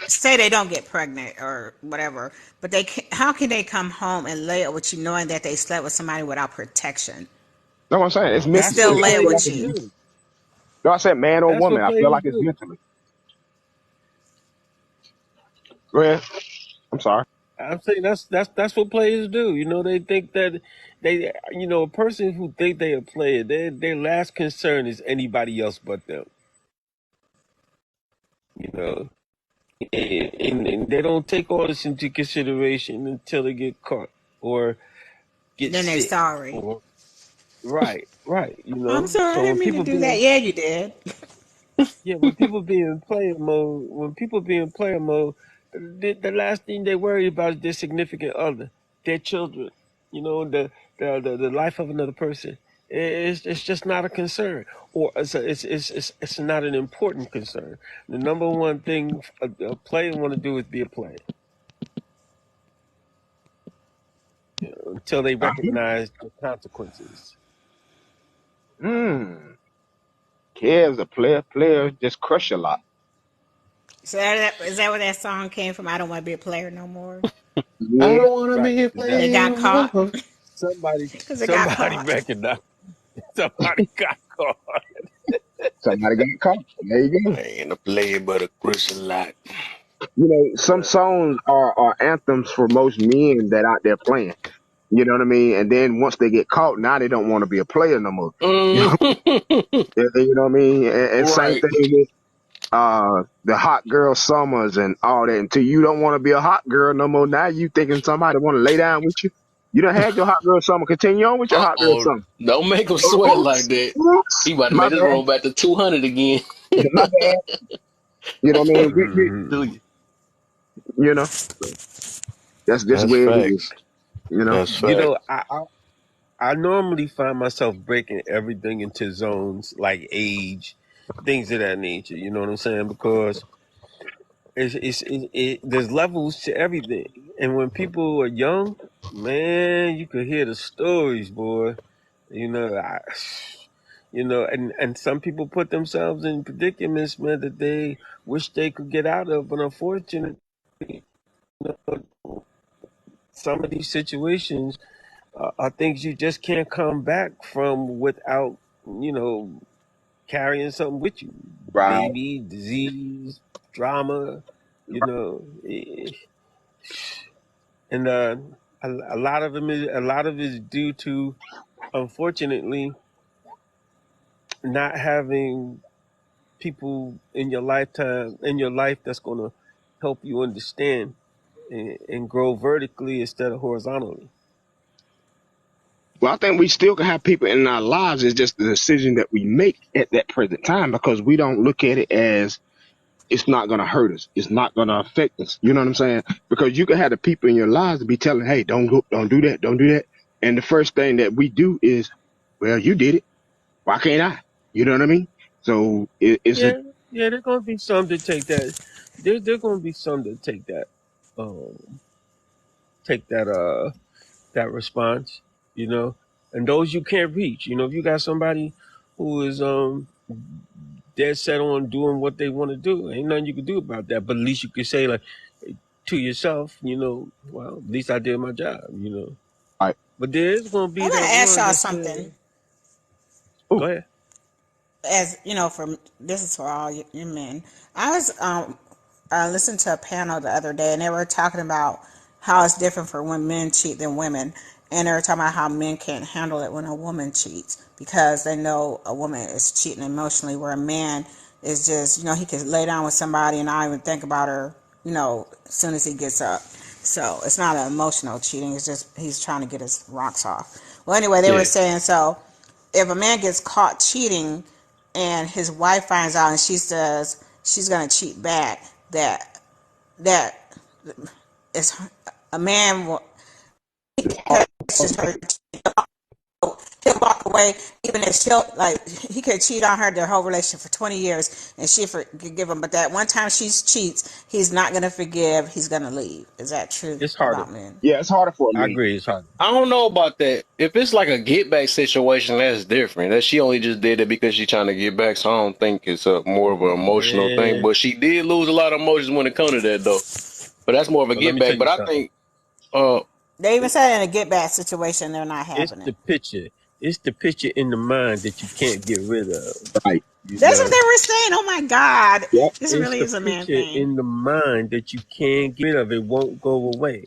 say they don't get pregnant or whatever, but how can they come home and lay it with you knowing that they slept with somebody without protection Know what I'm saying? It's and mental. that's still for I lay it feel playing like with it's you? good. mental. No, I said man or That's for woman. I feel playing like it's good. mentally. Well, I'm sorry. I'm saying that's what players do. You know, they think that a person who think they a player, their last concern is anybody else but them. You know, and they don't take all this into consideration until they get caught or get Then they're sick sorry. or right. I'm sorry, I So didn't when mean to people do that. being Yeah, you did. yeah, when people be in player mode, the last thing they worry about is their significant other, their children, the life of another person. It's just not a concern, or it's not an important concern. The number one thing a player want to do is be a player until they recognize the consequences. Hmm. Kev's a player. Players just crush a lot. So is that where that song came from? I don't want to be a player no more. I Yeah. don't want to Right, be a They exactly. player got no caught more. Somebody because they got somebody caught. recognized. Somebody got caught. Somebody got caught. There you go. I ain't a player, but a Christian lot. You know, some Right. songs are anthems for most men that out there playing. You know what I mean? And then once they get caught, now they don't want to be a player no more. You know, Mm. you know what I mean? And same Right. thing with the hot girl summers and all that. Until you don't want to be a hot girl no more, now you thinking somebody want to lay down with you. You done had your hot girl summer. Continue on with your hot girl Uh-oh. summer. Don't make him sweat like Oops, that. oops, He about to my make this bad, roll back to 200 again. my bad. You know what I mean? Mhm. Do you? You know, that's just the That's way it is. facts. You know. That's You know, facts. I normally find myself breaking everything into zones like age, things of that nature. You know what I'm saying? Because there's levels to everything, and when people are young, man, you could hear the stories, boy. You know, and some people put themselves in predicaments, man, that they wish they could get out of, but unfortunately, you know, some of these situations are things you just can't come back from without, you know, carrying something with you. Right. Baby, disease, drama, you know. And a lot of it is due to, unfortunately, not having people in your life that's going to help you understand and grow vertically instead of horizontally. Well, I think we still can have people in our lives. It's just the decision that we make at that present time because we don't look at it as it's not going to hurt us. It's not going to affect us. You know what I'm saying? Because you can have the people in your lives to be telling, hey, don't go, don't do that, don't do that. And the first thing that we do is, well, you did it. Why can't I? You know what I mean? So it's a, Yeah, there's going to be some to take that. There's going to be some to um, take that response, you know, and those you can't reach. You know, if you got somebody who is dead set on doing what they want to do, ain't nothing you can do about that. But at least you can say like to yourself, you know, well, at least I did my job, you know. like, But there is gonna I be want that to ask one y'all that said, something. "Go oh, ahead." As you know, for this is for all you men. I was listened to a panel the other day, and they were talking about how it's different for when men cheat than women, and they were talking about how men can't handle it when a woman cheats because they know a woman is cheating emotionally, where a man is just, he could lay down with somebody and not even think about her, as soon as he gets up. So it's not an emotional cheating; it's just he's trying to get his rocks off. Well, anyway, they were Yeah, saying so. If a man gets caught cheating and his wife finds out and she says she's gonna cheat back, that is a man will he'll walk away even if she'll like he could cheat on her their whole relationship for 20 years and she forgive him, but that one time she cheats he's not gonna forgive, he's gonna leave. Is that true it's harder. about men? yeah, it's harder for a I man. agree, it's harder. I don't know about that. If it's like a get back situation, that's different. That she only just did it because she's trying to get back. So I don't think it's a more of an emotional thing. Man, But she did lose a lot of emotions when it comes to that, though. But that's more of a but let get me tell back. you But I something. think, uh, They even said in a get back situation they're not It's having it. the picture. it's the picture in the mind that you can't get rid of. Right. You That's what know, they were saying. Oh my God. Yep. This it's really the is a man picture thing. in the mind that you can't get rid of. It won't go away.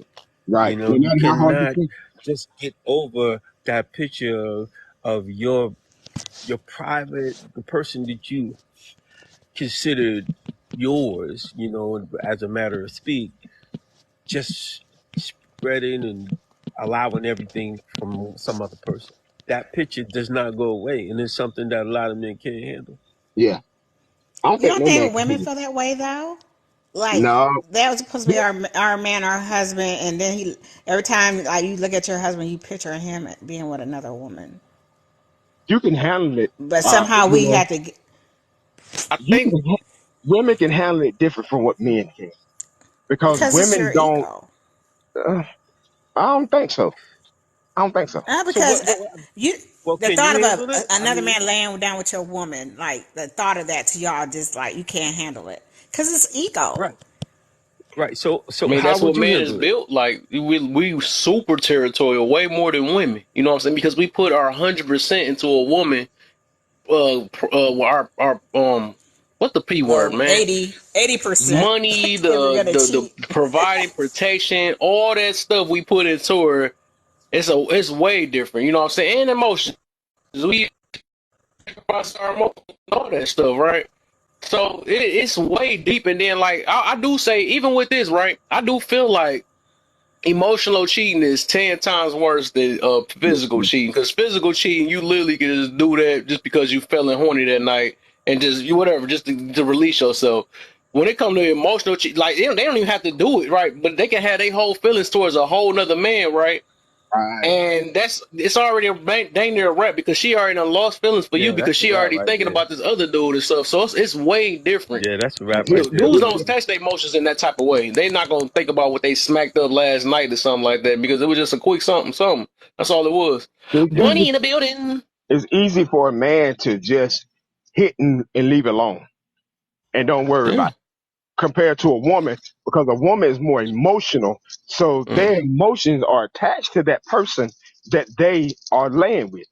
Right. You know, No you matter how hard you cannot think. just get over that picture of your private, the person that you considered yours, you know, as a matter of speak, just spreading and allowing everything from some other person. That picture does not go away, and it's something that a lot of men can't handle. Yeah. I don't You think don't no man think can women handle it. feel that way though? Like No. that was supposed to be our man, our husband, and then he every time like you look at your husband, you picture him being with another woman. You can handle it. But You somehow we know, had to, I you think can. Women can handle it different from what men can because because it's women your don't. ego. Uh, I don't think so. I don't think so. So Because you, what the can thought you of handle it? I another mean, man laying down with your woman, like the thought of that to y'all, just like you can't handle it because it's ego. right, right. So I mean, how that's would what you man is handle it? built like. We super territorial, way more than women. You know what I'm saying? Because we put our 100% into a woman. Our what the p word, Well, man? 80% Money, if you're gonna the cheat. providing protection, all that stuff we put into her. It's way different. You know what I'm saying? And emotions. We process our emotions, all that stuff, right? So it's way deep. And then, like I do say, even with this, right? I do feel like emotional cheating is 10 times worse than physical cheating, because physical cheating you literally can just do that just because you feeling horny that night and just you whatever just to release yourself. When it comes to emotional cheating, like they don't even have to do it, right? But they can have their whole feelings towards a whole nother man, right? Right. And it's already a dang near a wrap because she already done lost feelings for you Yeah, because that's a she wrap already right thinking there. about this other dude and stuff. So it's way different. Yeah, that's a And wrap right there, Dudes brother. don't test their emotions in that type of way. They not gonna think about what they smacked up last night or something like that because it was just a quick something, something. That's all it was. it's Bunny easy. in the building. It's easy for a man to just hit and leave it alone and don't worry about Yeah. it, compared to a woman, because a woman is more emotional. So their Mm. emotions are attached to that person that they are laying with.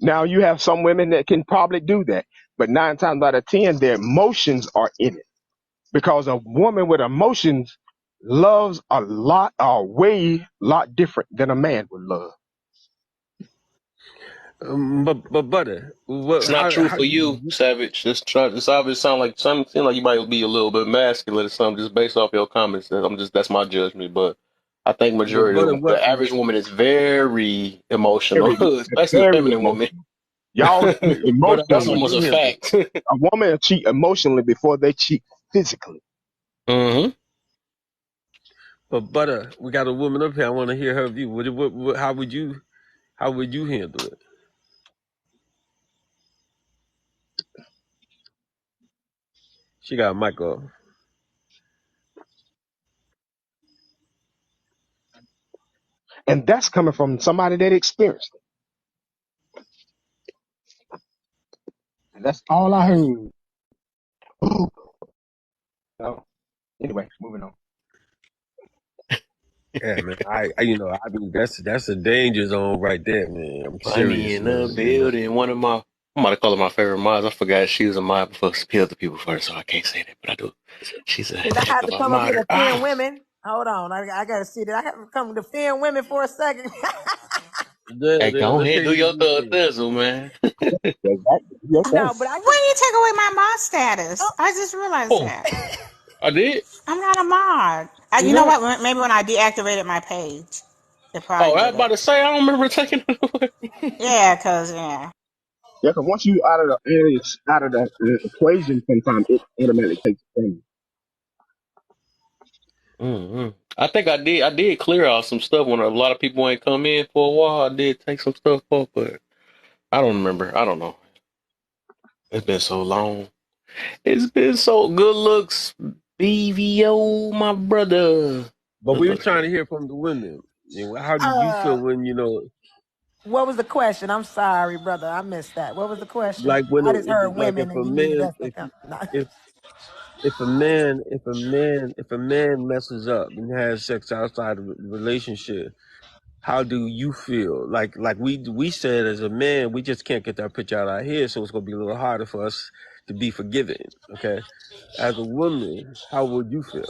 Now you have some women that can probably do that, but 9 times out of 10, their emotions are in it, because a woman with emotions loves a lot, a way lot different than a man would love. But brother, It's what? not true How for you, Savage. This obviously sound like some seem like you might be a little bit masculine or something just based off your comments. That's my judgment, but I think but majority brother, of what? the average woman is very emotional, Very, especially very feminine women. emotional. Y'all cheat But how That's would emotionally. almost you a handle it? fact. A woman will cheat emotionally before they cheat physically. Hmm. But brother, we got a woman up here. I want to hear her view. How would you handle it? She got a mic off. And that's coming from somebody that experienced it. And that's all I heard. So, anyway, moving on. Yeah, man. I mean, that's a danger zone right there, man. I'm Bunny serious, in the man. You know. building. I'm about to call her my favorite mod. I forgot she was a mod before she other people first, so I can't say that, but I do. She's a Did I heck have of to a come up here to modder. defend women? Hold on, I gotta see. Did I have to come defend women for a second? Hey, go Let's ahead, hear do you your do thizzle, man. Exactly. Your No, thing. but I When can. you take away my mod Oh, status? I just realized Oh, that. I did. I'm not a mod. You You know know? what? Maybe when I deactivated my page, it Oh, probably I was did about it. to say I don't remember taking it away. Yeah, cause yeah. Yeah, because once you out of the areas, out of the equation, sometimes it automatically takes it from you. Hmm. I think I did clear out some stuff when a lot of people ain't come in for a while. I did take some stuff off, but I don't remember. I don't know. It's been so long. It's been so good looks. BVO, my brother. But Good we were looks, trying man. to hear from the women. You know, how did you uh, feel when what was the question? I'm sorry, brother, I missed that. What was the question? like when I just heard like if women, a and you knew man, that's the kind. No. if if a man messes up and has sex outside of the relationship, how do you feel? Like we said as a man, we just can't get that picture out of our head, so it's gonna be a little harder for us to be forgiving. Okay, as a woman, how would you feel?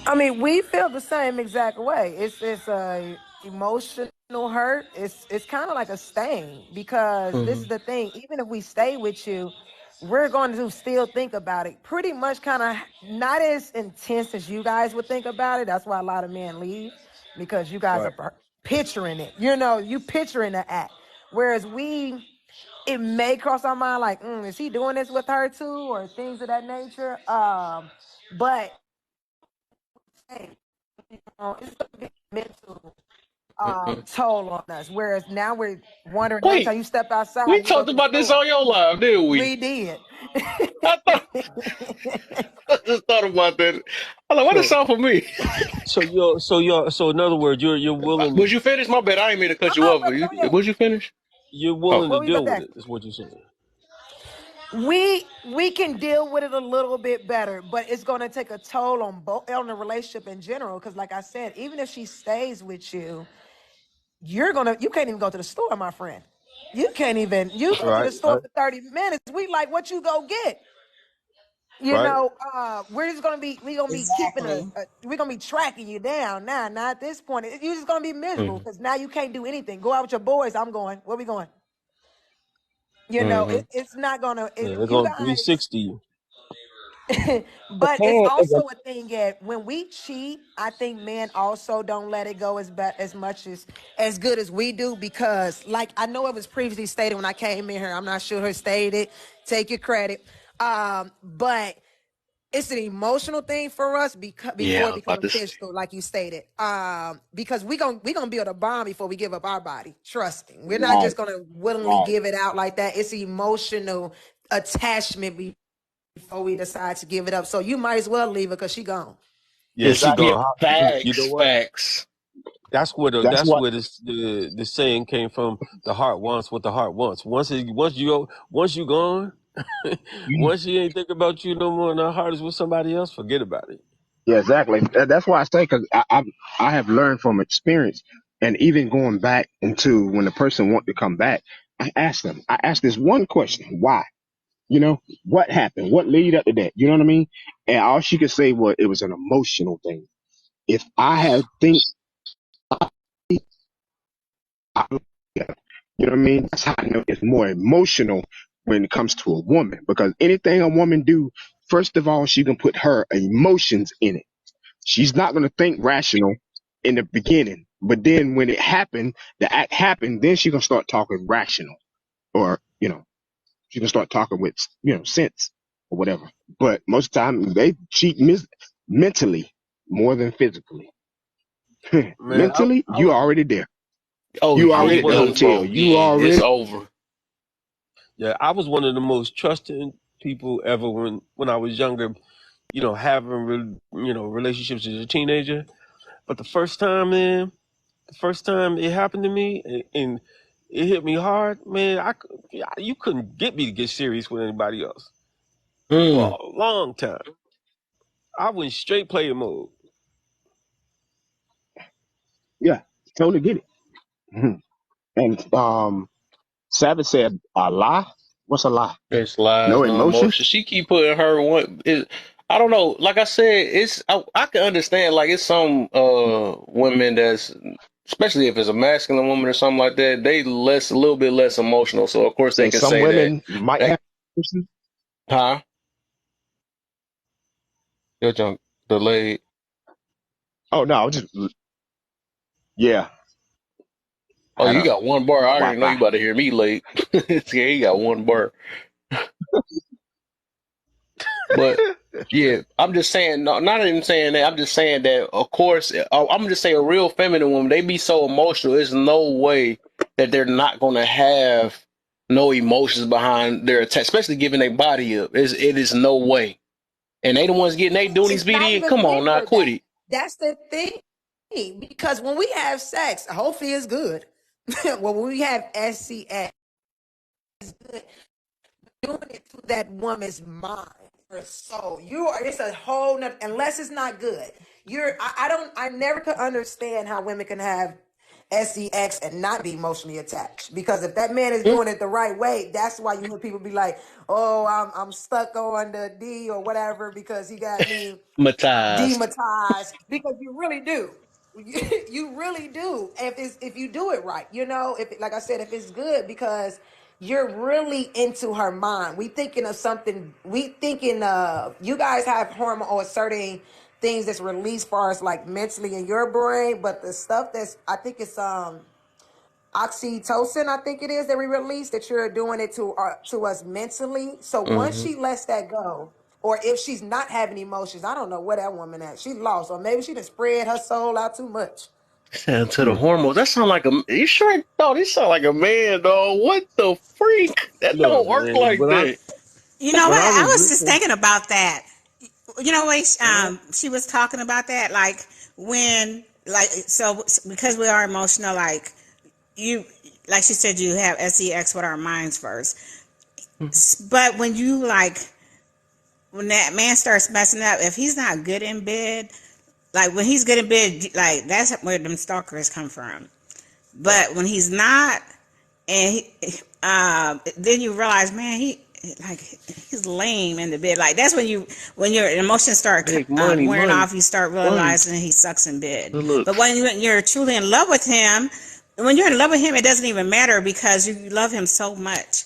I mean, we feel the same exact way. It's a emotional hurt. It's kind of like a stain because this Hmm. is the thing. Even if we stay with you, we're going to still think about it. Pretty much, kind of not as intense as you guys would think about it. That's why a lot of men leave because you guys Right. are picturing it. You know, you picturing the act. Whereas it may cross our mind like, is he doing this with her too, or things of that nature. But hey, it's gonna be mental Hmm. toll on us. Whereas now we're wondering every Wait, time you step outside, we you go talked to the about this store. on your live, didn't we? We did. I thought I just thought about that. I'm like, what is So up for me? so in other words, you're willing Was you finished? My bad. I ain't mean to cut you off. Brother, go ahead. Was you finished? you're Oh, willing to What were you about deal to with ask? it. Is what you're saying. We can deal with it a little bit better, but it's going to take a toll on both on the relationship in general. Because, like I said, even if she stays with you, you can't even go to the store, my friend. You go to Right. the store for 30 minutes. We like what you go get. You Right. know, we gonna be keeping Exactly. we're gonna be tracking you down now. Now at this point, you're just gonna be miserable hmm because now you can't do anything. Go out with your boys. I'm going. Where we going? You know, hmm it's not gonna. Yeah, they're You going guys. 360 you. But it's also a thing that when we cheat, I think men also don't let it go as much as good as we do because, like I know it was previously stated when I came in here. I'm not sure who stated. Take your credit. But it's an emotional thing for us before Yeah, it about becomes this. physical, like you stated. Because we gonna build a bond before we give up our body. Trust me, we're not Right, just gonna willingly right. give it out like that. It's emotional attachment before we decide to give it up. So you might as well leave her because she gone. Yeah, she Exactly. Yeah, gonna. You know facts, what? facts. That's That's what. where the saying came from. The heart wants what the heart wants. Once you gone, once she ain't thinking about you no more, and her heart is with somebody else, forget about it. Yeah, exactly. That's why I say because I have learned from experience, and even going back into when the person want to come back, I ask them. I ask this one question: Why? You know, what happened? What lead up to that? You know what I mean? And all she could say was it was an emotional thing. If I had think, I, you know what I mean? That's how I know it's more emotional when it comes to a woman because anything a woman do, first of all, she can put her emotions in it. She's not going to think rational in the beginning, but then when it happened, the act happened, then she going to start talking rational or, she can start talking with, sense or whatever. But most of the time they cheat mentally more than physically. Man, Mentally, you already there. Oh You I was yeah, already at one the of done the hotel. for. most. You Yeah, it's already, over. Yeah, I was one of the most trusting people ever when I was younger. Having relationships as a teenager. But the first time it happened to me, and it hit me hard, man. You couldn't get me to get serious with anybody else for Mm. a long time. I went straight player mode. yeah, totally get it. Mhm. And, Savage said, a lie? What's a lie? It's lies, No no emotion? emotion. She keep putting her one. I don't know. Like I said, I can understand. Like it's some women that's, especially if it's a masculine woman or something like that, they a little bit less emotional. So of course they And can some say that. women might That have emotion. huh? Your junk delayed. Oh, no, I was just, yeah, Oh, had you a got one bar. I already know you Wi-Fi. about to hear me late. Yeah, you got one bar. But yeah, I'm just saying, no, not even saying that. I'm just saying that, of course, I'm just saying a real feminine woman, they be so emotional. There's no way that they're not going to have no emotions behind their attack, especially giving their body up. It is no way. And they the ones getting their duties It's beat not in. even Come on now, fair. quit it. That's the thing. Because when we have sex, hopefully it's good. Well, when we have SCS, doing it to that woman's mind, her soul. It's a whole nother, unless it's not good. I never could understand how women can have sex and not be emotionally attached. Because if that man is doing it the right way, that's why you hear people be like, "Oh, I'm stuck on the D or whatever because he got me Matized. demonetized," because you really do. You really do. If you do it right, if like I said, if it's good, because you're really into her mind. We thinking of something. We thinking of you guys have hormone or certain things that's released far as like mentally in your brain, but the stuff that's I think it's oxytocin, I think it is, that we release, that you're doing it to us mentally. So once Mm-hmm. she lets that go, or if she's not having emotions, I don't know where that woman at. She lost, or maybe she done spread her soul out too much. Sound to the hormones. That sound like a. You sure? No, this sound like a man, dog. What the freak? That Look, don't work man, like that. You know when what? I I was was just listening, thinking about that. You know what? She was talking about that, like when, like, so because we are emotional, like you, like she said, you have sex with our minds first. But when you like, when that man starts messing up, if he's not good in bed, like when he's good in bed, like that's where them stalkers come from. But when he's not, and then you realize, man, he's lame in the bed. Like that's when your emotions start Make money, wearing money, off, you start money. realizing he sucks in bed. Good But looks. when you're truly in love with him, when you're in love with him, it doesn't even matter because you love him so much.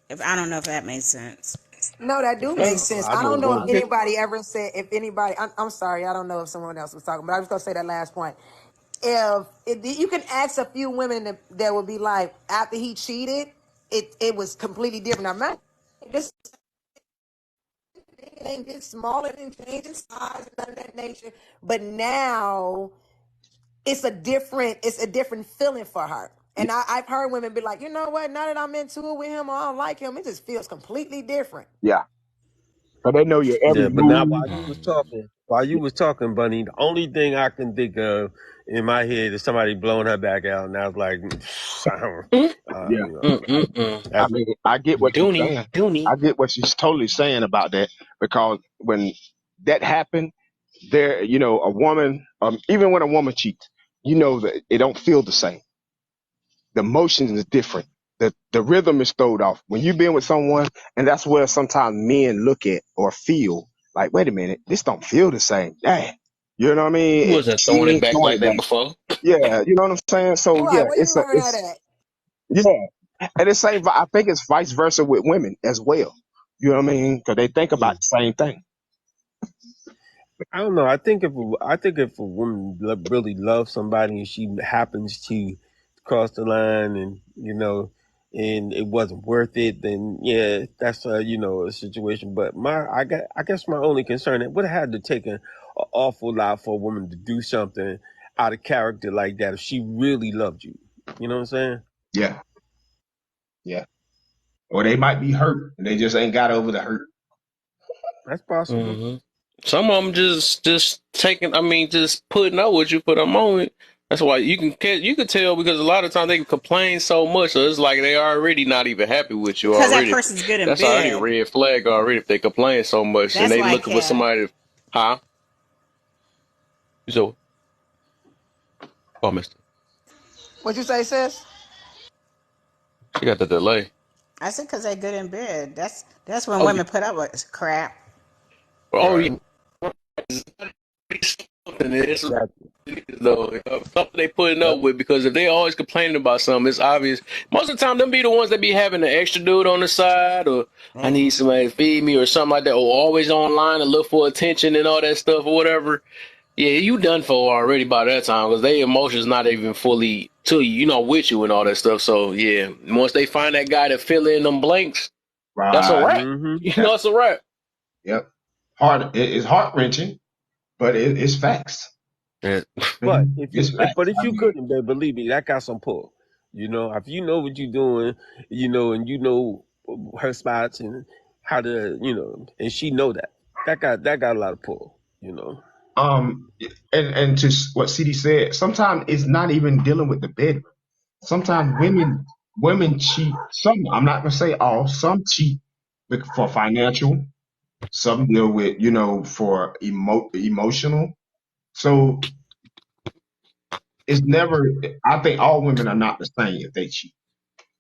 If I don't know if that makes sense. No, that do make Oh, sense. I I don't wouldn't know go if to okay. bed. anybody ever said, if anybody, I'm sorry, I don't know if someone else was talking, but I was going to say that last point. If you can ask a few women that would be like, after he cheated, it was completely different. Now, man, this ain't get smaller and changing size and none of that nature, but now it's a different feeling for her. Yeah, And I've heard women be like, you know what? Now that I'm into it with him or I don't like him, it just feels completely different. yeah. But they know your Yeah, every but now move. while you was talking, Bunny, the only thing I can think of in my head is somebody blowing her back out, and I was like, I don't, Mm, Yeah. you know, mm, mm, mm. I that's mean, I get what she's Dooney, saying. Dooney. I get what she's totally saying about that because when that happened, a woman, even when a woman cheats, that it don't feel the same. The emotions is different. The rhythm is throwed off when you've been with someone, and that's where sometimes men look at or feel like, wait a minute, this don't feel the same. Dang. You know what I He mean? wasn't She throwing it ain't back throwing like it that back. before. Yeah, you know what I'm saying? So Right, yeah, where you learn that at? yeah, and the same. I think it's vice versa with women as well. You know what I mean? Because they think yeah. about the same thing. I don't know. I think if a woman really loves somebody and she happens to cross the line, and and it wasn't worth it, then yeah, that's a situation. But I guess my only concern, it would have had to take an awful lot for a woman to do something out of character like that if she really loved you. You know what I'm saying? Yeah, yeah. Or they might be hurt and they just ain't got over the hurt. That's possible. Hmm. Some of them just taking. I mean, just putting up with you for the moment. That's why you can tell because a lot of times they complain so much, so it's like they already not even happy with you Because that already. person's good in That's already a bed. red flag already if they complain so much and That's they why, looking for Kev. somebody. Huh? So, oh, Mister, What you say, sis? she got the delay. I said because they're good in bed. That's when Oh yeah. women put up with crap. Oh Right. yeah. Something is Exactly. though something they putting up with because if they always complaining about something, it's obvious. Most of the time, them be the ones that be having the extra dude on the side, or I need Man. somebody to feed me, or something like that, or always online and look for attention and all that stuff or whatever. Yeah, you done for already by that time because they emotions not even fully to you, with you and all that stuff. So yeah, once they find that guy to fill in them blanks, that's a Right. wrap. Mm-hmm. Yep. It's a wrap. Yep. It's heart wrenching, but it's facts. Yeah. But if It's you if, facts. but if I you mean, couldn't, babe, believe me, that got some pull. If you know what you're doing, and you know her spots and how to, and she know that got a lot of pull. um, and to what CD said, sometimes it's not even dealing with the bedroom. Sometimes women cheat. Some, I'm not gonna say all. Some cheat for financial. Some deal with, for emotional. So it's never. I think all women are not the same if they cheat.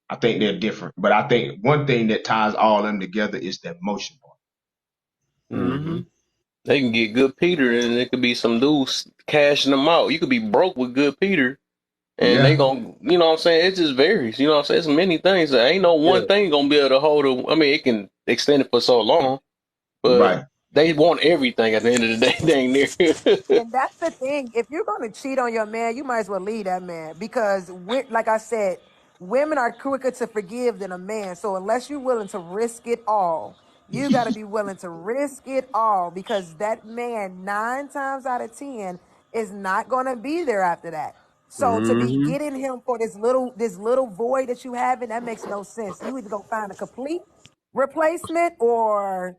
I think they're different, but I think one thing that ties all of them together is the emotion part. Hmm. Mm-hmm. They can get good Peter, and it could be some dudes cashing them out. You could be broke with good Peter, and they Yeah, gon' you know what I'm saying? It just varies. You know what I'm saying? It's many things. There ain't no Yeah. one thing gonna be able to hold a. I mean, it can extend it for so long, but right. they want everything at the end of the day. They ain't near. And that's the thing. If you're going to cheat on your man, you might as well leave that man because, like I said, women are quicker to forgive than a man. So unless you're willing to risk it all, you got to be willing to risk it all because that man, 9 times out of 10, is not going to be there after that. So to be Mm-hmm. getting him for this little void that you have, and that makes no sense. You either go find a complete replacement or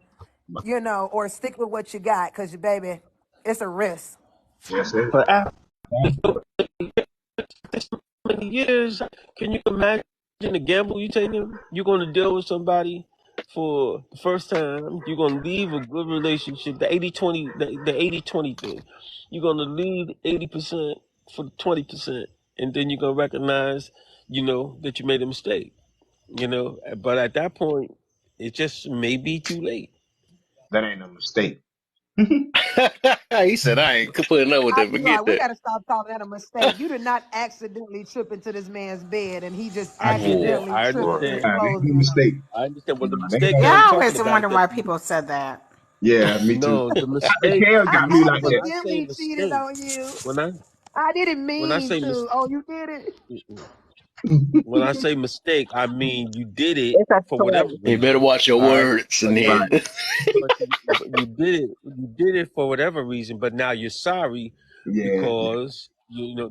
stick with what you got because, baby, it's a risk. That's it. But after so many years, can you imagine the gamble you taking? You're going to deal with somebody for the first time. You're going to leave a good relationship, the 80-20, the 80-20 thing. You're going to leave 80% for the 20%. And then you're going to recognize, that you made a mistake, But at that point, it just may be too late. That ain't a mistake. He said, "I ain't putting up with I, that. you know, Forget we that." got to stop calling that a mistake. You did not accidentally trip into this man's bed, and he just I get that. Whoa, accidentally I tripped and his understand. It ain't clothes no went on. mistake. I understand. Well, the They mistake Yeah, that got, I'm I talking always about is wonder that why people said that. yeah, me too. no, the Hey, mistake. Kale I got me like When that. I say accidentally cheated mistake, on you. when I I didn't when I mean say to. Oh, you did it. when I say mistake, I mean you did it It's a for whatever choice. you better reason. watch your All right, words, but and but Right. then but you did it. You did it for whatever reason. But now you're sorry Yeah, yeah. because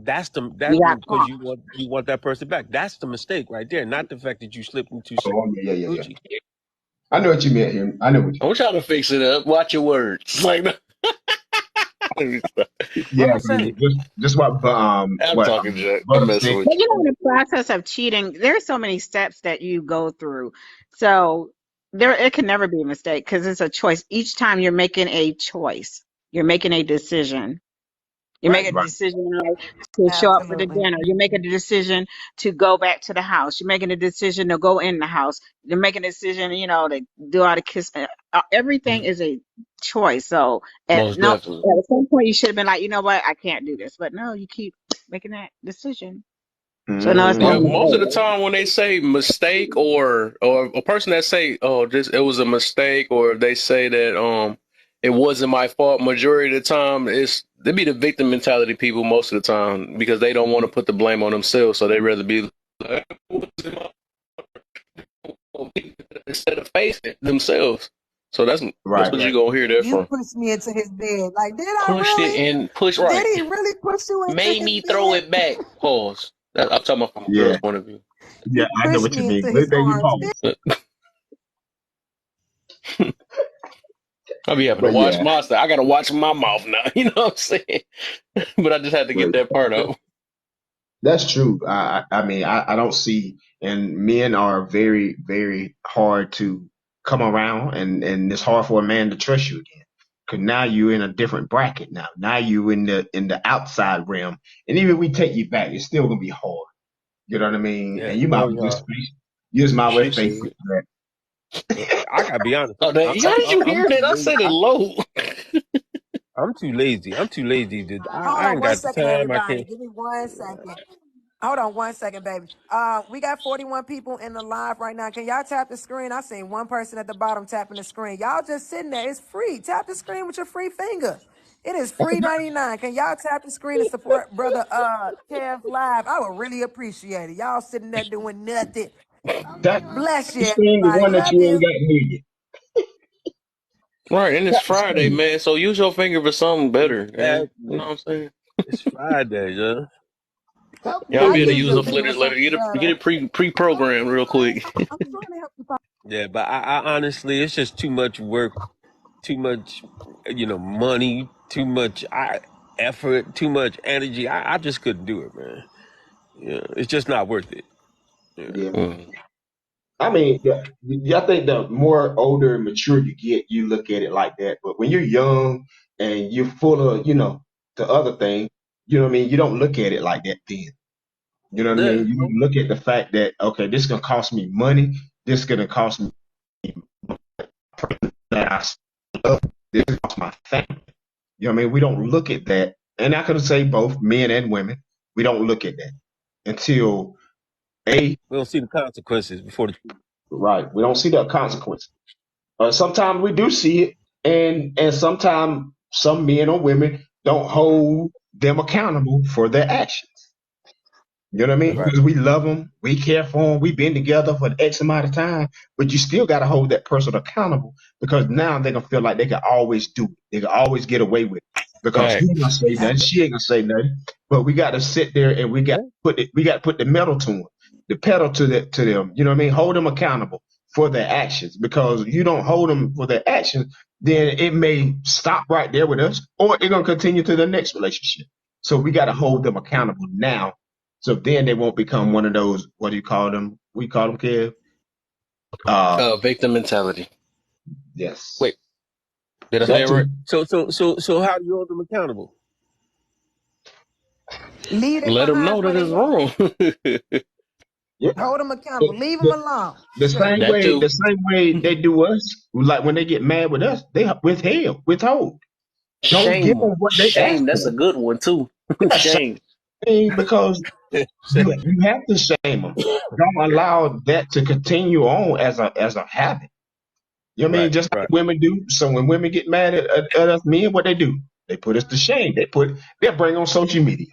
that's the You that got because caught. you want that person back. That's the mistake right there, not the fact that you slipped into some Oh, yeah, yeah, yeah, yeah. Gucci. I know what you meant here. I know what you I'm meant. trying to fix it up. Watch your words. Like, let me stop. What Yeah, I 'cause say? just I'm talking junk. I'm Butter messing said. with But you. in the process of cheating, there's so many steps that you go through. So it can never be a mistake because it's a choice. Each time you're making a choice, you're making a decision. You make Right. a Right. decision like, to show up for the Absolutely. dinner. You're making a decision to go back to the house. You're making a decision to go in the house. You're making a decision, to do all the kiss. Everything is a choice. So Most definitely. at some point you should have been like, you know what, I can't do this. But no, you keep making that decision. So no, it's not Yeah, a Mm-hmm. most of the mistake. time when they say mistake or a person that say, "Oh, this it was a mistake," or they say that it wasn't my fault. Majority of the time, they be the victim mentality people most of the time because they don't want to put the blame on themselves, so they rather be like, "It wasn't my fault," instead of facing it themselves. So that's Right. what you Right. gonna hear that You from. pushed me into his bed. Like, did I Pushed it really? and pushed Did right, he really push you into made his me throw bed? it back. Pause. I'm talking about from a Yeah. girl's point of view. Yeah, He I know pushed what you me mean. into his Good thing you arms. paused. I be having to But watch yeah, my stuff. I gotta watch my mouth now. You know what I'm saying? But I just had to but get that part out. that's true. I mean, I don't see, and men are very, very hard to come around, and it's hard for a man to trust you again. Cause now you're in a different bracket now. Now you in the outside realm, and even if we take you back, it's still gonna be hard. You know what I mean? Yeah. And you might Very hard. you just might well She face said, it. I gotta be honest. "Oh, I, y'all, I'm did I'm you I'm hear too that? I lazy. said it low." I'm too lazy. I'm too lazy. Hold I on ain't one got the second, time. I everybody. can't. Give me 1 second. Hold on 1 second, baby. We got 41 people in the live right now. Can y'all tap the screen? I seen one person at the bottom tapping the screen. Y'all just sitting there. It's free. Tap the screen with your free finger. It is free 99. Can y'all tap the screen and support brother Kev live? I would really appreciate it. Y'all sitting there doing nothing. That Bless you, screen, the everybody. one that Love you ain't you. got near you. Right, and it's Tap the Friday, screen. man. So use your finger for something better, man. You know Exactly. what I'm saying? It's Friday, yeah. Y'all I be able to use use your a finger footage for later. something Get better. it pre-programmed real quick. I'm trying to help you. Yeah, but I honestly, it's just too much work, too much, money, too much effort, too much energy. I just couldn't do it, man. Yeah, it's just not worth it. Yeah. Yeah. Mm. I mean, yeah, I think the more older and mature you get, you look at it like that. But when you're young and you're full of, the other thing, You know what I mean? You don't look at it like that then. You know what I Yeah. mean? You don't look at the fact that, okay, this is gonna cost me money, this is gonna cost me that I love, this is cost my family. You know what I mean? We don't look at that. And I could say both men and women, we don't look at that until A, We don't see the consequences before the. right, we don't see the consequence. Sometimes we do see it, and sometimes some men or women don't hold them accountable for their actions. You know what I mean? Right. Because we love them, we care for them, we've been together for X amount of time, but you still got to hold that person accountable because now they're gonna feel like they can always do it, they can always get away with it because he Right. ain't gonna say nothing, she ain't gonna say nothing. But we got to sit there and Yeah. we got to put the metal to them, the pedal to them. You know what I mean? Hold them accountable for their actions because you don't hold them for their actions, then it may stop right there with us, or it's gonna continue to the next relationship. So we got to hold them accountable now so then they won't become one of those, what do you call them? We call them, Kev? Victim mentality. Yes. Wait, did I say So it That right? too. so how do you hold them accountable? Leave them Let them behind know where that they it's at. wrong. Yeah. Hold them accountable. The, Leave them the, alone. the Shit. same That way, too. the same way they do us, like when they get mad with us, they withhold. Don't give Shame them. them what they ask Shame. That's for. a good one too. Yeah, Shame. shame because you have to shame them. Don't allow that to continue on as a habit. You know what I mean? Right. Just like Right. women do. So when women get mad at us men, what they do? They put us to shame. They'll bring on social media.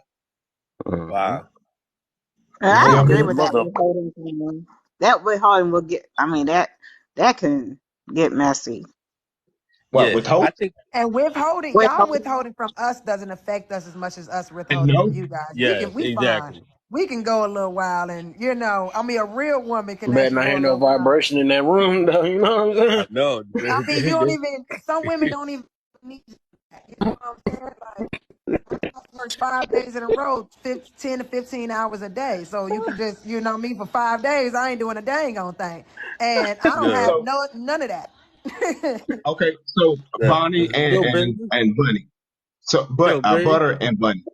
Mhm. Wow. You I know Mother, what I agree mean? with that mother. withholding thing. That withholding will get. I mean that can get messy. What, Yeah. withhold? I think. And withholding, y'all Withholding. withholding from us doesn't affect us as much as us And withholding from no, you guys. Yes. We fine. Exactly. We can go a little while, and I mean, a real woman can Better actually not go a hear no little while. vibration in that room, though. You know what I'm I saying? know. I mean, you don't even. Some women don't even need that. You know what I'm saying? Like, I work 5 days in a row, 10 to 15 hours a day. So you can just, me, for 5 days, I ain't doing a dang on thing, and I don't Yeah. have so none of that. okay, so Yeah. Bonnie Yo, baby. and Bunny. So Yo, babe. Butter and Bunny.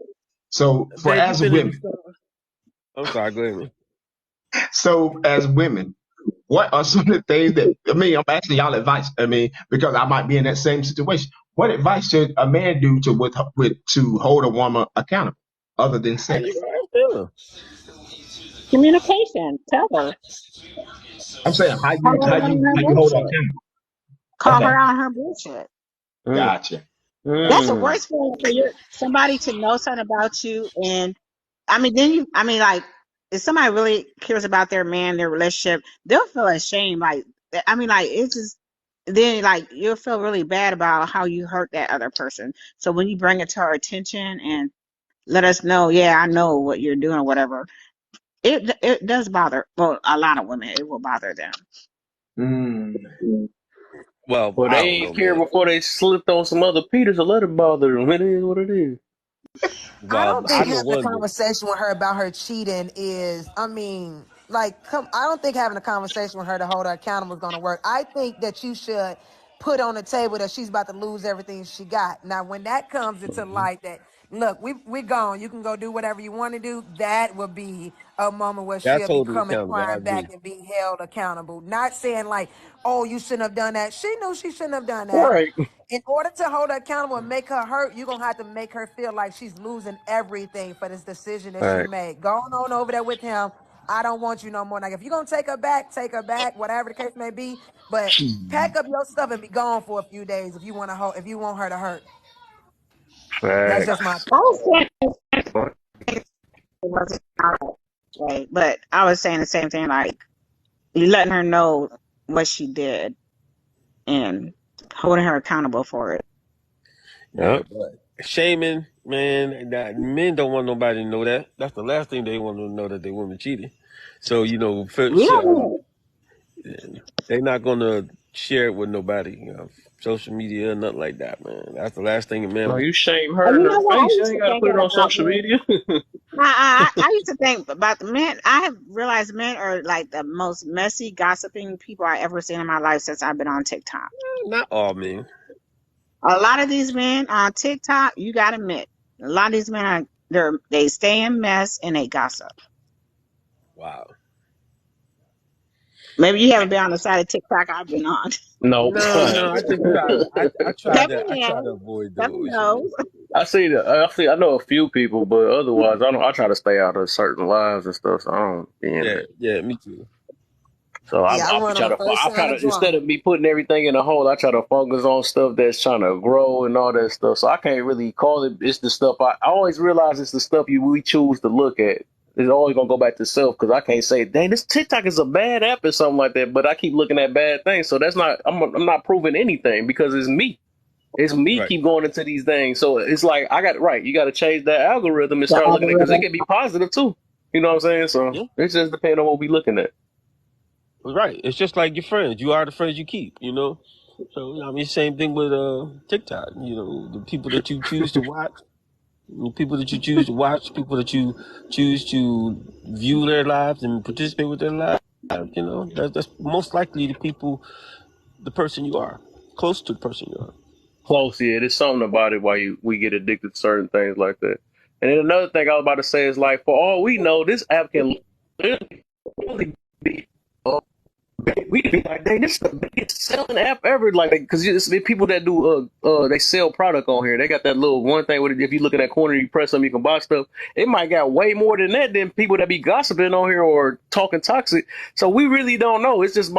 So for Babe, you as been in the women, store. I'm sorry. Go ahead, man. so as women, what are some of the things that I mean? I'm asking y'all advice. I mean, because I might be in that same situation. What advice should a man do to hold a woman accountable, other than How you sex? feeling? Communication. Tell her. I'm saying Call her on her how you hold her bullshit. accountable. Call Okay, her on her bullshit. Mm. gotcha. That's Gotcha. the Mm. worst feeling for your somebody to know something about you. And I mean, like, if somebody really cares about their man, their relationship, they'll feel ashamed. Like, I mean, like, it's just, then, like, you'll feel really bad about how you hurt that other person. So when you bring it to our attention and let us know, yeah, I know what you're doing or whatever, it does bother, well, a lot of women, it will bother them. Mm. Well, Well, they I don't ain't know, care man. before they slipped on some other Peters, so let it bother them. It is what it is. I Well, don't I think know having a one thing. conversation with her about her cheating is, I mean, like, I don't think having a conversation with her to hold her accountable is going to work. I think that you should put on the table that she's about to lose everything she got. Now, when that comes into Mhm. light, that, look, we gone, you can go do whatever you want to do, that would be a moment where That's she'll be holding coming accountable. I crying back agree. and being held accountable. Not saying, like, oh, you shouldn't have done that. She knew she shouldn't have done that. Right. In order to hold her accountable and make her hurt, you're gonna have to make her feel like she's losing everything for this decision that she Right. made. Going on over there with him. I don't want you no more. Like, if you're gonna take her back, whatever the case may be. But pack up your stuff and be gone for a few days if you want her to hurt. That's just my Facts. I was saying it wasn't right, but I was saying the same thing, like, you letting her know what she did and holding her accountable for it. Yeah, Yep. but shaming, man, that men don't want nobody to know that. That's the last thing they want to know, that they women cheated. So We don't. they're not gonna share it with nobody. Social media or nothing like that, man. That's the last thing a man No, wants. you shame And her in you her know what? I face. You used ain't to got to think put it that on about social men. media. I used to think about the men. I have realized men are like the most messy, gossiping people I ever seen in my life since I've been on TikTok. Not all men. A lot of these men on TikTok, you gotta admit, a lot of these men are. They stay in mess and they gossip. Wow. Maybe you haven't been on the side of TikTok I've been on. Nope. No, I just try to. Kevin I try has. to avoid Kevin those. You knows. know. I see that. I know a few people, but otherwise, I don't. I try to stay out of certain lives and stuff, so I don't be in Yeah, there. yeah, me too. So Yeah, I I run try on to. first I try sign to of instead drama. of me putting everything in a hole, I try to focus on stuff that's trying to grow and all that stuff. So I can't really call it. It's the stuff I always realize it's the stuff we choose to look at. It's always gonna go back to self because I can't say, dang, this TikTok is a bad app or something like that. But I keep looking at bad things, so that's not. I'm not proving anything because it's me. It's me Right. keep going into these things. So it's like I got right. You got to change that algorithm and The start looking at because it algorithm. can be positive too. You know what I'm saying? So Yeah. it just depends on what we looking at. Right. It's just like your friends. You are the friends you keep. You know. So I mean, same thing with TikTok. You know, the people that you choose to watch, the people that you choose to watch, people that you choose to view their lives and participate with their lives. You know, that's most likely the person you are, close to the person you are. Close, yeah. There's something about it why we get addicted to certain things like that. And then another thing I was about to say is like, for all we know, this app can literally be we be like, dang, this is the biggest selling app ever. Like, because the people that do, they sell product on here. They got that little one thing with it. If you look at that corner, you press them, you can buy stuff. It might got way more than that than people that be gossiping on here or talking toxic. So we really don't know. It's just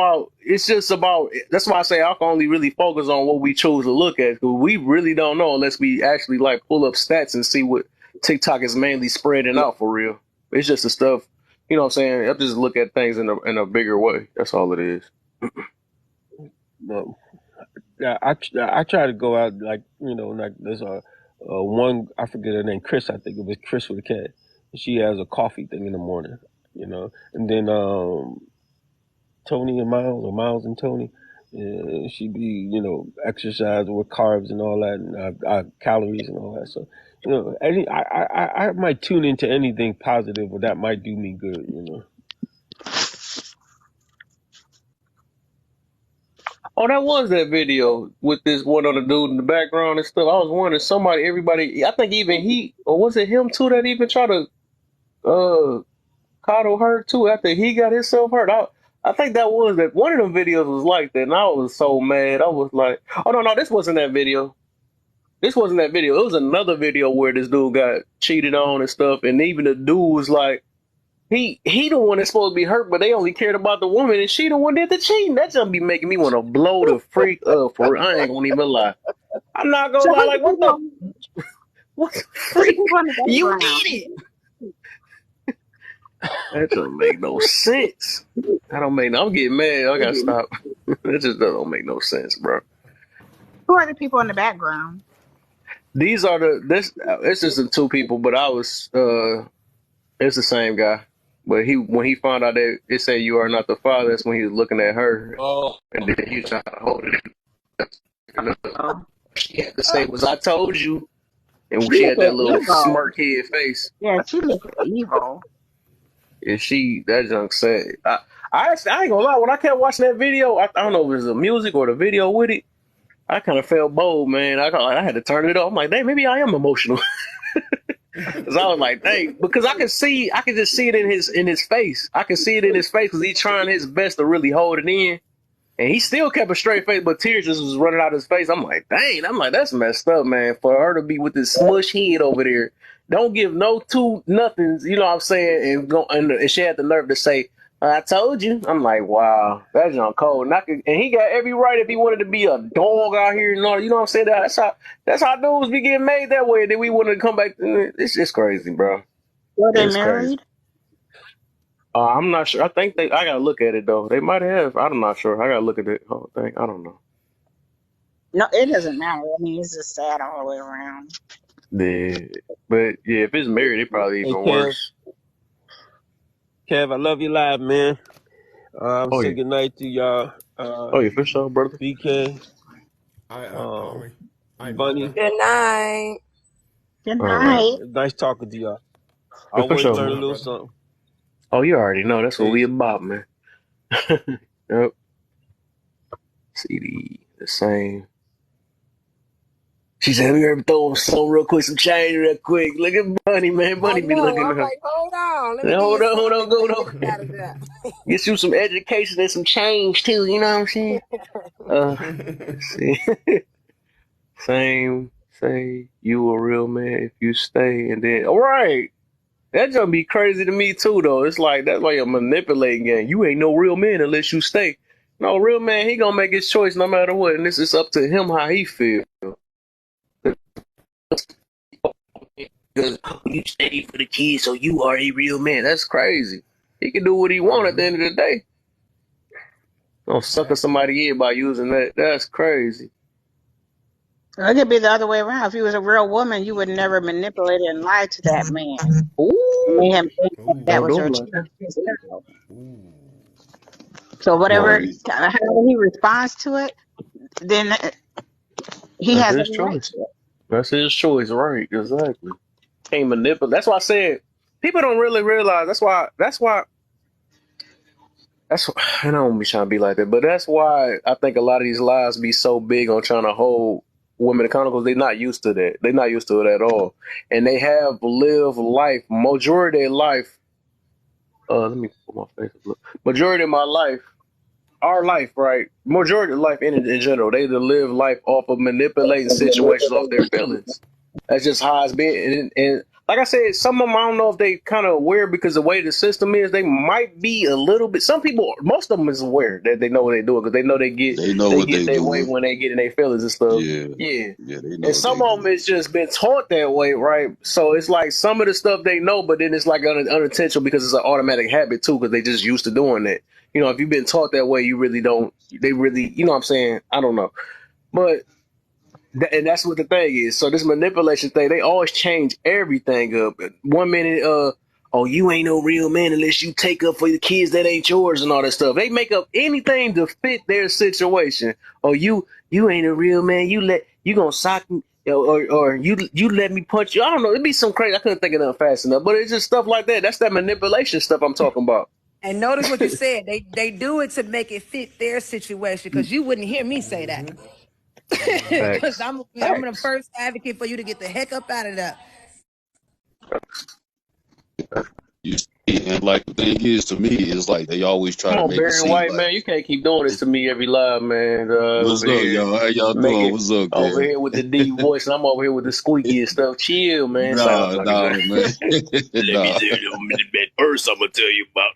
about, that's why I say I can only really focus on what we choose to look at. Because we really don't know unless we actually like pull up stats and see what TikTok is mainly spreading out for real. It's just the stuff. You know what I'm saying? I just look at things in a bigger way. That's all it is. No, yeah, I try to go out like like there's a one I forget her name, Chris, I think it was Chris with a K. She has a coffee thing in the morning, and then Tony and Miles, or Miles and Tony, she be exercising with carbs and all that, and calories and all that. So I might tune into anything positive, or that might do me good. Oh, that was that video with this one on the dude in the background and stuff. I was wondering, everybody, I think even he, or was it him too that even tried to uh coddle her too after he got himself hurt? I think that was that one of them videos was like that, and I was so mad. I was like, oh no, this wasn't that video. This wasn't that video. It was another video where this dude got cheated on and stuff, and even the dude was like, he the one that's supposed to be hurt, but they only cared about the woman, and she the one did the cheating. That just be making me want to blow the freak up. For real. I ain't gonna even lie. I'm not gonna So lie. Like what the who's the freak? people in the You background? did it. That doesn't make no sense. I don't make. I'm getting mad. I gotta stop. That just doesn't make no sense, bro. Who are the people in the background? These are this. It's just the two people, but I was. It's the same guy. But when he found out that it said you are not the father, that's when he was looking at her, Oh, and then he was trying to hold it. Oh, She had to say, "Was I told you?" she And she had that looking little evil. smirk head face. Yeah, she looking evil. And that junk said, I ain't gonna lie. When I kept watching that video, I don't know if it was the music or the video with it. I kind of felt bold, man. I had to turn it off. I'm like, dang, maybe I am emotional. Cause I was like, dang, because I can just see it in his face. I can see it in his face because he's trying his best to really hold it in. And he still kept a straight face, but tears just was running out of his face. I'm like, dang, that's messed up, man. For her to be with this smush head over there, don't give no two nothings, you know what I'm saying? And she had the nerve to say, I told you. I'm like, wow, that's John cold. And he got every right if he wanted to be a dog out here and all. You know what I'm saying? That's how dudes be getting made that way. That we wanted to come back. It's just crazy, bro. Were they It's crazy. married? I'm not sure. I think I gotta look at it though. They might have. I'm not sure. I gotta look at the whole thing. I don't know. No, it doesn't matter. I mean, it's just sad all the way around. But yeah, if it's married, it probably hey even Kev, worse. I love you live, man. I'm Oh say yeah. good night to y'all. Oh yeah, for sure, brother. BK, All right, my Bunny. brother. Good night. Good All right. night. Nice talking to y'all. I Yeah, for always sure, learn a man. My little brother. something. Oh, you already know that's what we Peace. about, man. Yep. CD the same. She said, "We ever throw some real quick, some change real quick. Look at Bunny, man. I Bunny be know. looking I'm at her. like, hold on, let me give you Hold on, hold something on, before hold you get up on. out of there. Get you some education and some change too. You know what I'm saying? Let's see. Same. Say you a real man if you stay, and then all right. That just be crazy to me too, though. It's like that's like a manipulating game. You ain't no real man unless you stay. No real man, he gonna make his choice no matter what, and this is up to him how he feel. Because you stay for the kids, so you are a real man. That's crazy. He can do what he want at the end of the day. Don't sucker somebody in by using that. That's crazy. It could be the other way around. If you was a real woman, you would never manipulate and lie to that man. Ooh, Made him think that that don't was do him your like that. his child. So whatever, Right. however he responds to it, then he That's has his every right choice. to it. That's his choice, right? Exactly. Can't manipulate. That's why I said people don't really realize. That's why. That's why. That's I don't be trying to be like that, but that's why I think a lot of these lies be so big on trying to hold women accountable. They're not used to that. They're not used to it at all, and they have lived life majority of their life. Let me put my face up. Look. Majority of my life, our life, right? Majority of life in general, they live life off of manipulating situations off their feelings. That's just how it's been. And like I said, some of them I don't know if they kind of aware because the way the system is, they might be a little bit. Some people, most of them is aware that they know what they're doing because they know They know they what get they their way doing. when they get in their feelings and stuff. Yeah, Yeah. yeah, they know And what they some of them doing. it's just been taught that way, right? So it's like some of the stuff they know, but then it's like unintentional because it's an automatic habit too, because they just used to doing that. You know, if you've been taught that way, you really don't. They really, you know what I'm saying? I don't know. But and that's what the thing is. So this manipulation thing, they always change everything up. 1 minute, oh, you ain't no real man unless you take up for the kids that ain't yours and all that stuff. They make up anything to fit their situation. Or you ain't a real man. You gonna sock me. Or you let me punch you. I don't know. It'd be some crazy. I couldn't think of nothing fast enough. But it's just stuff like that. That's that manipulation stuff I'm talking about. And notice what you said. They do it to make it fit their situation because you wouldn't hear me say that. Because Facts. I'm the Facts. first advocate for you to get the heck up out of there. You see, and like the thing is, to me, is like they always try Come to on, make it Barry seem White, like, man. You can't keep doing this to me every live, man. what's Over up, here. y'all? How y'all Make doing? it What's up, over Gary? here with the deep voice, and I'm over here with the squeaky and stuff. Chill, man. Sorry, I'm Nah, talking, man. nah, man. Let me Nah, tell you, man. First, I'm gonna tell you about.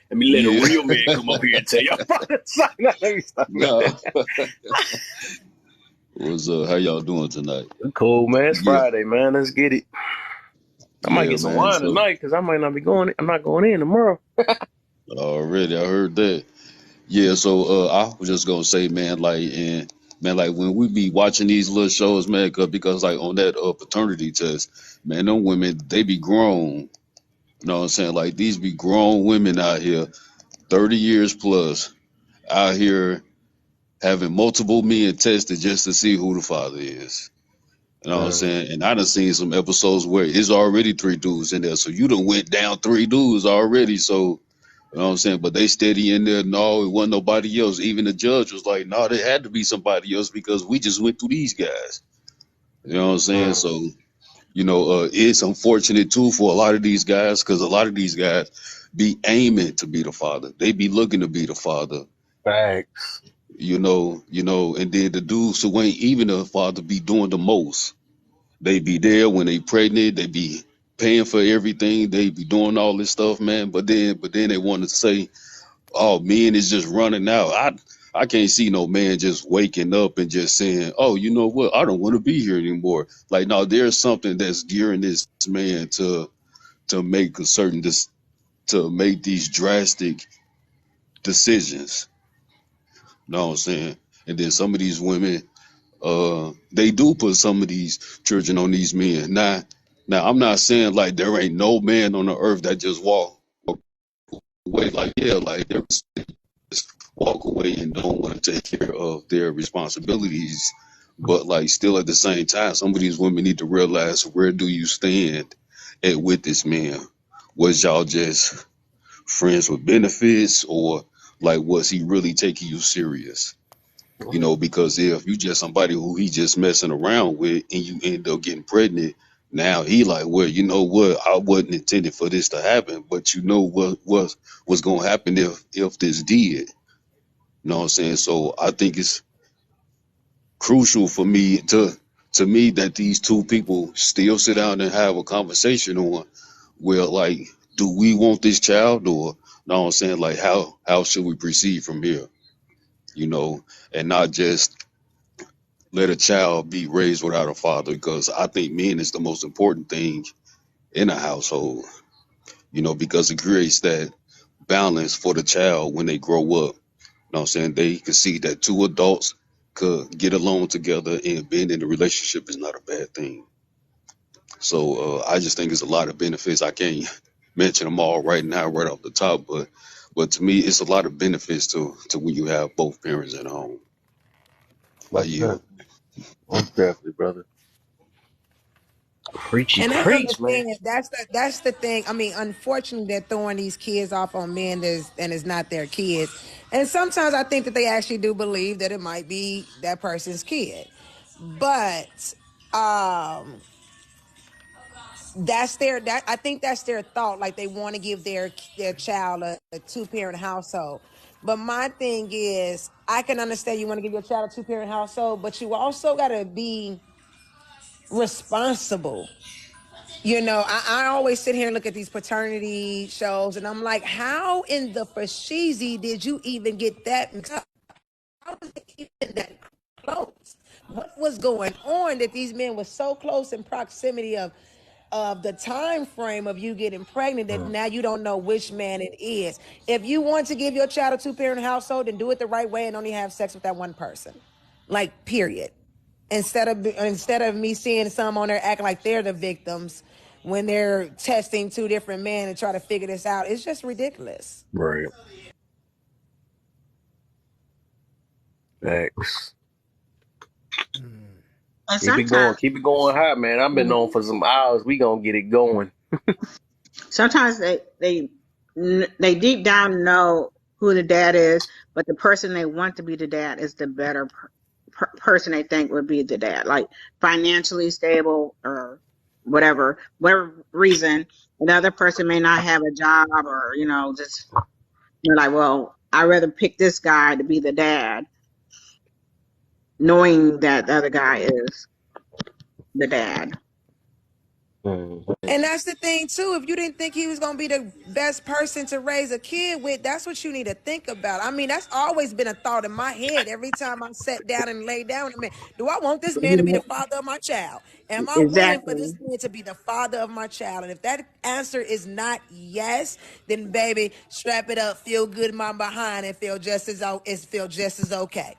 Let me let a yeah, real man come up here and tell you about the sign. Let me stop nah. that. What's up? How y'all doing tonight? Cool, man. It's Yeah, Friday, man. Let's get it. I might yeah, get some man. wine So tonight because I might not be going. I'm not going in tomorrow. already, I heard that. Yeah, so I was just gonna say, man, like, and man, like when we be watching these little shows, man, because like on that paternity test, man, them women they be grown. You know what I'm saying? Like these be grown women out here, 30 years plus, out here having multiple men tested just to see who the father is. You know what I'm saying? And I done seen some episodes where it's already three dudes in there. So you done went down three dudes already. So, you know what I'm saying? But they steady in there. No, it wasn't nobody else. Even the judge was like, no, there had to be somebody else because we just went through these guys. You know what I'm saying? So, you know, it's unfortunate too for a lot of these guys because a lot of these guys be aiming to be the father. They be looking to be the father. Facts. And then the dudes who ain't even the father be doing the most. They be there when they pregnant. They be paying for everything. They be doing all this stuff, man. But then they want to say, "Oh, men is just running out." I can't see no man just waking up and just saying, "Oh, you know what? I don't want to be here anymore." Like, no, there's something that's gearing this man to make a certain to make these drastic decisions. Know what I'm saying? And then some of these women, they do put some of these children on these men. Now I'm not saying like there ain't no man on the earth that just walk away like yeah, like they just walk away and don't want to take care of their responsibilities. But like still at the same time, some of these women need to realize where do you stand with this man? Was y'all just friends with benefits or like was he really taking you serious? You know, because if you just somebody who he just messing around with and you end up getting pregnant, now he like, well, you know what? I wasn't intended for this to happen, but you know what's gonna happen if this did. You know what I'm saying? So I think it's crucial for me to me that these two people still sit down and have a conversation on, well, like, do we want this child, or know what I'm saying, like how should we proceed from here? You know, and not just let a child be raised without a father, because I think men is the most important thing in a household, you know, because it creates that balance for the child when they grow up. You know what I'm saying? They can see that two adults could get along together, and being in a relationship is not a bad thing. So I just think it's a lot of benefits. I can't mention them all right now, right off the top, but to me, it's a lot of benefits to when you have both parents at home. I Most yield. definitely. Most definitely, brother. Preachy And I preach, man. understand that's the thing. I mean, unfortunately, they're throwing these kids off on men and it's not their kids. And sometimes I think that they actually do believe that it might be that person's kid. But that I think that's their thought. Like they want to give their child a two-parent household. But my thing is, I can understand you want to give your child a two-parent household, but you also gotta be responsible. You know, I always sit here and look at these paternity shows, and I'm like, how in the fashizi did you even get that mixed up? How was it even that close? What was going on that these men were so close in proximity of the time frame of you getting pregnant that now you don't know which man it is? If you want to give your child a two-parent household, then do it the right way and only have sex with that one person. Like, period. Instead of me seeing some on there acting like they're the victims when they're testing two different men and try to figure this out, it's just ridiculous. Right. Thanks. And Keep it going. sometimes, Keep it going hot, man. I've been on for some hours. We gonna get it going. sometimes they deep down know who the dad is, but the person they want to be the dad is the better person they think would be the dad, like financially stable or whatever reason. Another person may not have a job, or just you're like, well, I'd rather pick this guy to be the dad, knowing that the other guy is the dad. And that's the thing too. If you didn't think he was gonna be the best person to raise a kid with, that's what you need to think about. I mean, that's always been a thought in my head every time I sat down and laid down with a man. Do I want this man to be the father of my child? Am I willing for this Exactly. man to be the father of my child? And if that answer is not yes, then baby, strap it up, feel good in my behind, and feel just as okay.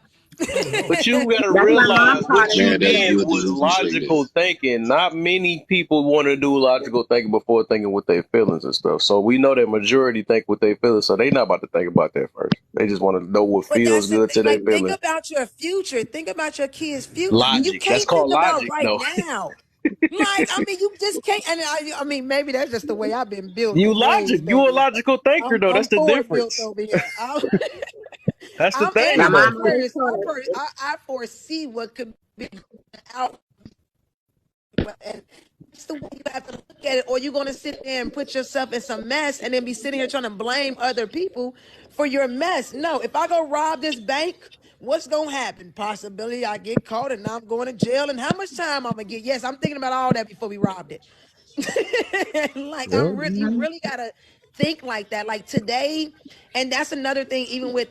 But you gotta That's my mom realize taught what us. you Man, that's did good to was hear you say logical that. thinking. Not many people want to do logical thinking before thinking with their feelings and stuff. So we know that majority think with their feelings, so they not about to think about that first. They just want to know what But feels that's the good thing. to their Like, think feelings. about your future. Think about your kids' future. You Logic. That's can't think called about logic. right No, now. Like, I mean, you just can't. And I mean, maybe that's just the way I've been built you and logic. raised You over a here. logical thinker though. That's I'm the forward built difference. over here. That's the And My thing I'm though. mom always Aquarius. taught us. I foresee what could be out. And it's the way you have to look at it, or you're gonna sit there and put yourself in some mess and then be sitting here trying to blame other people for your mess. No, if I go rob this bank, what's gonna happen? Possibility I get caught and now I'm going to jail. And how much time I'm gonna get? Yes, I'm thinking about all that before we robbed it. Like Yeah. you Mhm. really gotta think like that. Like today, and that's another thing. Even with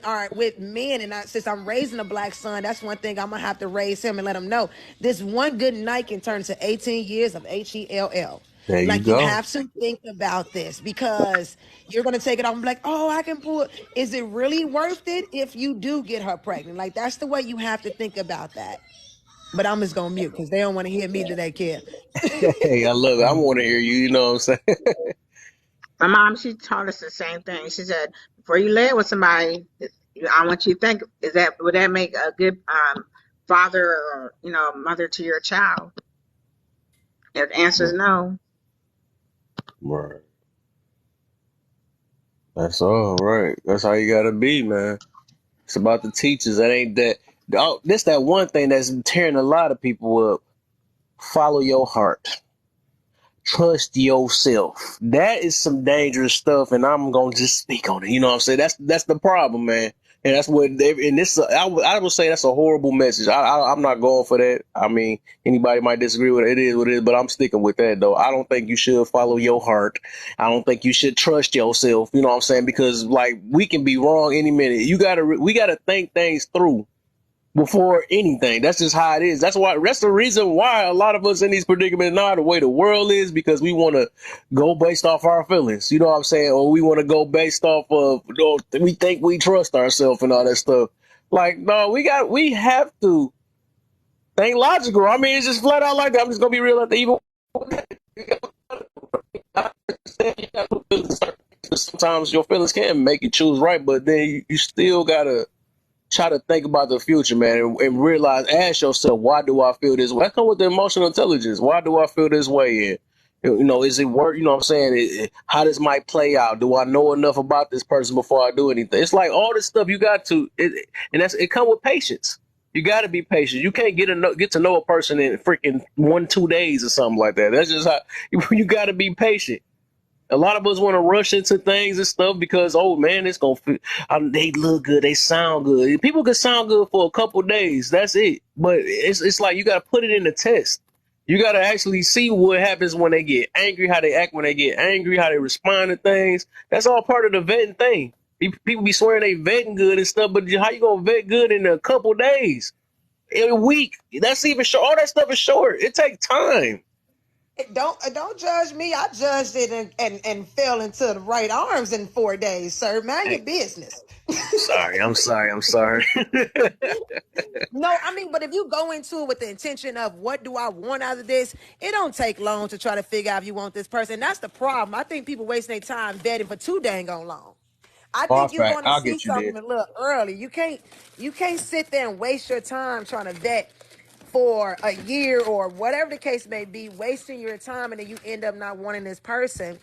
men, and since I'm raising a black son, that's one thing I'm gonna have to raise him and let him know. This one good night can turn to 18 years of HELL. There you Like you go. have to think about this because you're gonna take it off and be like, oh, I can pull. Is it really worth it if you do get her pregnant? Like that's the way you have to think about that. But I'm just gonna mute because they don't want to hear me that they care. Hey, I love it. I want to hear you. You know what I'm saying? My mom, she taught us the same thing. She said, before you lay with somebody, I want you to think, would that make a good father or mother to your child? If the answer is no, Right. That's all right. That's how you gotta be, man. It's about the teachers. That ain't that. This that one thing that's tearing a lot of people up. Follow your heart. Trust yourself. That is some dangerous stuff, and I'm gonna just speak on it. You know what I'm saying? That's the problem, man. And that's what they, and this I would say that's a horrible message. I'm not going for that. I mean, anybody might disagree with it. It is what it is, but I'm sticking with that though. I don't think you should follow your heart. I don't think you should trust yourself. You know what I'm saying? Because like we can be wrong any minute. We gotta think things through before anything. That's just how it is. That's the reason why a lot of us in these predicaments now the way the world is, because we want to go based off our feelings. You know what I'm saying? Or we want to go based off of, you know, we think we trust ourselves and all that stuff. Like, no, we have to think logical. I mean, it's just flat out like that. I'm just gonna be real at the evil. Sometimes your feelings can make you choose right, but then you still gotta try to think about the future, man, and realize, ask yourself, why do I feel this way? That comes with the emotional intelligence. Why do I feel this way? And, you know, is it work? You know what I'm saying? How this might play out? Do I know enough about this person before I do anything? It's like all this stuff you got to, and it comes with patience. You got to be patient. You can't get to know a person in freaking 1-2 days or something like that. That's just how you got to be patient. A lot of us want to rush into things and stuff because, oh man, it's gonna feel, they look good, they sound good. People can sound good for a couple days, that's it. But it's like you got to put it in the test. You got to actually see what happens when they get angry, how they act when they get angry, how they respond to things. That's all part of the vetting thing. People be swearing they vetting good and stuff, but how you gonna vet good in a couple days, in a week? That's even short. All that stuff is short. It takes time. Don't judge me. I judged it and fell into the right arms in 4 days, sir. Mind your Hey, business. I'm sorry. No, I mean, but if you go into it with the intention of what do I want out of this, it don't take long to try to figure out if you want this person. That's the problem. I think people wasting their time vetting for too dang on long. I Oh, think you're fact, going to I'll see get you there. something a little early. You can't sit there and waste your time trying to vet for a year or whatever the case may be, wasting your time, and then you end up not wanting this person.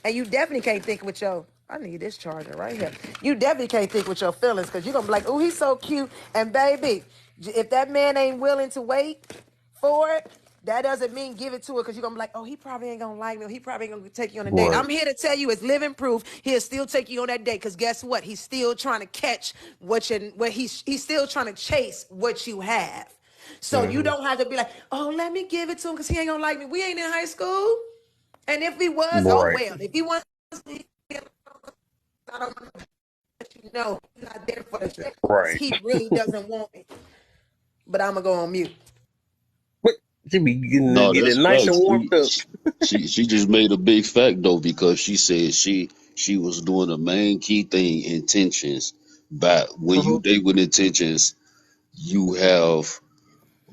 And you definitely can't think with your, I need this charger right here. You definitely can't think with your feelings, because you're gonna be like, oh, he's so cute. And baby, if that man ain't willing to wait for it, that doesn't mean give it to her, because you're gonna be like, oh, he probably ain't gonna like me. He probably ain't gonna take you on a date. Right. I'm here to tell you, it's living proof. He'll still take you on that date, because guess what? He's still trying to catch what he's still trying to chase what you have. So you Hmm. don't have to be like, oh, let me give it to him because he ain't gonna like me. We ain't in high school. And if he was, oh Right. well. If he wants, I don't want to let you know he's not there for the trip. Right. He really doesn't want me. But I'm gonna go on mute. But she be No, getting that's nice and facts. warmed up. She just made a big fact though because she said she was doing the main key thing, intentions. But when you Hmm. date with intentions, you have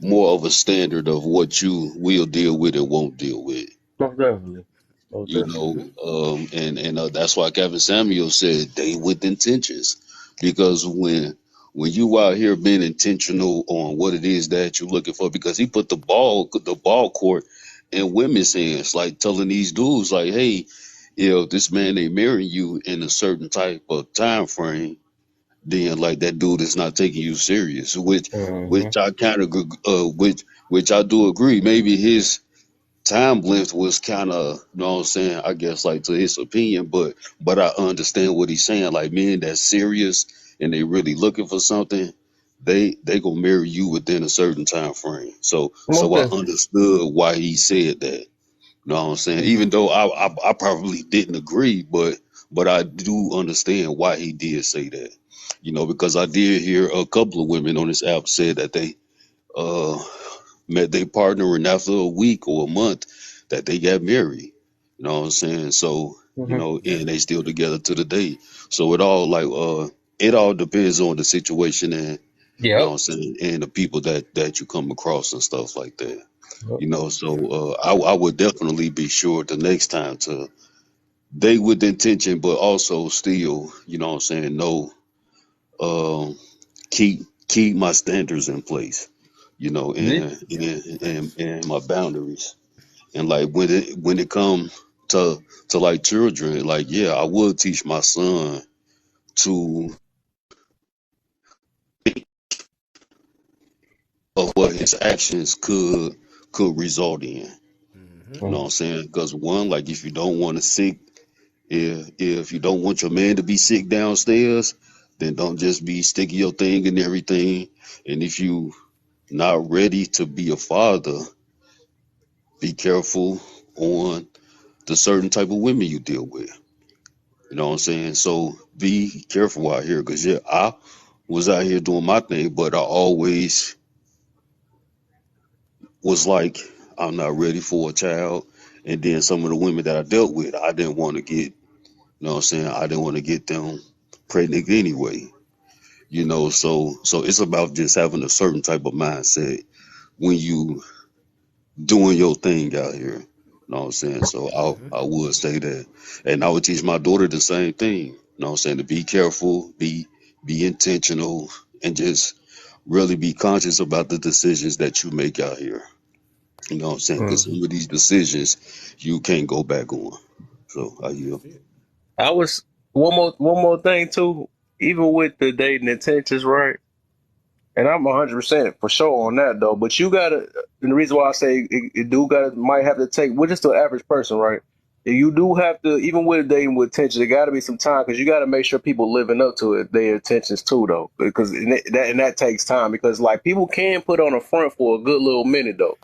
more of a standard of what you will deal with and won't deal with. Most definitely. Most You definitely. know, and that's why Kevin Samuel said date with intentions, because when you out here being intentional on what it is that you're looking for, because he put the ball court in women's hands, like telling these dudes like, hey, if this man ain't marrying you in a certain type of time frame, then like that dude is not taking you serious. Which Hmm. I kind of which I do agree. Maybe his time length was kind of, you know what I'm saying, I guess like to his opinion, but I understand what he's saying. Like men that's serious and they really looking for something, they gonna marry you within a certain time frame. So Most I definitely. understood why he said that. You know what I'm saying? Hmm. Even though I probably didn't agree, but I do understand why he did say that. You know, because I did hear a couple of women on this app said that they uh met their partner and after a week or a month that they got married. You know what I'm saying? So, you Hmm. know, and they still together to the day. So it all depends on the situation and you know Yep. what I'm saying, and the people that you come across and stuff like that. Yep. You know, so I would definitely be sure the next time to date with intention, but also still, you know what I'm saying, no um keep my standards in place, you know, This, and my boundaries. And like when it comes to like children, like yeah, I would teach my son to of what his actions could result in. Mm-hmm. You know what I'm saying? Because one, like if you don't want to sick, if you don't want your man to be sick downstairs, then don't just be sticking your thing and everything. And if you not ready to be a father, be careful on the certain type of women you deal with. You know what I'm saying? So be careful out here, because yeah, I was out here doing my thing, but I always was like, I'm not ready for a child. And then some of the women that I dealt with, I didn't want to get, you know what I'm saying? I didn't want to get them pregnant anyway. You know, so it's about just having a certain type of mindset when you doing your thing out here. You know what I'm saying? So Mm-hmm. I would say that. And I would teach my daughter the same thing. You know what I'm saying? To be careful, be intentional, and just really be conscious about the decisions that you make out here. You know what I'm saying? Because some of these decisions you can't go back on. So I yield. That's it. I was one more thing too. Even with the dating intentions, right? And I'm 100% for sure on that though. But you gotta, and the reason why I say it do gotta might have to take, we're just the average person, right? You do have to, even with dating with attention, there got to be some time because you got to make sure people living up to it, their intentions too, though. Because that takes time because like people can put on a front for a good little minute though.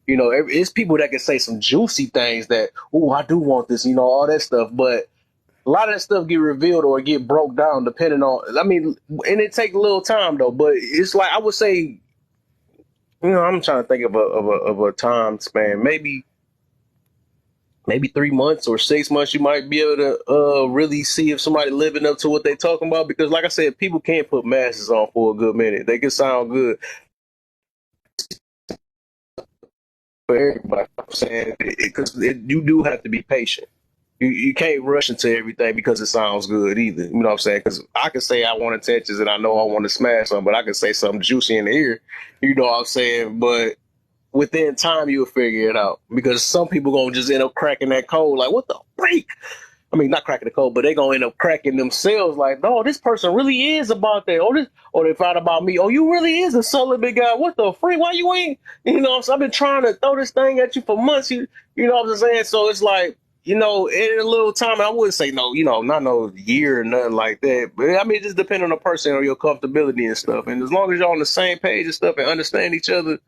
You know, it's people that can say some juicy things that, oh, I do want this, all that stuff, but a lot of that stuff get revealed or get broke down depending on. I mean, and it take a little time though. But it's like I would say, I'm trying to think of a time span. Maybe 3 months or 6 months. You might be able to really see if somebody living up to what they talking about. Because like I said, people can't put masks on for a good minute. They can sound good for everybody. I'm saying because you do have to be patient. You can't rush into everything because it sounds good either. You know what I'm saying? Because I can say I want attention and I know I want to smash something, but I can say something juicy in the ear. You know what I'm saying? But within time, you'll figure it out because some people gonna just end up cracking that code. Like, what the freak? I mean, not cracking the code, but they gonna end up cracking themselves. Like, no, this person really is about that. Or they found about me. Oh, you really is a celibate guy. What the freak? Why you ain't? You know, so I've been trying to throw this thing at you for months. You know what I'm saying? So it's like, in a little time, I wouldn't say no, not no year or nothing like that. But I mean, it just depends on the person or your comfortability and stuff. And as long as y'all on the same page and stuff and understand each other,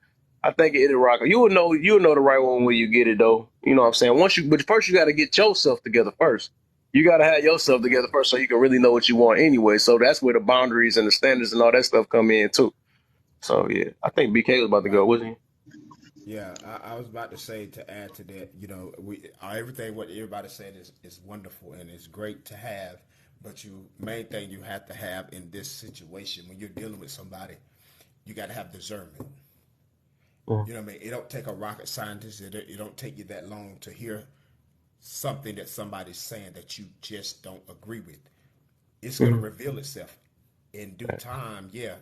I think it'll rock. You will know the right one when you get it though. You know what I'm saying? But first you got to get yourself together first. You got to have yourself together first so you can really know what you want anyway. So that's where the boundaries and the standards and all that stuff come in too. So yeah, I think BK was about to go, Right. wasn't Yeah, I was about to say to add to that. We everything what everybody said is wonderful and it's great to have, but main thing you have to have in this situation when you're dealing with somebody, you got to have discernment. he? You know what I mean? It don't take a rocket scientist. It don't take you that long to hear something that somebody's saying that you just don't agree with. It's going to Mm-hmm. reveal itself in due time. Yeah,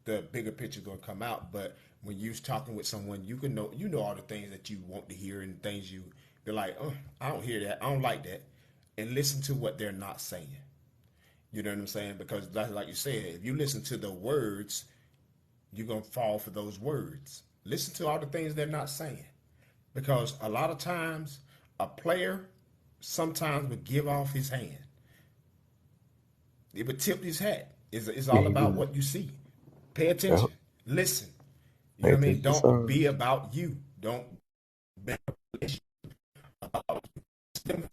the bigger picture going to come out. But when you're talking with someone, you know all the things that you want to hear and things you be like, oh, I don't hear that, I don't like that, and listen to what they're not saying. You know what I'm saying? Because like you said, if you listen to the words, you're gonna fall for those words. Listen to all the things they're not saying, because a lot of times a player sometimes would give off his hand. It would tip his hat. It's Yeah, all he about do. what you see. Pay Yeah, attention. Listen. You know pay what I mean? attention, Don't son. be about you. Don't be about them.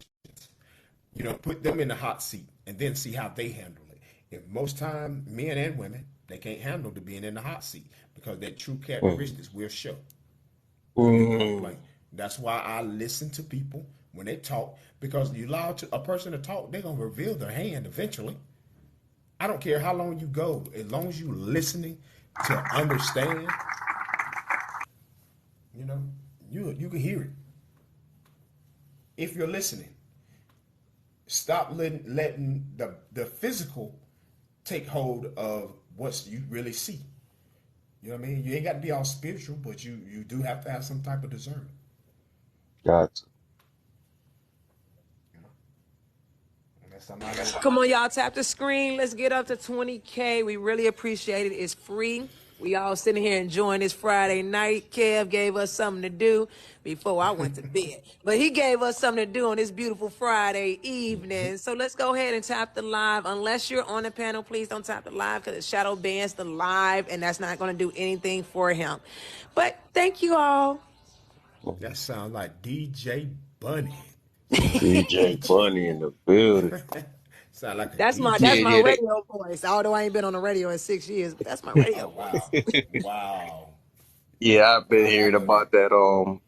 Put them in the hot seat and then see how they handle it. If most time, men and women, they can't handle the being in the hot seat because their true Mm. characteristics will show. You know what I mean? Point Mm. blank. That's why I listen to people when they talk, because you allow a person to talk, they're gonna reveal their hand eventually. I don't care how long you go, as long as you listening to understand, you know, you can hear it if you're listening. Stop letting the physical take hold of what you really see. You know what I mean? You ain't got to be all spiritual, but you do have to have some type of discernment. Gotcha. And that's something I know. Come on, y'all, tap the screen. Let's get up to 20K. We really appreciate it. It's free. We all sitting here enjoying this Friday night. Kev gave us something to do before I went to bed. But he gave us something to do on this beautiful Friday evening. So let's go ahead and tap the live. Unless you're on the panel, please don't tap the live because it shadow bans the live and that's not going to do anything for him. But thank you all. That sounds like DJ Bunny. DJ Bunny in the building. Sound like a That's my Yeah, that's DJ. my yeah, they. radio voice. Although I ain't been on the radio in 6 years, but that's my Oh radio voice. wow, wow. Yeah, I've been I hearing like a. about that.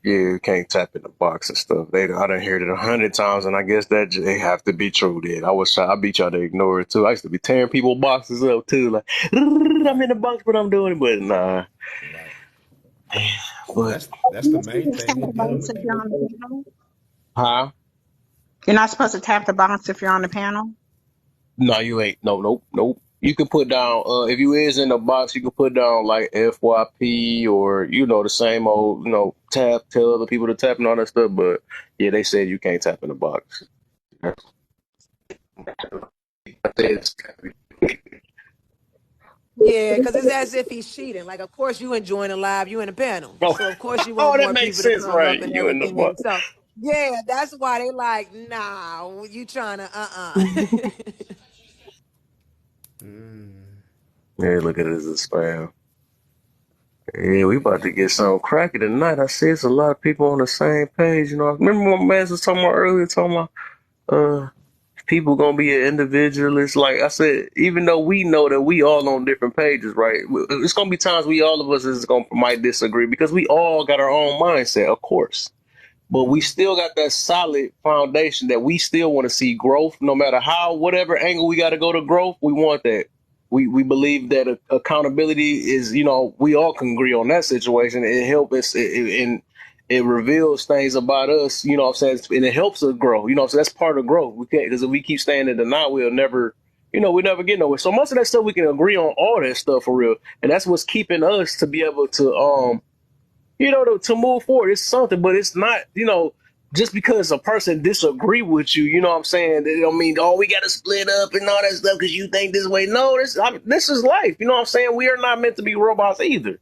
Yeah, you can't tap in the box and stuff. I done heard it 100 times, and I guess that they have to be true. Then I be trying to ignore it too. I used to be tearing people boxes up too, like I'm Right, in the box, but I'm doing it, but nah. right. But That's the You're main supposed to tap thing the in dealing box with if you're people. on the panel. huh? You're not supposed to tap the box if you're on the panel. No, you ain't. No, nope, nope. You can put down. If you is in the box, you can put down like FYP or the same old tap. Tell other people to tap and all that stuff. But yeah, they said you can't tap in the box. Yeah, because it's as if he's cheating. Like, of course you enjoying the live, you in the panel. Oh, So of course you want oh, that more makes people to sense, come right? up and You in the everything. box. So yeah, that's why they like, nah, you trying to Mm. Yeah, look at it as a spam. Yeah, we about to get something cracking tonight. I see it's a lot of people on the same page. Remember what man was talking about earlier, talking about people gonna be an individualist. Like I said, even though we know that we all on different pages, right? It's gonna be times we all of us is gonna might disagree because we all got our own mindset, of course. But we still got that solid foundation that we still want to see growth, no matter how, whatever angle we got to go to growth, we want that. We believe that accountability is, we all can agree on that situation. It helps us, and it reveals things about us, what I'm saying, and it helps us grow. So that's part of growth. We can't, because if we keep staying in denial, we'll never, we never get nowhere. So most of that stuff we can agree on all that stuff for real, and that's what's keeping us to be able to to move forward. It's something, but it's not, just because a person disagree with you, you know what I'm saying? That don't mean, oh, we got to split up and all that stuff because you think this way. No, this is life. You know what I'm saying? We are not meant to be robots either.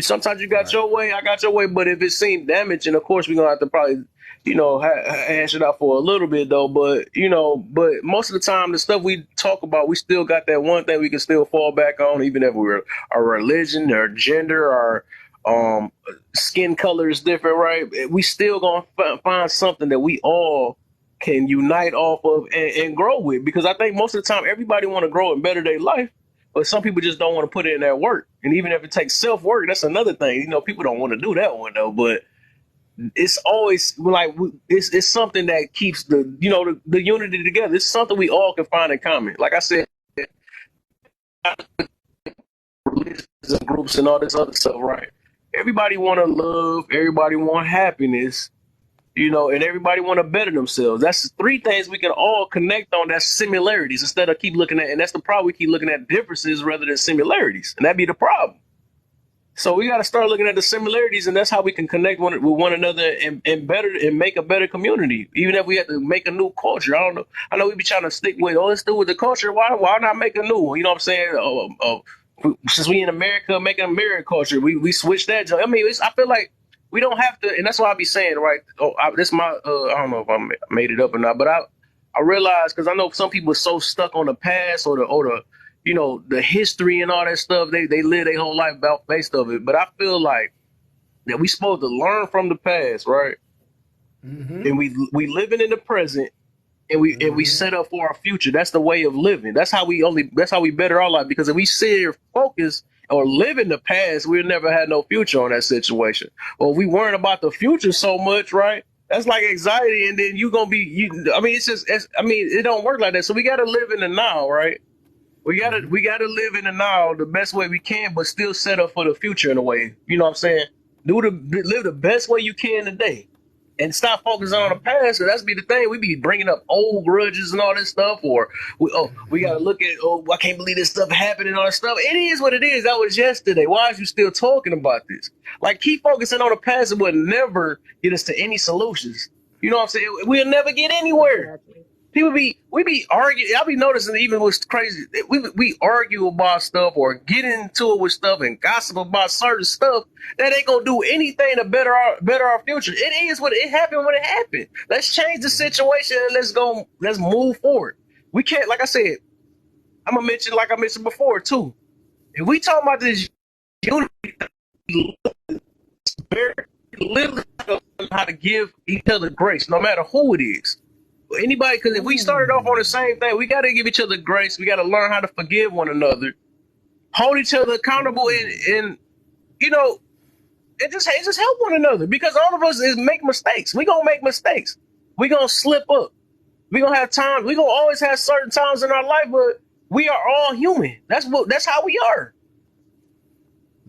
Sometimes you got Right. your way, I got your way, but if it seems damaging, of course we're gonna have to probably, hash it out for a little bit though. But but most of the time, the stuff we talk about, we still got that one thing we can still fall back on, even if we're our religion, our gender, our skin color is different, right? We still gonna find something that we all can unite off of and grow with. Because I think most of the time, everybody want to grow and better their life, but some people just don't want to put in that work. And even if it takes self work, that's another thing. People don't want to do that one though. But it's always like it's something that keeps the unity together. It's something we all can find in common. Like I said, religions and groups and all this other stuff, right? Everybody want to love. Everybody want happiness. And everybody want to better themselves. That's three things we can all connect on. That's similarities instead of keep looking at, and that's the problem. We keep looking at differences rather than similarities, and that be the problem. So we got to start looking at the similarities, and that's how we can connect with one another and better and make a better community. Even if we have to make a new culture, I don't know. I know we be trying to stick with, let's do with the culture. Why not make a new one? You know what I'm saying? Since we in America, making American culture, we switch that. I mean, I feel like we don't have to, and that's why I be saying, right? This my I don't know if I made it up or not, but I realize because I know some people are so stuck on the past or the the history and all that stuff. They live their whole life about based of it. But I feel like that we supposed to learn from the past, right? Mm-hmm. And we living in the present, and we Mm-hmm. set up for our future. That's the way of living. That's how we better our life. Because if we sit here focus or live in the past, we'll never have no future on that situation. Or if we weren't about the future so much, right? That's like anxiety, and then you gonna be you. I mean, it don't work like that. So we gotta live in the now, right? We gotta live in the now the best way we can, but still set up for the future in a way. You know what I'm saying? Live the best way you can today, and stop focusing on the past. Cause that's be the thing. We be bringing up old grudges and all this stuff, or we gotta look at I can't believe this stuff happened and all this stuff. It is what it is. That was yesterday. Why is you still talking about this? Like keep focusing on the past. It would never get us to any solutions. You know what I'm saying? We'll never get anywhere. Exactly. we be arguing. I be noticing even what's crazy. We argue about stuff or get into it with stuff and gossip about certain stuff that ain't gonna do anything to better our future. It is what it happened when it happened. Let's change the situation and let's move forward. We can't, like I said, I'm gonna mention like I mentioned before too. If we talk about this unity, very literally how to give each other grace, no matter who it is. Anybody, because if we started off on the same thing, we got to give each other grace. We got to learn how to forgive one another, hold each other accountable, and you know, it just help one another because all of us is make mistakes. We gonna make mistakes. We gonna slip up. We gonna have times. We gonna always have certain times in our life, but we are all human. That's how we are.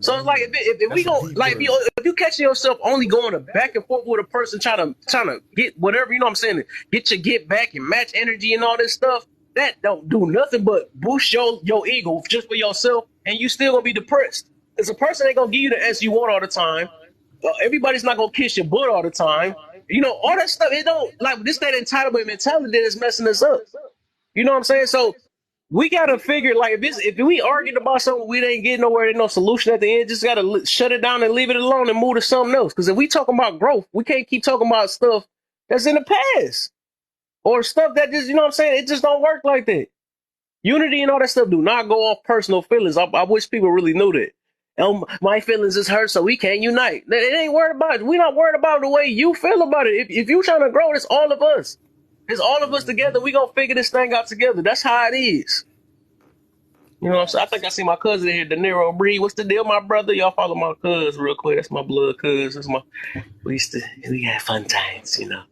So it's like if we That's a go deep like word. if you catch yourself only going to back and forth with a person trying to get whatever, you know what I'm saying, get your get back and match energy and all this stuff, that don't do nothing but boost your ego just for yourself, and you still gonna be depressed. Because a person ain't gonna give you the answer you want all the time. Everybody's not gonna kiss your butt all the time. You know all that stuff. It don't like this that entitlement mentality that is messing us up. You know what I'm saying? So we gotta figure like if we arguing about something we ain't getting nowhere, there's no solution at the end. Just gotta shut it down and leave it alone and move to something else. Because if we talking about growth, we can't keep talking about stuff that's in the past or stuff that just you know what I'm saying. It just don't work like that. Unity and all that stuff do not go off personal feelings. I wish people really knew that. My feelings is hurt, so we can't unite. It ain't worried about it. We're not worried about the way you feel about it. If you trying to grow, it's all of us. It's all of us together. We gonna figure this thing out together. That's how it is. You know what I'm saying? I think I see my cousin here, De Niro Breed. What's the deal, my brother? Y'all follow my cuz real quick. That's my blood cuz. We had fun times, you know.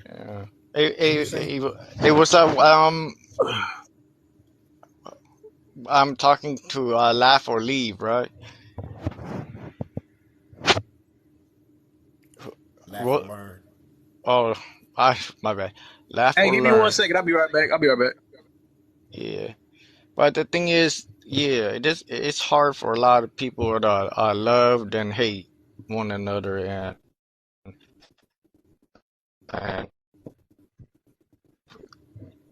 Yeah. What you say? Hey, what's up? I'm talking to Laugh or Leave, right? Laugh or What? learn. Oh, my bad. Laugh Hey, or give me one Learn. second. I'll be right back. I'll be right back. Yeah. But the thing is, yeah, it's hard for a lot of people to love and hate one another, and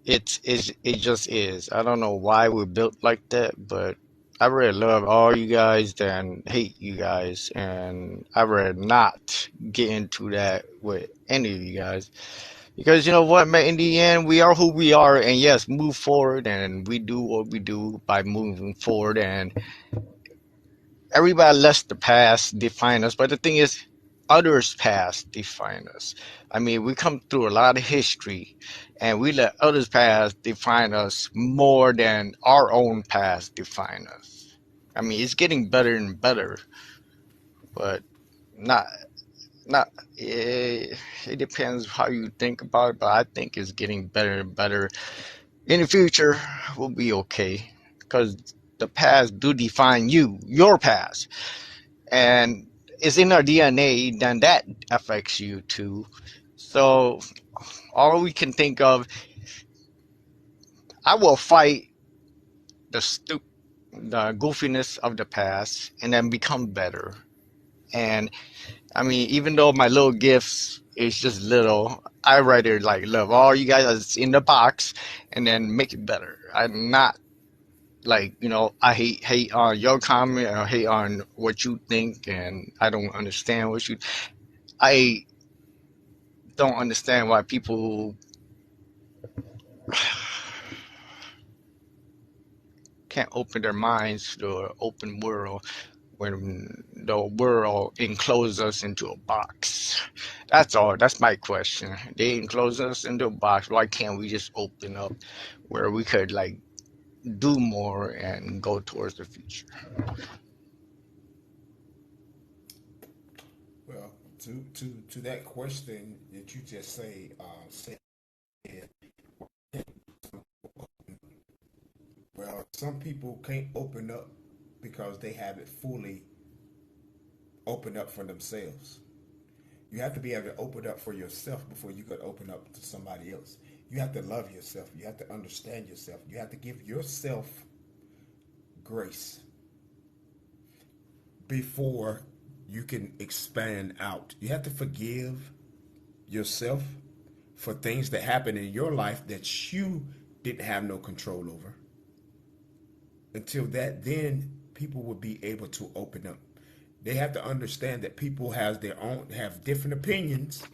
it just is. I don't know why we're built like that, but I really love all you guys and hate you guys, and I rather not get into that with any of you guys. Because you know what, man, in the end, we are who we are, and yes, move forward, and we do what we do by moving forward, and everybody lets the past define us, but the thing is, others' past define us. I mean, we come through a lot of history, and we let others' past define us more than our own past define us. I mean, it's getting better and better, but not not. It depends how you think about it, but I think it's getting better and better. In the future, we'll be okay because the past do define you, your past, and it's in our DNA, then that affects you too. So all we can think of, I will fight the goofiness of the past, and then become better. And I mean, even though my little gifts is just little, I rather like love all you guys in the box, and then make it better. I'm not like I hate on your comment or hate on what you think, and I don't understand what you. I don't understand why people can't open their minds to an open world when the world encloses us into a box. That's all. That's my question. They enclose us into a box. Why can't we just open up where we could like do more and go towards the future? Well, to that question that you just said, well, some people can't open up because they haven't fully opened up for themselves. You have to be able to open up for yourself before you could open up to somebody else. You have to love yourself. You have to understand yourself. You have to give yourself grace before you can expand out. You have to forgive yourself for things that happen in your life that you didn't have no control over. Until that, then people will be able to open up. They have to understand that people have different opinions,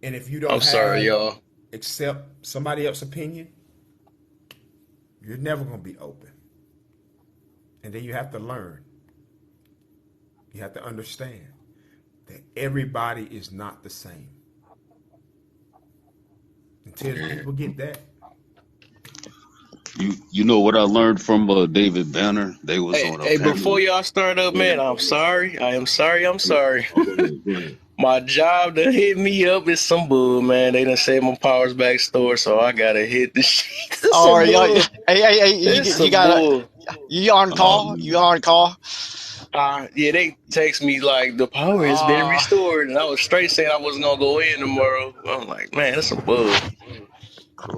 and if you I'm don't sorry, have y'all. accept somebody else's opinion, you're never gonna be open. And then you have to learn. You have to understand that everybody is not the same. Until people get that, You know what I learned from David Banner? They was Hey, on a hey, before panel. y'all start up, man, I'm sorry. I am sorry. I'm sorry. Oh, go ahead, go ahead. My job that hit me up is some bull, man. They done said my powers back store, so I gotta hit the sheets. It's Oh, some yeah, bull. hey, It's you some gotta, bull. you on Oh call? You man. on call? Yeah, they text me like the power has been Uh, restored, and I was straight saying I wasn't gonna go in tomorrow. I'm like, man, that's some bull.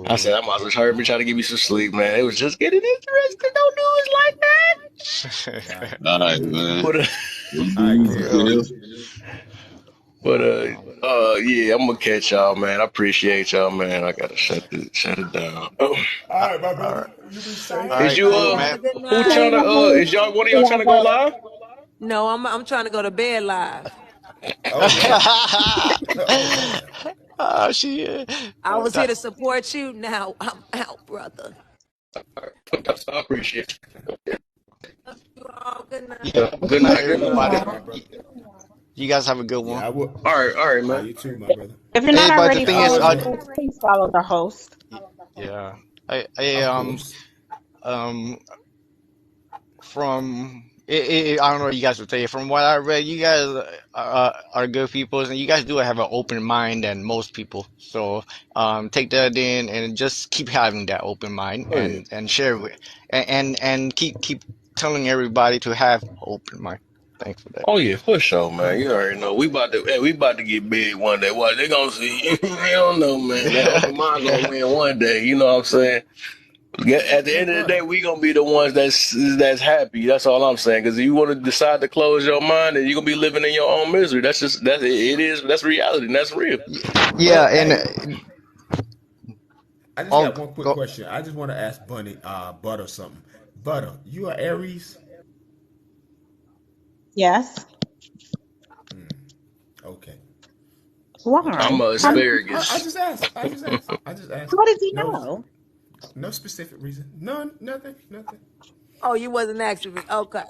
I cool. said I might as well hurry up and try to give you some sleep, man. It was just getting interesting. Don't do us like that. all right, All right, you, man. But You all right, be Kev. Yeah. easy, but Um, yeah, I'm gonna catch y'all, man. I appreciate y'all, man. I gotta shut it down. All right, my all brother. right, You be All safe. all Is right, right, you buddy. cool, Have man. a good who night. trying to is y'all one of y'all trying to go live? No, I'm trying to go to bed live. Oh Lord. Oh Lord. Oh, she. I was here That, to support you. Now I'm out, brother. I appreciate Love you all. Good night. yeah. you. Good Good night, night, good night. everybody. All right, brother. You guys have a good one. Yeah, I would. All right, All right, man. you too, my brother. If you're not Hey, but the already thing God is, bless, following the brother. host, please follow the host. yeah, Of I course. from I don't know what you guys would tell you. From what I read, you guys are good people, and you guys do have an open mind than most people. So take that in and just keep having that open mind Oh yeah. and share with and keep telling everybody to have open mind. Thanks for that. Oh yeah, for sure, man. You already know we about to get big one day. What they gonna see? I don't know, man. That open mind gonna win one day. You know what I'm saying? At the Hey, end of the brother. day, we gonna be the ones that's happy. That's all I'm saying. Because if you want to decide to close your mind, then you are gonna be living in your own misery. That's just that it is. That's reality. And that's real. Yeah, But and hey, I just I'll got one quick go. question. I just want to ask Bunny, Butter something. Butter, you are Aries? Yes. Okay. Okay. I'm Why? a I asparagus. just asked. I just asked. I just asked. How did you No, know? no specific reason. None. Nothing. Nothing. Oh, you wasn't asking me. Okay.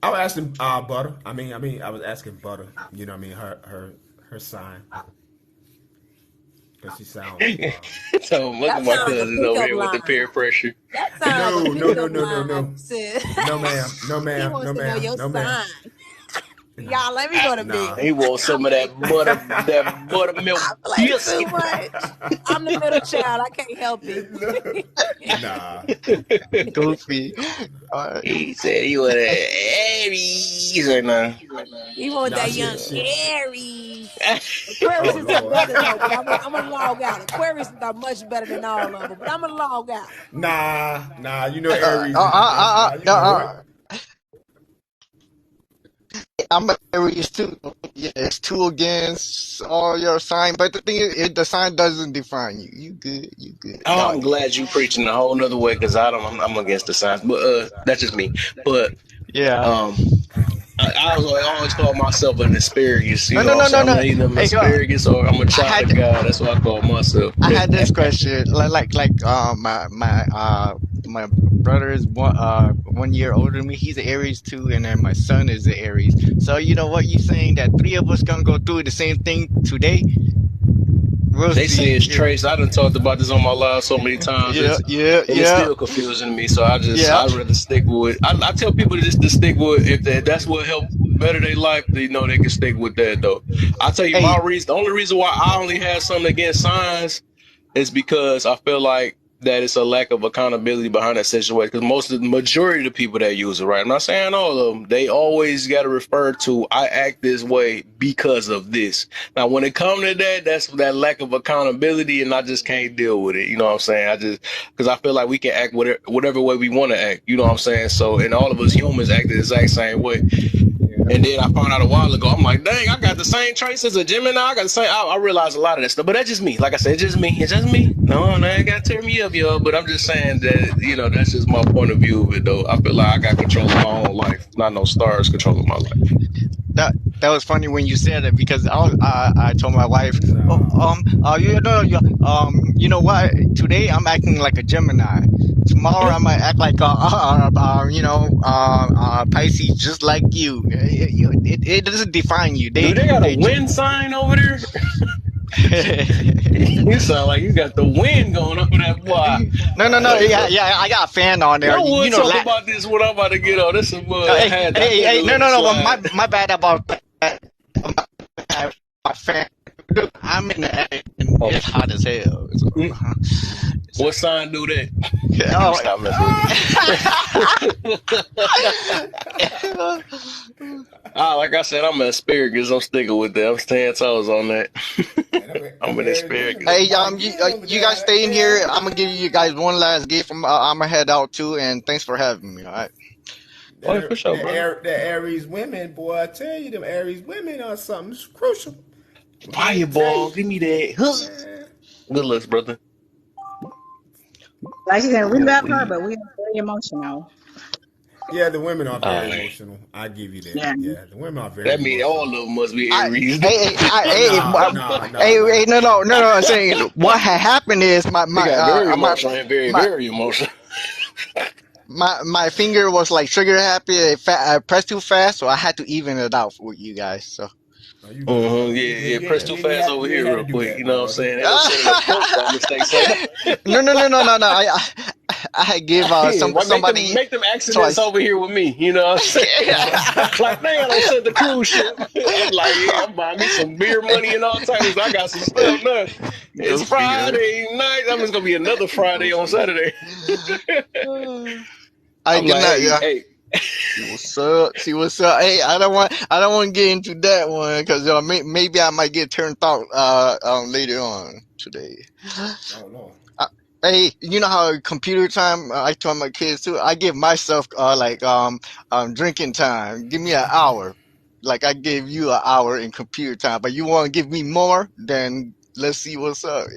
I was asking Butter. I was asking Butter. You know, what I mean, her sign because she sound. So look at That my sounds like a cousins over pickup here with the line. peer pressure. That sounds like a No, no, no, pickup no, no, line, no, sis. no, ma'am, no, He ma'am, wants no, to know ma'am, your no, ma'am. sign. Y'all, let me go to bed. Nah, He wants I some of play. that buttermilk I play too biscuit. much. I'm the middle child. I can't help it. nah, Goofy. He said he was an Aries or no. He want nah. that She, young she. Aries. Oh Aquarius are Lord. better though, but I'm gonna log out. Aquarius are much better than all of them, but I'm gonna log out. Nah, nah. You know Uh, Aries uh, is the uh, best. uh, Nah, you uh, know it. uh, I'm Aries too. Yeah, it's two against all your sign, but the thing is, the sign doesn't define you. You good. You good. Oh, I'm God good. glad you preaching a whole nother way because I'm against the science, but that's just me. But Yeah. um, I always call myself an asparagus. You No, know no, what I'm no, no, saying? I'm no. either an Hey, asparagus or I'm a I child had of God. That's what I call myself. I had this question. My brother is 1 year older than me. He's an Aries too, and then my son is an Aries. So you know what? You saying that three of us gonna go through the same thing today? We'll They see. say it's Yeah, trace. I done talked about this on my live so many times. yeah, It's yeah, and it's yeah, still confusing to me. So yeah. I'd rather stick with. I tell people just to stick with if that's what help better their life. They know they can stick with that though. I tell you Hey, my reason. The only reason why I only have something against signs is because I feel like that it's a lack of accountability behind that situation. Because most of the majority of the people that use it, right? I'm not saying all of them. They always got to refer to I act this way because of this. Now, when it comes to that, that's that lack of accountability, and I just can't deal with it. You know what I'm saying? I just because I feel like we can act whatever way we want to act. You know what I'm saying? So, and all of us humans act the exact same way. And then I found out a while ago, I'm like, dang, I got the same traits as a Gemini. I got the same. I realized a lot of that stuff, but that's just me. Like I said, it's just me. It's just me. No, no, I got to tear me up, yo. But I'm just saying that, that's just my point of view of it, though. I feel like I got control of my own life, not no stars controlling my life. That was funny when you said it because I told my wife, Nah. you know what? Today I'm acting like a Gemini. Tomorrow I might act like Pisces, just like you. It doesn't define you. Do they got a They just. wind sign over there? You sound like you got the wind going over that boy. No. Wait, Yeah, bro. yeah. I got a fan on there. Y'all would You know, talk about this when I'm about to get on. This is I hey, had that hey, nigga hey. No, let it no, no. slide. My bad about that. My fan. Look, I'm in the attic and Oh, it's hot as hell. what sign do that? Let me Oh. stop messing with you. Like I said, I'm an asparagus. I'm sticking with that. I'm 10 toes on that. I'm Them an Aries women asparagus. look Hey, mighty good over you there. guys stay in here. Hell I'm gonna give you guys one last gift. I'm gonna head out too, and thanks for having me. All right. Oh, yeah, for sure, brother. The Aries women, boy, I tell you, them Aries women are something crucial. I'm here to tell Fireball, you, give me that. Huh. man. Good looks, brother. Like she said, we Yeah, love her, please. but we are very emotional. Yeah, the women are very Alright. emotional. I give you that. Yeah. Yeah, the women are very That means all emotional. of them must be I, Aries. Nah, nah, nah, nah, no. I'm saying what had happened is They got very emotional and very, my very emotional. my finger was like trigger happy. I pressed too fast, so I had to even it out with you guys. So. No, you good, Uh-huh. brother. You Yeah, good. yeah. Press too fast over You ain't here had to real do quick. You that, my know what I'm brother. saying? End up sending a quote by mistake. So No. I give yeah, why somebody make them accidents twice. over here with me? You know what I'm saying? Like, man, I sent the cruise ship. I'm like, yeah, I'm buying me some beer money and all types. I got some stuff now. It's Go figure. Friday night. That means gonna be another Friday Go on figure. Saturday. All right, I'm good like, night, hey, yeah. hey. See what's up. See what's up. Hey, I don't want to get into that one because maybe I might get turned out later on today. Oh no. Uh, Hey, you know how computer time? I tell my kids too. I give myself drinking time. Give me an hour. Like I gave you an hour in computer time, but you want to give me more? Then let's see what's up.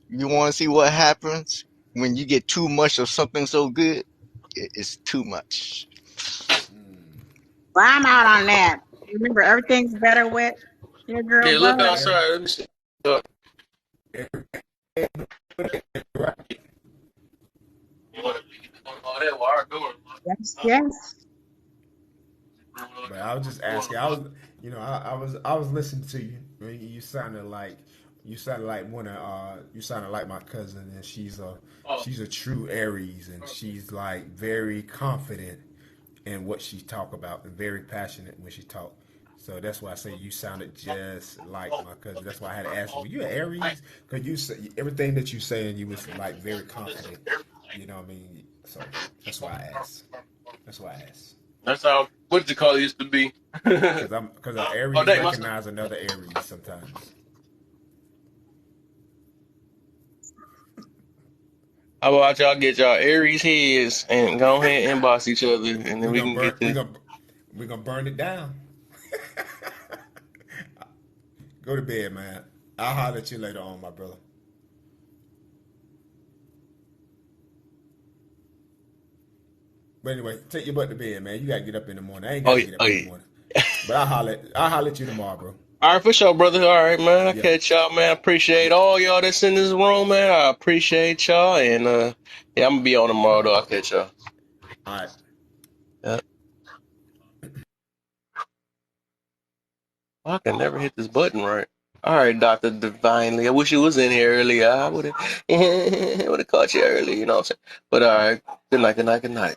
You want to see what happens when you get too much of something so good? It's too much. Well, I'm out on that. Remember, everything's better with your girl Yeah, look Bud. Every, outside. Let me see. You want to all that while I'm doing Yes, yes. but I was just asking. I was listening to you. You sounded like you sounded like my cousin, and Oh, she's a true Aries, and she's like very confident in what she talk about, and very passionate when she talk. So that's why I say you sounded just like my cousin. That's why I had to ask you, were you an Aries? Because you say everything that you saying, you was like very confident. You know what I mean? So that's why I asked. That's why I asked. that's how, what did you call it used to be? Because an Oh, Aries dang, my stuff. recognize another Aries sometimes. How about y'all get y'all Aries heads and go ahead and inbox each other, and then we we gonna can burn get we this. gonna we gonna burn it down. Go to bed, man. I'll holler at you later on, my brother. But anyway, take your butt to bed, man. You gotta get up in the morning. I ain't Oh gotta yeah, get oh up in the yeah. morning. But I'll holler at you tomorrow, bro. All right, for sure, brother. All right, man. I Yeah. catch y'all, man. I appreciate Yeah. all y'all that's in this room, man. I appreciate y'all, and yeah, I'm gonna be on tomorrow though. I'll catch y'all. All right. Yeah. I can never hit this button right. All right, Doctor Divinely. I wish you was in here earlier. I would have would have caught you early. You know what I'm saying? But all right. Good night. Good night. Good night.